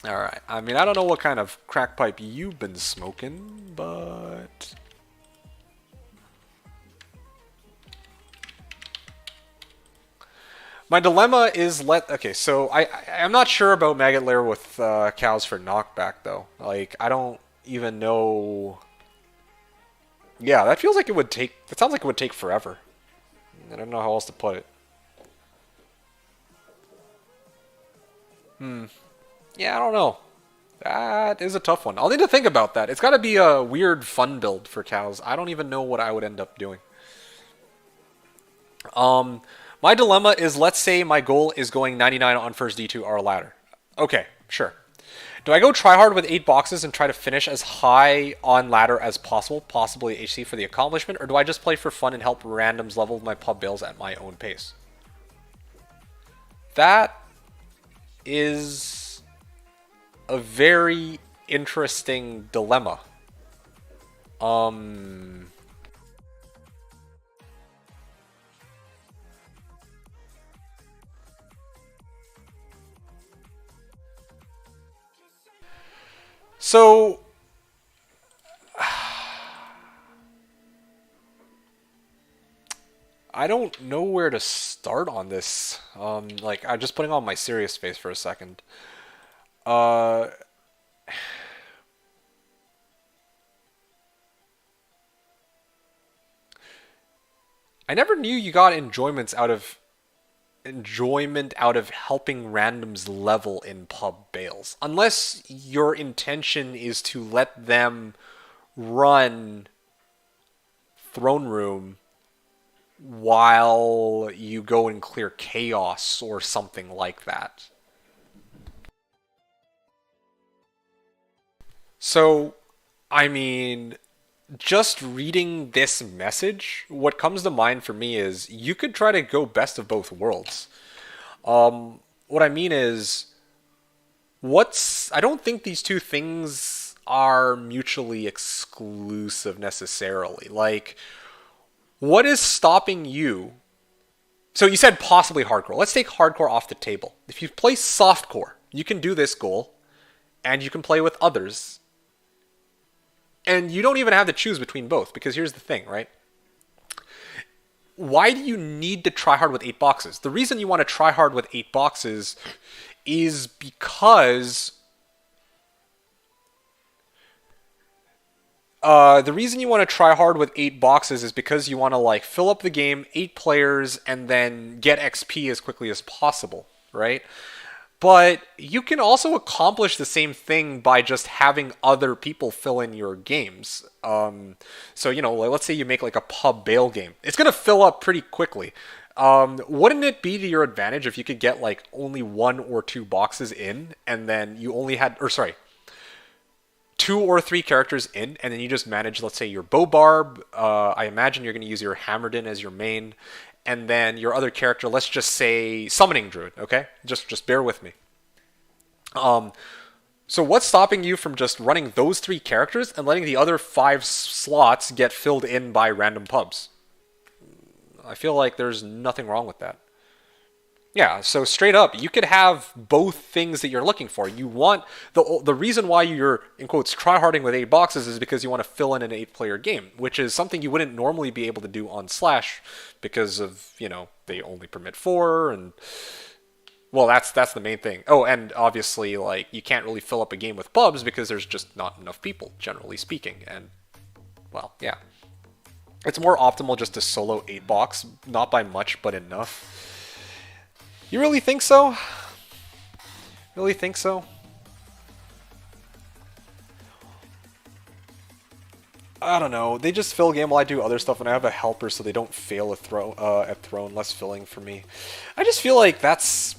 Alright, I mean, I don't know what kind of crack pipe you've been smoking, but... My dilemma is okay, so I'm not sure about Maggot Lair with cows for knockback, though. Like, I don't even know... Yeah, that feels like it would take... That sounds like it would take forever. I don't know how else to put it. Yeah, I don't know. That is a tough one. I'll need to think about that. It's got to be a weird fun build for cows. I don't even know what I would end up doing. My dilemma is, let's say my goal is going 99 on first D2R ladder. Okay, sure. Do I go try hard with 8 boxes and try to finish as high on ladder as possible, possibly HC for the accomplishment, or do I just play for fun and help randoms level my pub bales at my own pace? That is a very interesting dilemma. So, I don't know where to start on this. Like, I'm just putting on my serious face for a second. I never knew you got enjoyment out of helping randoms level in pub bales, unless your intention is to let them run throne room while you go and clear chaos or something like that. So, I mean, just reading this message, what comes to mind for me is you could try to go best of both worlds. What I mean is, I don't think these two things are mutually exclusive necessarily. Like, What is stopping you? So you said possibly hardcore. Let's take hardcore off the table. If you play softcore, you can do this goal, and you can play with others. And you don't even have to choose between both, because here's the thing, right? Why do you need to try hard with 8 boxes? The reason you want to try hard with 8 boxes is because the reason you want to try hard with 8 boxes is because you want to like fill up the game, 8 players, and then get XP as quickly as possible, right? But you can also accomplish the same thing by just having other people fill in your games. So, you know, let's say you make like a pub bail game. It's going to fill up pretty quickly. Wouldn't it be to your advantage if you could get like only 1 or 2 boxes in, and then you only had, 2 or 3 characters in, and then you just manage, let's say, your bow barb. I imagine you're going to use your Hammerden as your main, and then your other character, let's just say Summoning Druid, okay? Just bear with me. So what's stopping you from just running those 3 characters and letting the other 5 slots get filled in by random pubs? I feel like there's nothing wrong with that. Yeah, so straight up, you could have both things that you're looking for. You want the reason why you're, in quotes, tryharding with 8 boxes is because you want to fill in an 8-player game, which is something you wouldn't normally be able to do on Slash because of, you know, they only permit 4, and well, that's the main thing. Oh, and obviously, like, you can't really fill up a game with pubs because there's just not enough people, generally speaking, and well, yeah. It's more optimal just to solo 8 box, not by much, but enough. You really think so? Really think so? I don't know. They just fill game while I do other stuff, and I have a helper so they don't fail at throne. Less filling for me. I just feel like that's...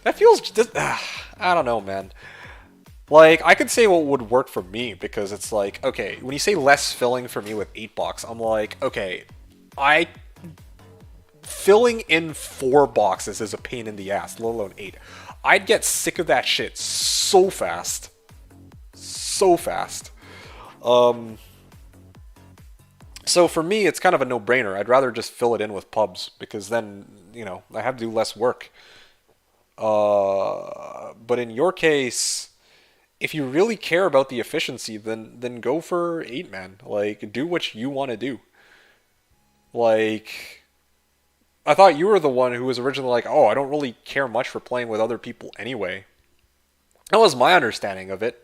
that feels just... I don't know, man. Like, I could say what would work for me, because it's like, okay, when you say less filling for me with 8 box, I'm like, okay, filling in 4 boxes is a pain in the ass, let alone 8. I'd get sick of that shit so fast. So fast. So for me, it's kind of a no-brainer. I'd rather just fill it in with pubs, because then, you know, I have to do less work. But in your case, if you really care about the efficiency, then go for 8-man. Like, do what you want to do. Like... I thought you were the one who was originally like, oh, I don't really care much for playing with other people anyway. That was my understanding of it.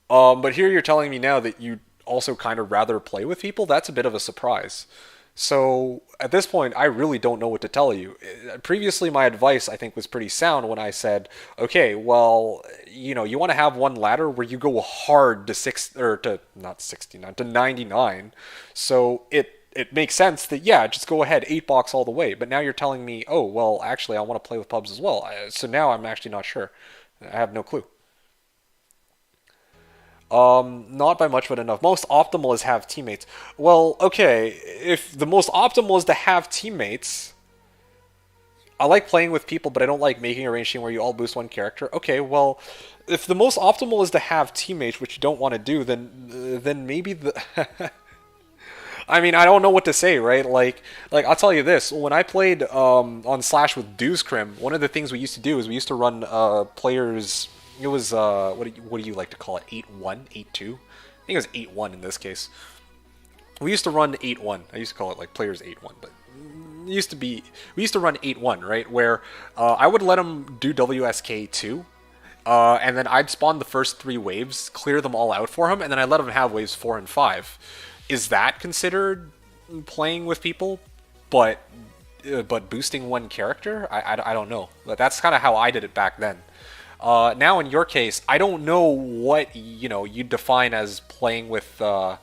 But here you're telling me now that you also kind of rather play with people? That's a bit of a surprise. So at this point, I really don't know what to tell you. Previously, my advice, I think, was pretty sound when I said, okay, well, you know, you want to have one ladder where you go hard to 99. So it makes sense that, yeah, just go ahead, 8 box all the way. But now you're telling me, oh, well, actually, I want to play with pubs as well. So now I'm actually not sure. I have no clue. Not by much, but enough. Most optimal is have teammates. Well, okay, if the most optimal is to have teammates... I like playing with people, but I don't like making a range team where you all boost one character. Okay, well, if the most optimal is to have teammates, which you don't want to do, then maybe the... I mean, I don't know what to say, right? Like I'll tell you this. When I played on Slash with Dewscrim, one of the things we used to do is we used to run players... It was, what do you like to call it? 8-1? 8-2? I think it was 8-1 in this case. We used to run 8-1. I used to call it like players 8-1, but it used to be... We used to run 8-1, right? Where I would let them do WSK too. And then I'd spawn the first 3 waves, clear them all out for him, and then I'd let him have waves 4 and 5. Is that considered playing with people, but boosting one character? I don't know. But that's kind of how I did it back then. Now in your case, I don't know what you define as playing with an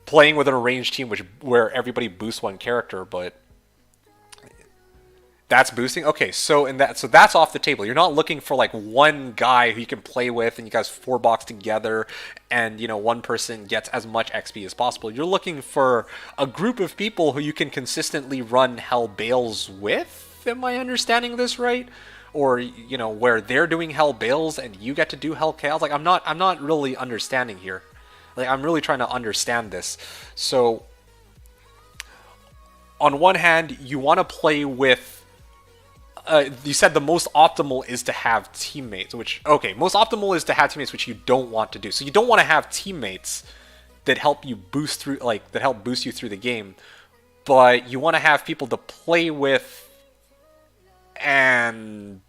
arranged team, where everybody boosts one character, but that's boosting. Okay, so that's off the table. You're not looking for like one guy who you can play with, and you guys 4 box together, and one person gets as much XP as possible. You're looking for a group of people who you can consistently run Hell Bales with. Am I understanding this right? Or where they're doing Hell Bales and you get to do Hell Chaos. Like I'm not really understanding here. Like I'm really trying to understand this. So on one hand, you want to play with. You said the most optimal is to have teammates, which okay, most optimal is to have teammates, which you don't want to do. So you don't want to have teammates that help you boost through, like that help boost you through the game, but you want to have people to play with. And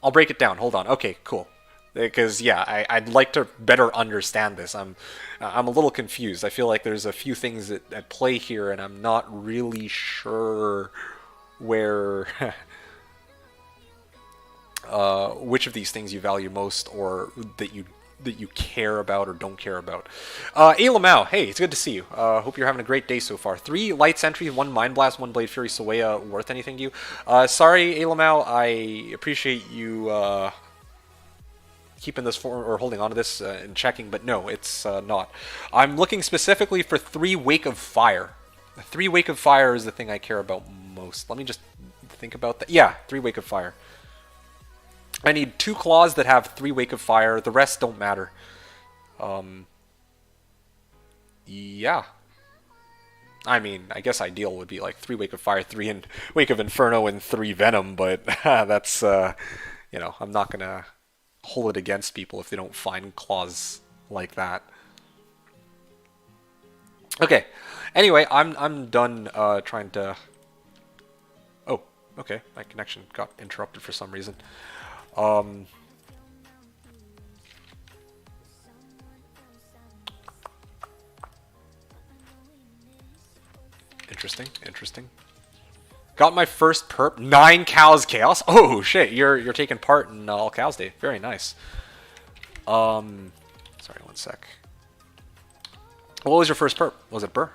I'll break it down. Hold on. Okay, cool. Because yeah, I'd like to better understand this. I'm a little confused. I feel like there's a few things at play here, and I'm not really sure where. Which of these things you value most, or that you care about or don't care about. Lamau, hey, it's good to see you. Hope you're having a great day so far. 3 light sentries, 1 mind blast, 1 blade fury. Sawaya worth anything to you? Sorry, Lamau, I appreciate you keeping this for or holding on to this and checking, but no, it's not. I'm looking specifically for 3 wake of fire. 3 wake of fire is the thing I care about most. Let me just think about that. Yeah, 3 wake of fire. I need 2 claws that have 3 wake of fire. The rest don't matter. Yeah. I mean, I guess ideal would be like 3 wake of fire, 3 in wake of inferno, and 3 venom. But that's you know, I'm not gonna hold it against people if they don't find claws like that. Okay. Anyway, I'm done trying to. Oh, okay. My connection got interrupted for some reason. Interesting. Got my first perp. 9 cows chaos. Oh shit! You're taking part in All Cows Day. Very nice. Sorry, 1 sec. What was your first perp? Was it Burr?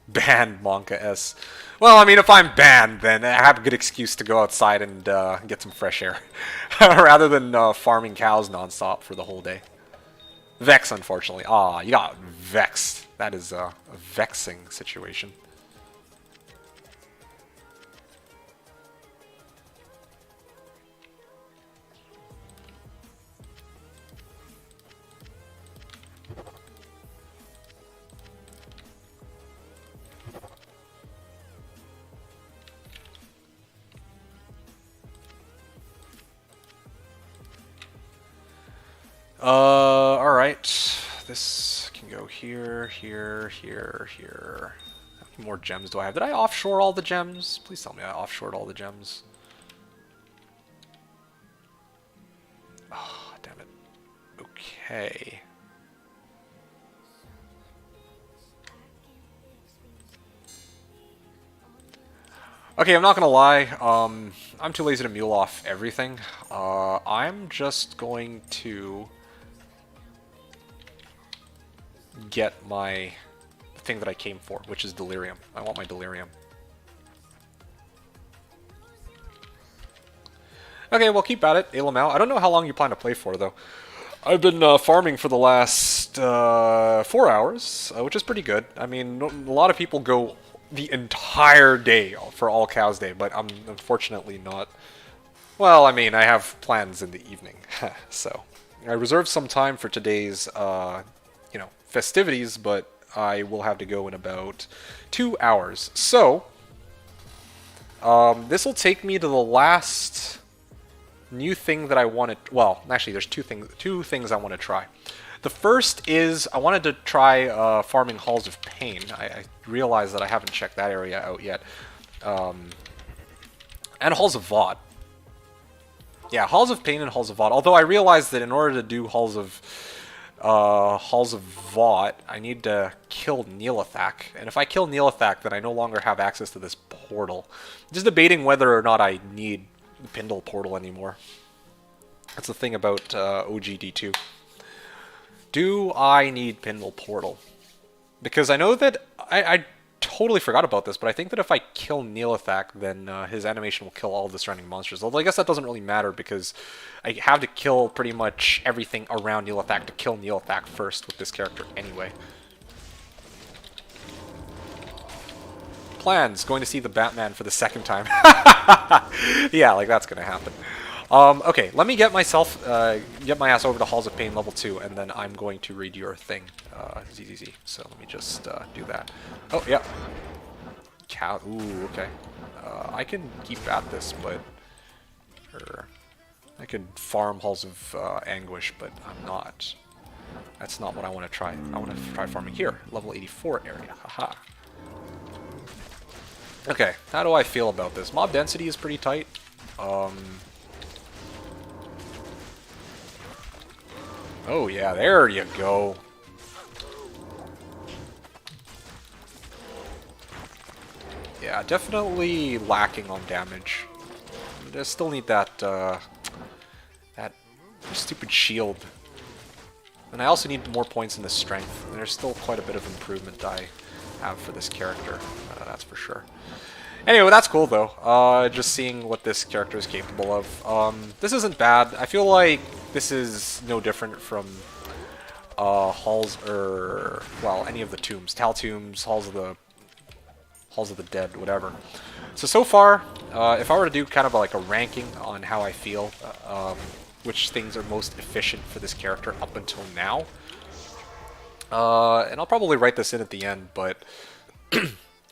Banned Monka S. Well, I mean, if I'm banned, then I have a good excuse to go outside and get some fresh air. Rather than farming cows nonstop for the whole day. Vex, unfortunately. Ah, you got vexed. That is a vexing situation. Alright. This can go here, here, here, here. How many more gems do I have? Did I offshore all the gems? Please tell me I offshored all the gems. Oh, damn it. Okay. Okay, I'm not gonna lie. I'm too lazy to mule off everything. I'm just going to get my thing that I came for, which is delirium. I want my delirium. Okay, well, keep at it, Lamau. I don't know how long you plan to play for, though. I've been farming for the last 4 hours, which is pretty good. I mean, a lot of people go the entire day for All Cows Day, but I'm unfortunately not. Well, I mean, I have plans in the evening, so I reserved some time for today's, you know, festivities, but I will have to go in about 2 hours. So, this will take me to the last new thing that I wanted. Well, actually, there's two things I want to try. The first is I wanted to try farming Halls of Pain. I realized that I haven't checked that area out yet. And Halls of Vaught. Yeah, Halls of Pain and Halls of Vaught. Although I realized that in order to do Halls of Vaught, I need to kill Neelathak. And if I kill Neelathak, then I no longer have access to this portal. Just debating whether or not I need the Pindle portal anymore. That's the thing about OGD2. Do I need Pindle portal? Because I know that I totally forgot about this, but I think that if I kill Neelathak, then his animation will kill all of the surrounding monsters. Although I guess that doesn't really matter because I have to kill pretty much everything around Neelathak to kill Neelathak first with this character anyway. Plans, going to see the Batman for the 2nd time. Yeah, like that's gonna happen. Okay, let me get myself, get my ass over to Halls of Pain level 2, and then I'm going to read your thing, ZZZ. So let me just do that. Oh, yeah. cow. Ooh, okay. I can keep at this, but I could farm Halls of Anguish, but I'm not. That's not what I want to try. I want to try farming here, level 84 area. Haha. Okay, how do I feel about this? Mob density is pretty tight. Oh yeah, there you go. Yeah, definitely lacking on damage. I still need that that stupid shield. And I also need more points in the strength. And there's still quite a bit of improvement I have for this character, that's for sure. Anyway, that's cool though. Just seeing what this character is capable of. This isn't bad. I feel like this is no different from Halls, or well, any of the tombs, Tal Tombs, Halls of the Dead, whatever. So far, if I were to do kind of like a ranking on how I feel, which things are most efficient for this character up until now, and I'll probably write this in at the end, but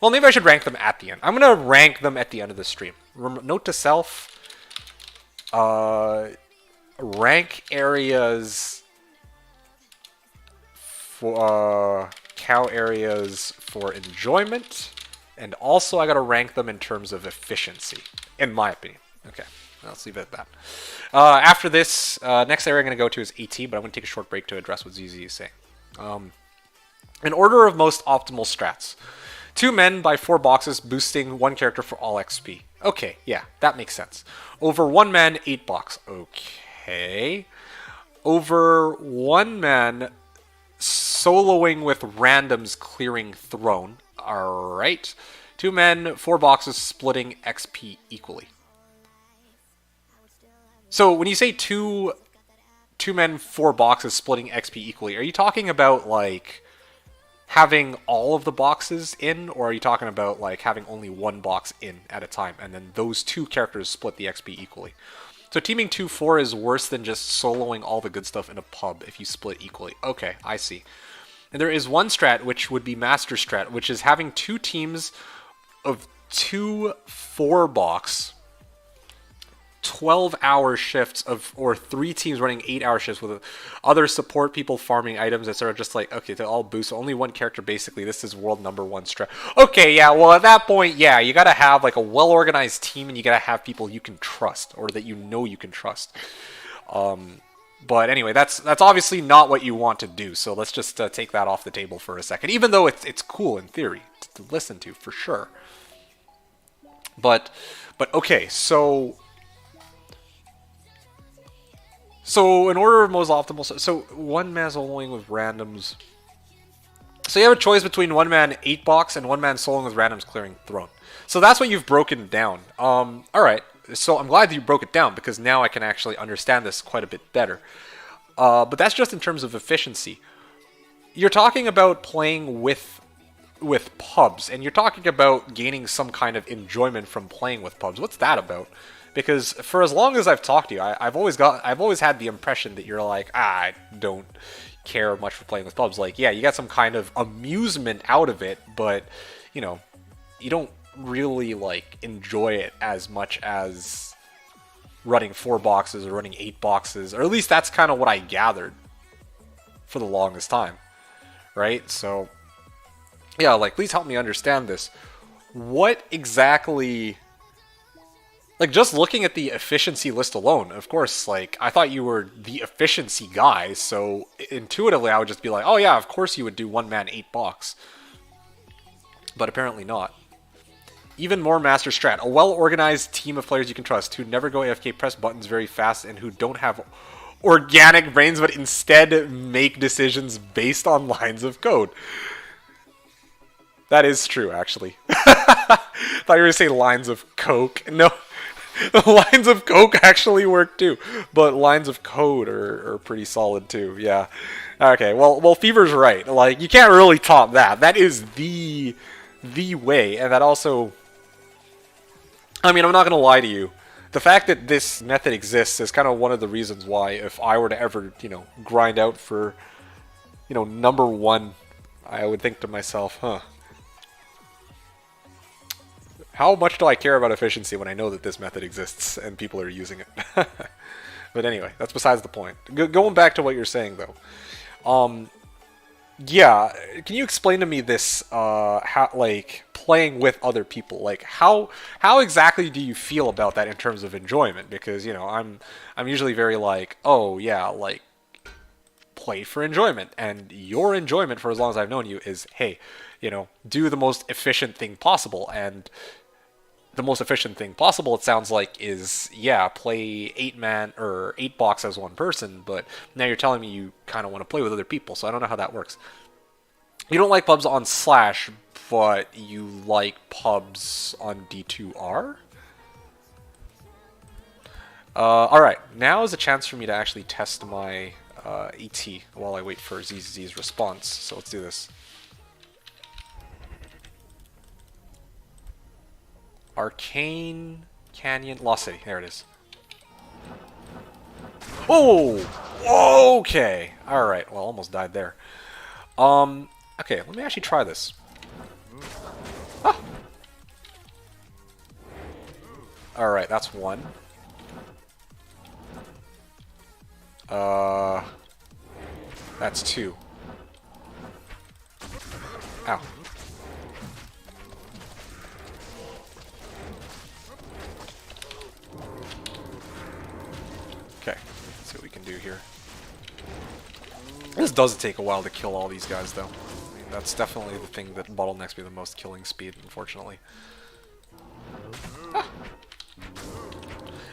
well, maybe I should rank them at the end. I'm gonna rank them at the end of the stream. Note to self: rank areas for cow areas for enjoyment. And also, I gotta rank them in terms of efficiency, in my opinion. Okay, let's leave it at that. After this, next area I'm gonna go to is AT, but I'm gonna take a short break to address what ZZ is saying. In order of most optimal strats: 2 men by 4 boxes, boosting 1 character for all XP. Okay, yeah, that makes sense. Over 1 man, 8 box. Okay. Over 1 man, soloing with randoms, clearing throne. Alright. 2 men, 4 boxes, splitting XP equally. So when you say two men, 4 boxes, splitting XP equally, are you talking about like having all of the boxes in, or are you talking about like having only 1 box in at a time, and then those 2 characters split the XP equally? So teaming 2-4 is worse than just soloing all the good stuff in a pub if you split equally. Okay, I see. And there is one strat, which would be Master Strat, which is having 2 teams of 2 4-box 12-hour shifts or 3 teams running 8-hour shifts with other support people farming items, etc. Just like, okay, they all boost. So only 1 character, basically. This is world number 1 strat. Okay, yeah, well, at that point, yeah, you gotta have like a well-organized team, and you gotta have people you can trust, or that you know you can trust. But anyway, that's obviously not what you want to do, so let's just take that off the table for a second, even though it's cool in theory to listen to, for sure. But okay, so in order of most optimal, so 1 man soloing with randoms. So you have a choice between 1 man 8 box and 1 man soloing with randoms clearing throne. So that's what you've broken down. Alright. So I'm glad that you broke it down, because now I can actually understand this quite a bit better. But that's just in terms of efficiency. You're talking about playing with pubs, and you're talking about gaining some kind of enjoyment from playing with pubs. What's that about? Because for as long as I've talked to you, I've always had the impression that you're like, I don't care much for playing with pubs. Like, yeah, you got some kind of amusement out of it, but you know, you don't really like enjoy it as much as running 4 boxes or running 8 boxes, or at least that's kind of what I gathered for the longest time, right? So yeah, like, please help me understand this. What exactly, like, just looking at the efficiency list alone, of course, like, I thought you were the efficiency guy, so intuitively I would just be like, oh yeah, of course you would do 1 man 8 box, but apparently not. Even more Master Strat: a well-organized team of players you can trust, who never go AFK, press buttons very fast, and who don't have organic brains, but instead make decisions based on lines of code. That is true, actually. Thought you were going to say lines of coke. No, lines of coke actually work too, but lines of code are pretty solid too, yeah. Okay, well, Fever's right. Like, you can't really top that. That is the way, and that also, I mean, I'm not going to lie to you. The fact that this method exists is kind of one of the reasons why, if I were to ever, you know, grind out for, you know, number 1, I would think to myself, huh. How much do I care about efficiency when I know that this method exists and people are using it? But anyway, that's besides the point. Going back to what you're saying, though. Yeah, can you explain to me this, how, like, playing with other people? Like, how exactly do you feel about that in terms of enjoyment? Because, you know, I'm usually very like, oh, yeah, like, play for enjoyment. And your enjoyment, for as long as I've known you, is, hey, you know, do the most efficient thing possible. And the most efficient thing possible, it sounds like, is, yeah, play 8-man or 8-box as one person, but now you're telling me you kind of want to play with other people, so I don't know how that works. You don't like pubs on Slash, but you like pubs on D2R? Alright, now is a chance for me to actually test my ET while I wait for ZZ's response, so let's do this. Arcane Canyon, Lost City. There it is. Oh, okay. All right. Well, almost died there. Okay. Let me actually try this. Ah. All right. That's one. That's two. Ow. Okay, let's see what we can do here. This does take a while to kill all these guys, though. I mean, that's definitely the thing that bottlenecks me the most, killing speed, unfortunately. Ah.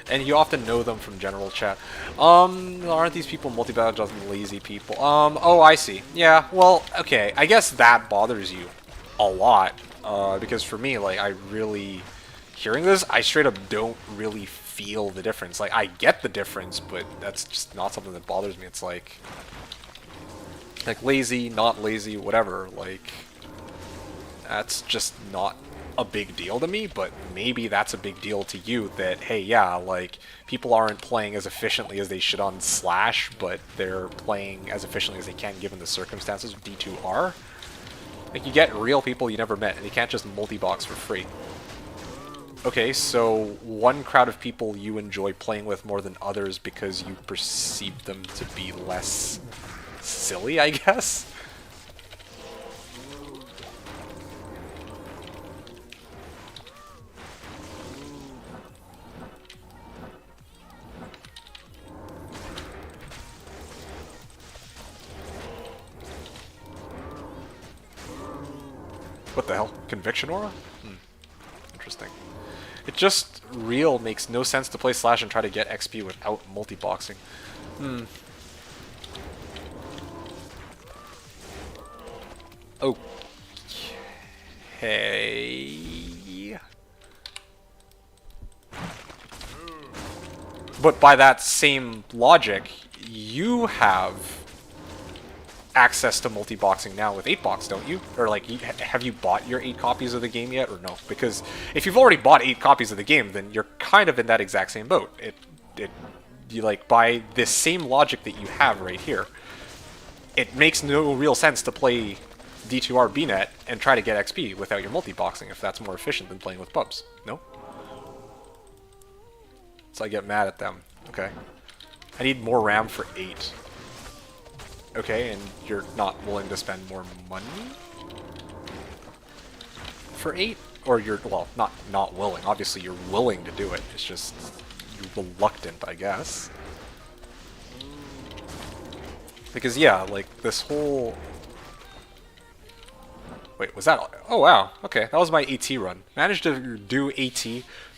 And you often know them from general chat. Aren't these people multi-battle just lazy people? Oh, I see. Yeah, well, okay. I guess that bothers you a lot. Because for me, like, I really... Hearing this, I straight up don't really feel the difference. Like, I get the difference, but that's just not something that bothers me. It's like lazy, not lazy, whatever. Like, that's just not a big deal to me, but maybe that's a big deal to you that, hey, yeah, like, people aren't playing as efficiently as they should on Slash, but they're playing as efficiently as they can given the circumstances of D2R. Like, you get real people you never met, and you can't just multi-box for free. Okay, so one crowd of people you enjoy playing with more than others because you perceive them to be less silly, I guess? What the hell? Conviction aura? Interesting. It just real makes no sense to play Slash and try to get XP without multi-boxing. Okay. But by that same logic, you have access to multi-boxing now with 8-box, don't you? Or, like, have you bought your 8 copies of the game yet, or no? Because if you've already bought 8 copies of the game, then you're kind of in that exact same boat. You, like, by this same logic that you have right here, it makes no real sense to play D2R BNet and try to get XP without your multi-boxing if that's more efficient than playing with pubs. No? So I get mad at them. Okay. I need more RAM for 8. Okay, and you're not willing to spend more money for 8? Or you're, well, not willing. Obviously, you're willing to do it. It's just you're reluctant, I guess. Because, yeah, like, this whole... Wait, was that... Oh, wow. Okay, that was my AT run. Managed to do AT.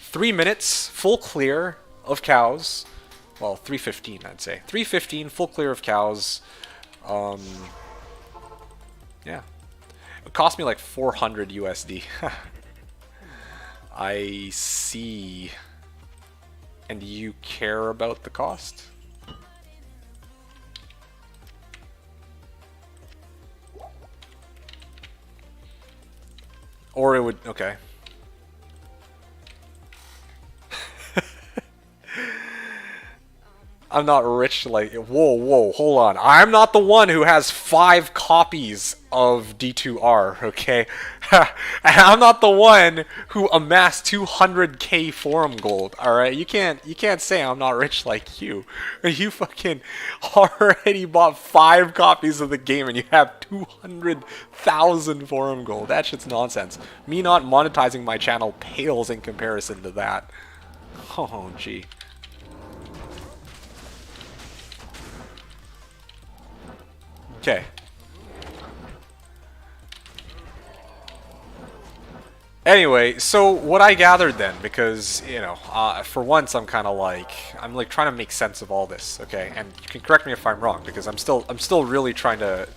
3 minutes, full clear of cows. Well, 3:15, I'd say. 3:15, full clear of cows. Yeah. It cost me like 400 USD. I see. And you care about the cost? Or it would... Okay. I'm not rich like... Whoa, hold on. I'm not the one who has 5 copies of D2R, okay? And I'm not the one who amassed 200k forum gold. All right, you can't say I'm not rich like you. You fucking already bought 5 copies of the game and you have 200,000 forum gold. That shit's nonsense. Me not monetizing my channel pales in comparison to that. Oh, gee. Okay. Anyway, so what I gathered then, because, you know, for once I'm trying to make sense of all this, okay? And you can correct me if I'm wrong, because I'm still really trying to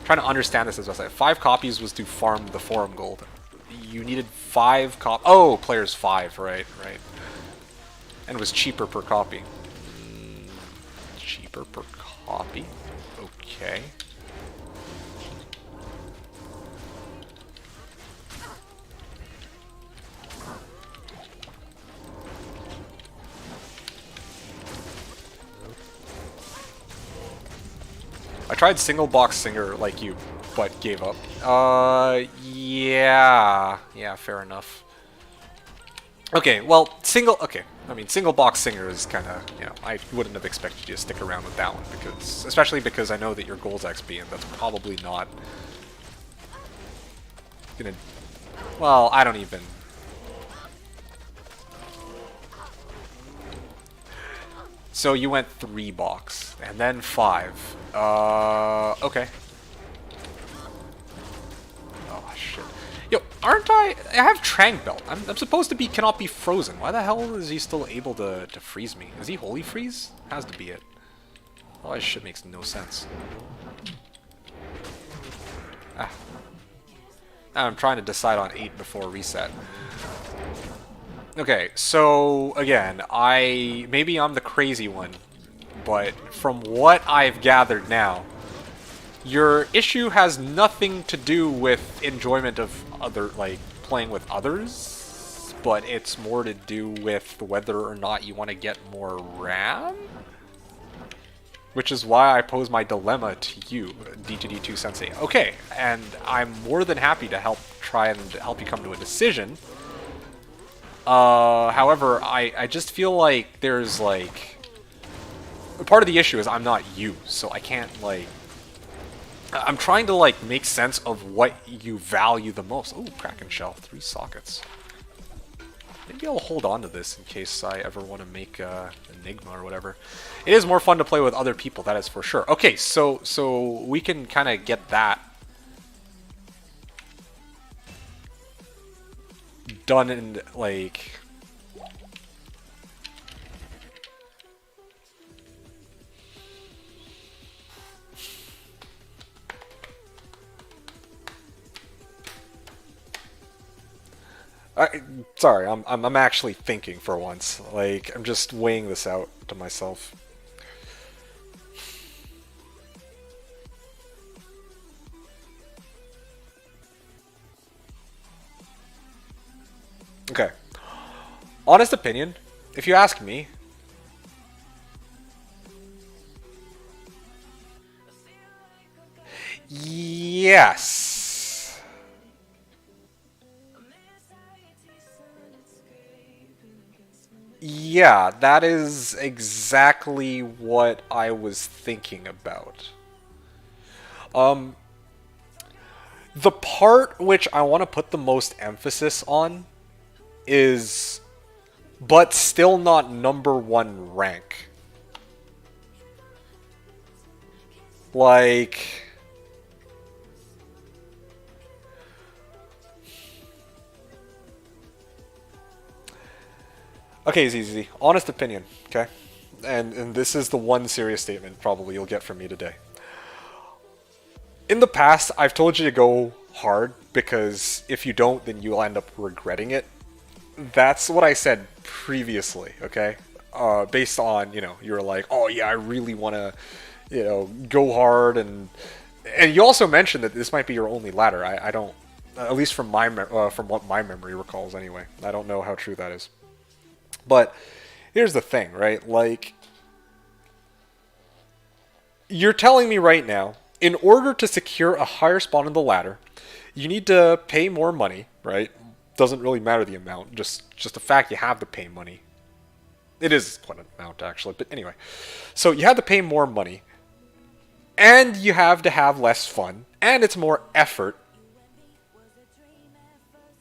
understand this as I say. 5 copies was to farm the forum gold. You needed 5 oh, players 5, right. And it was cheaper per copy. Cheaper per copy? Okay. I tried single box singer like you, but gave up. Yeah, fair enough. Okay, well, single box singer is kind of, you know, I wouldn't have expected you to stick around with that one, especially because I know that your goal's XP, and that's probably not gonna, well, I don't even. So you went 3 box, and then 5. Okay. Oh, shit. Yo, aren't I have Trang Belt. I'm supposed to be, cannot be frozen. Why the hell is he still able to freeze me? Is he Holy Freeze? Has to be it. Oh, this shit makes no sense. Ah. Now I'm trying to decide on 8 before reset. Okay, so again, maybe I'm the crazy one, but from what I've gathered now, your issue has nothing to do with enjoyment of playing with others, but it's more to do with whether or not you want to get more RAM? Which is why I pose my dilemma to you, D2D2 Sensei. Okay, and I'm more than happy to try and help you come to a decision. However, I just feel like there's, part of the issue is I'm not you, so I can't, I'm trying to, make sense of what you value the most. Oh, Kraken Shell, 3 sockets. Maybe I'll hold on to this in case I ever want to make, Enigma or whatever. It is more fun to play with other people, that is for sure. Okay, so we can kind of get that done in, sorry, I'm actually thinking for once. I'm just weighing this out to myself. Okay. Honest opinion, if you ask me, yes. Yeah, that is exactly what I was thinking about. The part which I want to put the most emphasis on is, but still not #1 rank. Okay, ZZ, honest opinion, okay? And this is the one serious statement probably you'll get from me today. In the past, I've told you to go hard because if you don't, then you'll end up regretting it. That's what I said previously, okay? Based on, you were like, oh yeah, I really want to, go hard, and you also mentioned that this might be your only ladder. I don't, at least from from what my memory recalls anyway. I don't know how true that is. But here's the thing, right? You're telling me right now, in order to secure a higher spawn in the ladder, you need to pay more money, right? Doesn't really matter the amount, just the fact you have to pay money. It is quite an amount, actually, but anyway. So you have to pay more money, and you have to have less fun, and it's more effort,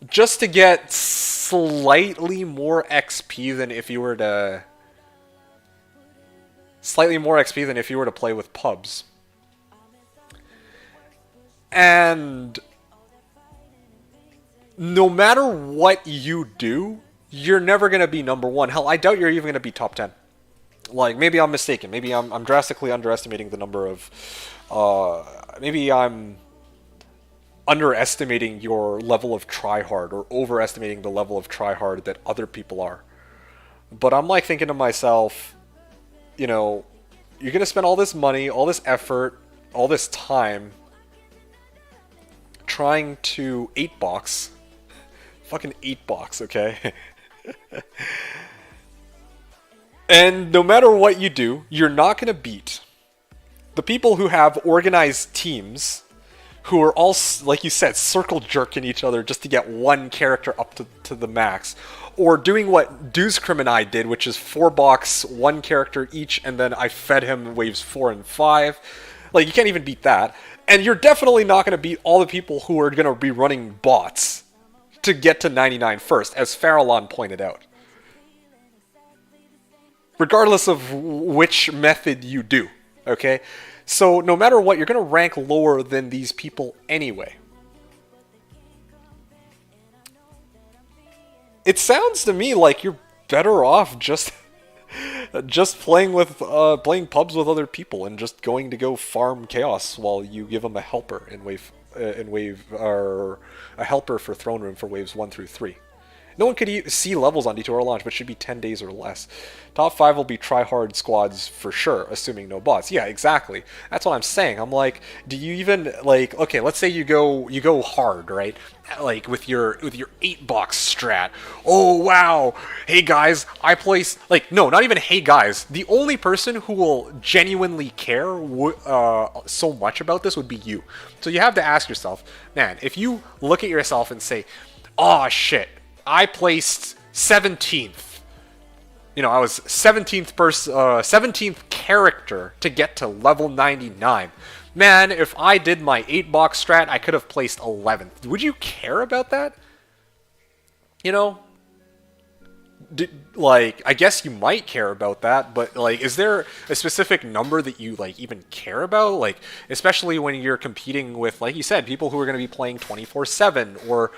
just to get slightly more XP than if you were to... Slightly more XP than if you were to play with pubs. And... no matter what you do, you're never going to be number one. Hell, I doubt you're even going to be top 10. Like, maybe I'm mistaken. Maybe I'm drastically underestimating the number of... maybe I'm underestimating your level of tryhard, or overestimating the level of tryhard that other people are. But I'm like thinking to myself, you know, you're going to spend all this money, all this effort, all this time trying to 8-box. Fucking 8-box, okay? And no matter what you do, you're not going to beat the people who have organized teams who are all, like you said, circle jerking each other just to get one character up to the max. Or doing what Dewscrim and I did, which is 4-box, one character each, and then I fed him waves 4 and 5. Like, you can't even beat that. And you're definitely not going to beat all the people who are going to be running bots to get to 99 first, as Farallon pointed out. Regardless of which method you do, okay? So no matter what, you're going to rank lower than these people anyway. It sounds to me like you're better off just playing pubs with other people and just going to go farm chaos while you give them a helper or a helper for throne room for waves 1 through 3. No one could see levels on D2R launch, but should be 10 days or less. Top 5 will be try-hard squads for sure, assuming no bots. Yeah, exactly. That's what I'm saying. I'm like, do you even, like, okay, let's say you go hard, right? Like, with your 8-box strat. Oh, wow. Hey, guys, I place... Like, no, not even hey, guys. The only person who will genuinely care so much about this would be you. So you have to ask yourself, man, if you look at yourself and say, oh, shit, I placed 17th. You know, I was 17th character to get to level 99. Man, if I did my 8-box strat, I could have placed 11th. Would you care about that? You know? Like, I guess you might care about that, but, like, is there a specific number that you, like, even care about? Like, especially when you're competing with, like you said, people who are going to be playing 24/7, or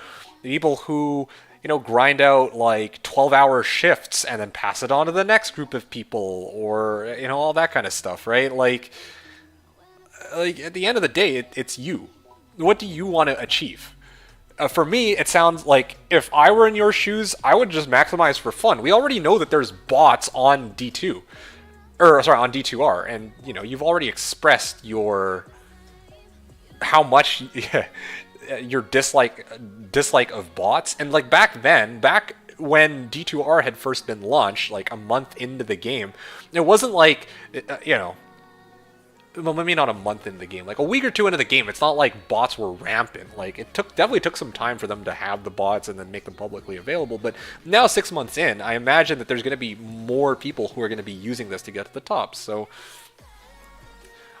people who... you know, grind out like 12-hour shifts and then pass it on to the next group of people, or, you know, all that kind of stuff, right? Like at the end of the day, it's you. What do you want to achieve? For me, it sounds like if I were in your shoes, I would just maximize for fun. We already know that there's bots on D2, or sorry, on D2R, and you know, you've already expressed your how much. Your dislike of bots. And like back when D2R had first been launched, like a month into the game, it wasn't like, you know, well, maybe not a month into the game, like a week or two into the game, it's not like bots were rampant. Like, it definitely took some time for them to have the bots and then make them publicly available. But now 6 months in, I imagine that there's going to be more people who are going to be using this to get to the top. So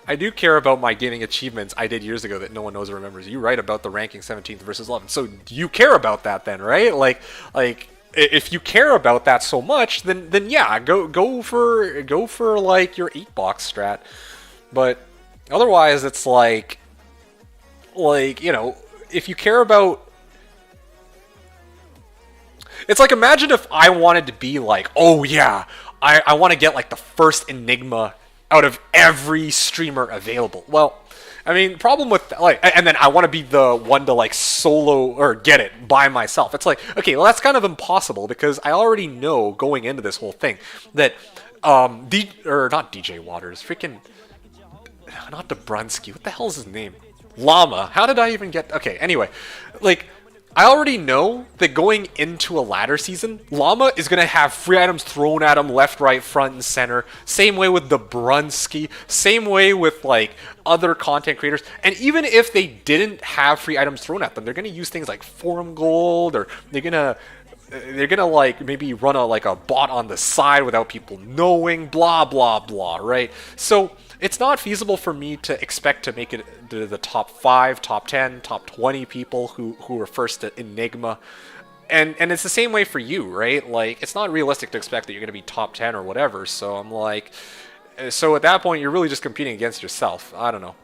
I do care about my gaming achievements I did years ago that no one knows or remembers. You write about the ranking 17th versus 11th. So you care about that then, right? Like if you care about that so much, then yeah, go for like your 8-box strat. But otherwise, it's like you know, if you care about... It's like, imagine if I wanted to be like, oh yeah, I want to get like the first Enigma out of every streamer available. Well, I mean, problem with, like, and then I want to be the one to, like, solo, or get it by myself. It's like, okay, well, that's kind of impossible, because I already know, going into this whole thing, that, not DJ Waters, freaking, not Dobrunsky, what the hell is his name? Llama. How did I even get, okay, anyway, like, I already know that going into a ladder season, Llama is going to have free items thrown at him left, right, front, and center. Same way with the Brunsky. Same way with, like, other content creators. And even if they didn't have free items thrown at them, they're going to use things like forum gold, or they're gonna like maybe run a bot on the side without people knowing, blah blah blah, right? So it's not feasible for me to expect to make it to the top 5, top 10, top 20 people who are first at Enigma. And it's the same way for you, right? Like, it's not realistic to expect that you're gonna be top 10 or whatever. So I'm like, so at that point you're really just competing against yourself. I don't know.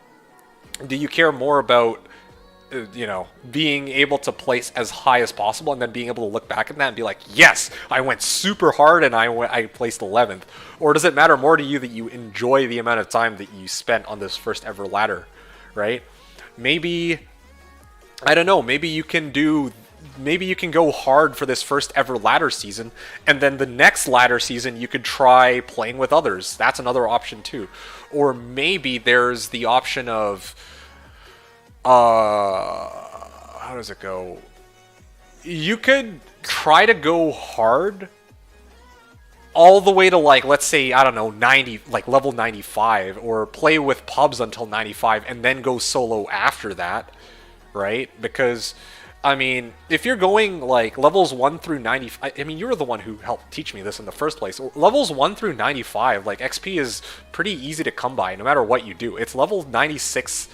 Do you care more about being able to place as high as possible and then being able to look back at that and be like, yes, I went super hard and I placed 11th? Or does it matter more to you that you enjoy the amount of time that you spent on this first ever ladder, right? Maybe, I don't know, maybe you can go hard for this first ever ladder season, and then the next ladder season you could try playing with others. That's another option too. Or maybe there's the option of, how does it go? You could try to go hard all the way to, like, let's say, I don't know, 90, like level 95, or play with pubs until 95 and then go solo after that, right? Because, I mean, if you're going like levels 1 through 90, I mean, you were the one who helped teach me this in the first place. Levels 1 through 95, like, XP is pretty easy to come by no matter what you do. It's level 96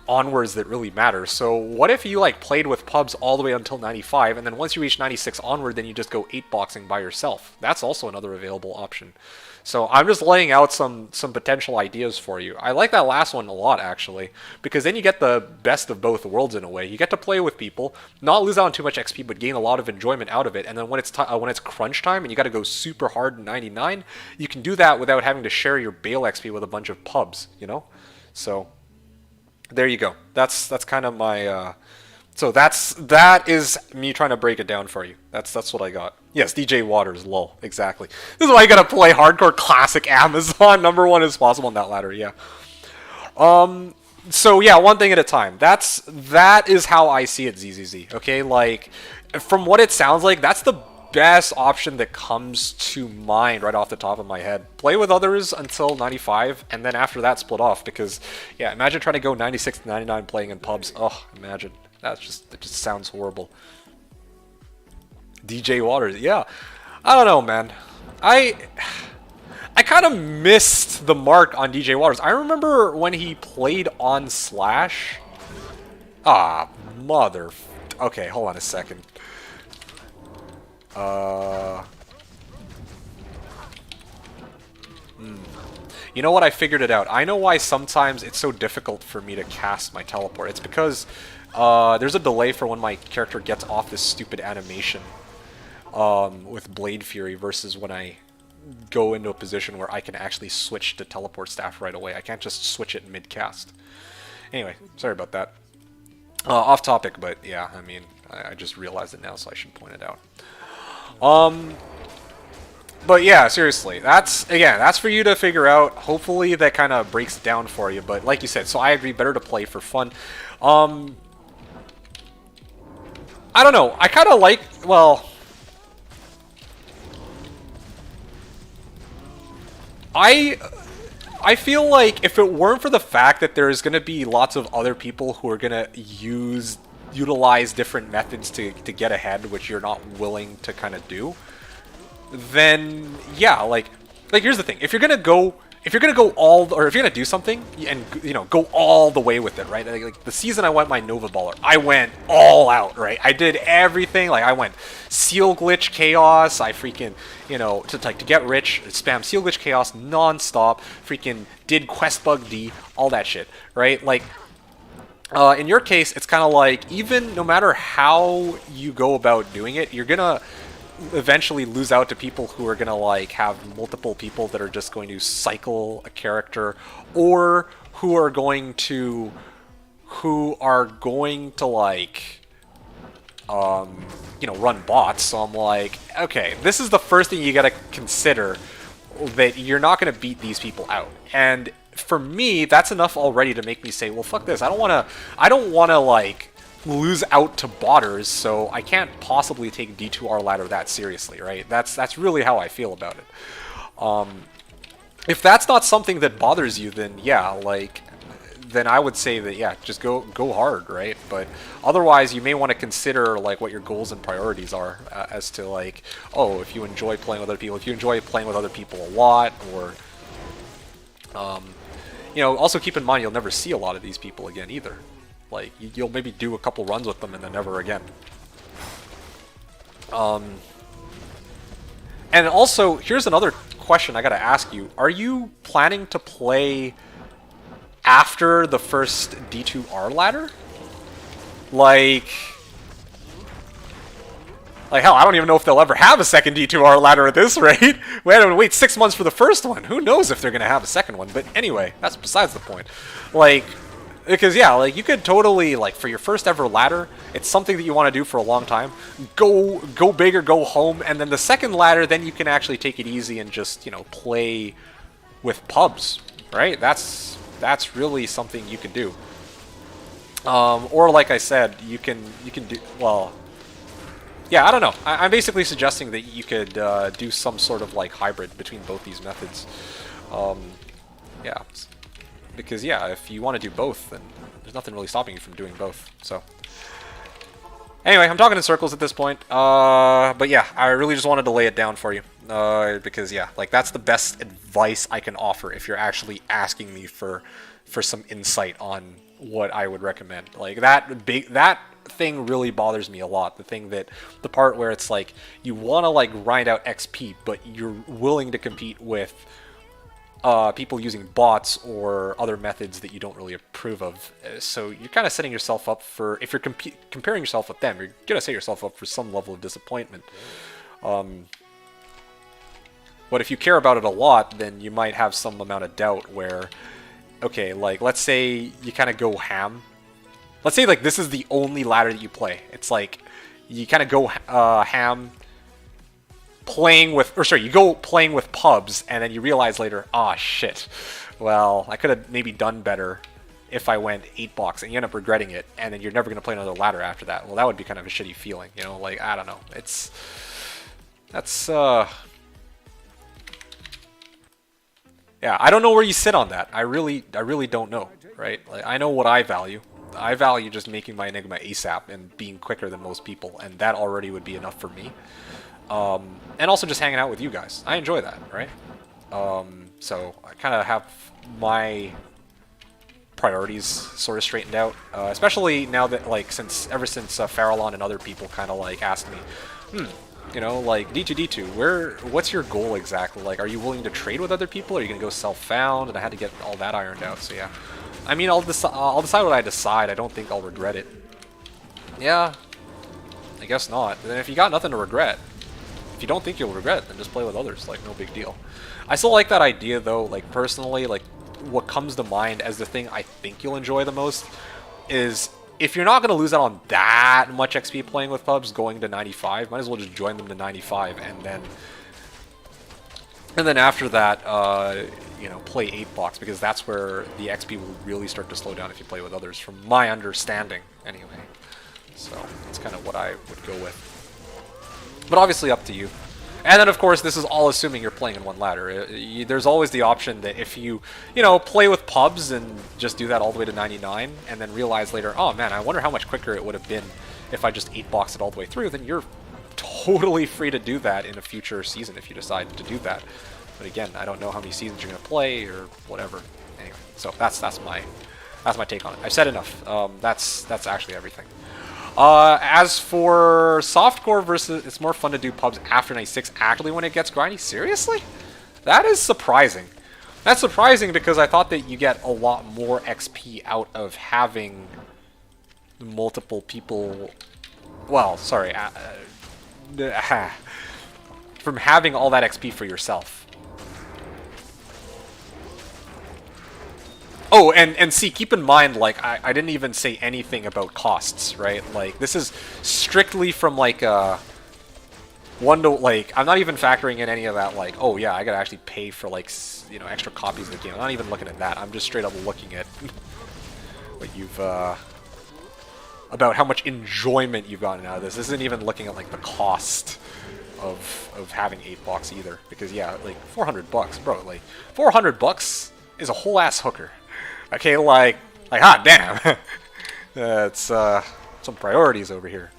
onwards that really matters. So what if you, like, played with pubs all the way until 95, and then once you reach 96 onward, then you just go 8-boxing by yourself? That's also another available option. So I'm just laying out some potential ideas for you. I like that last one a lot, actually, because then you get the best of both worlds in a way. You get to play with people, not lose out on too much XP, but gain a lot of enjoyment out of it. And then when it's crunch time and you got to go super hard in 99, you can do that without having to share your Bale XP with a bunch of pubs, you know? So there you go. That's kind of my. So that is me trying to break it down for you. That's what I got. Yes, DJ Waters, lol. Exactly. This is why you gotta play hardcore classic Amazon #1 as possible on that ladder. Yeah. So yeah, one thing at a time. That is how I see it, ZZZ. Okay, like, from what it sounds like, that's the best option that comes to mind right off the top of my head. Play with others until 95, and then after that split off, because yeah, imagine trying to go 96 to 99 playing in pubs. Oh, imagine. It just sounds horrible. DJ Waters, yeah. I don't know, man. I kind of missed the mark on DJ Waters. I remember when he played on Slash. Ah, mother. Okay, hold on a second. You know what? I figured it out. I know why sometimes it's so difficult for me to cast my teleport. It's because there's a delay for when my character gets off this stupid animation with Blade Fury versus when I go into a position where I can actually switch to teleport staff right away. I can't just switch it mid-cast. Anyway, sorry about that. Off topic, but yeah, I mean, I just realized it now, so I should point it out. But yeah, seriously, that's for you to figure out. Hopefully that kind of breaks it down for you, but like you said, so I agree, better to play for fun. I don't know, I kind of like, well, I feel like if it weren't for the fact that there's going to be lots of other people who are going to utilize different methods to get ahead, which you're not willing to kind of do, then yeah, like here's the thing: if you're gonna go all, or if you're gonna do something and go all the way with it, right? Like the season I went my Nova Baller, I went all out, right? I did everything. Like I went Seal Glitch Chaos. I freaking to get rich, spam Seal Glitch Chaos non-stop. Freaking did Quest Bug D, all that shit, right? Like. In your case, it's kind of like, even no matter how you go about doing it, you're gonna eventually lose out to people who are gonna like have multiple people that are just going to cycle a character, or who are going to like run bots. So I'm like, okay, this is the first thing you gotta consider, that you're not gonna beat these people out. And for me, that's enough already to make me say, well, fuck this. I don't want to like lose out to botters, so I can't possibly take D2R ladder that seriously, right? That's really how I feel about it. If that's not something that bothers you, then yeah, like, then I would say that yeah, just go hard, right? But otherwise, you may want to consider like what your goals and priorities are as to like, oh, if you enjoy playing with other people, if you enjoy playing with other people a lot, or you know, also keep in mind you'll never see a lot of these people again either. Like, you'll maybe do a couple runs with them and then never again. And also, here's another question I gotta ask you. Are you planning to play after the first D2R ladder? Like hell, I don't even know if they'll ever have a second D2R ladder at this rate. We had to wait 6 months for the first one. Who knows if they're gonna have a second one? But anyway, that's besides the point. Like, because yeah, like you could totally, like, for your first ever ladder, it's something that you want to do for a long time. Go big or go home, and then the second ladder, then you can actually take it easy and just, you know, play with pubs, right? That's really something you can do. Or like I said, you can do, well, yeah, I don't know. I'm basically suggesting that you could do some sort of like hybrid between both these methods. Yeah, because yeah, if you want to do both, then there's nothing really stopping you from doing both. So anyway, I'm talking in circles at this point. But yeah, I really just wanted to lay it down for you. Because yeah, like that's the best advice I can offer if you're actually asking me for some insight on what I would recommend. Like that thing really bothers me a lot. The part where it's like you want to like grind out XP, but you're willing to compete with people using bots or other methods that you don't really approve of. So you're kind of setting yourself up for, if you're comparing yourself with them, you're gonna set yourself up for some level of disappointment. But if you care about it a lot, then you might have some amount of doubt where, okay, like let's say you kind of go ham. Let's say like this is the only ladder that you play. It's like you kind of go ham playing with, or sorry, you go playing with pubs, and then you realize later, ah, shit. Well, I could have maybe done better if I went 8-box, and you end up regretting it, and then you're never going to play another ladder after that. Well, that would be kind of a shitty feeling, you know? Like, I don't know. Yeah, I don't know where you sit on that. I really don't know, right? Like, I know what I value. I value just making my Enigma ASAP and being quicker than most people, and that already would be enough for me. And also just hanging out with you guys. I enjoy that, right? So I kind of have my priorities sort of straightened out, especially now that, like, ever since Farallon and other people kind of like asked me, you know, like D2D2, what's your goal exactly? Like, are you willing to trade with other people? Or are you gonna go self-found? And I had to get all that ironed out. So yeah, I mean, I'll decide what I decide. I don't think I'll regret it. Yeah, I guess not. Then if you got nothing to regret, if you don't think you'll regret it, then just play with others. Like, no big deal. I still like that idea though. Like, personally, like what comes to mind as the thing I think you'll enjoy the most is, if you're not going to lose out on that much XP playing with pubs going to 95, might as well just join them to 95, and then after that, you know, play 8-box, because that's where the XP will really start to slow down if you play with others, from my understanding, anyway. So that's kind of what I would go with. But obviously up to you. And then, of course, this is all assuming you're playing in one ladder. There's always the option that if you know, play with pubs and just do that all the way to 99, and then realize later, oh man, I wonder how much quicker it would have been if I just 8-boxed it all the way through, then you're totally free to do that in a future season if you decide to do that. But again, I don't know how many seasons you're going to play or whatever. Anyway, so that's my take on it. I've said enough. That's actually everything. As for softcore versus, it's more fun to do pubs after 96 actually when it gets grindy. Seriously? That is surprising. That's surprising because I thought that you get a lot more XP out of having multiple people, well, sorry, from having all that XP for yourself. Oh, and see, keep in mind, like, I didn't even say anything about costs, right? Like, this is strictly from, like, one to, like, I'm not even factoring in any of that, like, oh, yeah, I gotta actually pay for, like, you know, extra copies of the game. I'm not even looking at that. I'm just straight up looking at what you've about how much enjoyment you've gotten out of this. This isn't even looking at like the cost of having 8 bucks either, because yeah, like 400 bucks, bro. Like 400 bucks is a whole ass hooker. Okay, like hot damn. That's some priorities over here.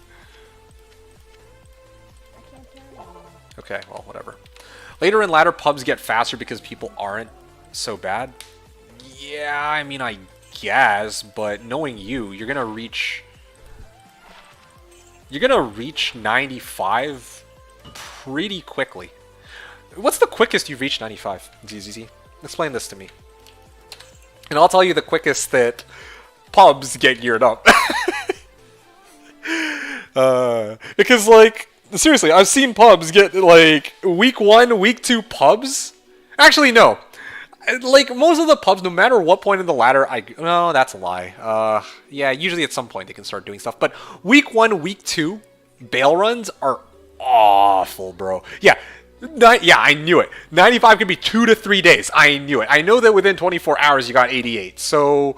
I can't tell you. Okay, well, whatever. Later in ladder, pubs get faster because people aren't so bad. Yeah, I mean, I guess, but knowing you, you're gonna reach 95 pretty quickly. What's the quickest you've reached 95, ZZZ? Explain this to me. And I'll tell you the quickest that pubs get geared up. Because, like, seriously, I've seen pubs get, like, week 1, week 2 pubs. Actually, no. Like, most of the pubs, no matter what point in the ladder, no, that's a lie. Yeah, usually at some point they can start doing stuff. But week 1, week 2, bail runs are awful, bro. Yeah, yeah, I knew it. 95 could be 2 to 3 days. I knew it. I know that within 24 hours you got 88. So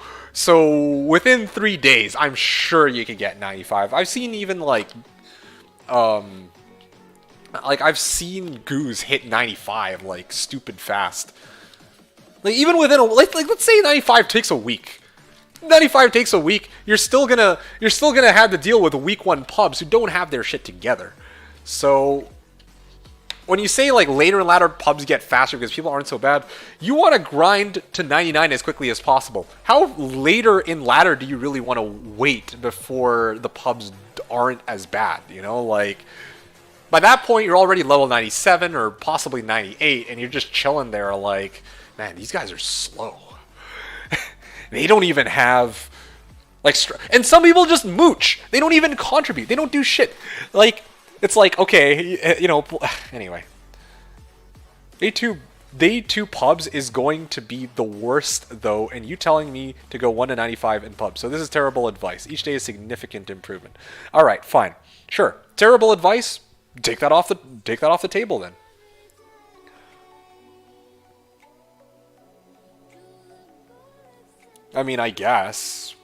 within 3 days, I'm sure you could get 95. I've seen even, like I've seen Goose hit 95, like, stupid fast. Like, even within like let's say 95 takes a week. 95 takes a week. You're still gonna have to deal with week 1 pubs who don't have their shit together. So when you say, like, later in ladder pubs get faster because people aren't so bad, you want to grind to 99 as quickly as possible. How later in ladder do you really want to wait before the pubs aren't as bad? You know, like, by that point you're already level 97 or possibly 98, and you're just chilling there like, man, these guys are slow. They don't even have, like, and some people just mooch. They don't even contribute. They don't do shit. Like, it's like, okay, you know, anyway. Day two pubs is going to be the worst, though, and you telling me to go 1 to 95 in pubs. So this is terrible advice. Each day is significant improvement. All right, fine. Sure. Terrible advice. Take that off the table then. I mean, I guess.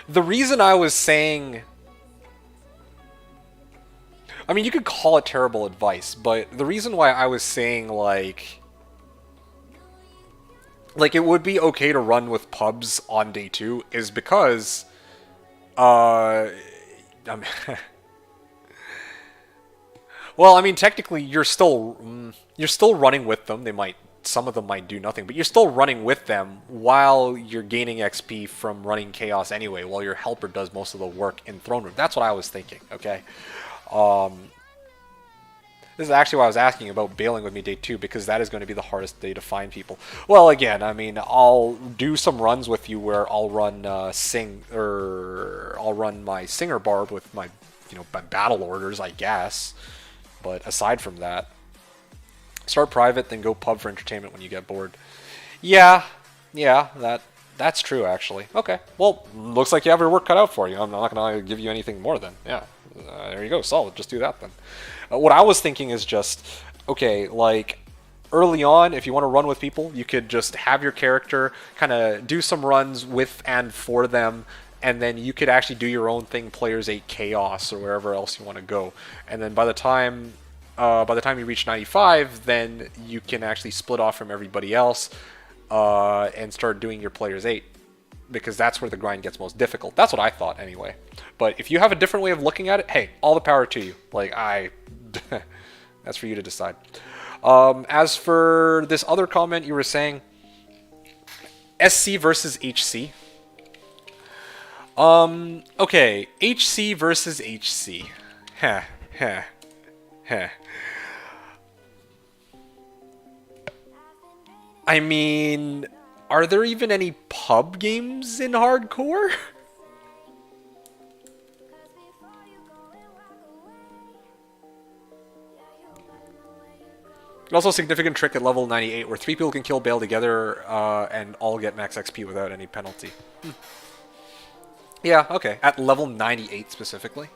The reason I was saying, I mean, you could call it terrible advice, but the reason why I was saying, like it would be okay to run with pubs on day 2 is because, well, I mean, technically, you're still running with them. Some of them might do nothing, but you're still running with them while you're gaining XP from running Chaos anyway, while your helper does most of the work in Throne Room. That's what I was thinking, okay? This is actually why I was asking about bailing with me day 2, because that is going to be the hardest day to find people. Well, again, I mean, I'll do some runs with you where I'll run I'll run my Singer Barb with my, my battle orders, I guess. But aside from that, start private, then go pub for entertainment when you get bored. Yeah, that's true, actually. Okay, well, looks like you have your work cut out for you. I'm not going to give you anything more then. Yeah, there you go, solid. Just do that then. What I was thinking is just, okay, like, early on, if you want to run with people, you could just have your character kind of do some runs with and for them, and then you could actually do your own thing, Players 8 Chaos, or wherever else you want to go. And then by the time you reach 95, then you can actually split off from everybody else and start doing your Players 8. Because that's where the grind gets most difficult. That's what I thought, anyway. But if you have a different way of looking at it, hey, all the power to you. Like, that's for you to decide. As for this other comment you were saying, SC versus HC. Okay, HC versus HC. Heh, heh, heh. I mean, are there even any pub games in hardcore? Also, a significant trick at level 98 where 3 people can kill Bale together and all get max XP without any penalty. Yeah, okay. At level 98 specifically.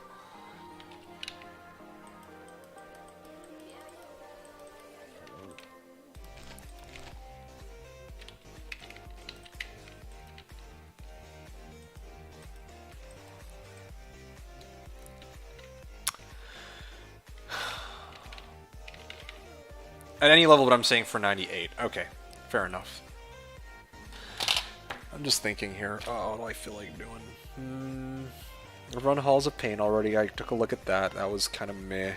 At any level, but I'm saying for 98. Okay, fair enough. I'm just thinking here. Oh, what do I feel like doing? I've run Halls of Pain already. I took a look at that. That was kind of meh.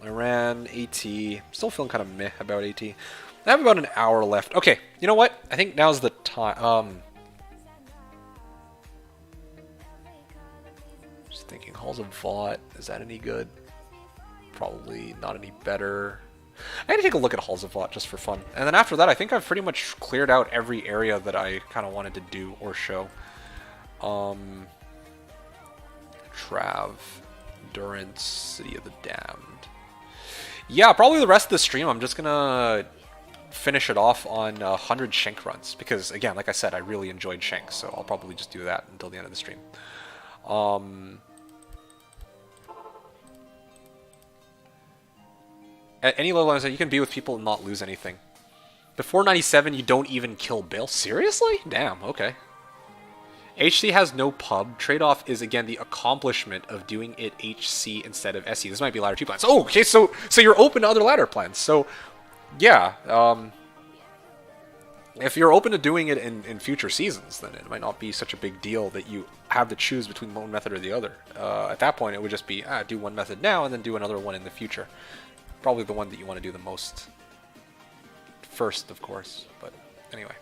I ran AT. Still feeling kind of meh about AT. I have about an hour left. Okay, you know what? I think now's the time. Just thinking, Halls of Vought. Is that any good? Probably not any better. I gotta take a look at Halls of Vought just for fun. And then after that, I think I've pretty much cleared out every area that I kind of wanted to do or show. Trav, Endurance, City of the Damned. Yeah, probably the rest of the stream, I'm just gonna finish it off on 100 Shank runs. Because, again, like I said, I really enjoyed Shank, so I'll probably just do that until the end of the stream. At any level, you can be with people and not lose anything. Before 97, you don't even kill Bill. Seriously? Damn, okay. HC has no pub. Trade-off is, again, the accomplishment of doing it HC instead of SC. This might be ladder 2 plans. Oh, okay, so you're open to other ladder plans. So, yeah. If you're open to doing it in future seasons, then it might not be such a big deal that you have to choose between one method or the other. At that point, it would just be, do one method now and then do another one in the future. Probably the one that you want to do the most first, of course, but anyway.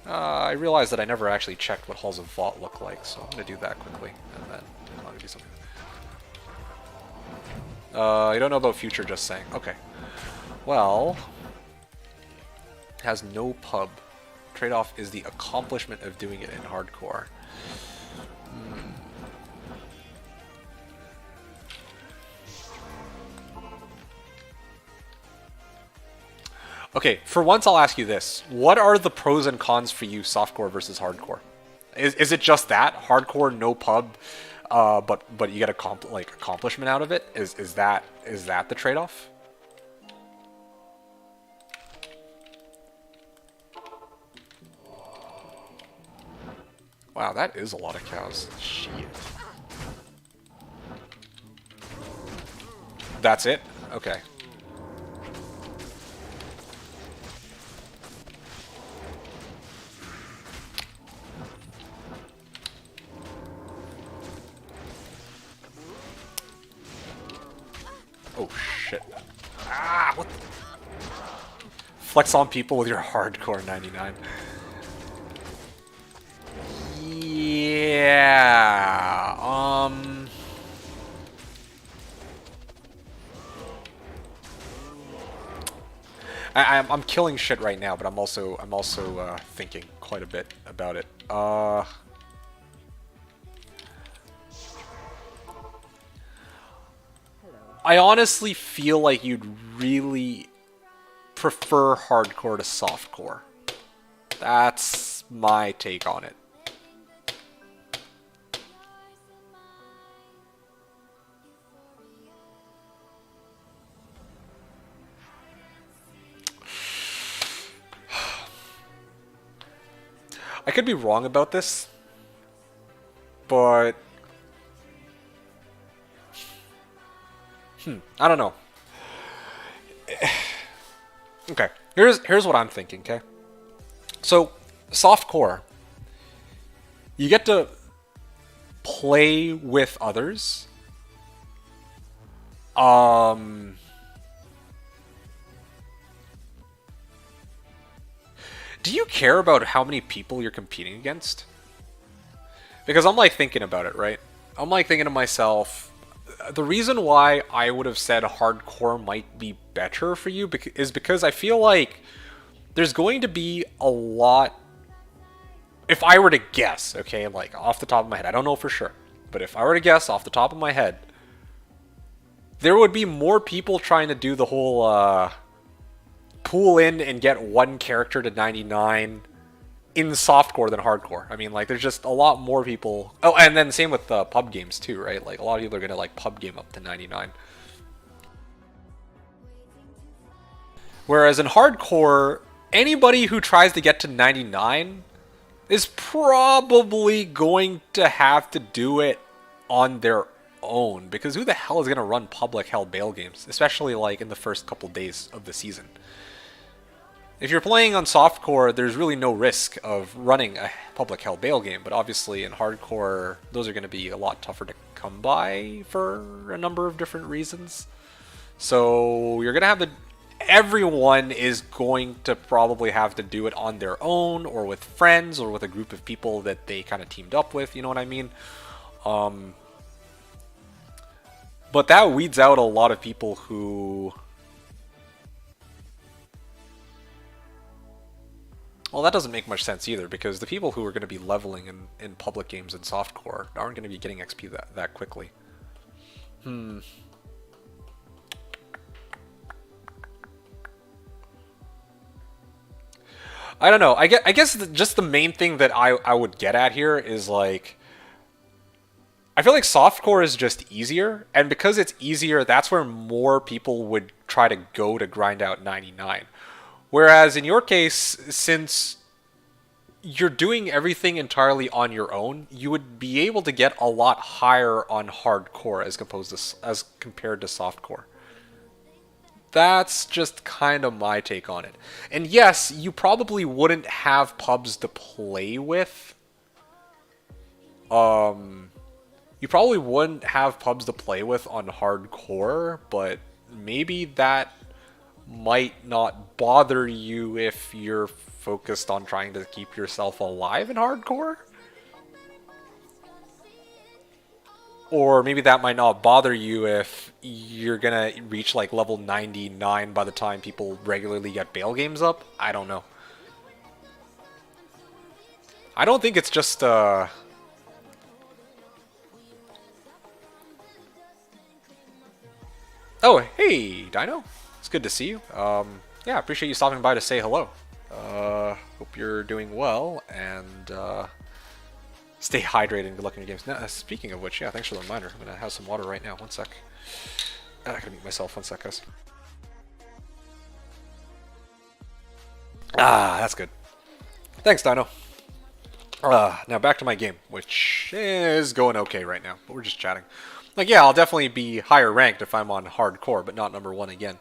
I realized that I never actually checked what Halls of Vought look like, so I'm going to do that quickly, and then I'm going to do something. You don't know about future, just saying. Okay. Well, has no pub. Trade-off is the accomplishment of doing it in hardcore. Okay, for once I'll ask you this. What are the pros and cons for you, softcore versus hardcore? Is it just that? Hardcore, no pub, but you get accomplishment out of it? Is that the trade-off? Wow, that is a lot of cows. Shit. That's it? Okay. Oh shit. Ah, what the... Flex on people with your hardcore 99. Yeah. I'm killing shit right now, but I'm also thinking quite a bit about it. I honestly feel like you'd really prefer hardcore to softcore. That's my take on it. I could be wrong about this, but I don't know. Okay, here's what I'm thinking, okay? So, softcore, you get to play with others. Do you care about how many people you're competing against? Because I'm like thinking about it, right? I'm like thinking to myself, the reason why I would have said hardcore might be better for you is because I feel like there's going to be a lot, if I were to guess, okay, like off the top of my head, I don't know for sure, but if I were to guess off the top of my head, there would be more people trying to do the whole pool in and get one character to 99 in softcore than hardcore. I mean, like, there's just a lot more people. Oh, and then same with pub games too, right? Like, a lot of people are gonna like pub game up to 99. Whereas in hardcore, anybody who tries to get to 99 is probably going to have to do it on their own, because who the hell is going to run public hell bail games, especially like in the first couple days of the season? If you're playing on softcore, there's really no risk of running a public hell bail game, but obviously in hardcore, those are going to be a lot tougher to come by for a number of different reasons. So you're going to have to... Everyone is going to probably have to do it on their own, or with friends, or with a group of people that they kind of teamed up with, you know what I mean? But that weeds out a lot of people who... Well, that doesn't make much sense either, because the people who are going to be leveling in public games and softcore aren't going to be getting XP that quickly. I don't know. I guess just the main thing that I would get at here is like... I feel like softcore is just easier, and because it's easier, that's where more people would try to go to grind out 99. Whereas in your case, since you're doing everything entirely on your own, you would be able to get a lot higher on hardcore as compared to softcore. That's just kind of my take on it. And yes, you probably wouldn't have pubs to play with. You probably wouldn't have pubs to play with on hardcore, but maybe that might not bother you if you're focused on trying to keep yourself alive in hardcore. Or maybe that might not bother you if you're gonna reach like level 99 by the time people regularly get bail games up. I don't know. I don't think it's just Oh, hey, Dino. It's good to see you. Yeah, appreciate you stopping by to say hello. Hope you're doing well, and stay hydrated and good luck in your games. Now, speaking of which, yeah, thanks for the reminder. I'm gonna have some water right now. One sec. I gotta mute myself. One sec, guys. Ah, that's good. Thanks, Dino. Now back to my game, which is going okay right now, but we're just chatting. Like, yeah, I'll definitely be higher ranked if I'm on hardcore, but not number 1 again.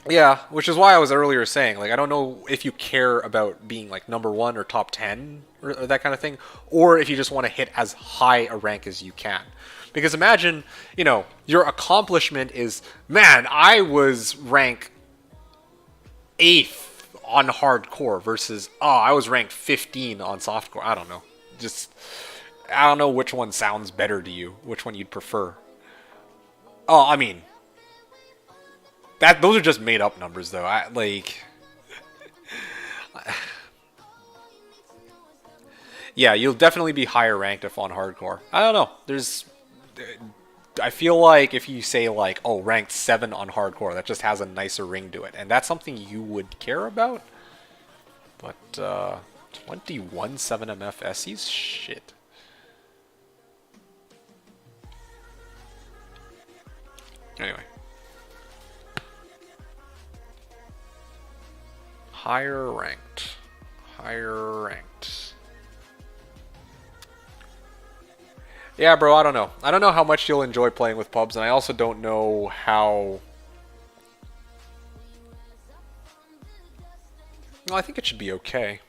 Yeah, which is why I was earlier saying, like, I don't know if you care about being, like, number 1 or top 10 or that kind of thing, or if you just want to hit as high a rank as you can. Because imagine, you know, your accomplishment is, man, I was rank 8th on hardcore versus, oh, I was ranked 15 on softcore. I don't know. Just... I don't know which one sounds better to you, which one you'd prefer. Oh, I mean, those are just made up numbers, though. Yeah, you'll definitely be higher ranked if on hardcore. I don't know. I feel like if you say like, oh, ranked 7 on hardcore, that just has a nicer ring to it, and that's something you would care about. But 21 7MF SEs, shit. Anyway. Higher ranked. Higher ranked. Yeah, bro, I don't know. I don't know how much you'll enjoy playing with pubs, and I also don't know how... Well, I think it should be okay.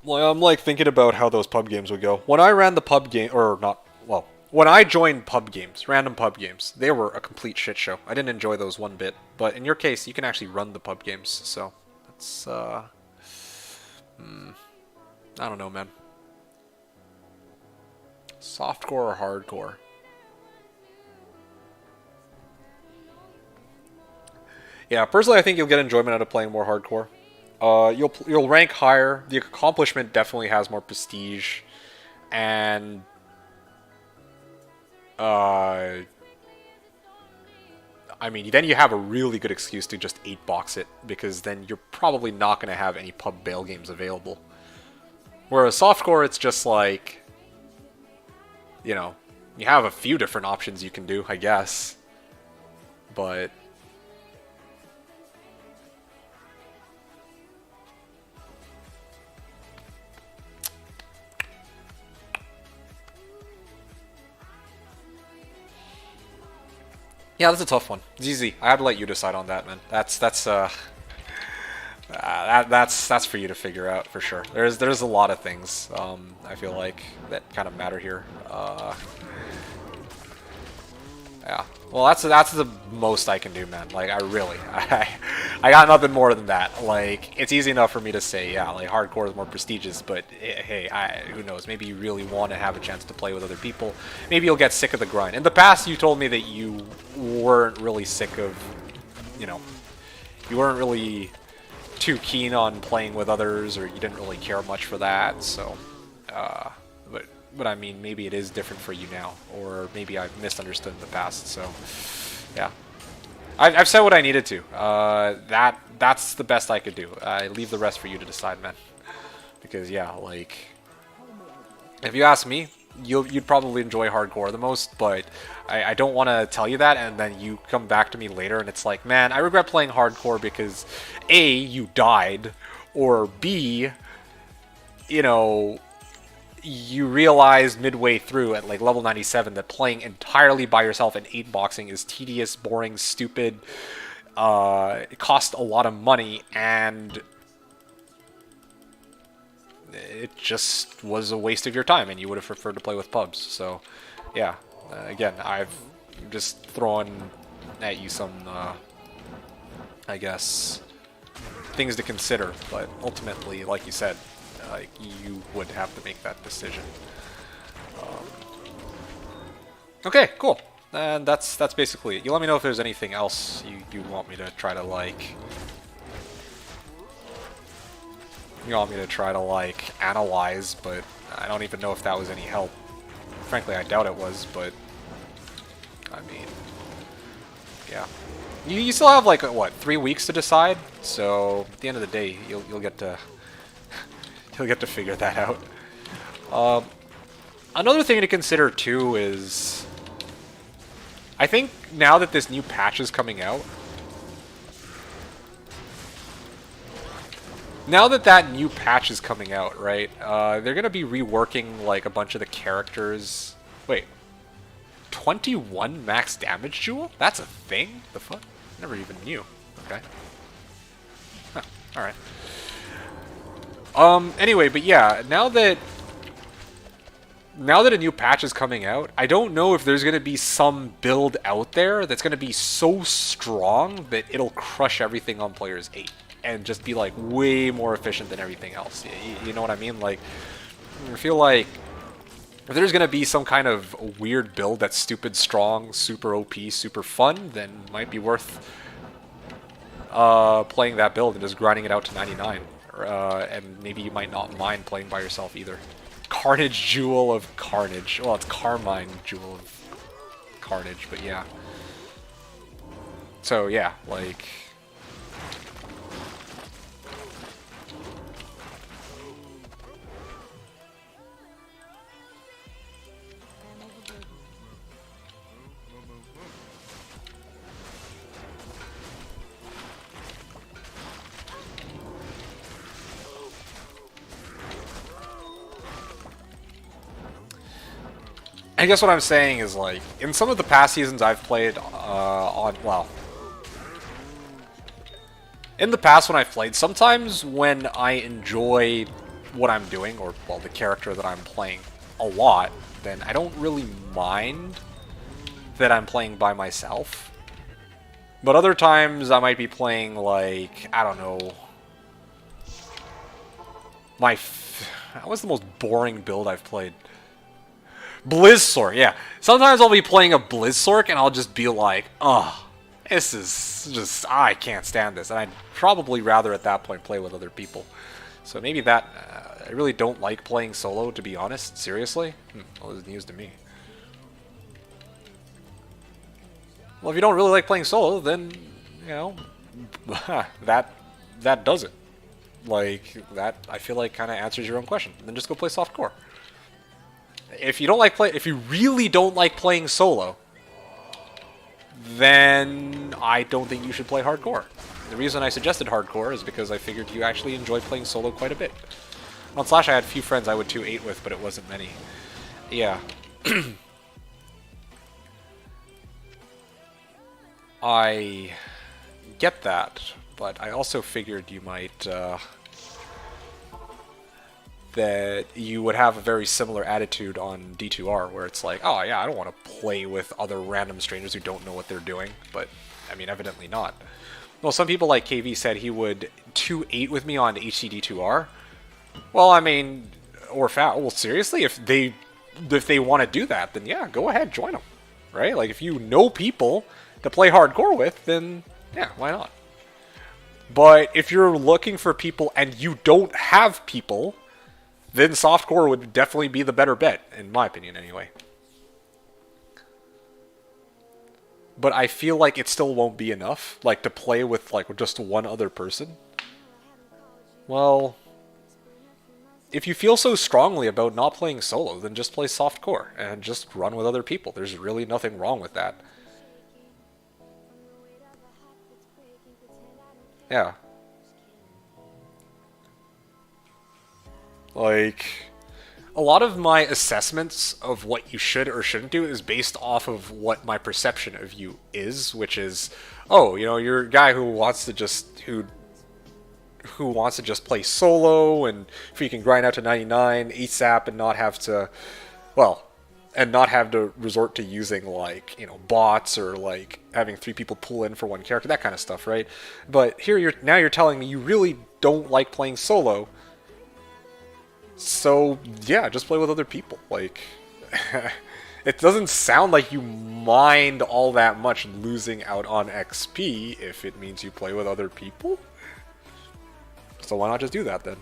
Well, I'm like thinking about how those pub games would go. When I ran the pub game, or not, well... When I joined pub games, random pub games, they were a complete shit show. I didn't enjoy those one bit. But in your case, you can actually run the pub games, so that's, I don't know, man. Softcore or hardcore? Yeah, personally, I think you'll get enjoyment out of playing more hardcore. You'll rank higher. The accomplishment definitely has more prestige, and I mean, then you have a really good excuse to just 8-box it, because then you're probably not going to have any pub bail games available. Whereas softcore, it's just like, you know, you have a few different options you can do, I guess. But Yeah, that's a tough one. ZZ, I had to let you decide on that, man. That's for you to figure out for sure. There's a lot of things I feel like that kind of matter here. Yeah. Well, that's the most I can do, man. Like I got nothing more than that. Like it's easy enough for me to say, yeah, like hardcore is more prestigious, but hey, who knows? Maybe you really want to have a chance to play with other people. Maybe you'll get sick of the grind. In the past, you told me that you weren't really sick of, you know, you weren't really too keen on playing with others, or you didn't really care much for that. So, but I mean, maybe it is different for you now, or maybe I've misunderstood in the past. So, yeah, I've said what I needed to. That's the best I could do. I leave the rest for you to decide, man. Because yeah, like if you ask me, you'd probably enjoy hardcore the most, but I don't want to tell you that, and then you come back to me later, and it's like, man, I regret playing hardcore because A, you died, or B, you know, you realized midway through at like level 97 that playing entirely by yourself in 8-boxing is tedious, boring, stupid, it costs a lot of money, and it just was a waste of your time, and you would have preferred to play with pubs. So, yeah, again, I've just thrown at you some, I guess, things to consider, but ultimately, like you said, like you would have to make that decision. Okay, cool. And that's basically it. You let me know if there's anything else you want me to try to like. You want me to try to like analyze, but I don't even know if that was any help. Frankly, I doubt it was, but I mean, yeah. You still have like what, 3 weeks to decide? So at the end of the day, you'll get to you'll get to figure that out. Another thing to consider too is, I think now that this new patch is coming out, right? They're gonna be reworking like a bunch of the characters. Wait, 21 max damage jewel? That's a thing? The fuck? Never even knew. Okay. Huh. All right. Anyway, but yeah, now that a new patch is coming out, I don't know if there's gonna be some build out there that's gonna be so strong that it'll crush everything on players 8 and just be like way more efficient than everything else. You know what I mean? Like, I feel like if there's gonna be some kind of weird build that's stupid strong, super OP, super fun, then it might be worth playing that build and just grinding it out to 99. And maybe you might not mind playing by yourself either. Carnage Jewel of Carnage. Well, it's Carmine Jewel of Carnage, but yeah. So yeah, like, I guess what I'm saying is, like, in some of the past seasons I've played in the past when I've played, sometimes when I enjoy what I'm doing, or, well, the character that I'm playing a lot, then I don't really mind that I'm playing by myself. But other times I might be playing, like, I don't know, what was the most boring build I've played? Blizzsork, yeah. Sometimes I'll be playing a Blizzsork and I'll just be like, oh, this is just, I can't stand this. And I'd probably rather at that point play with other people. So maybe that, I really don't like playing solo, to be honest. Seriously? Well, this is news to me. Well, if you don't really like playing solo, then, you know, that does it. Like, that, I feel like, kind of answers your own question. Then just go play softcore. If you really don't like playing solo, then I don't think you should play hardcore. The reason I suggested hardcore is because I figured you actually enjoy playing solo quite a bit. On Slash, I had a few friends I would 2-8 with, but it wasn't many. Yeah. I get that, but I also figured you might, that you would have a very similar attitude on D2R, where it's like, oh yeah, I don't want to play with other random strangers who don't know what they're doing, but, I mean, evidently not. Well, some people like KV said he would 2-8 with me on HCD2R. Well, I mean, or well, seriously, if they want to do that, then yeah, go ahead, join them, right? Like, if you know people to play hardcore with, then yeah, why not? But if you're looking for people and you don't have people, then softcore would definitely be the better bet, in my opinion, anyway. But I feel like it still won't be enough, like, to play with, like, just one other person. Well, if you feel so strongly about not playing solo, then just play softcore and just run with other people. There's really nothing wrong with that. Yeah. Like, a lot of my assessments of what you should or shouldn't do is based off of what my perception of you is, which is, oh, you know, you're a guy who wants to just who wants to just play solo, and if you can grind out to 99 ASAP and not have to, well, and not have to resort to using, like, you know, bots or like having 3 people pull in for one character, that kind of stuff, right? But here you're telling me you really don't like playing solo. So, yeah, just play with other people. Like, it doesn't sound like you mind all that much losing out on XP if it means you play with other people. So why not just do that then?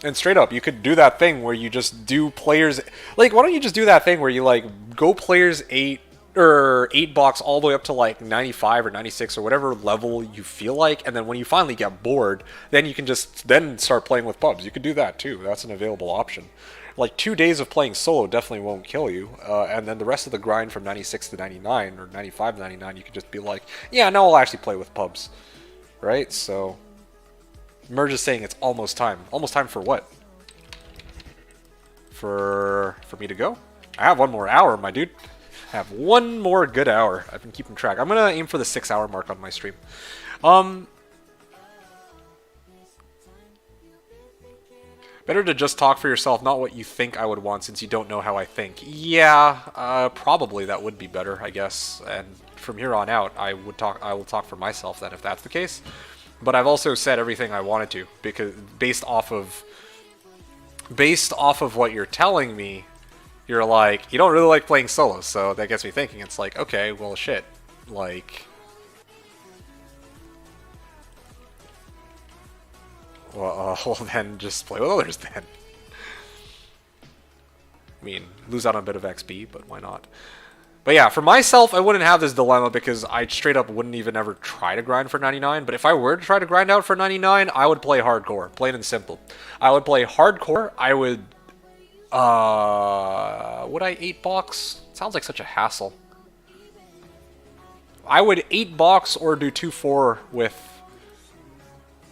And straight up, you could do that thing where you just do players... Like, why don't you just do that thing where you, like, go players 8 or 8 box all the way up to like 95 or 96 or whatever level you feel like, and then when you finally get bored, then you can just then start playing with pubs. You could do that too. That's an available option. Like 2 days of playing solo definitely won't kill you, and then the rest of the grind from 96 to 99 or 95 to 99, you could just be like, yeah, now I'll actually play with pubs, right? So Merge is saying it's almost time. Almost time for what? For me to go? I have 1 more hour, my dude. I have 1 more good hour. I've been keeping track. I'm gonna aim for the 6-hour mark on my stream. Better to just talk for yourself, not what you think I would want, since you don't know how I think. Yeah, probably that would be better, I guess. And from here on out, I will talk for myself then, if that's the case. But I've also said everything I wanted to, because based off of what you're telling me, you're like, you don't really like playing solo, so that gets me thinking. It's like, okay, well, shit. Like, well, then just play with others then. I mean, lose out on a bit of XP, but why not? But yeah, for myself, I wouldn't have this dilemma because I straight up wouldn't even ever try to grind for 99. But if I were to try to grind out for 99, I would play hardcore, plain and simple. I would play hardcore. I would I 8 box? Sounds like such a hassle. I would 8 box or do 2-4 with,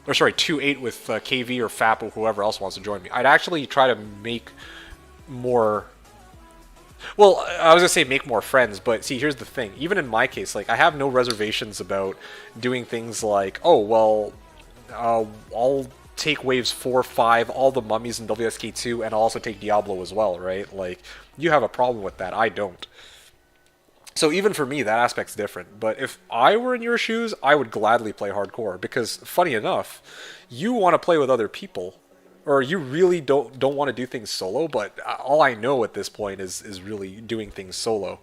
or sorry, 2-8 with KV or FAP or whoever else wants to join me. I'd actually try to make more, well, I was gonna say make more friends, but see, here's the thing. Even in my case, like, I have no reservations about doing things like, oh, well, I'll take waves 4, 5, all the mummies in WSK2, and I'll also take Diablo as well, right? Like, you have a problem with that. I don't. So even for me, that aspect's different. But if I were in your shoes, I would gladly play hardcore, because funny enough, you want to play with other people, or you really don't want to do things solo. But all I know at this point is really doing things solo.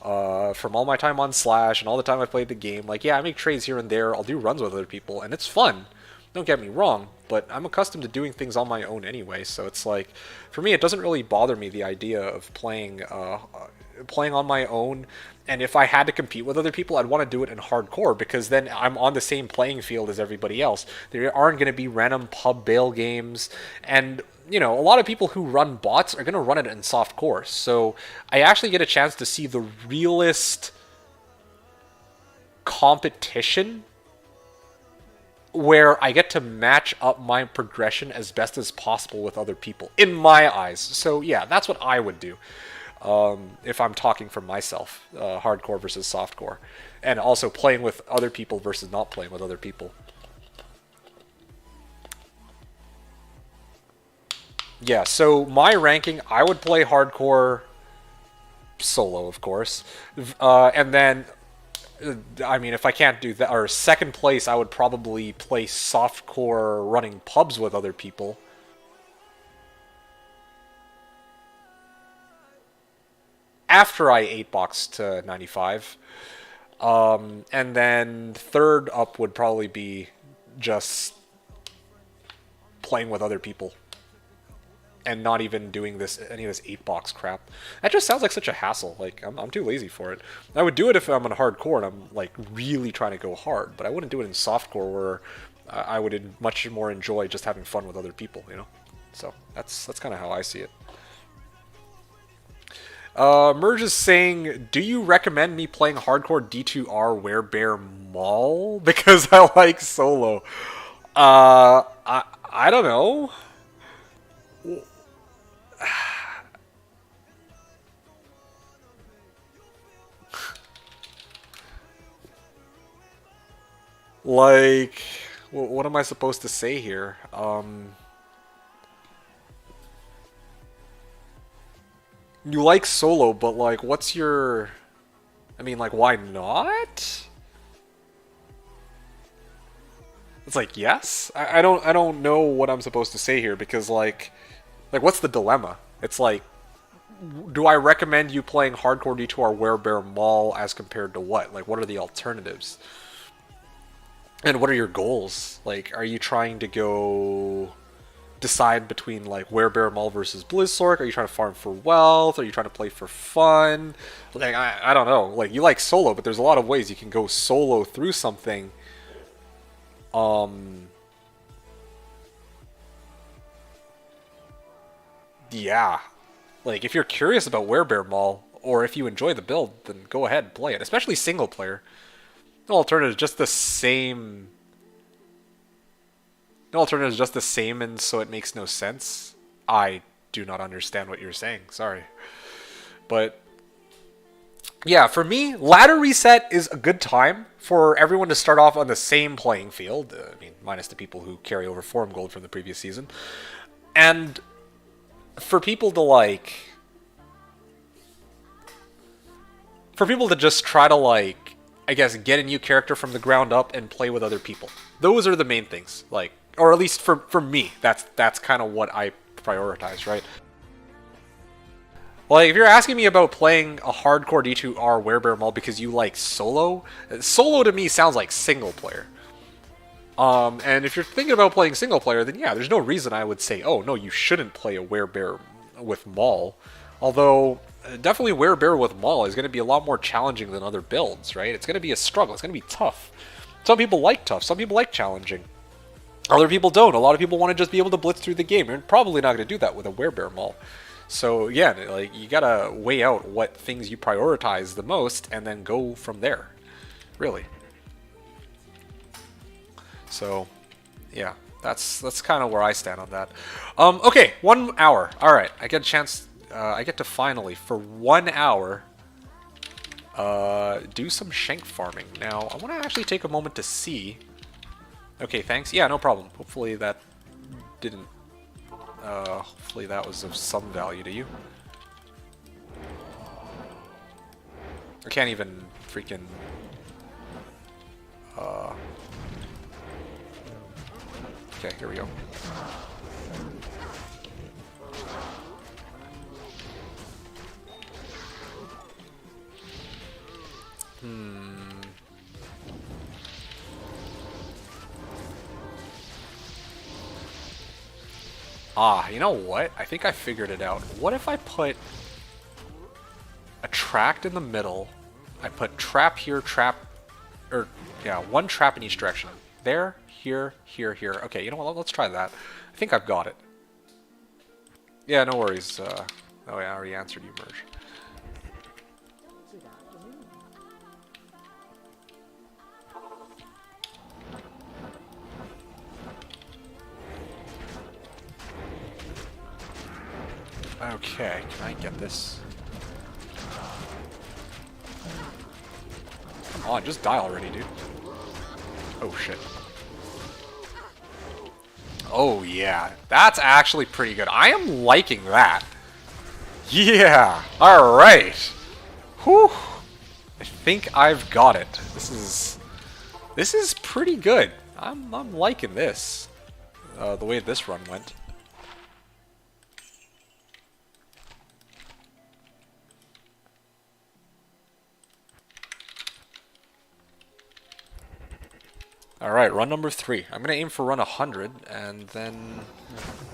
From all my time on Slash and all the time I've played the game, like, yeah, I make trades here and there. I'll do runs with other people, and it's fun. Don't get me wrong, but I'm accustomed to doing things on my own anyway, so it's like, for me, it doesn't really bother me, the idea of playing on my own, and if I had to compete with other people, I'd want to do it in hardcore, because then I'm on the same playing field as everybody else. There aren't going to be random pub bail games, and, you know, a lot of people who run bots are going to run it in softcore, so I actually get a chance to see the realest competition where I get to match up my progression as best as possible with other people, in my eyes. So yeah, that's what I would do. if I'm talking for myself, hardcore versus softcore, and also playing with other people versus not playing with other people. Yeah, so my ranking, I would play hardcore solo, of course, and then, I mean, if I can't do that, or second place, I would probably play softcore running pubs with other people. After I 8-box to 95. And then third up would probably be just playing with other people. And not even doing any of this 8-box crap. That just sounds like such a hassle. Like, I'm too lazy for it. I would do it if I'm in hardcore and I'm, like, really trying to go hard. But I wouldn't do it in softcore where I would much more enjoy just having fun with other people, you know? So, that's kind of how I see it. Merge is saying, do you recommend me playing hardcore D2R Werebear Mall? Because I like solo. I don't know. Like, what am I supposed to say here? You like solo, but like, what's your... I mean, like, why not? It's like, yes? I don't know what I'm supposed to say here, because like, what's the dilemma? It's like, do I recommend you playing hardcore D2R Werebear Mall as compared to what? Like, what are the alternatives? And what are your goals? Like, are you trying to go decide between like Werebear Mall versus Blizzork? Are you trying to farm for wealth? Are you trying to play for fun? Like, I don't know. Like, you like solo, but there's a lot of ways you can go solo through something. Yeah. Like, if you're curious about Werebear Mall, or if you enjoy the build, then go ahead and play it. Especially single player. No alternative is just the same. No alternative is just the same, and so it makes no sense. I do not understand what you're saying. Sorry. But yeah, for me, ladder reset is a good time for everyone to start off on the same playing field. I mean, minus the people who carry over Forum Gold from the previous season. And for people to like... For people to just try to like... I guess, get a new character from the ground up and play with other people. Those are the main things. Like, or at least for me, that's kind of what I prioritize, right? Like, if you're asking me about playing a hardcore D2R Werebear Mall because you like solo, solo to me sounds like single player. And if you're thinking about playing single player, then yeah, there's no reason I would say, oh no, you shouldn't play a Werebear with Mall. Although, definitely Werebear with Maul is going to be a lot more challenging than other builds, right? It's going to be a struggle. It's going to be tough. Some people like tough. Some people like challenging. Other people don't. A lot of people want to just be able to blitz through the game. You're probably not going to do that with a Werebear Maul. So, yeah, like, you got to weigh out what things you prioritize the most and then go from there. Really. So, yeah, that's kind of where I stand on that. Okay, 1 hour. All right, I get a chance... I get to finally, for 1 hour, do some shank farming. Now, I want to actually take a moment to see. Okay, thanks. Yeah, no problem. Hopefully that didn't... hopefully that was of some value to you. I can't even freaking... Okay, here we go. Ah, you know what? I think I figured it out. What if I put a tract in the middle? I put trap here, trap... Or, yeah, one trap in each direction. There, here, here, here. Okay, you know what? Let's try that. I think I've got it. Yeah, no worries. Oh yeah, I already answered you, Merge. Okay, can I get this? on, just die already, dude. Oh, shit. Oh, yeah. That's actually pretty good. I am liking that. Yeah. Alright. Whew. I think I've got it. This is pretty good. I'm liking this. The way this run went. Alright, run number 3. I'm gonna aim for run 100, and then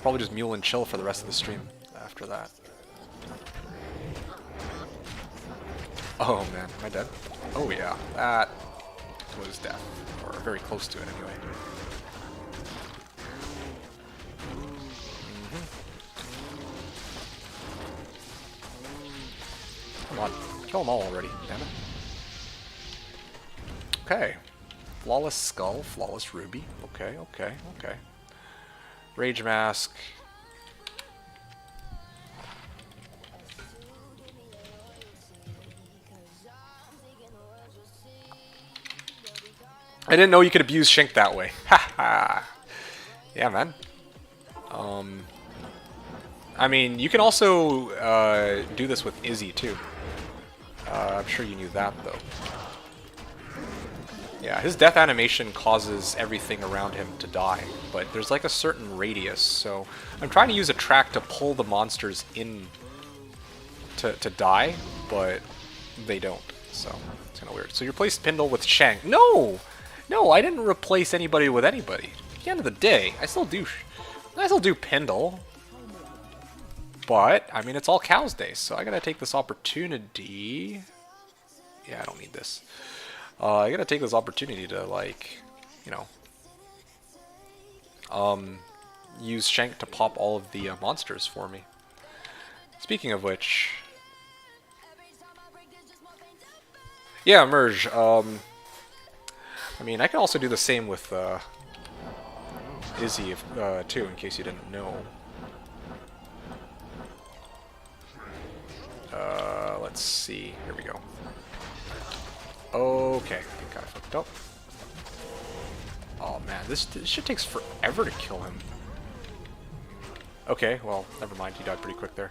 probably just mule and chill for the rest of the stream after that. Oh man, am I dead? Oh yeah, that was death. Or very close to it anyway. Come on, kill them all already, damn it. Okay. Flawless Skull, Flawless Ruby. Okay, okay, okay. Rage Mask. I didn't know you could abuse Shink that way. Haha. Yeah, man. I mean, you can also do this with Izzy too. I'm sure you knew that though. Yeah, his death animation causes everything around him to die, but there's like a certain radius, so I'm trying to use a track to pull the monsters in to die, but they don't, so it's kind of weird. So you replace Pindle with Shank. No! No, I didn't replace anybody with anybody. At the end of the day, I still do Pindle, but, I mean, it's all Cows Day, so I gotta take this opportunity. Yeah, I don't need this. I gotta take this opportunity to, like, you know, use Shank to pop all of the monsters for me. Speaking of which, yeah, Merge. I mean, I can also do the same with Izzy too, in case you didn't know. Let's see. Here we go. Okay, I think I fucked up. Oh man, this shit takes forever to kill him. Okay, well, never mind, he died pretty quick there.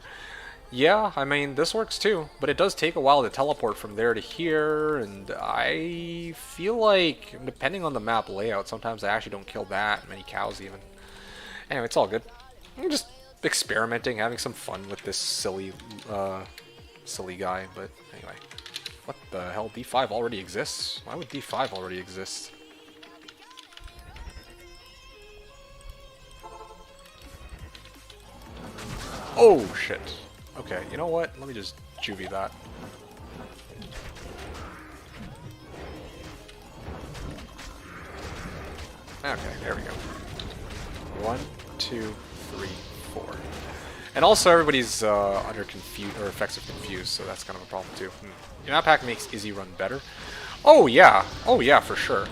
Yeah, I mean, this works too, but it does take a while to teleport from there to here, and I feel like, depending on the map layout, sometimes I actually don't kill that many cows even. Anyway, it's all good. I'm just experimenting, having some fun with this silly guy, but anyway. What the hell? D5 already exists? Why would D5 already exist? Oh, shit. Okay, you know what? Let me just juvie that. Okay, there we go. 1, 2, 3, 4. And also everybody's under confuse or effects of confuse, so that's kind of a problem too. Your map pack makes Izzy run better. Oh yeah, for sure.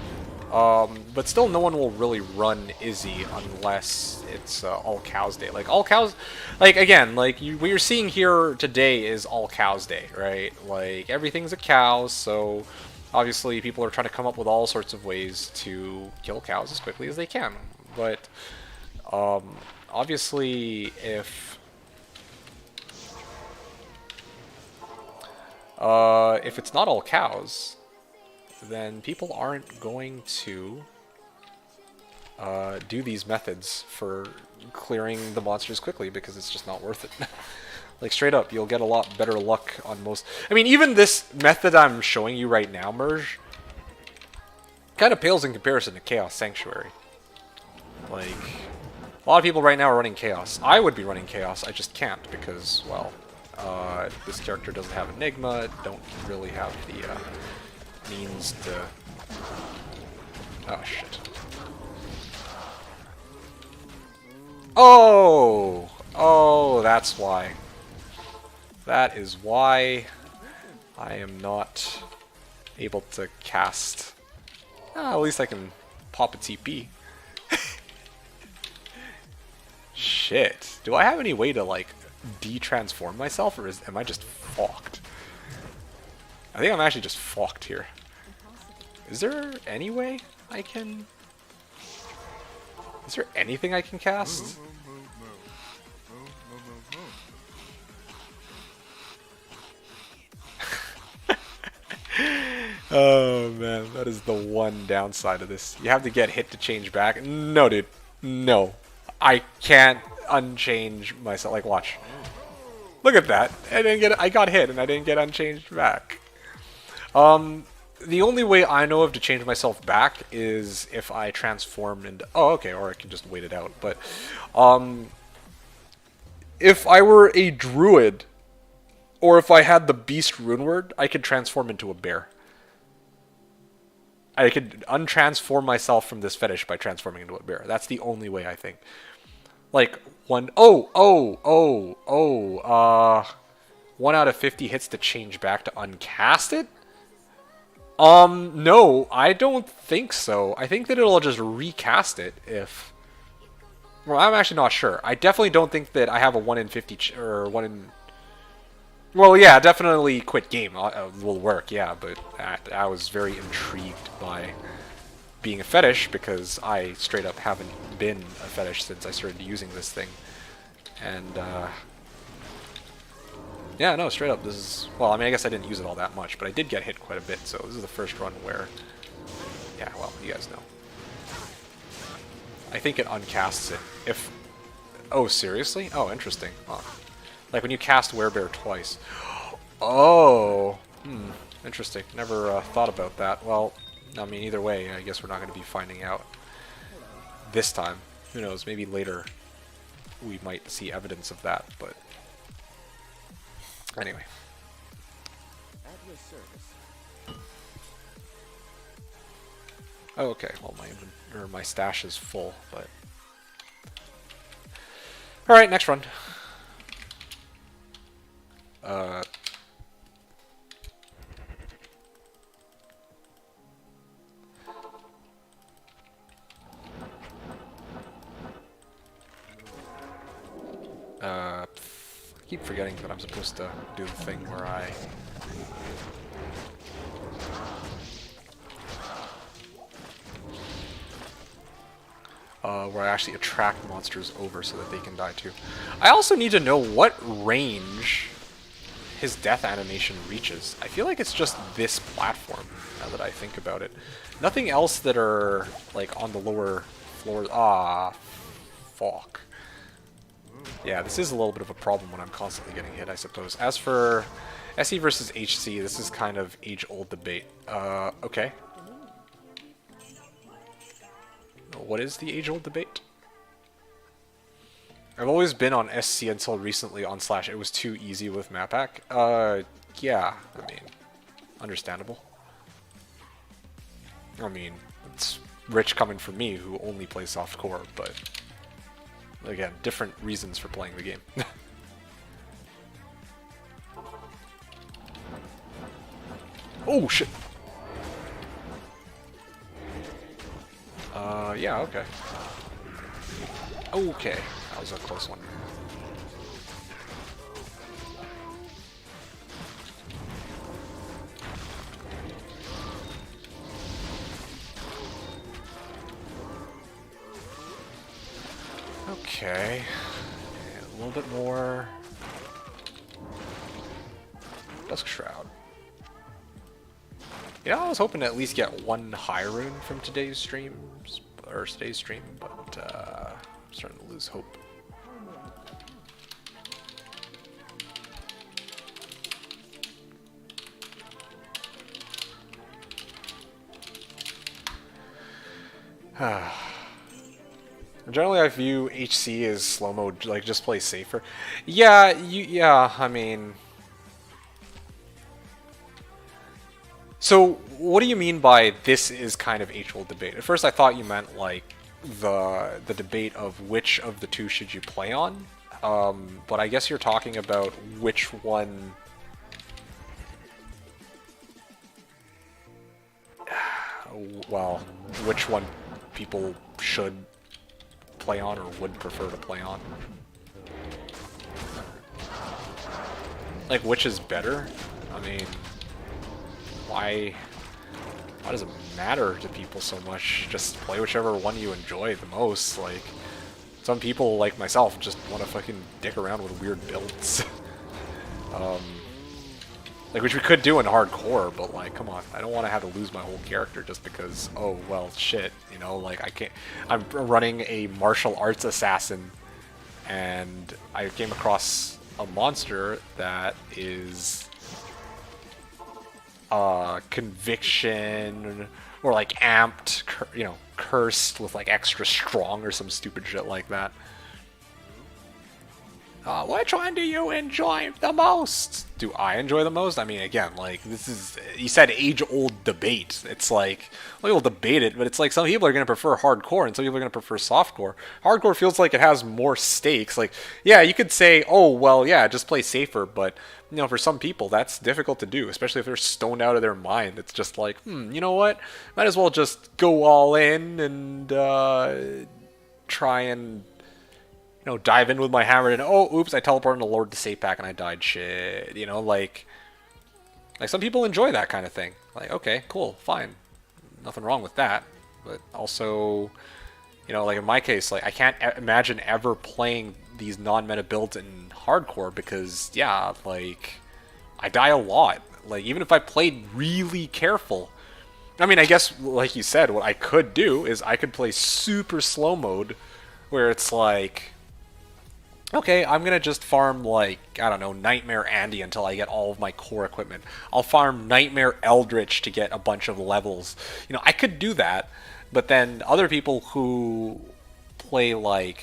But still, no one will really run Izzy unless it's all Cows Day. Like all cows, like again, like what you're seeing here today is all Cows Day, right? Like everything's a cow, so obviously people are trying to come up with all sorts of ways to kill cows as quickly as they can. But obviously, if it's not all cows, then people aren't going to do these methods for clearing the monsters quickly because it's just not worth it. Like straight up, you'll get a lot better luck on most. I mean, even this method I'm showing you right now, Merge, kind of pales in comparison to Chaos Sanctuary. Like, a lot of people right now are running Chaos. I would be running Chaos, I just can't because, well, this character doesn't have Enigma, don't really have the means to... Oh, shit. Oh! Oh, that's why. That is why I am not able to cast... at least I can pop a TP. Shit. Do I have any way to, like, de-transform myself, or am I just fucked? I think I'm actually just fucked here. Is there any way I can... Is there anything I can cast? Oh man, that is the one downside of this. You have to get hit to change back. No, dude. No. I can't unchange myself. Like, watch. Look at that. I got hit and I didn't get unchanged back. The only way I know of to change myself back is if I transform into... Oh, okay, or I can just wait it out. But, if I were a druid, or if I had the beast rune word, I could transform into a bear. I could untransform myself from this fetish by transforming into a bear. That's the only way, I think. Like, 1 out of 50 hits to change back to uncast it? No, I don't think so. I think that it'll just recast it if... Well, I'm actually not sure. I definitely don't think that I have a 1 in 50 or 1 in... Well, yeah, definitely quit game will work, yeah, but I was very intrigued by being a fetish because I straight up haven't been a fetish since I started using this thing. And, yeah, no, straight up, this is... Well, I mean, I guess I didn't use it all that much, but I did get hit quite a bit, so this is the first run where... Yeah, well, you guys know. I think it uncasts it if... Oh, seriously? Oh, interesting. Huh. Like when you cast Werebear twice. Oh! Interesting. Never thought about that. Well, I mean, either way, I guess we're not going to be finding out this time. Who knows, maybe later we might see evidence of that, but... Anyway. At your service. Oh, okay. Well, my stash is full, but... Alright, next run. I keep forgetting that I'm supposed to do the thing where I actually attract monsters over so that they can die too. I also need to know what range his death animation reaches. I feel like it's just this platform, now that I think about it. Nothing else that are, like, on the lower floors. Ah, fuck. Yeah, this is a little bit of a problem when I'm constantly getting hit, I suppose. As for SE versus HC, this is kind of age-old debate. Okay. What is the age-old debate? I've always been on SC until recently on Slash. It was too easy with map hack. Yeah, I mean, understandable. I mean, it's rich coming from me who only plays softcore, but again, different reasons for playing the game. Oh, shit! Yeah, okay. Okay, that was a close one. Okay, a little bit more. Dusk Shroud. You know, I was hoping to at least get one high rune from today's streams, or today's stream, but I'm starting to lose hope. Generally, I view HC as slow mode, like just play safer. Yeah, yeah. I mean, so what do you mean by this is kind of age-old debate? At first, I thought you meant like the debate of which of the two should you play on, but I guess you're talking about which one. Well, which one people should play on or would prefer to play on. Like, which is better? I mean, why? why does it matter to people so much? Just play whichever one you enjoy the most. Like, some people, like myself, just want to fucking dick around with weird builds. Like, which we could do in hardcore, but like, come on, I don't want to have to lose my whole character just because, oh, well, shit, you know, like, I can't, I'm running a martial arts assassin, and I came across a monster that is, conviction, or like amped, you know, cursed with like extra strong or some stupid shit like that. Which one do you enjoy the most? Do I enjoy the most? I mean, again, like, this is, you said age-old debate. It's like, well, we'll debate it, but it's like some people are going to prefer hardcore and some people are going to prefer softcore. Hardcore feels like it has more stakes. Like, yeah, you could say, oh, well, yeah, just play safer, but, you know, for some people, that's difficult to do, especially if they're stoned out of their mind. It's just like, you know what? Might as well just go all in and try and, you know, dive in with my hammer and, oh, oops, I teleported into Lord to save pack and I died. Shit. You know, like some people enjoy that kind of thing. Like, okay, cool, fine. Nothing wrong with that. But also, you know, like in my case, like I can't imagine ever playing these non-meta builds in hardcore because, yeah, like I die a lot. Like, even if I played really careful. I mean, I guess, like you said, what I could do is I could play super slow mode where it's like, okay, I'm going to just farm, like, I don't know, Nightmare Andy until I get all of my core equipment. I'll farm Nightmare Eldritch to get a bunch of levels. You know, I could do that, but then other people who play, like,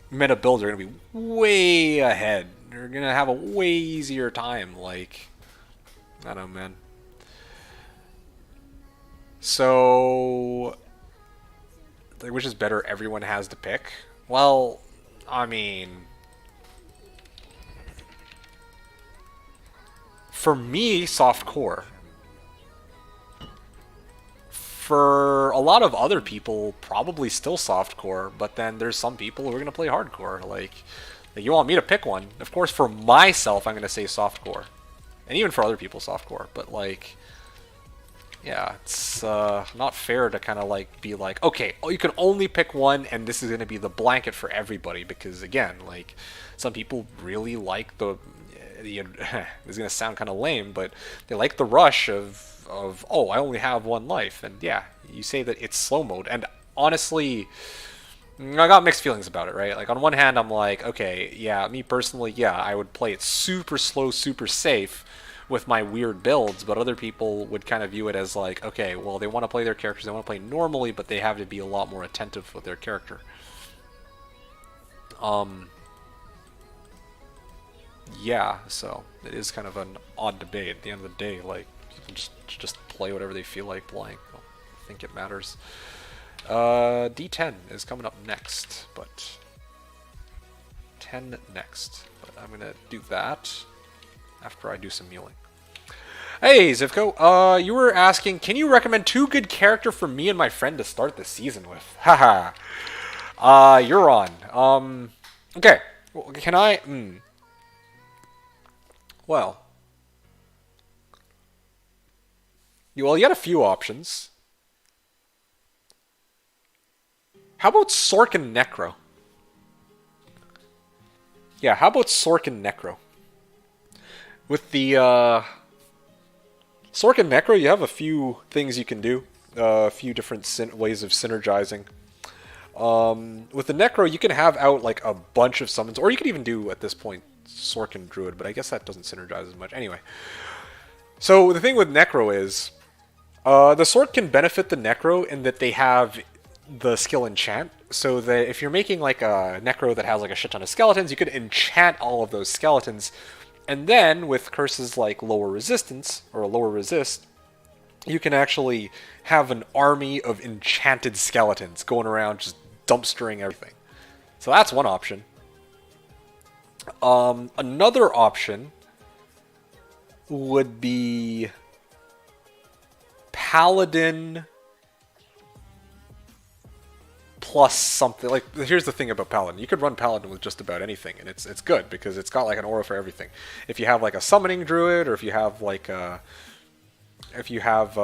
meta builds are going to be way ahead. They're going to have a way easier time, like, I don't know, man. So, like, which is better everyone has to pick? Well, I mean, for me, softcore. For a lot of other people, probably still softcore, but then there's some people who are going to play hardcore. Like, you want me to pick one. Of course, for myself, I'm going to say softcore. And even for other people, softcore. But, like, yeah, it's not fair to kind of like be like, okay, you can only pick one and this is going to be the blanket for everybody, because again, like, some people really like the this is going to sound kind of lame, but they like the rush of oh, I only have one life. And yeah, you say that it's slow mode, and honestly, I got mixed feelings about it, right? Like, on one hand, I'm like, okay, yeah, me personally, yeah, I would play it super slow, super safe with my weird builds, but other people would kind of view it as like, okay, well, they want to play their characters, they want to play normally, but they have to be a lot more attentive with their character. Yeah, so it is kind of an odd debate. At the end of the day, like, people just play whatever they feel like playing. I don't think it matters. D10 is coming up next, but 10 next. But I'm gonna do that after I do some mewling. Hey, Zivko, you were asking, can you recommend 2 good character for me and my friend to start the season with? Haha. You're on. Okay. Can I? Well. You got a few options. How about Sork and Necro? Yeah, how about Sork and Necro? With the Sork and Necro, you have a few things you can do. A few different ways of synergizing. With the Necro, you can have out like a bunch of summons, or you could even do, at this point, Sork and Druid, but I guess that doesn't synergize as much. Anyway, so the thing with Necro is, the Sork can benefit the Necro in that they have the skill enchant, so that if you're making like a Necro that has like a shit ton of skeletons, you could enchant all of those skeletons. And then, with curses like lower resistance, or lower resist, you can actually have an army of enchanted skeletons going around just dumpstering everything. So that's one option. Another option would be Paladin plus something. Like, here's the thing about Paladin. You could run Paladin with just about anything, and it's good, because it's got like an aura for everything. If you have like a summoning druid, or if you have like a if you have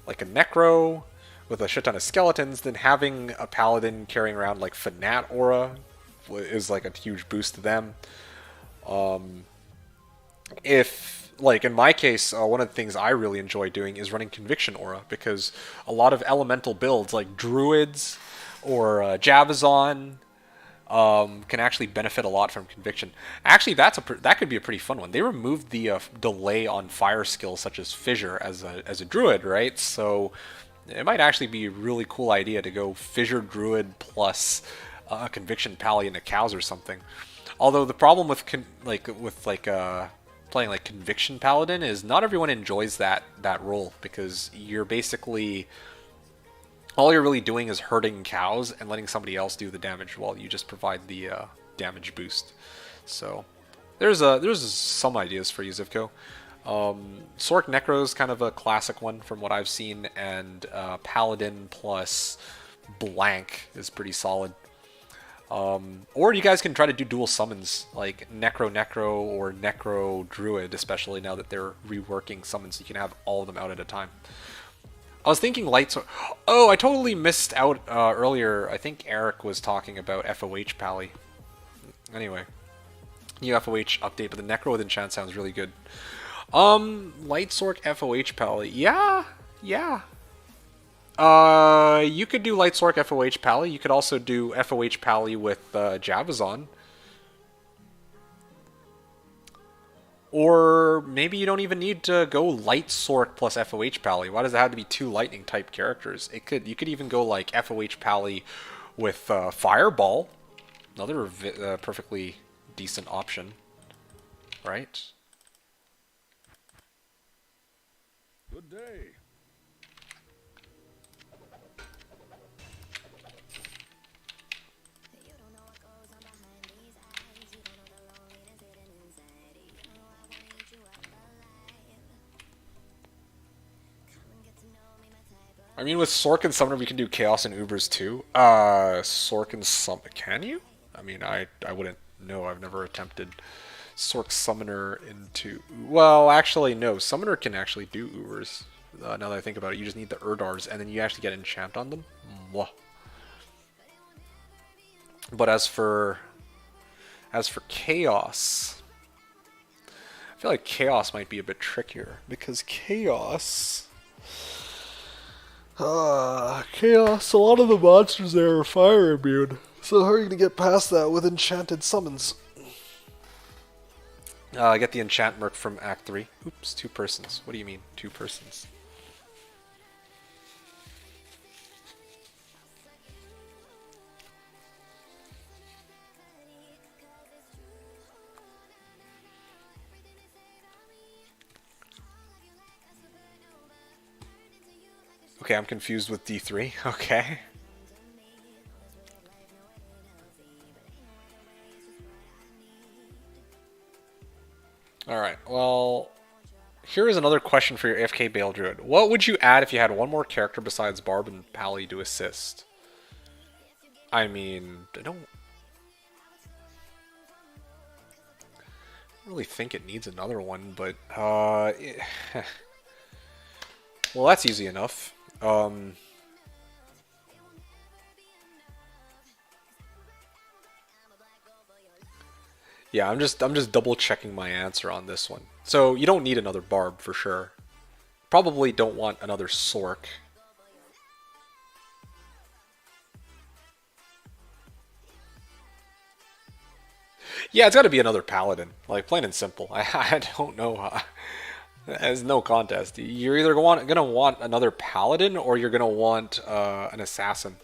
like a necro with a shit ton of skeletons, then having a paladin carrying around like Fanat aura is like a huge boost to them. If, like in my case, one of the things I really enjoy doing is running Conviction aura, because a lot of elemental builds like Druids or Javazon can actually benefit a lot from Conviction. Actually, that could be a pretty fun one. They removed the delay on fire skills such as Fissure as a Druid, right? So it might actually be a really cool idea to go Fissure Druid plus Conviction Pally into cows or something. Although the problem with playing like Conviction Paladin is not everyone enjoys that role, because you're basically, all you're really doing is hurting cows and letting somebody else do the damage while you just provide the damage boost. So there's some ideas for Yuzivko. Sork Necro is kind of a classic one from what I've seen, and Paladin plus Blank is pretty solid. Or you guys can try to do dual summons, like Necro or Necro Druid, especially now that they're reworking summons, so you can have all of them out at a time. I was thinking Light Sword. Oh, I totally missed out earlier. I think Eric was talking about FOH Pally. Anyway, new FOH update, but the Necro with Enchant sounds really good. Light Sword FOH Pally. Yeah. You could do Light Sork FOH Pally. You could also do FOH Pally with Javazon. Or maybe you don't even need to go Light Sork plus FOH Pally. Why does it have to be two lightning type characters? You could even go like FOH Pally with Fireball. Another perfectly decent option, right? Good day. I mean, with Sork and Summoner, we can do Chaos and Ubers too. Sork and Summoner, can you? I mean, I wouldn't know. I've never attempted Sork Summoner into... Well, actually, no. Summoner can actually do Ubers. Now that I think about it, you just need the Urdars, and then you actually get Enchant on them. Mwah. But as for Chaos, I feel like Chaos might be a bit trickier, because Chaos, a lot of the monsters there are fire immune. So how are you going to get past that with enchanted summons? I get the enchant merc from Act 3. Oops, 2 persons. What do you mean, 2 persons? Okay, I'm confused with D3. Okay. Alright, well, here is another question for your AFK Bale Druid. What would you add if you had one more character besides Barb and Pally to assist? I mean, I don't really think it needs another one, but, well, that's easy enough. Yeah, I'm just double checking my answer on this one. So you don't need another Barb for sure. Probably don't want another Sork. Yeah, it's got to be another Paladin. Like, plain and simple. I don't know. There's no contest. You're either gonna want another Paladin or you're gonna want an Assassin.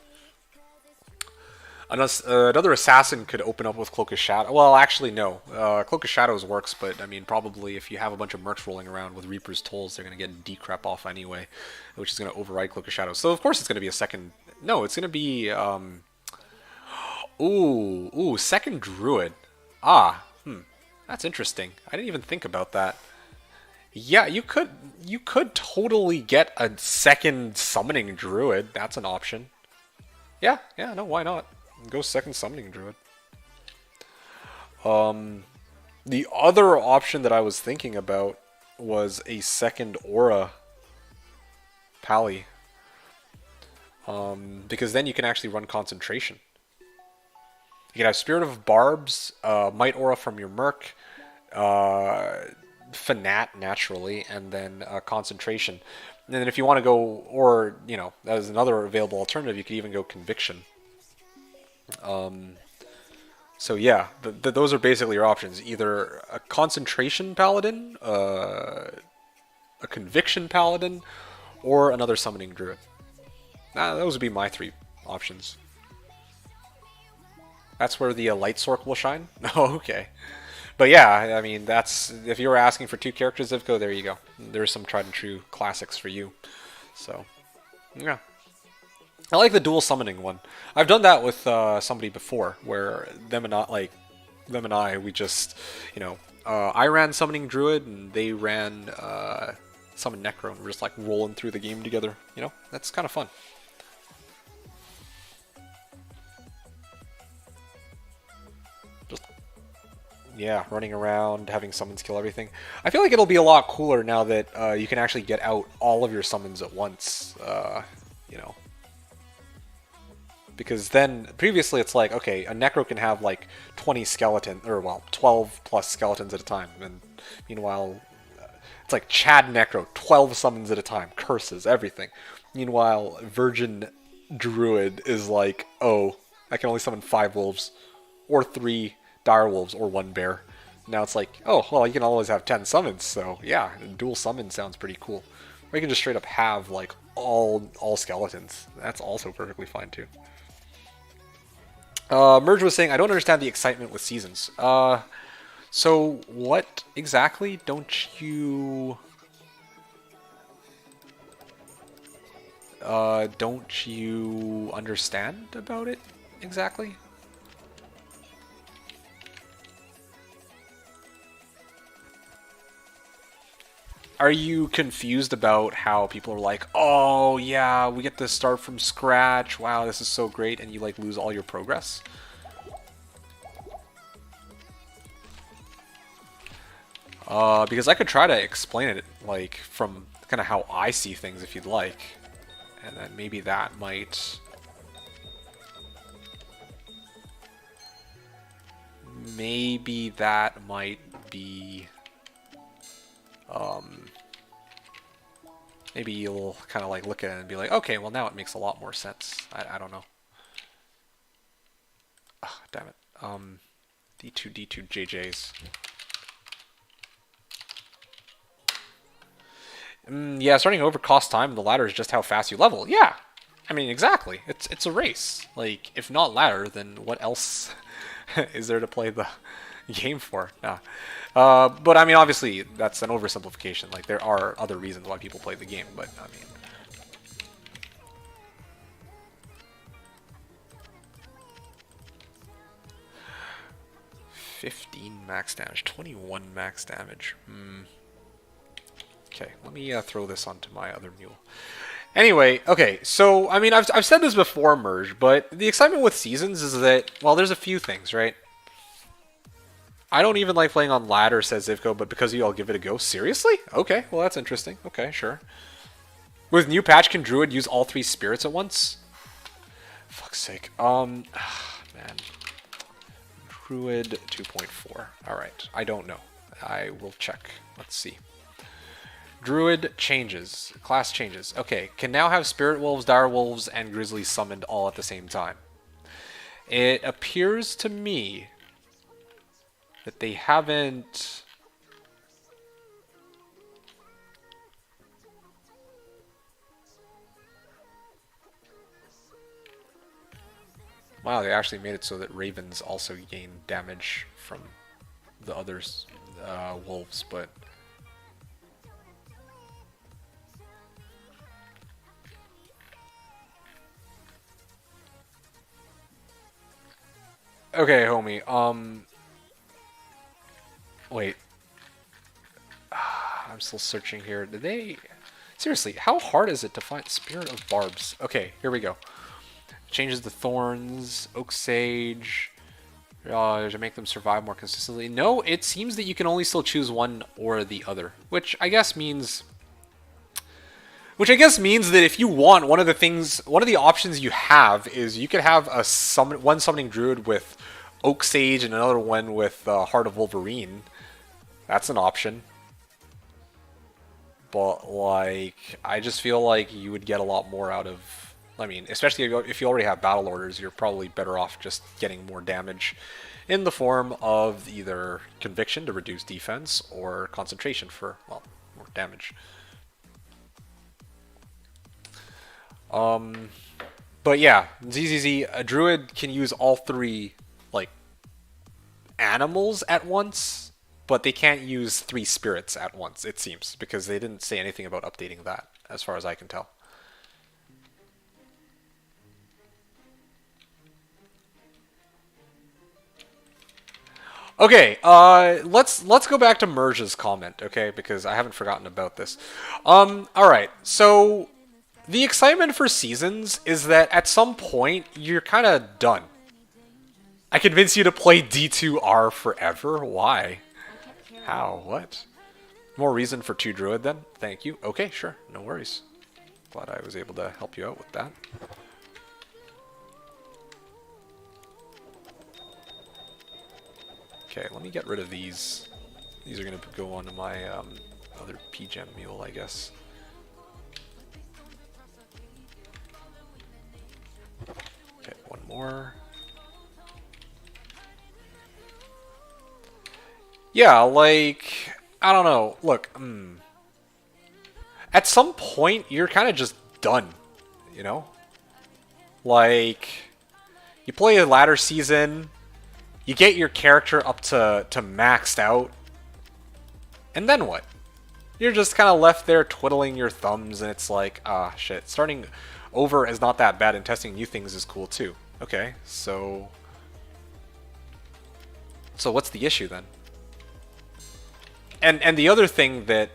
Another Assassin could open up with Cloak of Shadow. Well, actually, no. Cloak of Shadows works, but I mean, probably if you have a bunch of mercs rolling around with Reaper's Tolls, they're gonna get decrep off anyway, which is gonna override Cloak of Shadows. So of course it's gonna be a second. No, it's gonna be second Druid. That's interesting. I didn't even think about that. Yeah, you could totally get a second summoning Druid. That's an option. Yeah, no, why not? Go second summoning Druid. The other option that I was thinking about was a second aura pally. Because then you can actually run concentration. You can have Spirit of Barbs, Might Aura from your Merc, Fanat naturally, and then concentration. And then if you want to go, or you know, as another available alternative, you could even go Conviction. So yeah, those are basically your options: either a concentration paladin, a conviction paladin, or another summoning druid. Those would be my three options. That's where the light sork will shine. Oh, okay. But yeah, I mean, that's if you were asking for two characters, Zivko, there you go. There's some tried and true classics for you. So, yeah. I like the dual summoning one. I've done that with somebody before, where them and I, we just, you know, I ran summoning druid and they ran summon necro, and we're just like rolling through the game together. You know, that's kind of fun. Just, yeah, running around, having summons kill everything. I feel like it'll be a lot cooler now that you can actually get out all of your summons at once. You know. Because then, previously it's like, okay, a Necro can have like 20 skeletons, or well, 12 plus skeletons at a time. And meanwhile, it's like Chad Necro, 12 summons at a time, curses, everything. Meanwhile, Virgin Druid is like, oh, I can only summon 5 wolves, or 3 dire wolves, or 1 bear. Now it's like, oh, well, you can always have 10 summons, so yeah, dual summon sounds pretty cool. Or you can just straight up have like all skeletons. That's also perfectly fine too. Merge was saying, I don't understand the excitement with seasons. So what exactly don't you understand about it exactly? Are you confused about how people are like, oh yeah, we get to start from scratch, wow, this is so great, and you like lose all your progress? Because I could try to explain it like from kind of how I see things if you'd like, and then maybe that might be maybe you'll kind of like look at it and be like, okay, well now it makes a lot more sense. I don't know. Oh, damn it. D2 JJs. Yeah, starting over costs time, and the ladder is just how fast you level. Yeah, I mean exactly. It's a race. Like if not ladder, then what else is there to play the game for? Nah. But I mean, obviously, that's an oversimplification. Like, there are other reasons why people play the game, but I mean... 15 max damage, 21 max damage. Okay, let me throw this onto my other mule. Anyway, okay, so, I mean, I've said this before, Merge, but the excitement with Seasons is that, well, there's a few things, right? I don't even like playing on ladder, says Zivko, but because of you, I'll give it a go. Seriously? Okay, well that's interesting. Okay, sure. With new patch, can Druid use all 3 spirits at once? Fuck's sake. Man. Druid 2.4. Alright, I don't know. I will check. Let's see. Druid changes. Class changes. Okay, can now have Spirit Wolves, Dire Wolves, and Grizzlies summoned all at the same time. It appears to me that they haven't... Wow, they actually made it so that Ravens also gain damage from the others, wolves, but... Okay, homie, wait. I'm still searching here. Did they... Seriously, how hard is it to find Spirit of Barbs? Okay, here we go. Changes the Thorns, Oak Sage, To make them survive more consistently. No, it seems that you can only still choose one or the other, which I guess means that if you want, one of the options you have is you could have one summoning druid with Oak Sage and another one with Heart of Wolverine. That's an option. But like, I just feel like you would get a lot more out of. I mean, especially if you already have battle orders, you're probably better off just getting more damage in the form of either Conviction to reduce defense or Concentration for, well, more damage. But yeah, ZZZ, a druid can use all three, like, animals at once, but they can't use 3 spirits at once, it seems, because they didn't say anything about updating that, as far as I can tell. Okay, let's go back to Merge's comment, okay, because I haven't forgotten about this. Alright, so the excitement for seasons is that at some point you're kind of done. I convince you to play D2R forever? Why? How? What? More reason for 2 Druid then? Thank you. Okay, sure. No worries. Glad I was able to help you out with that. Okay, let me get rid of these. These are going to go onto my other P-Gem mule, I guess. Okay, one more. Yeah, like, I don't know. Look, at some point, you're kind of just done, you know? Like, you play a ladder season, you get your character up to maxed out, and then what? You're just kind of left there twiddling your thumbs, and it's like, ah, shit. Starting over is not that bad, and testing new things is cool too. Okay, so what's the issue then? And the other thing that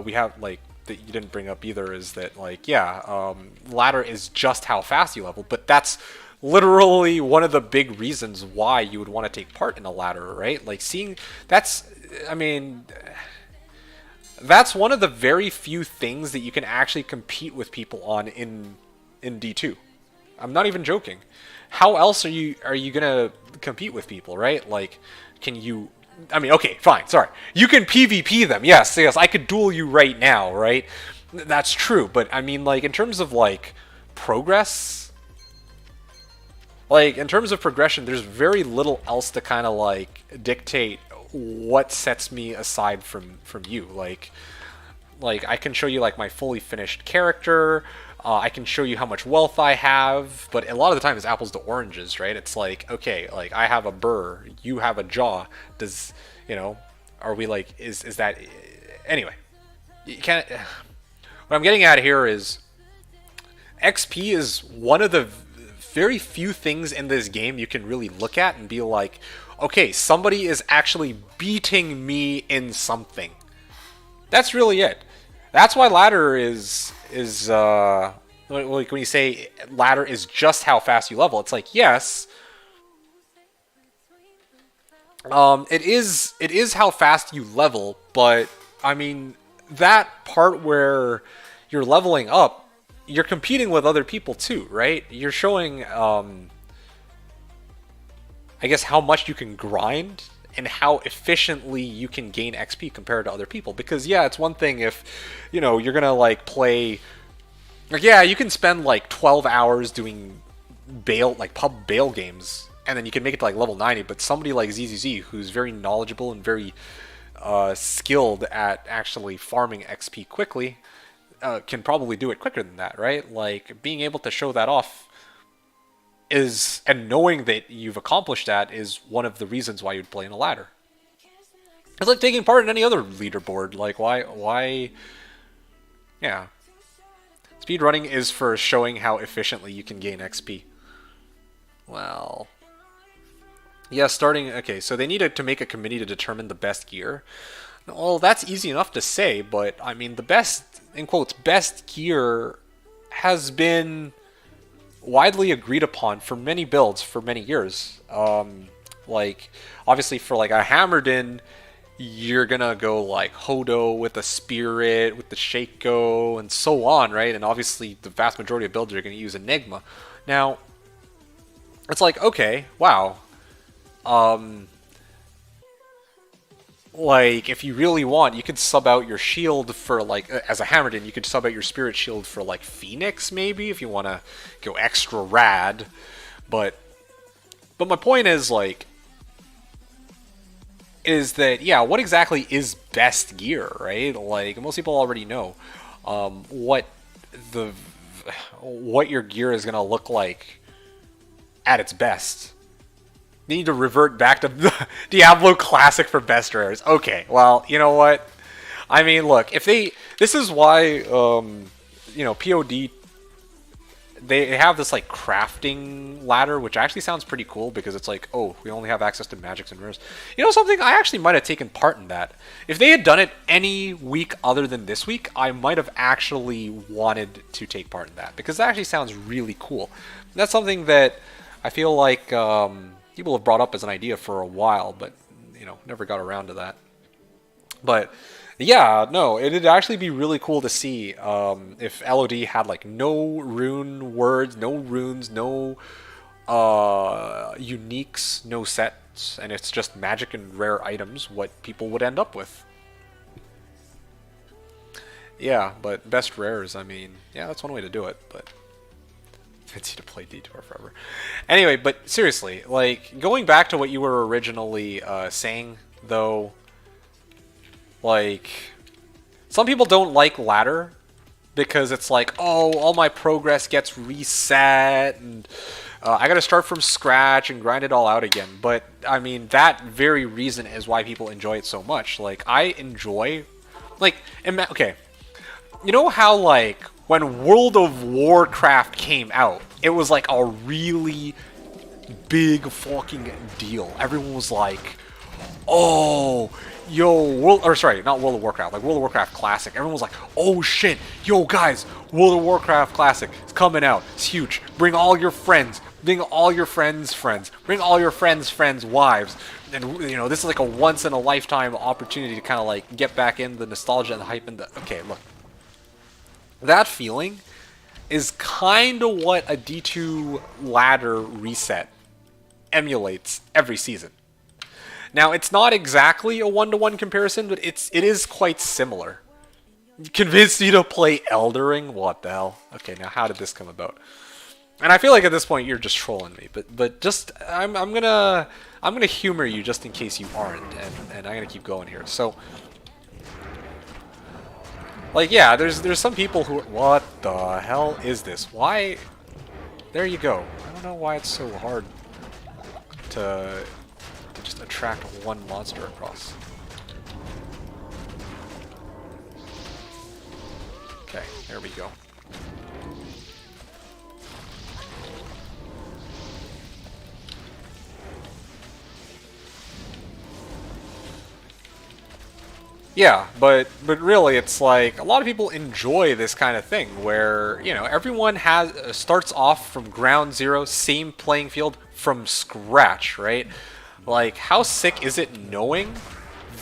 we have, like, that you didn't bring up either is that, like, yeah, ladder is just how fast you level, but that's literally one of the big reasons why you would want to take part in a ladder, right? Like, I mean, that's one of the very few things that you can actually compete with people on in D2. I'm not even joking. How else are you gonna compete with people, right? Like, can you? I mean, okay, fine, sorry. You can PvP them, yes, I could duel you right now, right? That's true, but I mean, like, in terms of, like, progress, like, in terms of progression, there's very little else to kind of, like, dictate what sets me aside from you. Like, I can show you, like, my fully finished character, I can show you how much wealth I have, but a lot of the time it's apples to oranges, right? It's like, okay, like, I have a burr, you have a jaw, does, you know, are we like, is that, anyway, you can't, what I'm getting at here is, XP is one of the very few things in this game you can really look at and be like, okay, somebody is actually beating me in something. That's really it. That's why ladder is like, when you say ladder is just how fast you level, it's like, yes, it is how fast you level, but I mean, that part where you're leveling up, you're competing with other people too, right? You're showing, I guess, how much you can grind and how efficiently you can gain XP compared to other people. Because, yeah, it's one thing if, you know, you're gonna, like, play, like, yeah, you can spend, like, 12 hours doing pub bail games, and then you can make it to, like, level 90, but somebody like ZZZ, who's very knowledgeable and very skilled at actually farming XP quickly, can probably do it quicker than that, right? Like, being able to show that off is, and knowing that you've accomplished that, is one of the reasons why you'd play in a ladder. It's like taking part in any other leaderboard. Like, why, yeah. Speedrunning is for showing how efficiently you can gain XP. Well, yeah, okay, so they needed to make a committee to determine the best gear. Well, that's easy enough to say, but, I mean, the best, in quotes, best gear has been widely agreed upon for many builds for many years. Like, obviously for like a Hammerdin, you're gonna go like Hodo with the Spirit, with the Shaco, and so on, right? And obviously the vast majority of builds are gonna use Enigma. Now, it's like, okay, wow. Like, if you really want, you could sub out your shield for, like, as a Hammerdin, you could sub out your Spirit Shield for, like, Phoenix, maybe, if you want to go extra rad. But my point is, like, is that, yeah, what exactly is best gear, right? Like, most people already know what your gear is going to look like at its best. They need to revert back to Diablo Classic for best rares. Okay, well, you know what? I mean, look, if they... This is why, you know, POD... They have this, like, crafting ladder, which actually sounds pretty cool, because it's like, oh, we only have access to magics and rares. You know something? I actually might have taken part in that. If they had done it any week other than this week, I might have actually wanted to take part in that, because that actually sounds really cool. That's something that I feel like... people have brought up as an idea for a while, but, you know, never got around to that. But, yeah, no, it'd actually be really cool to see if LOD had, like, no rune words, no runes, no uniques, no sets, and it's just magic and rare items, what people would end up with. Yeah, but best rares, I mean, yeah, that's one way to do it, but... Fancy to play Detour forever. Anyway, but seriously, like, going back to what you were originally saying, though, like, some people don't like ladder because it's like, oh, all my progress gets reset, and I gotta start from scratch and grind it all out again. But, I mean, that very reason is why people enjoy it so much. Like, I enjoy, like, okay, you know how, like, when World of Warcraft came out, it was like a really big fucking deal. Everyone was like, oh, yo, not World of Warcraft, like World of Warcraft Classic. Everyone was like, oh shit, yo guys, World of Warcraft Classic is coming out. It's huge. Bring all your friends. Bring all your friends' friends. Bring all your friends' wives. And, you know, this is like a once-in-a-lifetime opportunity to kind of like get back in the nostalgia and the hype and the... Okay, look. That feeling is kind of what a D2 ladder reset emulates every season. Now, it's not exactly a one-to-one comparison, but it is quite similar. Convinced you to play Eldering? What the hell? Okay, now how did this come about? And I feel like at this point you're just trolling me, but just I'm gonna humor you just in case you aren't, and I'm gonna keep going here. So. Like, yeah, there's some people who... What the hell is this? Why... There you go. I don't know why it's so hard to just attract one monster across. Okay, there we go. Yeah, but really, it's like a lot of people enjoy this kind of thing where, you know, everyone starts off from ground zero, same playing field from scratch, right? Like, how sick is it knowing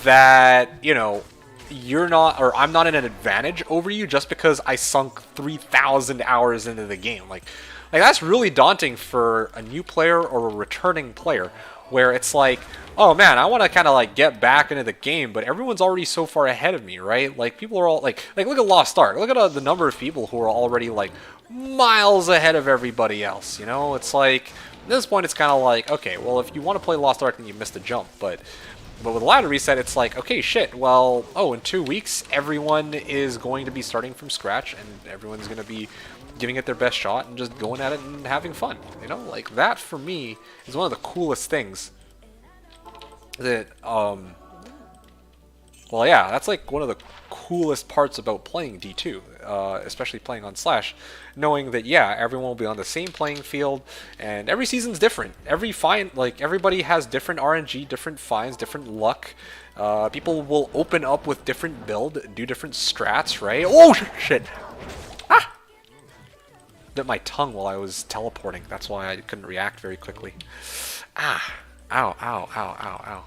that, you know, you're not, or I'm not at an advantage over you just because I sunk 3,000 hours into the game? Like that's really daunting for a new player or a returning player, where it's like, oh man, I want to kind of like get back into the game, but everyone's already so far ahead of me, right? Like, people are all like look at Lost Ark. Look at the number of people who are already like miles ahead of everybody else, you know? It's like, at this point, it's kind of like, okay, well, if you want to play Lost Ark, then you missed the jump, but with ladder reset, it's like, okay, shit, well, oh, in 2 weeks, everyone is going to be starting from scratch, and everyone's going to be giving it their best shot and just going at it and having fun, you know? Like, that, for me, is one of the coolest things that, well, yeah, that's like one of the coolest parts about playing D2, especially playing on Slash, knowing that, yeah, everyone will be on the same playing field, and every season's different. Everybody has different RNG, different finds, different luck. People will open up with different build, do different strats, right? Oh, shit! Ah! Bit my tongue while I was teleporting. That's why I couldn't react very quickly. Ah. Ow, ow, ow, ow, ow.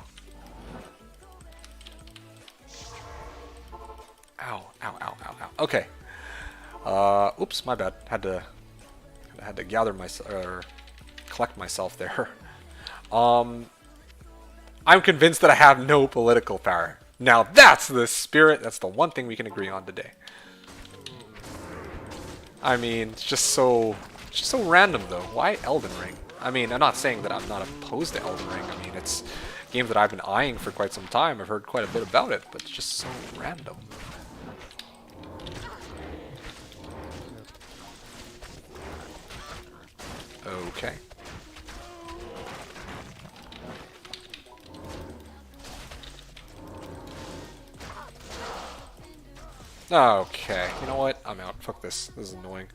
Ow, ow, ow, ow, ow. Okay. Oops, my bad. Had to gather myself, or collect myself there. I'm convinced that I have no political power. Now that's the spirit. That's the one thing we can agree on today. I mean, it's just so random though. Why Elden Ring? I mean, I'm not saying that I'm not opposed to Elden Ring. I mean, it's a game that I've been eyeing for quite some time. I've heard quite a bit about it, but it's just so random. Okay. Okay, you know what? I'm out. Fuck this. This is annoying.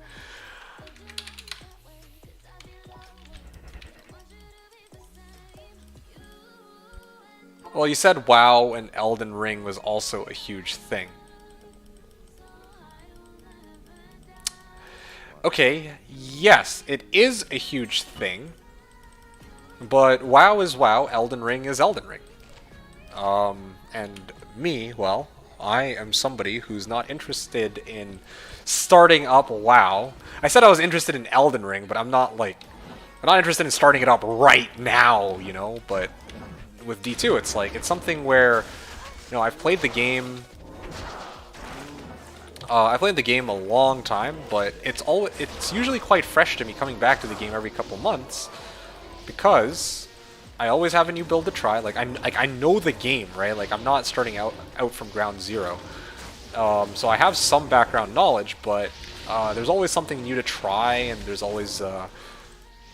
Well, you said WoW and Elden Ring was also a huge thing. Okay, yes, it is a huge thing. But WoW is WoW, Elden Ring is Elden Ring. And me, well, I am somebody who's not interested in starting up WoW. I said I was interested in Elden Ring, but I'm not interested in starting it up right now, you know, but with D2 it's like, it's something where, you know, I've played the game a long time, but it's usually quite fresh to me coming back to the game every couple months because I always have a new build to try. Like I know the game, right? Like I'm not starting out from ground zero. So I have some background knowledge, but there's always something new to try, and there's always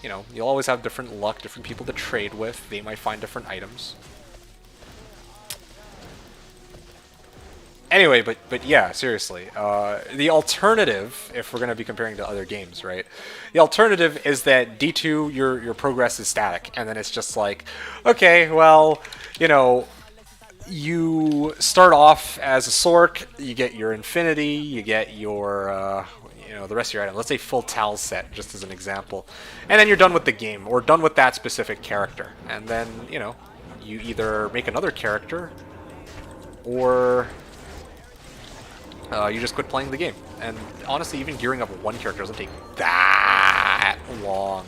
you know, you'll always have different luck, different people to trade with. They might find different items. Anyway, but yeah, seriously. The alternative, if we're going to be comparing to other games, right? The alternative is that D2, your progress is static, and then it's just like, okay, well, you know, you start off as a Sork, you get your Infinity, you get your, you know, the rest of your items. Let's say full Tal set, just as an example. And then you're done with the game, or done with that specific character. And then, you know, you either make another character, or you just quit playing the game. And honestly, even gearing up one character doesn't take that long.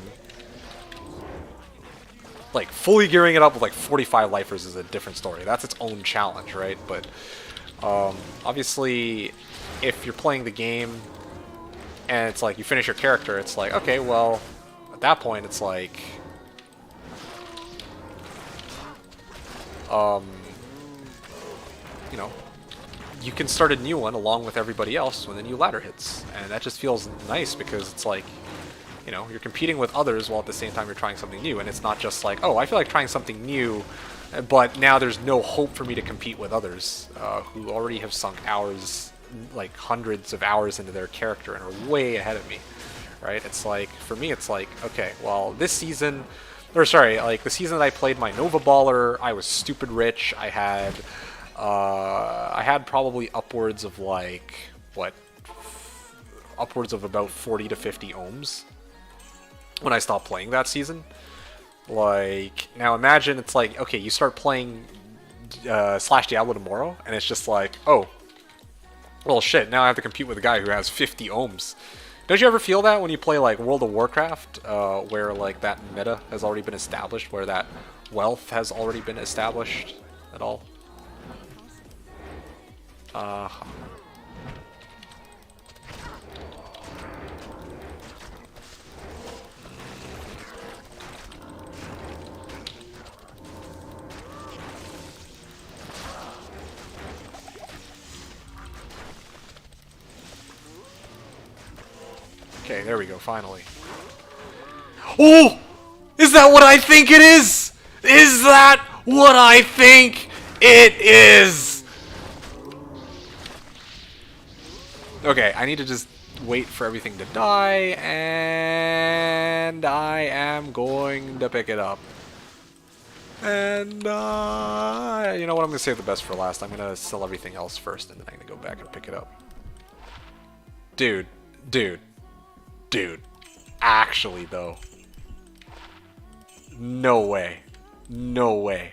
Like, fully gearing it up with like 45 lifers is a different story. That's its own challenge, right? But obviously, if you're playing the game and it's like you finish your character, it's like, okay, well, at that point, it's like, you know, you can start a new one along with everybody else when the new ladder hits. And that just feels nice because it's like, you know, you're competing with others while at the same time you're trying something new. And it's not just like, oh, I feel like trying something new, but now there's no hope for me to compete with others who already have sunk hours, like hundreds of hours into their character and are way ahead of me, right? It's like, for me, it's like, okay, well, this season, or sorry, like the season that I played my Nova Baller, I was stupid rich. I had probably upwards of like, what, upwards of about 40 to 50 ohms when I stopped playing that season. Like, now imagine it's like, okay, you start playing Slashdiablo tomorrow, and it's just like, oh, well shit, now I have to compete with a guy who has 50 ohms. Don't you ever feel that when you play like World of Warcraft, where like that meta has already been established, where that wealth has already been established at all? Okay, there we go, finally. Oh! Is that what I think it is? Is that what I think it is? Okay, I need to just wait for everything to die, and I am going to pick it up. And, you know what, I'm going to save the best for last. I'm going to sell everything else first, and then I'm going to go back and pick it up. Dude. Actually, though. No way. No way.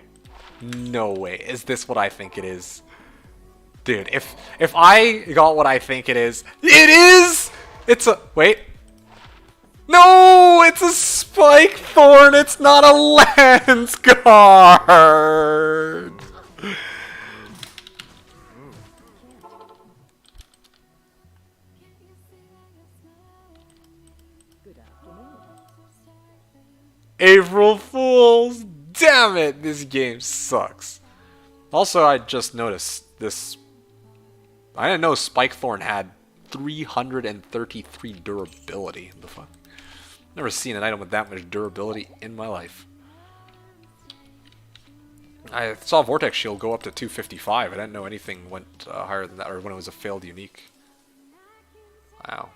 No way. Is this what I think it is? Dude, if I got what I think it is, it is! It's a... Wait. No! It's a Spike Thorn! It's not a Lance Guard! April Fools! Damn it! This game sucks. Also, I just noticed this... I didn't know Spike Thorn had 333 durability. The fuck? Never seen an item with that much durability in my life. I saw Vortex Shield go up to 255. I didn't know anything went higher than that, or when it was a failed unique. Wow.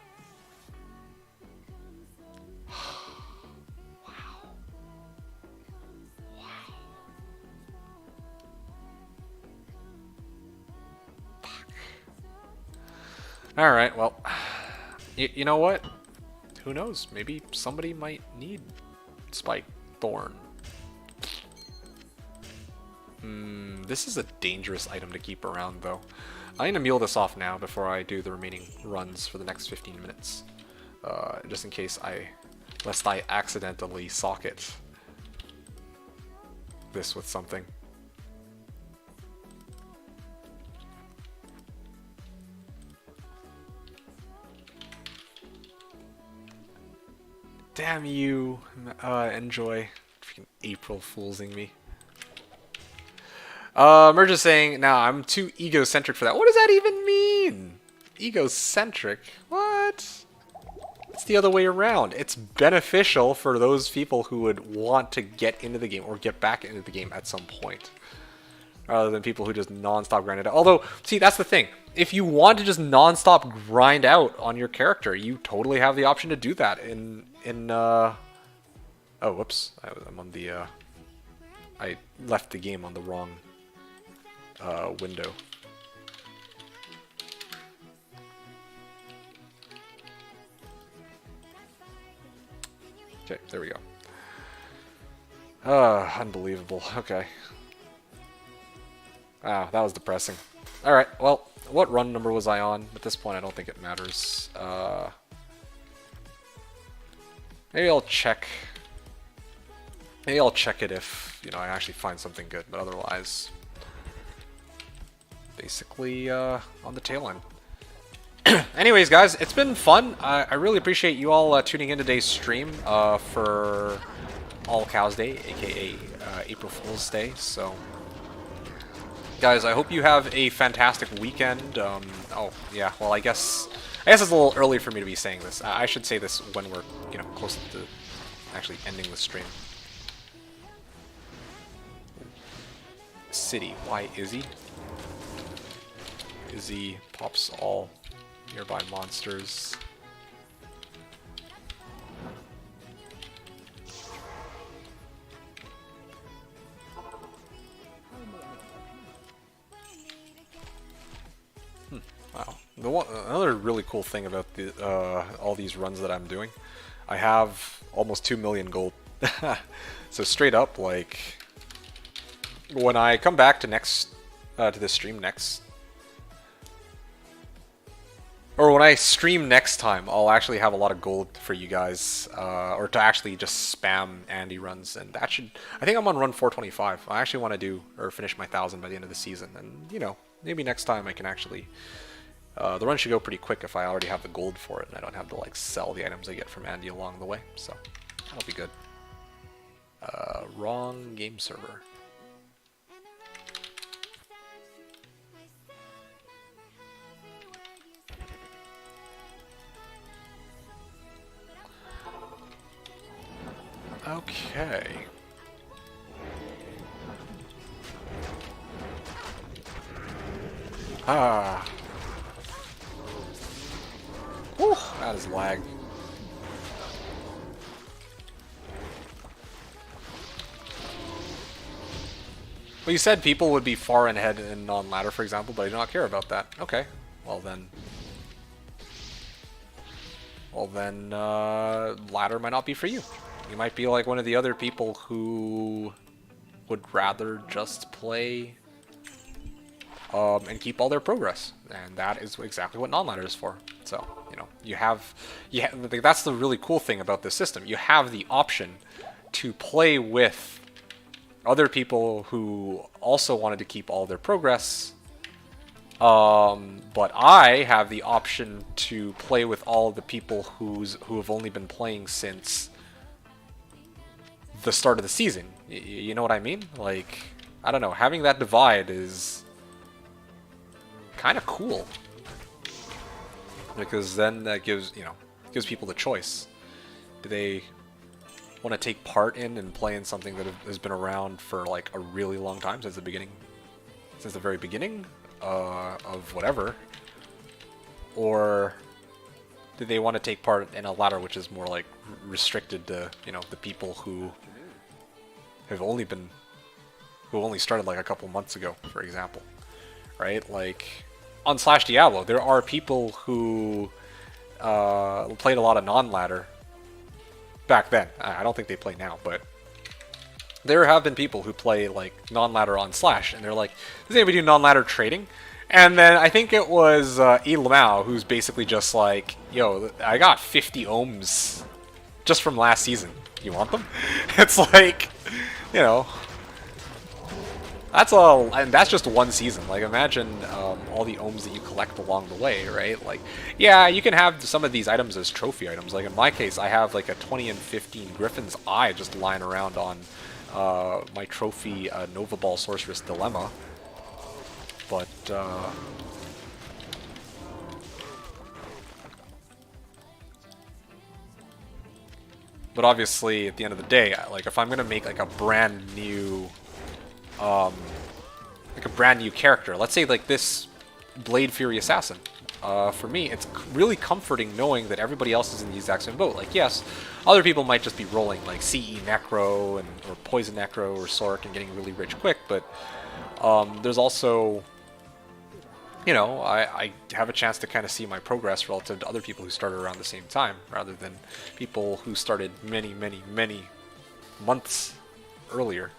Alright, well, you know what? Who knows? Maybe somebody might need Spike Thorn. This is a dangerous item to keep around, though. I'm going to mule this off now before I do the remaining runs for the next 15 minutes. Just in case lest I accidentally socket this with something. Damn you, enjoy. Freaking April Foolsing me. Merge is saying, nah, I'm too egocentric for that. What does that even mean? Egocentric? What? It's the other way around. It's beneficial for those people who would want to get into the game or get back into the game at some point. Rather than people who just non-stop grind it out. Although, see, that's the thing. If you want to just non-stop grind out on your character, you totally have the option to do that oh, whoops. I'm on the, I left the game on the wrong, window. Okay, there we go. Unbelievable. Okay. Wow, that was depressing. Alright, well, what run number was I on? At this point, I don't think it matters. Maybe I'll check. Maybe I'll check it if, you know, I actually find something good, but otherwise, basically, on the tail end. Anyways, guys, it's been fun. I really appreciate you all tuning in today's stream for All Cows Day, aka April Fool's Day. So, guys, I hope you have a fantastic weekend. Oh, yeah, well, I guess it's a little early for me to be saying this. I should say this when we're, you know, close to actually ending the stream. City, why Izzy? Izzy pops all nearby monsters. Wow. Another really cool thing about all these runs that I'm doing, I have almost 2 million gold. So straight up, like, when I come back to this stream next, or when I stream next time, I'll actually have a lot of gold for you guys, or to actually just spam Andy runs, and that should, I think I'm on run 425. I actually want to do, or finish my 1,000 by the end of the season, and, you know, maybe next time I can actually, the run should go pretty quick if I already have the gold for it, and I don't have to, like, sell the items I get from Andy along the way, so that'll be good. Wrong game server. Okay. Ah. Whew, that is lag. Well, you said people would be far ahead in non-ladder, for example, but I do not care about that. Okay. Well then, ladder might not be for you. You might be like one of the other people who would rather just play and keep all their progress, and that is exactly what non-ladder is for. So, you know, that's the really cool thing about this system. You have the option to play with other people who also wanted to keep all their progress, but I have the option to play with all the people who have only been playing since the start of the season. You know what I mean? Like, I don't know, having that divide is kind of cool, because then that gives people the choice. Do they want to take part in and play in something that has been around for like a really long time, since the very beginning of whatever, or do they want to take part in a ladder which is more like restricted to, you know, the people who only started like a couple months ago, for example, right? Like on Slashdiablo, there are people who played a lot of non-ladder back then. I don't think they play now, but there have been people who play like non-ladder on Slash, and they're like, does anybody do non-ladder trading? And then I think it was Lamau who's basically just like, yo, I got 50 ohms just from last season. You want them? It's like, you know, that's all, and that's just one season. Like, imagine all the ohms that you collect along the way, right? Like, yeah, you can have some of these items as trophy items. Like in my case, I have like a 20 and 15 Griffin's Eye just lying around on my trophy Nova Ball Sorceress Dilemma. But obviously, at the end of the day, like if I'm gonna make like a brand new character, let's say like this Bfury Assassin, for me, it's really comforting knowing that everybody else is in the exact same boat. Like, yes, other people might just be rolling like CE Necro or Poison Necro or Sork and getting really rich quick, but there's also, you know, I have a chance to kind of see my progress relative to other people who started around the same time, rather than people who started many, many, many months earlier.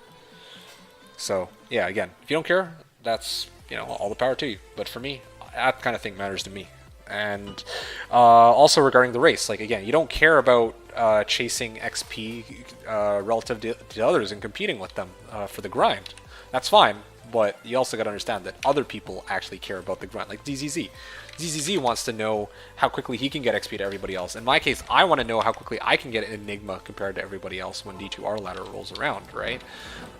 So, yeah, again, if you don't care, that's, you know, all the power to you. But for me, that kind of thing matters to me. And also regarding the race, like, again, you don't care about chasing XP relative to others and competing with them for the grind. That's fine, but you also got to understand that other people actually care about the grind, like DZZ. ZZZ wants to know how quickly he can get XP to everybody else. In my case, I want to know how quickly I can get Enigma compared to everybody else when D2R ladder rolls around, right?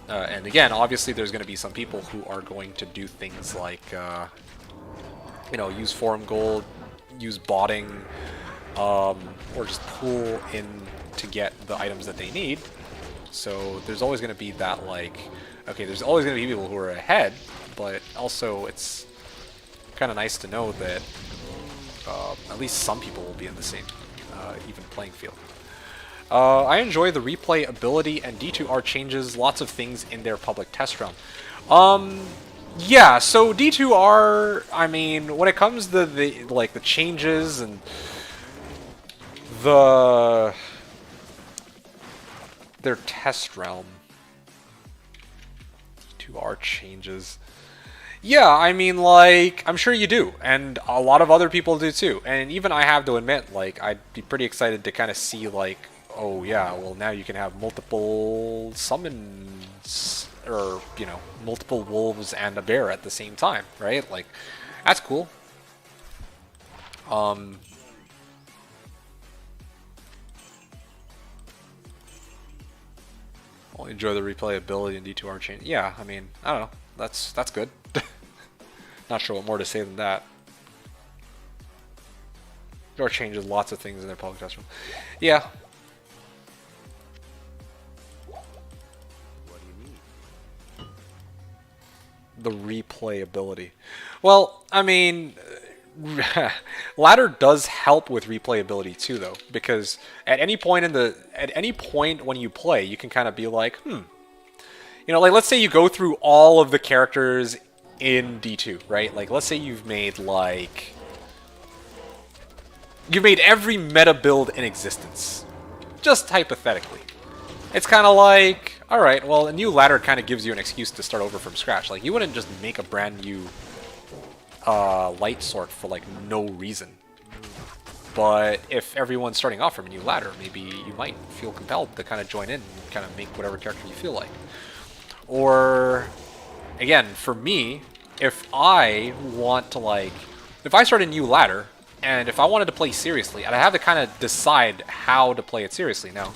And again, obviously there's going to be some people who are going to do things like, you know, use Forum Gold, use botting, or just pull in to get the items that they need. So there's always going to be that, like, okay, there's always going to be people who are ahead, but also it's kind of nice to know that at least some people will be in the same even playing field. I enjoy the replay ability, and D2R changes lots of things in their public test realm. Yeah, so D2R, I mean, when it comes to the changes and their test realm, D2R changes. Yeah, I mean, like, I'm sure you do, and a lot of other people do too. And even I have to admit, like, I'd be pretty excited to kind of see, like, oh yeah, well now you can have multiple summons, or, you know, multiple wolves and a bear at the same time, right? Like, that's cool. I'll enjoy the replayability in D2R chain. Yeah, I mean, I don't know. That's good. Not sure what more to say than that. D2R changes lots of things in their public test room. Yeah. What do you mean? The replayability. Well, I mean, ladder does help with replayability too, though, because at any point when you play, you can kind of be like, you know, like, let's say you go through all of the characters in D2, right? Like, let's say you've made every meta build in existence, just hypothetically. It's kind of like, alright, well, a new ladder kind of gives you an excuse to start over from scratch. Like, you wouldn't just make a brand new light sort for, like, no reason. But if everyone's starting off from a new ladder, maybe you might feel compelled to kind of join in and kind of make whatever character you feel like. Or, again, for me, if I want to, like, if I start a new ladder, and if I wanted to play seriously, I'd have to kind of decide how to play it seriously. Now,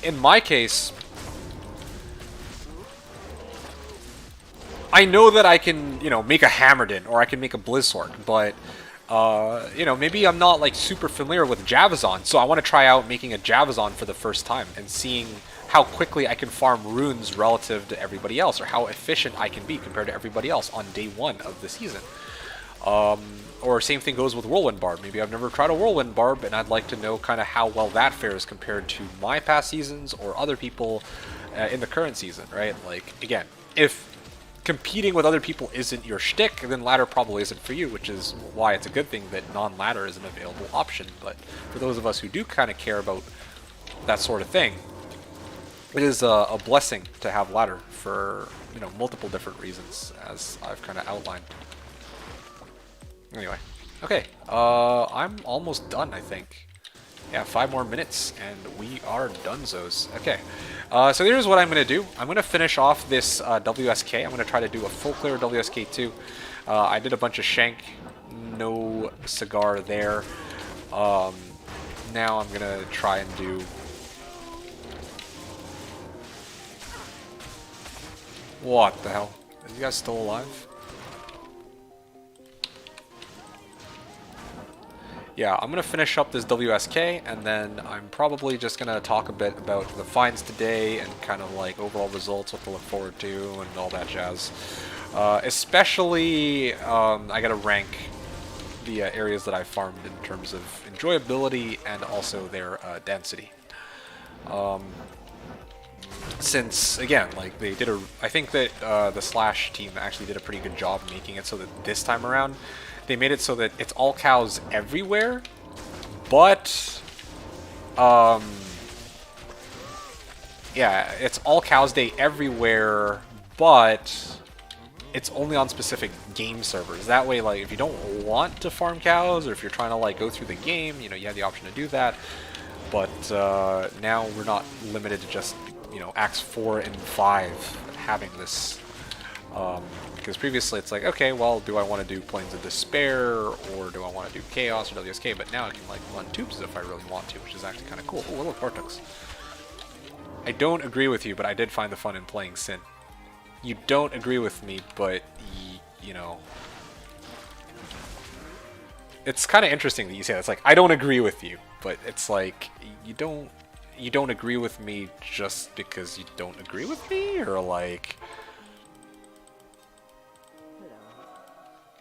in my case, I know that I can, you know, make a Hammerdin, or I can make a Blizzard, but you know, maybe I'm not like super familiar with Javazon, so I want to try out making a Javazon for the first time and seeing how quickly I can farm runes relative to everybody else, or how efficient I can be compared to everybody else on day 1 of the season. Or same thing goes with Whirlwind Barb. Maybe I've never tried a Whirlwind Barb, and I'd like to know kind of how well that fares compared to my past seasons or other people in the current season, right? Like, again, if competing with other people isn't your shtick, then ladder probably isn't for you, which is why it's a good thing that non-ladder is an available option. But for those of us who do kind of care about that sort of thing, it is a blessing to have ladder for, you know, multiple different reasons, as I've kind of outlined. Anyway, okay, I'm almost done, I think. Yeah, 5 more minutes, and we are donezos. Okay, so here's what I'm going to do. I'm going to finish off this WSK. I'm going to try to do a full clear WSK too. I did a bunch of shank, no cigar there. Now I'm going to try and do... What the hell? Are you guys still alive? Yeah, I'm going to finish up this WSK, and then I'm probably just going to talk a bit about the finds today and kind of like overall results, what to look forward to, and all that jazz. Especially, I got to rank the areas that I farmed in terms of enjoyability and also their density. Since, again, like they did I think that the Slash team actually did a pretty good job making it so that this time around, they made it so that it's all cows everywhere, but, yeah, it's all cows day everywhere, but it's only on specific game servers. That way, like, if you don't want to farm cows, or if you're trying to, like, go through the game, you know, you have the option to do that, but now we're not limited to just, you know, Acts 4 and 5 having this. Because previously it's like, okay, well, do I want to do Plains of Despair, or do I want to do Chaos or WSK? But now I can, like, run tubes if I really want to, which is actually kind of cool. Oh, look, Vortex. I don't agree with you, but I did find the fun in playing Sin. You don't agree with me, but, you know... It's kind of interesting that you say that. It's like, I don't agree with you, but it's like, you don't agree with me just because you don't agree with me? Or, like...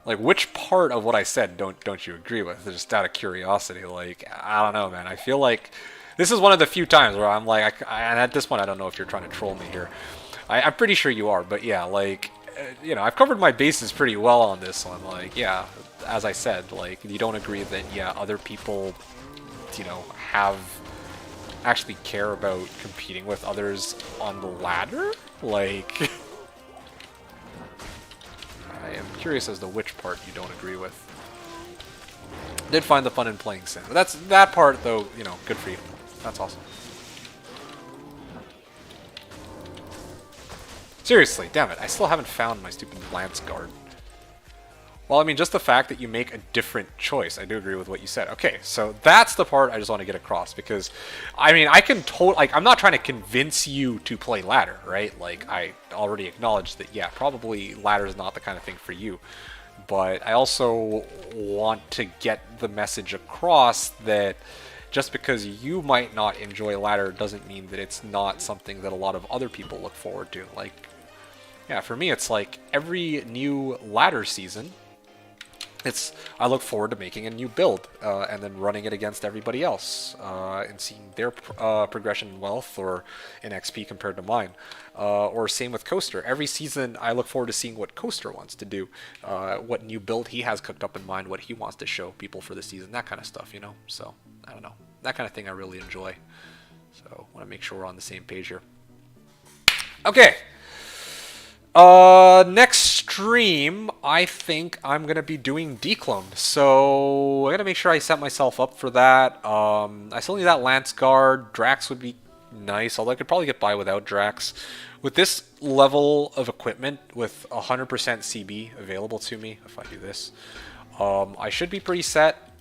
Like, which part of what I said don't you agree with? Just out of curiosity, like, I don't know, man. I feel like this is one of the few times where I'm like, and at this point, I don't know if you're trying to troll me here. I'm pretty sure you are, but yeah, like, you know, I've covered my bases pretty well on this one. Like, yeah, as I said, like, you don't agree that, yeah, other people, you know, actually care about competing with others on the ladder? Like... I am curious as to which part you don't agree with. Did find the fun in playing Sin. But that part, though, you know, good for you. That's awesome. Seriously, damn it. I still haven't found my stupid Lance Guard. Well, I mean, just the fact that you make a different choice. I do agree with what you said. Okay, so that's the part I just want to get across, because, I mean, I can like, I'm not trying to convince you to play ladder, right? Like, I already acknowledged that, yeah, probably ladder is not the kind of thing for you. But I also want to get the message across that just because you might not enjoy ladder doesn't mean that it's not something that a lot of other people look forward to. Like, yeah, for me, it's like every new ladder season, I look forward to making a new build and then running it against everybody else and seeing their progression in wealth or in XP compared to mine. Or same with Coaster. Every season I look forward to seeing what Coaster wants to do, what new build he has cooked up in mind, what he wants to show people for the season, that kind of stuff, you know? So, I don't know. That kind of thing I really enjoy. So I want to make sure we're on the same page here. Okay. Next stream, I think I'm going to be doing Declone. So I got to make sure I set myself up for that. I still need that Lance Guard. Drax would be nice, although I could probably get by without Drax. With this level of equipment, with 100% CB available to me, if I do this, I should be pretty set.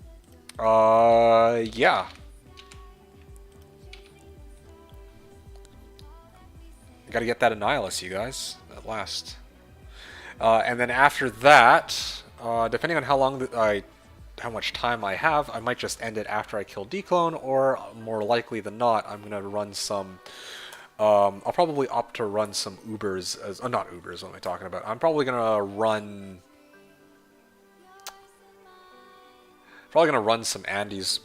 Yeah. Gotta get that Annihilus, you guys, at last. And then after that, depending on how long how much time I have, I might just end it after I kill Declone, or more likely than not, I'm gonna run some. I'll probably opt to run some Ubers as not Ubers. What am I talking about? I'm probably gonna run. Probably gonna run some Andes.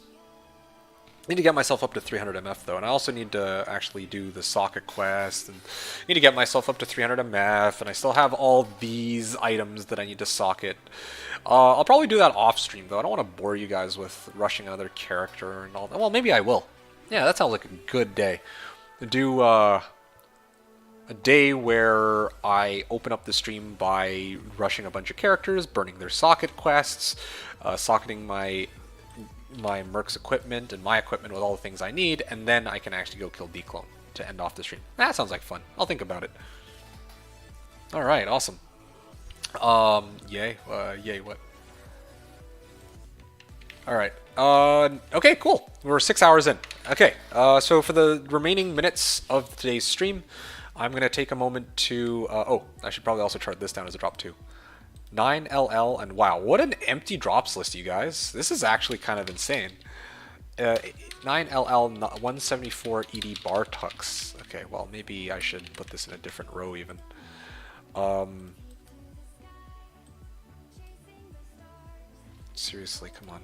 Need to get myself up to 300 MF though, and I also need to actually do the socket quest, and need to get myself up to 300 MF, and I still have all these items that I need to socket. I'll probably do that off stream though. I don't want to bore you guys with rushing another character and all that. Well, maybe I will. Yeah, that sounds like a good day. Do a day where I open up the stream by rushing a bunch of characters, burning their socket quests, socketing my Merc's equipment and my equipment with all the things I need, and then I can actually go kill Declone to end off the stream. That sounds like fun. I'll think about it. Alright, awesome. Yay. Yay, what? Alright. Okay, cool. We're 6 hours in. Okay, so for the remaining minutes of today's stream, I'm going to take a moment to... oh, I should probably also chart this down as a drop too. 9LL, and wow, what an empty drops list, you guys. This is actually kind of insane. 9LL 174 ED bar tux. Okay, well, maybe I should put this in a different row even. Seriously, come on.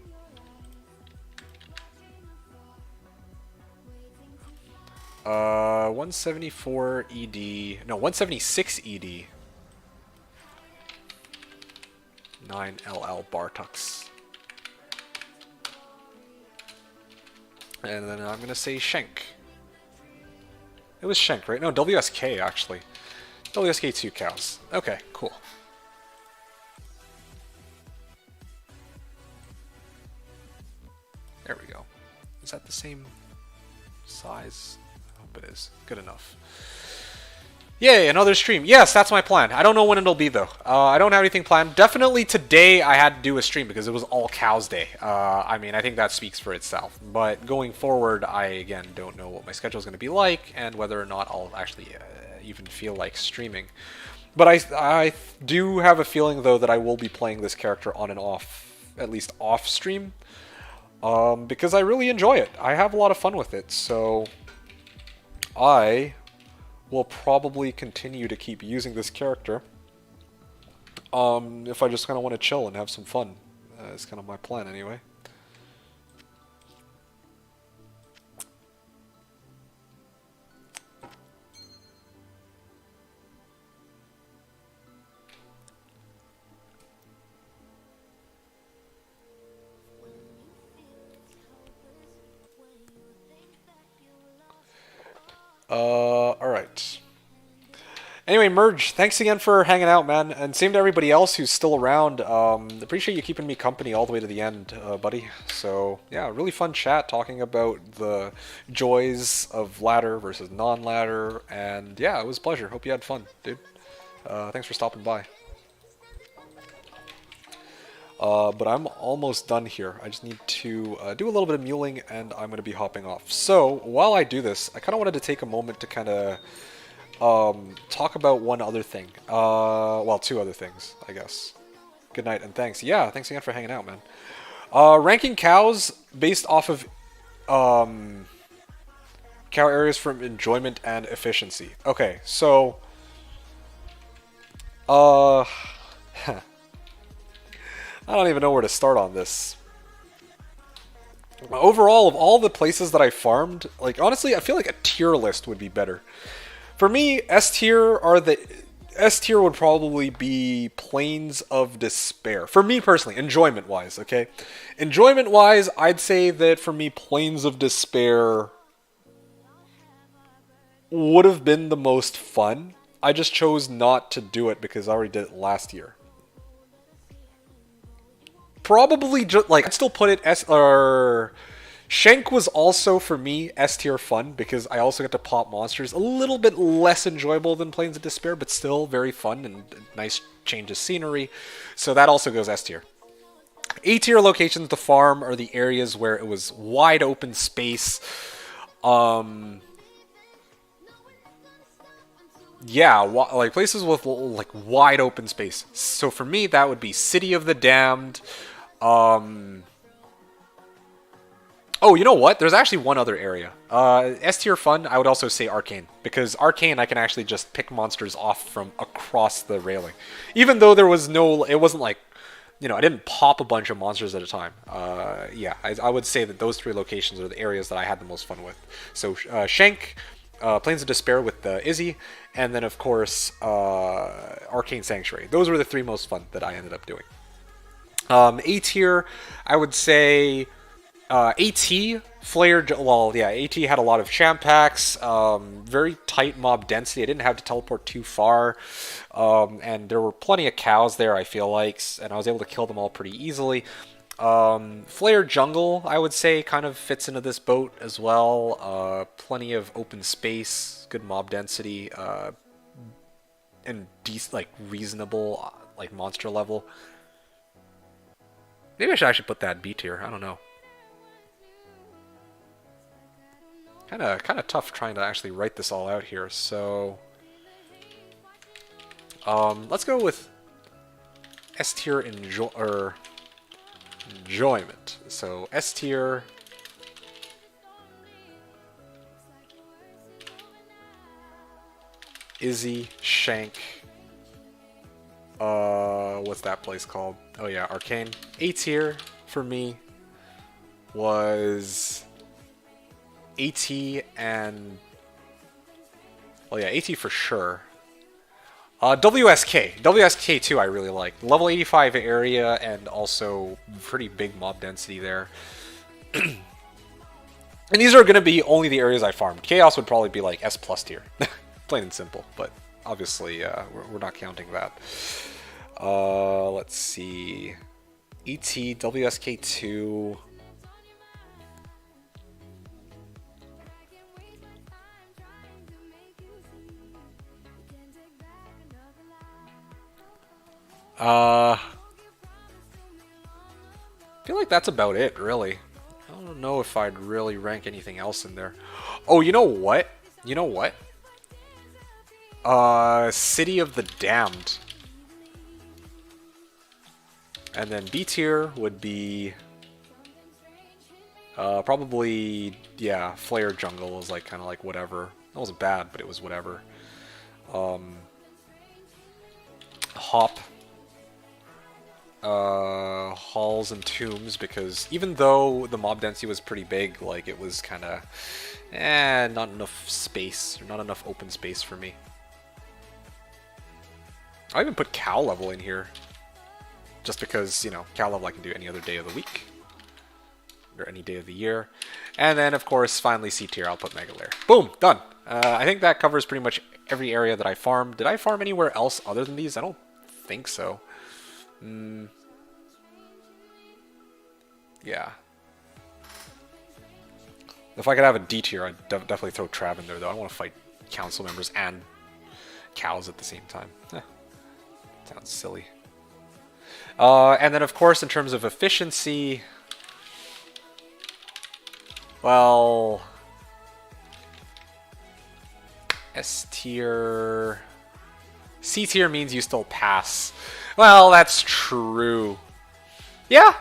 Uh, 174 ED, no, 176 ED. 9LL Bartux. And then I'm gonna say Shank. It was Shank, right? No, WSK actually. WSK 2 cows. Okay, cool. There we go. Is that the same size? I hope it is. Good enough. Yay, another stream. Yes, that's my plan. I don't know when it'll be, though. I don't have anything planned. Definitely today I had to do a stream because it was all cows day. I mean, I think that speaks for itself. But going forward, I, again, don't know what my schedule is going to be like and whether or not I'll actually even feel like streaming. But I do have a feeling, though, that I will be playing this character on and off, at least off stream, because I really enjoy it. I have a lot of fun with it, so I will probably continue to keep using this character if I just kind of want to chill and have some fun. It's kind of my plan anyway. Alright. Anyway, Merge, thanks again for hanging out, man. And same to everybody else who's still around. Appreciate you keeping me company all the way to the end, buddy. So, yeah, really fun chat talking about the joys of ladder versus non-ladder. And, yeah, it was a pleasure. Hope you had fun, dude. Thanks for stopping by. But I'm almost done here. I just need to do a little bit of muling, and I'm going to be hopping off. So, while I do this, I kind of wanted to take a moment to kind of talk about one other thing. Well, two other things, I guess. Good night, and thanks. Yeah, thanks again for hanging out, man. Ranking cows based off of cow areas from enjoyment and efficiency. Okay, so... I don't even know where to start on this. Overall, of all the places that I farmed, like, honestly, I feel like a tier list would be better. For me, S tier would probably be Plains of Despair. For me personally, enjoyment-wise, okay? Enjoyment-wise, I'd say that for me, Plains of Despair would have been the most fun. I just chose not to do it because I already did it last year. Probably just like I'd still put it S or Shank was also for me S tier fun because I also get to pop monsters. A little bit less enjoyable than Plains of Despair, but still very fun and nice change of scenery. So that also goes S tier. A tier locations to farm are the areas where it was wide open space. Yeah, like places with like wide open space. So for me, that would be City of the Damned. Oh, you know what? There's actually one other area. S tier fun, I would also say Arcane. Because Arcane, I can actually just pick monsters off from across the railing. Even though there was no... It wasn't like... You know, I didn't pop a bunch of monsters at a time. Yeah, I would say that those three locations are the areas that I had the most fun with. So, Shank, Plains of Despair with Izzy, and then, of course, Arcane Sanctuary. Those were the three most fun that I ended up doing. A tier, I would say... AT, Flare, well, yeah, AT had a lot of champ packs, very tight mob density. I didn't have to teleport too far, and there were plenty of cows there, I feel like, and I was able to kill them all pretty easily. Flare Jungle, I would say, kind of fits into this boat as well. Plenty of open space, good mob density, and like reasonable like monster level. Maybe I should actually put that B tier. I don't know. Kind of tough trying to actually write this all out here. So, let's go with S tier enjoyment. So S tier. Izzy, Shank. What's that place called? Oh yeah, Arcane. A tier for me was AT and... Well, yeah, AT for sure. WSK. WSK too I really like. Level 85 area and also pretty big mob density there. And these are going to be only the areas I farmed. Chaos would probably be like S plus tier. Plain and simple, but obviously we're not counting that. Let's see. ET, WSK2... I feel like that's about it, really. I don't know if I'd really rank anything else in there. Oh, you know what? You know what? City of the Damned. And then B tier would be... probably, yeah, Flare Jungle was like kind of like whatever. That wasn't bad, but it was whatever. Hop. Halls and Tombs, because even though the mob density was pretty big, like it was kind of not enough space, or not enough open space for me. I even put cow level in here just because, you know, cow level I can do any other day of the week or any day of the year. And then of course finally C tier, I'll put Mega Lair. Boom, done. I think that covers pretty much every area that I farmed. Did I farm anywhere else other than these? I don't think so. Yeah. If I could have a D tier, I'd definitely throw Trav in there, though. I don't want to fight council members and cows at the same time. Sounds silly. And then, of course, in terms of efficiency, well, S tier... C tier means you still pass. Well, that's true. Yeah,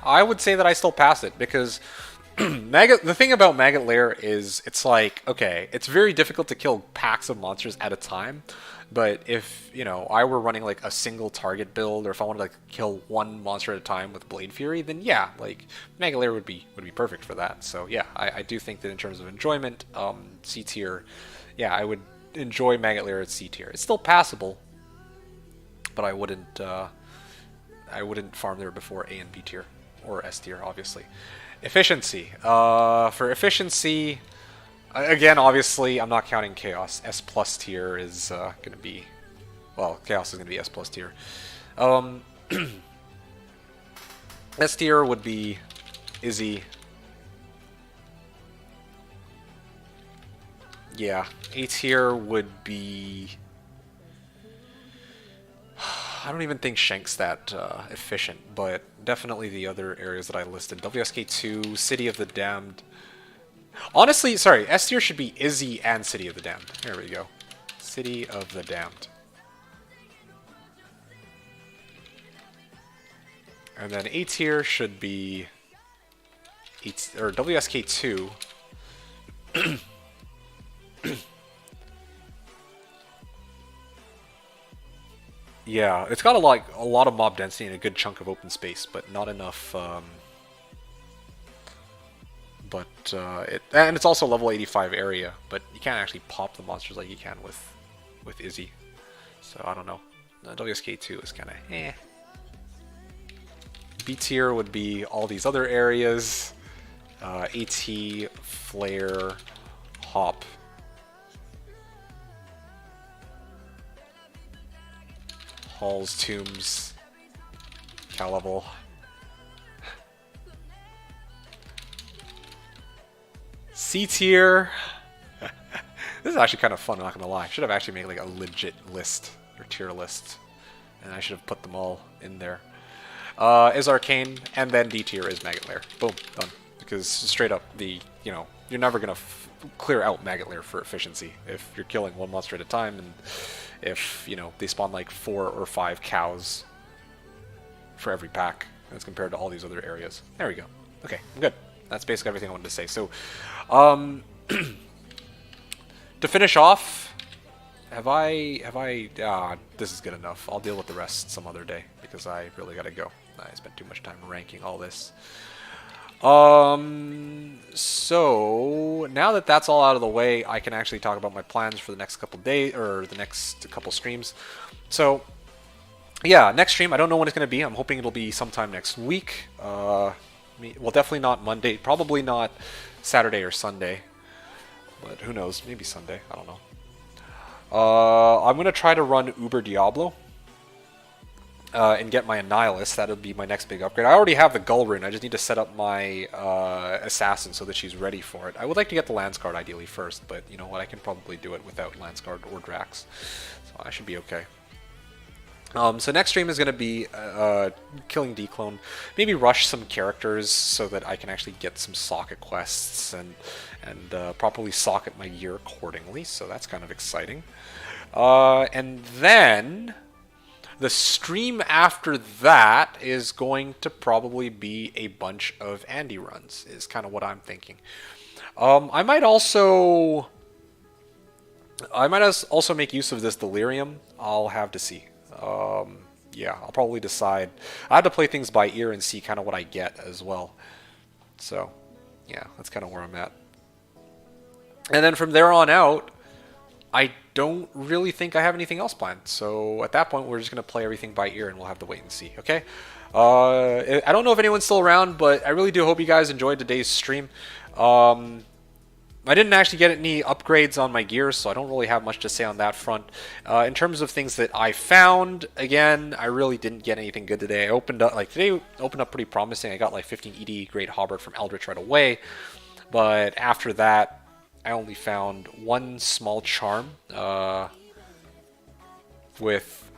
I would say that I still pass it, because the thing about Maggot Lair is it's like, okay, it's very difficult to kill packs of monsters at a time, but if, you know, I were running like a single target build, or if I wanted to like kill one monster at a time with Blade Fury, then yeah, like Maggot Lair would be perfect for that. So yeah, I do think that in terms of enjoyment, C tier, yeah, I would enjoy Maggot Lair at C tier. It's still passable, but I wouldn't farm there before A and B tier, or S tier, obviously. Efficiency. For efficiency, Again, obviously, I'm not counting Chaos. S plus tier is going to be... Well, Chaos is going to be S plus tier. S tier would be Izzy. Yeah, A tier would be... I don't even think Shank's that efficient, but definitely the other areas that I listed. WSK2, City of the Damned. Honestly, sorry, S tier should be Izzy and City of the Damned. There we go. City of the Damned. And then A tier should be... or WSK2. Yeah, it's got a lot of mob density and a good chunk of open space, but not enough. And it's also level 85 area, but you can't actually pop the monsters like you can with Izzy. So I don't know. WSK2 is kind of eh. B tier would be all these other areas. AT, Flare, Hop. Halls, Tombs, Cal level. C tier. This is actually kind of fun, I'm not gonna lie. I should have actually made like a legit list or tier list, and I should have put them all in there. Is Arcane, and then D tier is Maggot Lair. Boom, done. Because straight up, you're never gonna clear out Maggot Lair for efficiency if you're killing one monster at a time, and if they spawn like 4 or 5 cows for every pack as compared to all these other areas. There we go. Okay, I'm good. That's basically everything I wanted to say. So, to finish off, this is good enough. I'll deal with the rest some other day because I really gotta go. I spent too much time ranking all this. So now that that's all out of the way, I can actually talk about my plans for the next couple days or the next couple streams. So yeah, next stream, I don't know when it's going to be. I'm hoping it'll be sometime next week. Well, definitely not Monday, probably not Saturday or Sunday, but who knows, maybe Sunday, I don't know. I'm going to try to run Uber Diablo. And get my Annihilus. That'll be my next big upgrade. I already have the Gull Rune. I just need to set up my Assassin so that she's ready for it. I would like to get the Lance Guard ideally first, but you know what? I can probably do it without Lance Guard or Drax. So I should be okay. So next stream is going to be killing Declone. Maybe rush some characters so that I can actually get some socket quests and properly socket my gear accordingly. So that's kind of exciting. And then... the stream after that is going to probably be a bunch of Andy runs, is kind of what I'm thinking. I might also make use of this Delirium. I'll have to see. Yeah, I'll probably decide. I have to play things by ear and see kind of what I get as well. So, yeah, that's kind of where I'm at. And then from there on out, I don't really think I have anything else planned. So at that point, we're just going to play everything by ear and we'll have to wait and see, okay? I don't know if anyone's still around, but I really do hope you guys enjoyed today's stream. I didn't actually get any upgrades on my gear, so I don't really have much to say on that front. In terms of things that I found, again, I really didn't get anything good today. Today opened up pretty promising. I got like 15 ED Great Halberd from Eldritch right away. But after that, I only found one small charm with,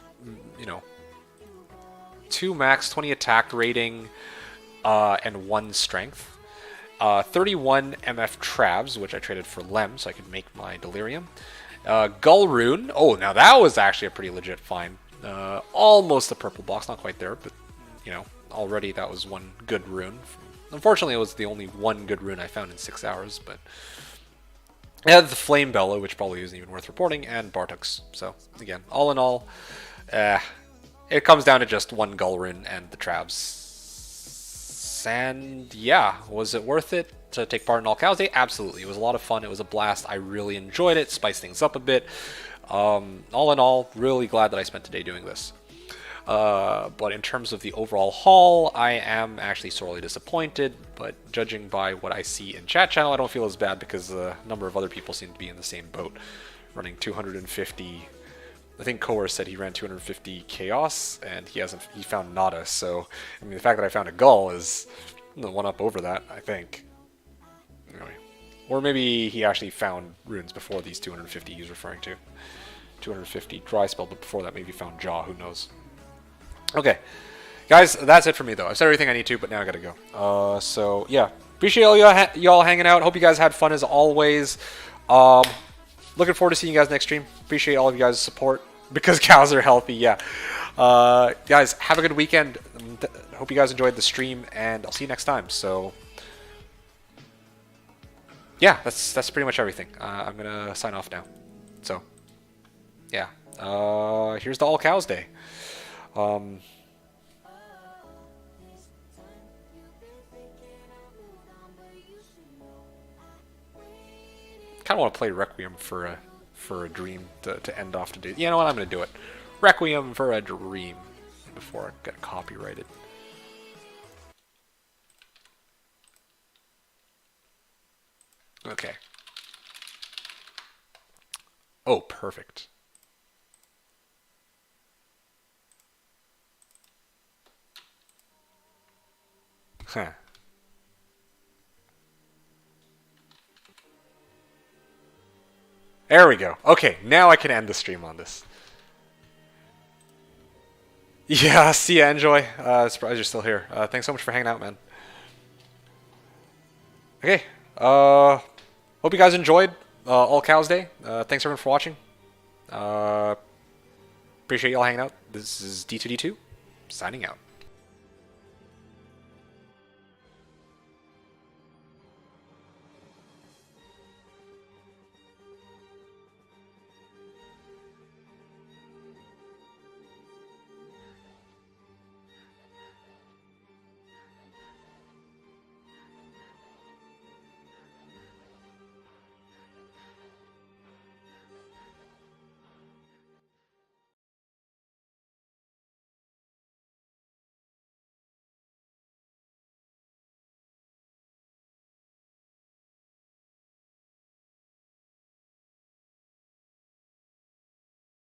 2 max, 20 attack rating, and 1 strength. 31 MF Travs, which I traded for Lem, so I could make my Delirium. Gull Rune. Oh, now that was actually a pretty legit find. Almost a purple box, not quite there, but, already that was one good rune. Unfortunately, it was the only one good rune I found in 6 hours, but... I had the Flame Bellow, which probably isn't even worth reporting, and Bartux. So, again, all in all, it comes down to just one Gull Rune and the Travs. And yeah, was it worth it to take part in All Cows Day? Absolutely. It was a lot of fun. It was a blast. I really enjoyed it. Spiced things up a bit. All in all, really glad that I spent today doing this. But in terms of the overall haul, I am actually sorely disappointed. But judging by what I see in chat channel, I don't feel as bad because a number of other people seem to be in the same boat, running 250. I think Kohler said he ran 250 Chaos, and he found nada. So, I mean, the fact that I found a Gull is the one up over that, I think. Anyway. Or maybe he actually found runes before these 250 he's referring to. 250 dry spell, but before that maybe found Jaw, who knows. Okay. Guys, that's it for me, though. I've said everything I need to, but now I gotta go. So, yeah. Appreciate all y'all hanging out. Hope you guys had fun as always. Looking forward to seeing you guys next stream. Appreciate all of you guys' support. Because cows are healthy, yeah. Guys, have a good weekend. Hope you guys enjoyed the stream, and I'll see you next time. So, yeah, that's pretty much everything. I'm gonna sign off now. So, yeah. Here's the All Cows Day. Kind of want to play Requiem for a dream to end off today. You know what? I'm gonna do it. Requiem for a Dream before I get copyrighted. Okay. Oh, perfect. Huh. There we go. Okay, now I can end the stream on this. Yeah, see ya, Enjoy. Surprised you're still here. Thanks so much for hanging out, man. Okay. Hope you guys enjoyed All Cows Day. Thanks everyone for watching. Appreciate y'all hanging out. This is D2D2, signing out.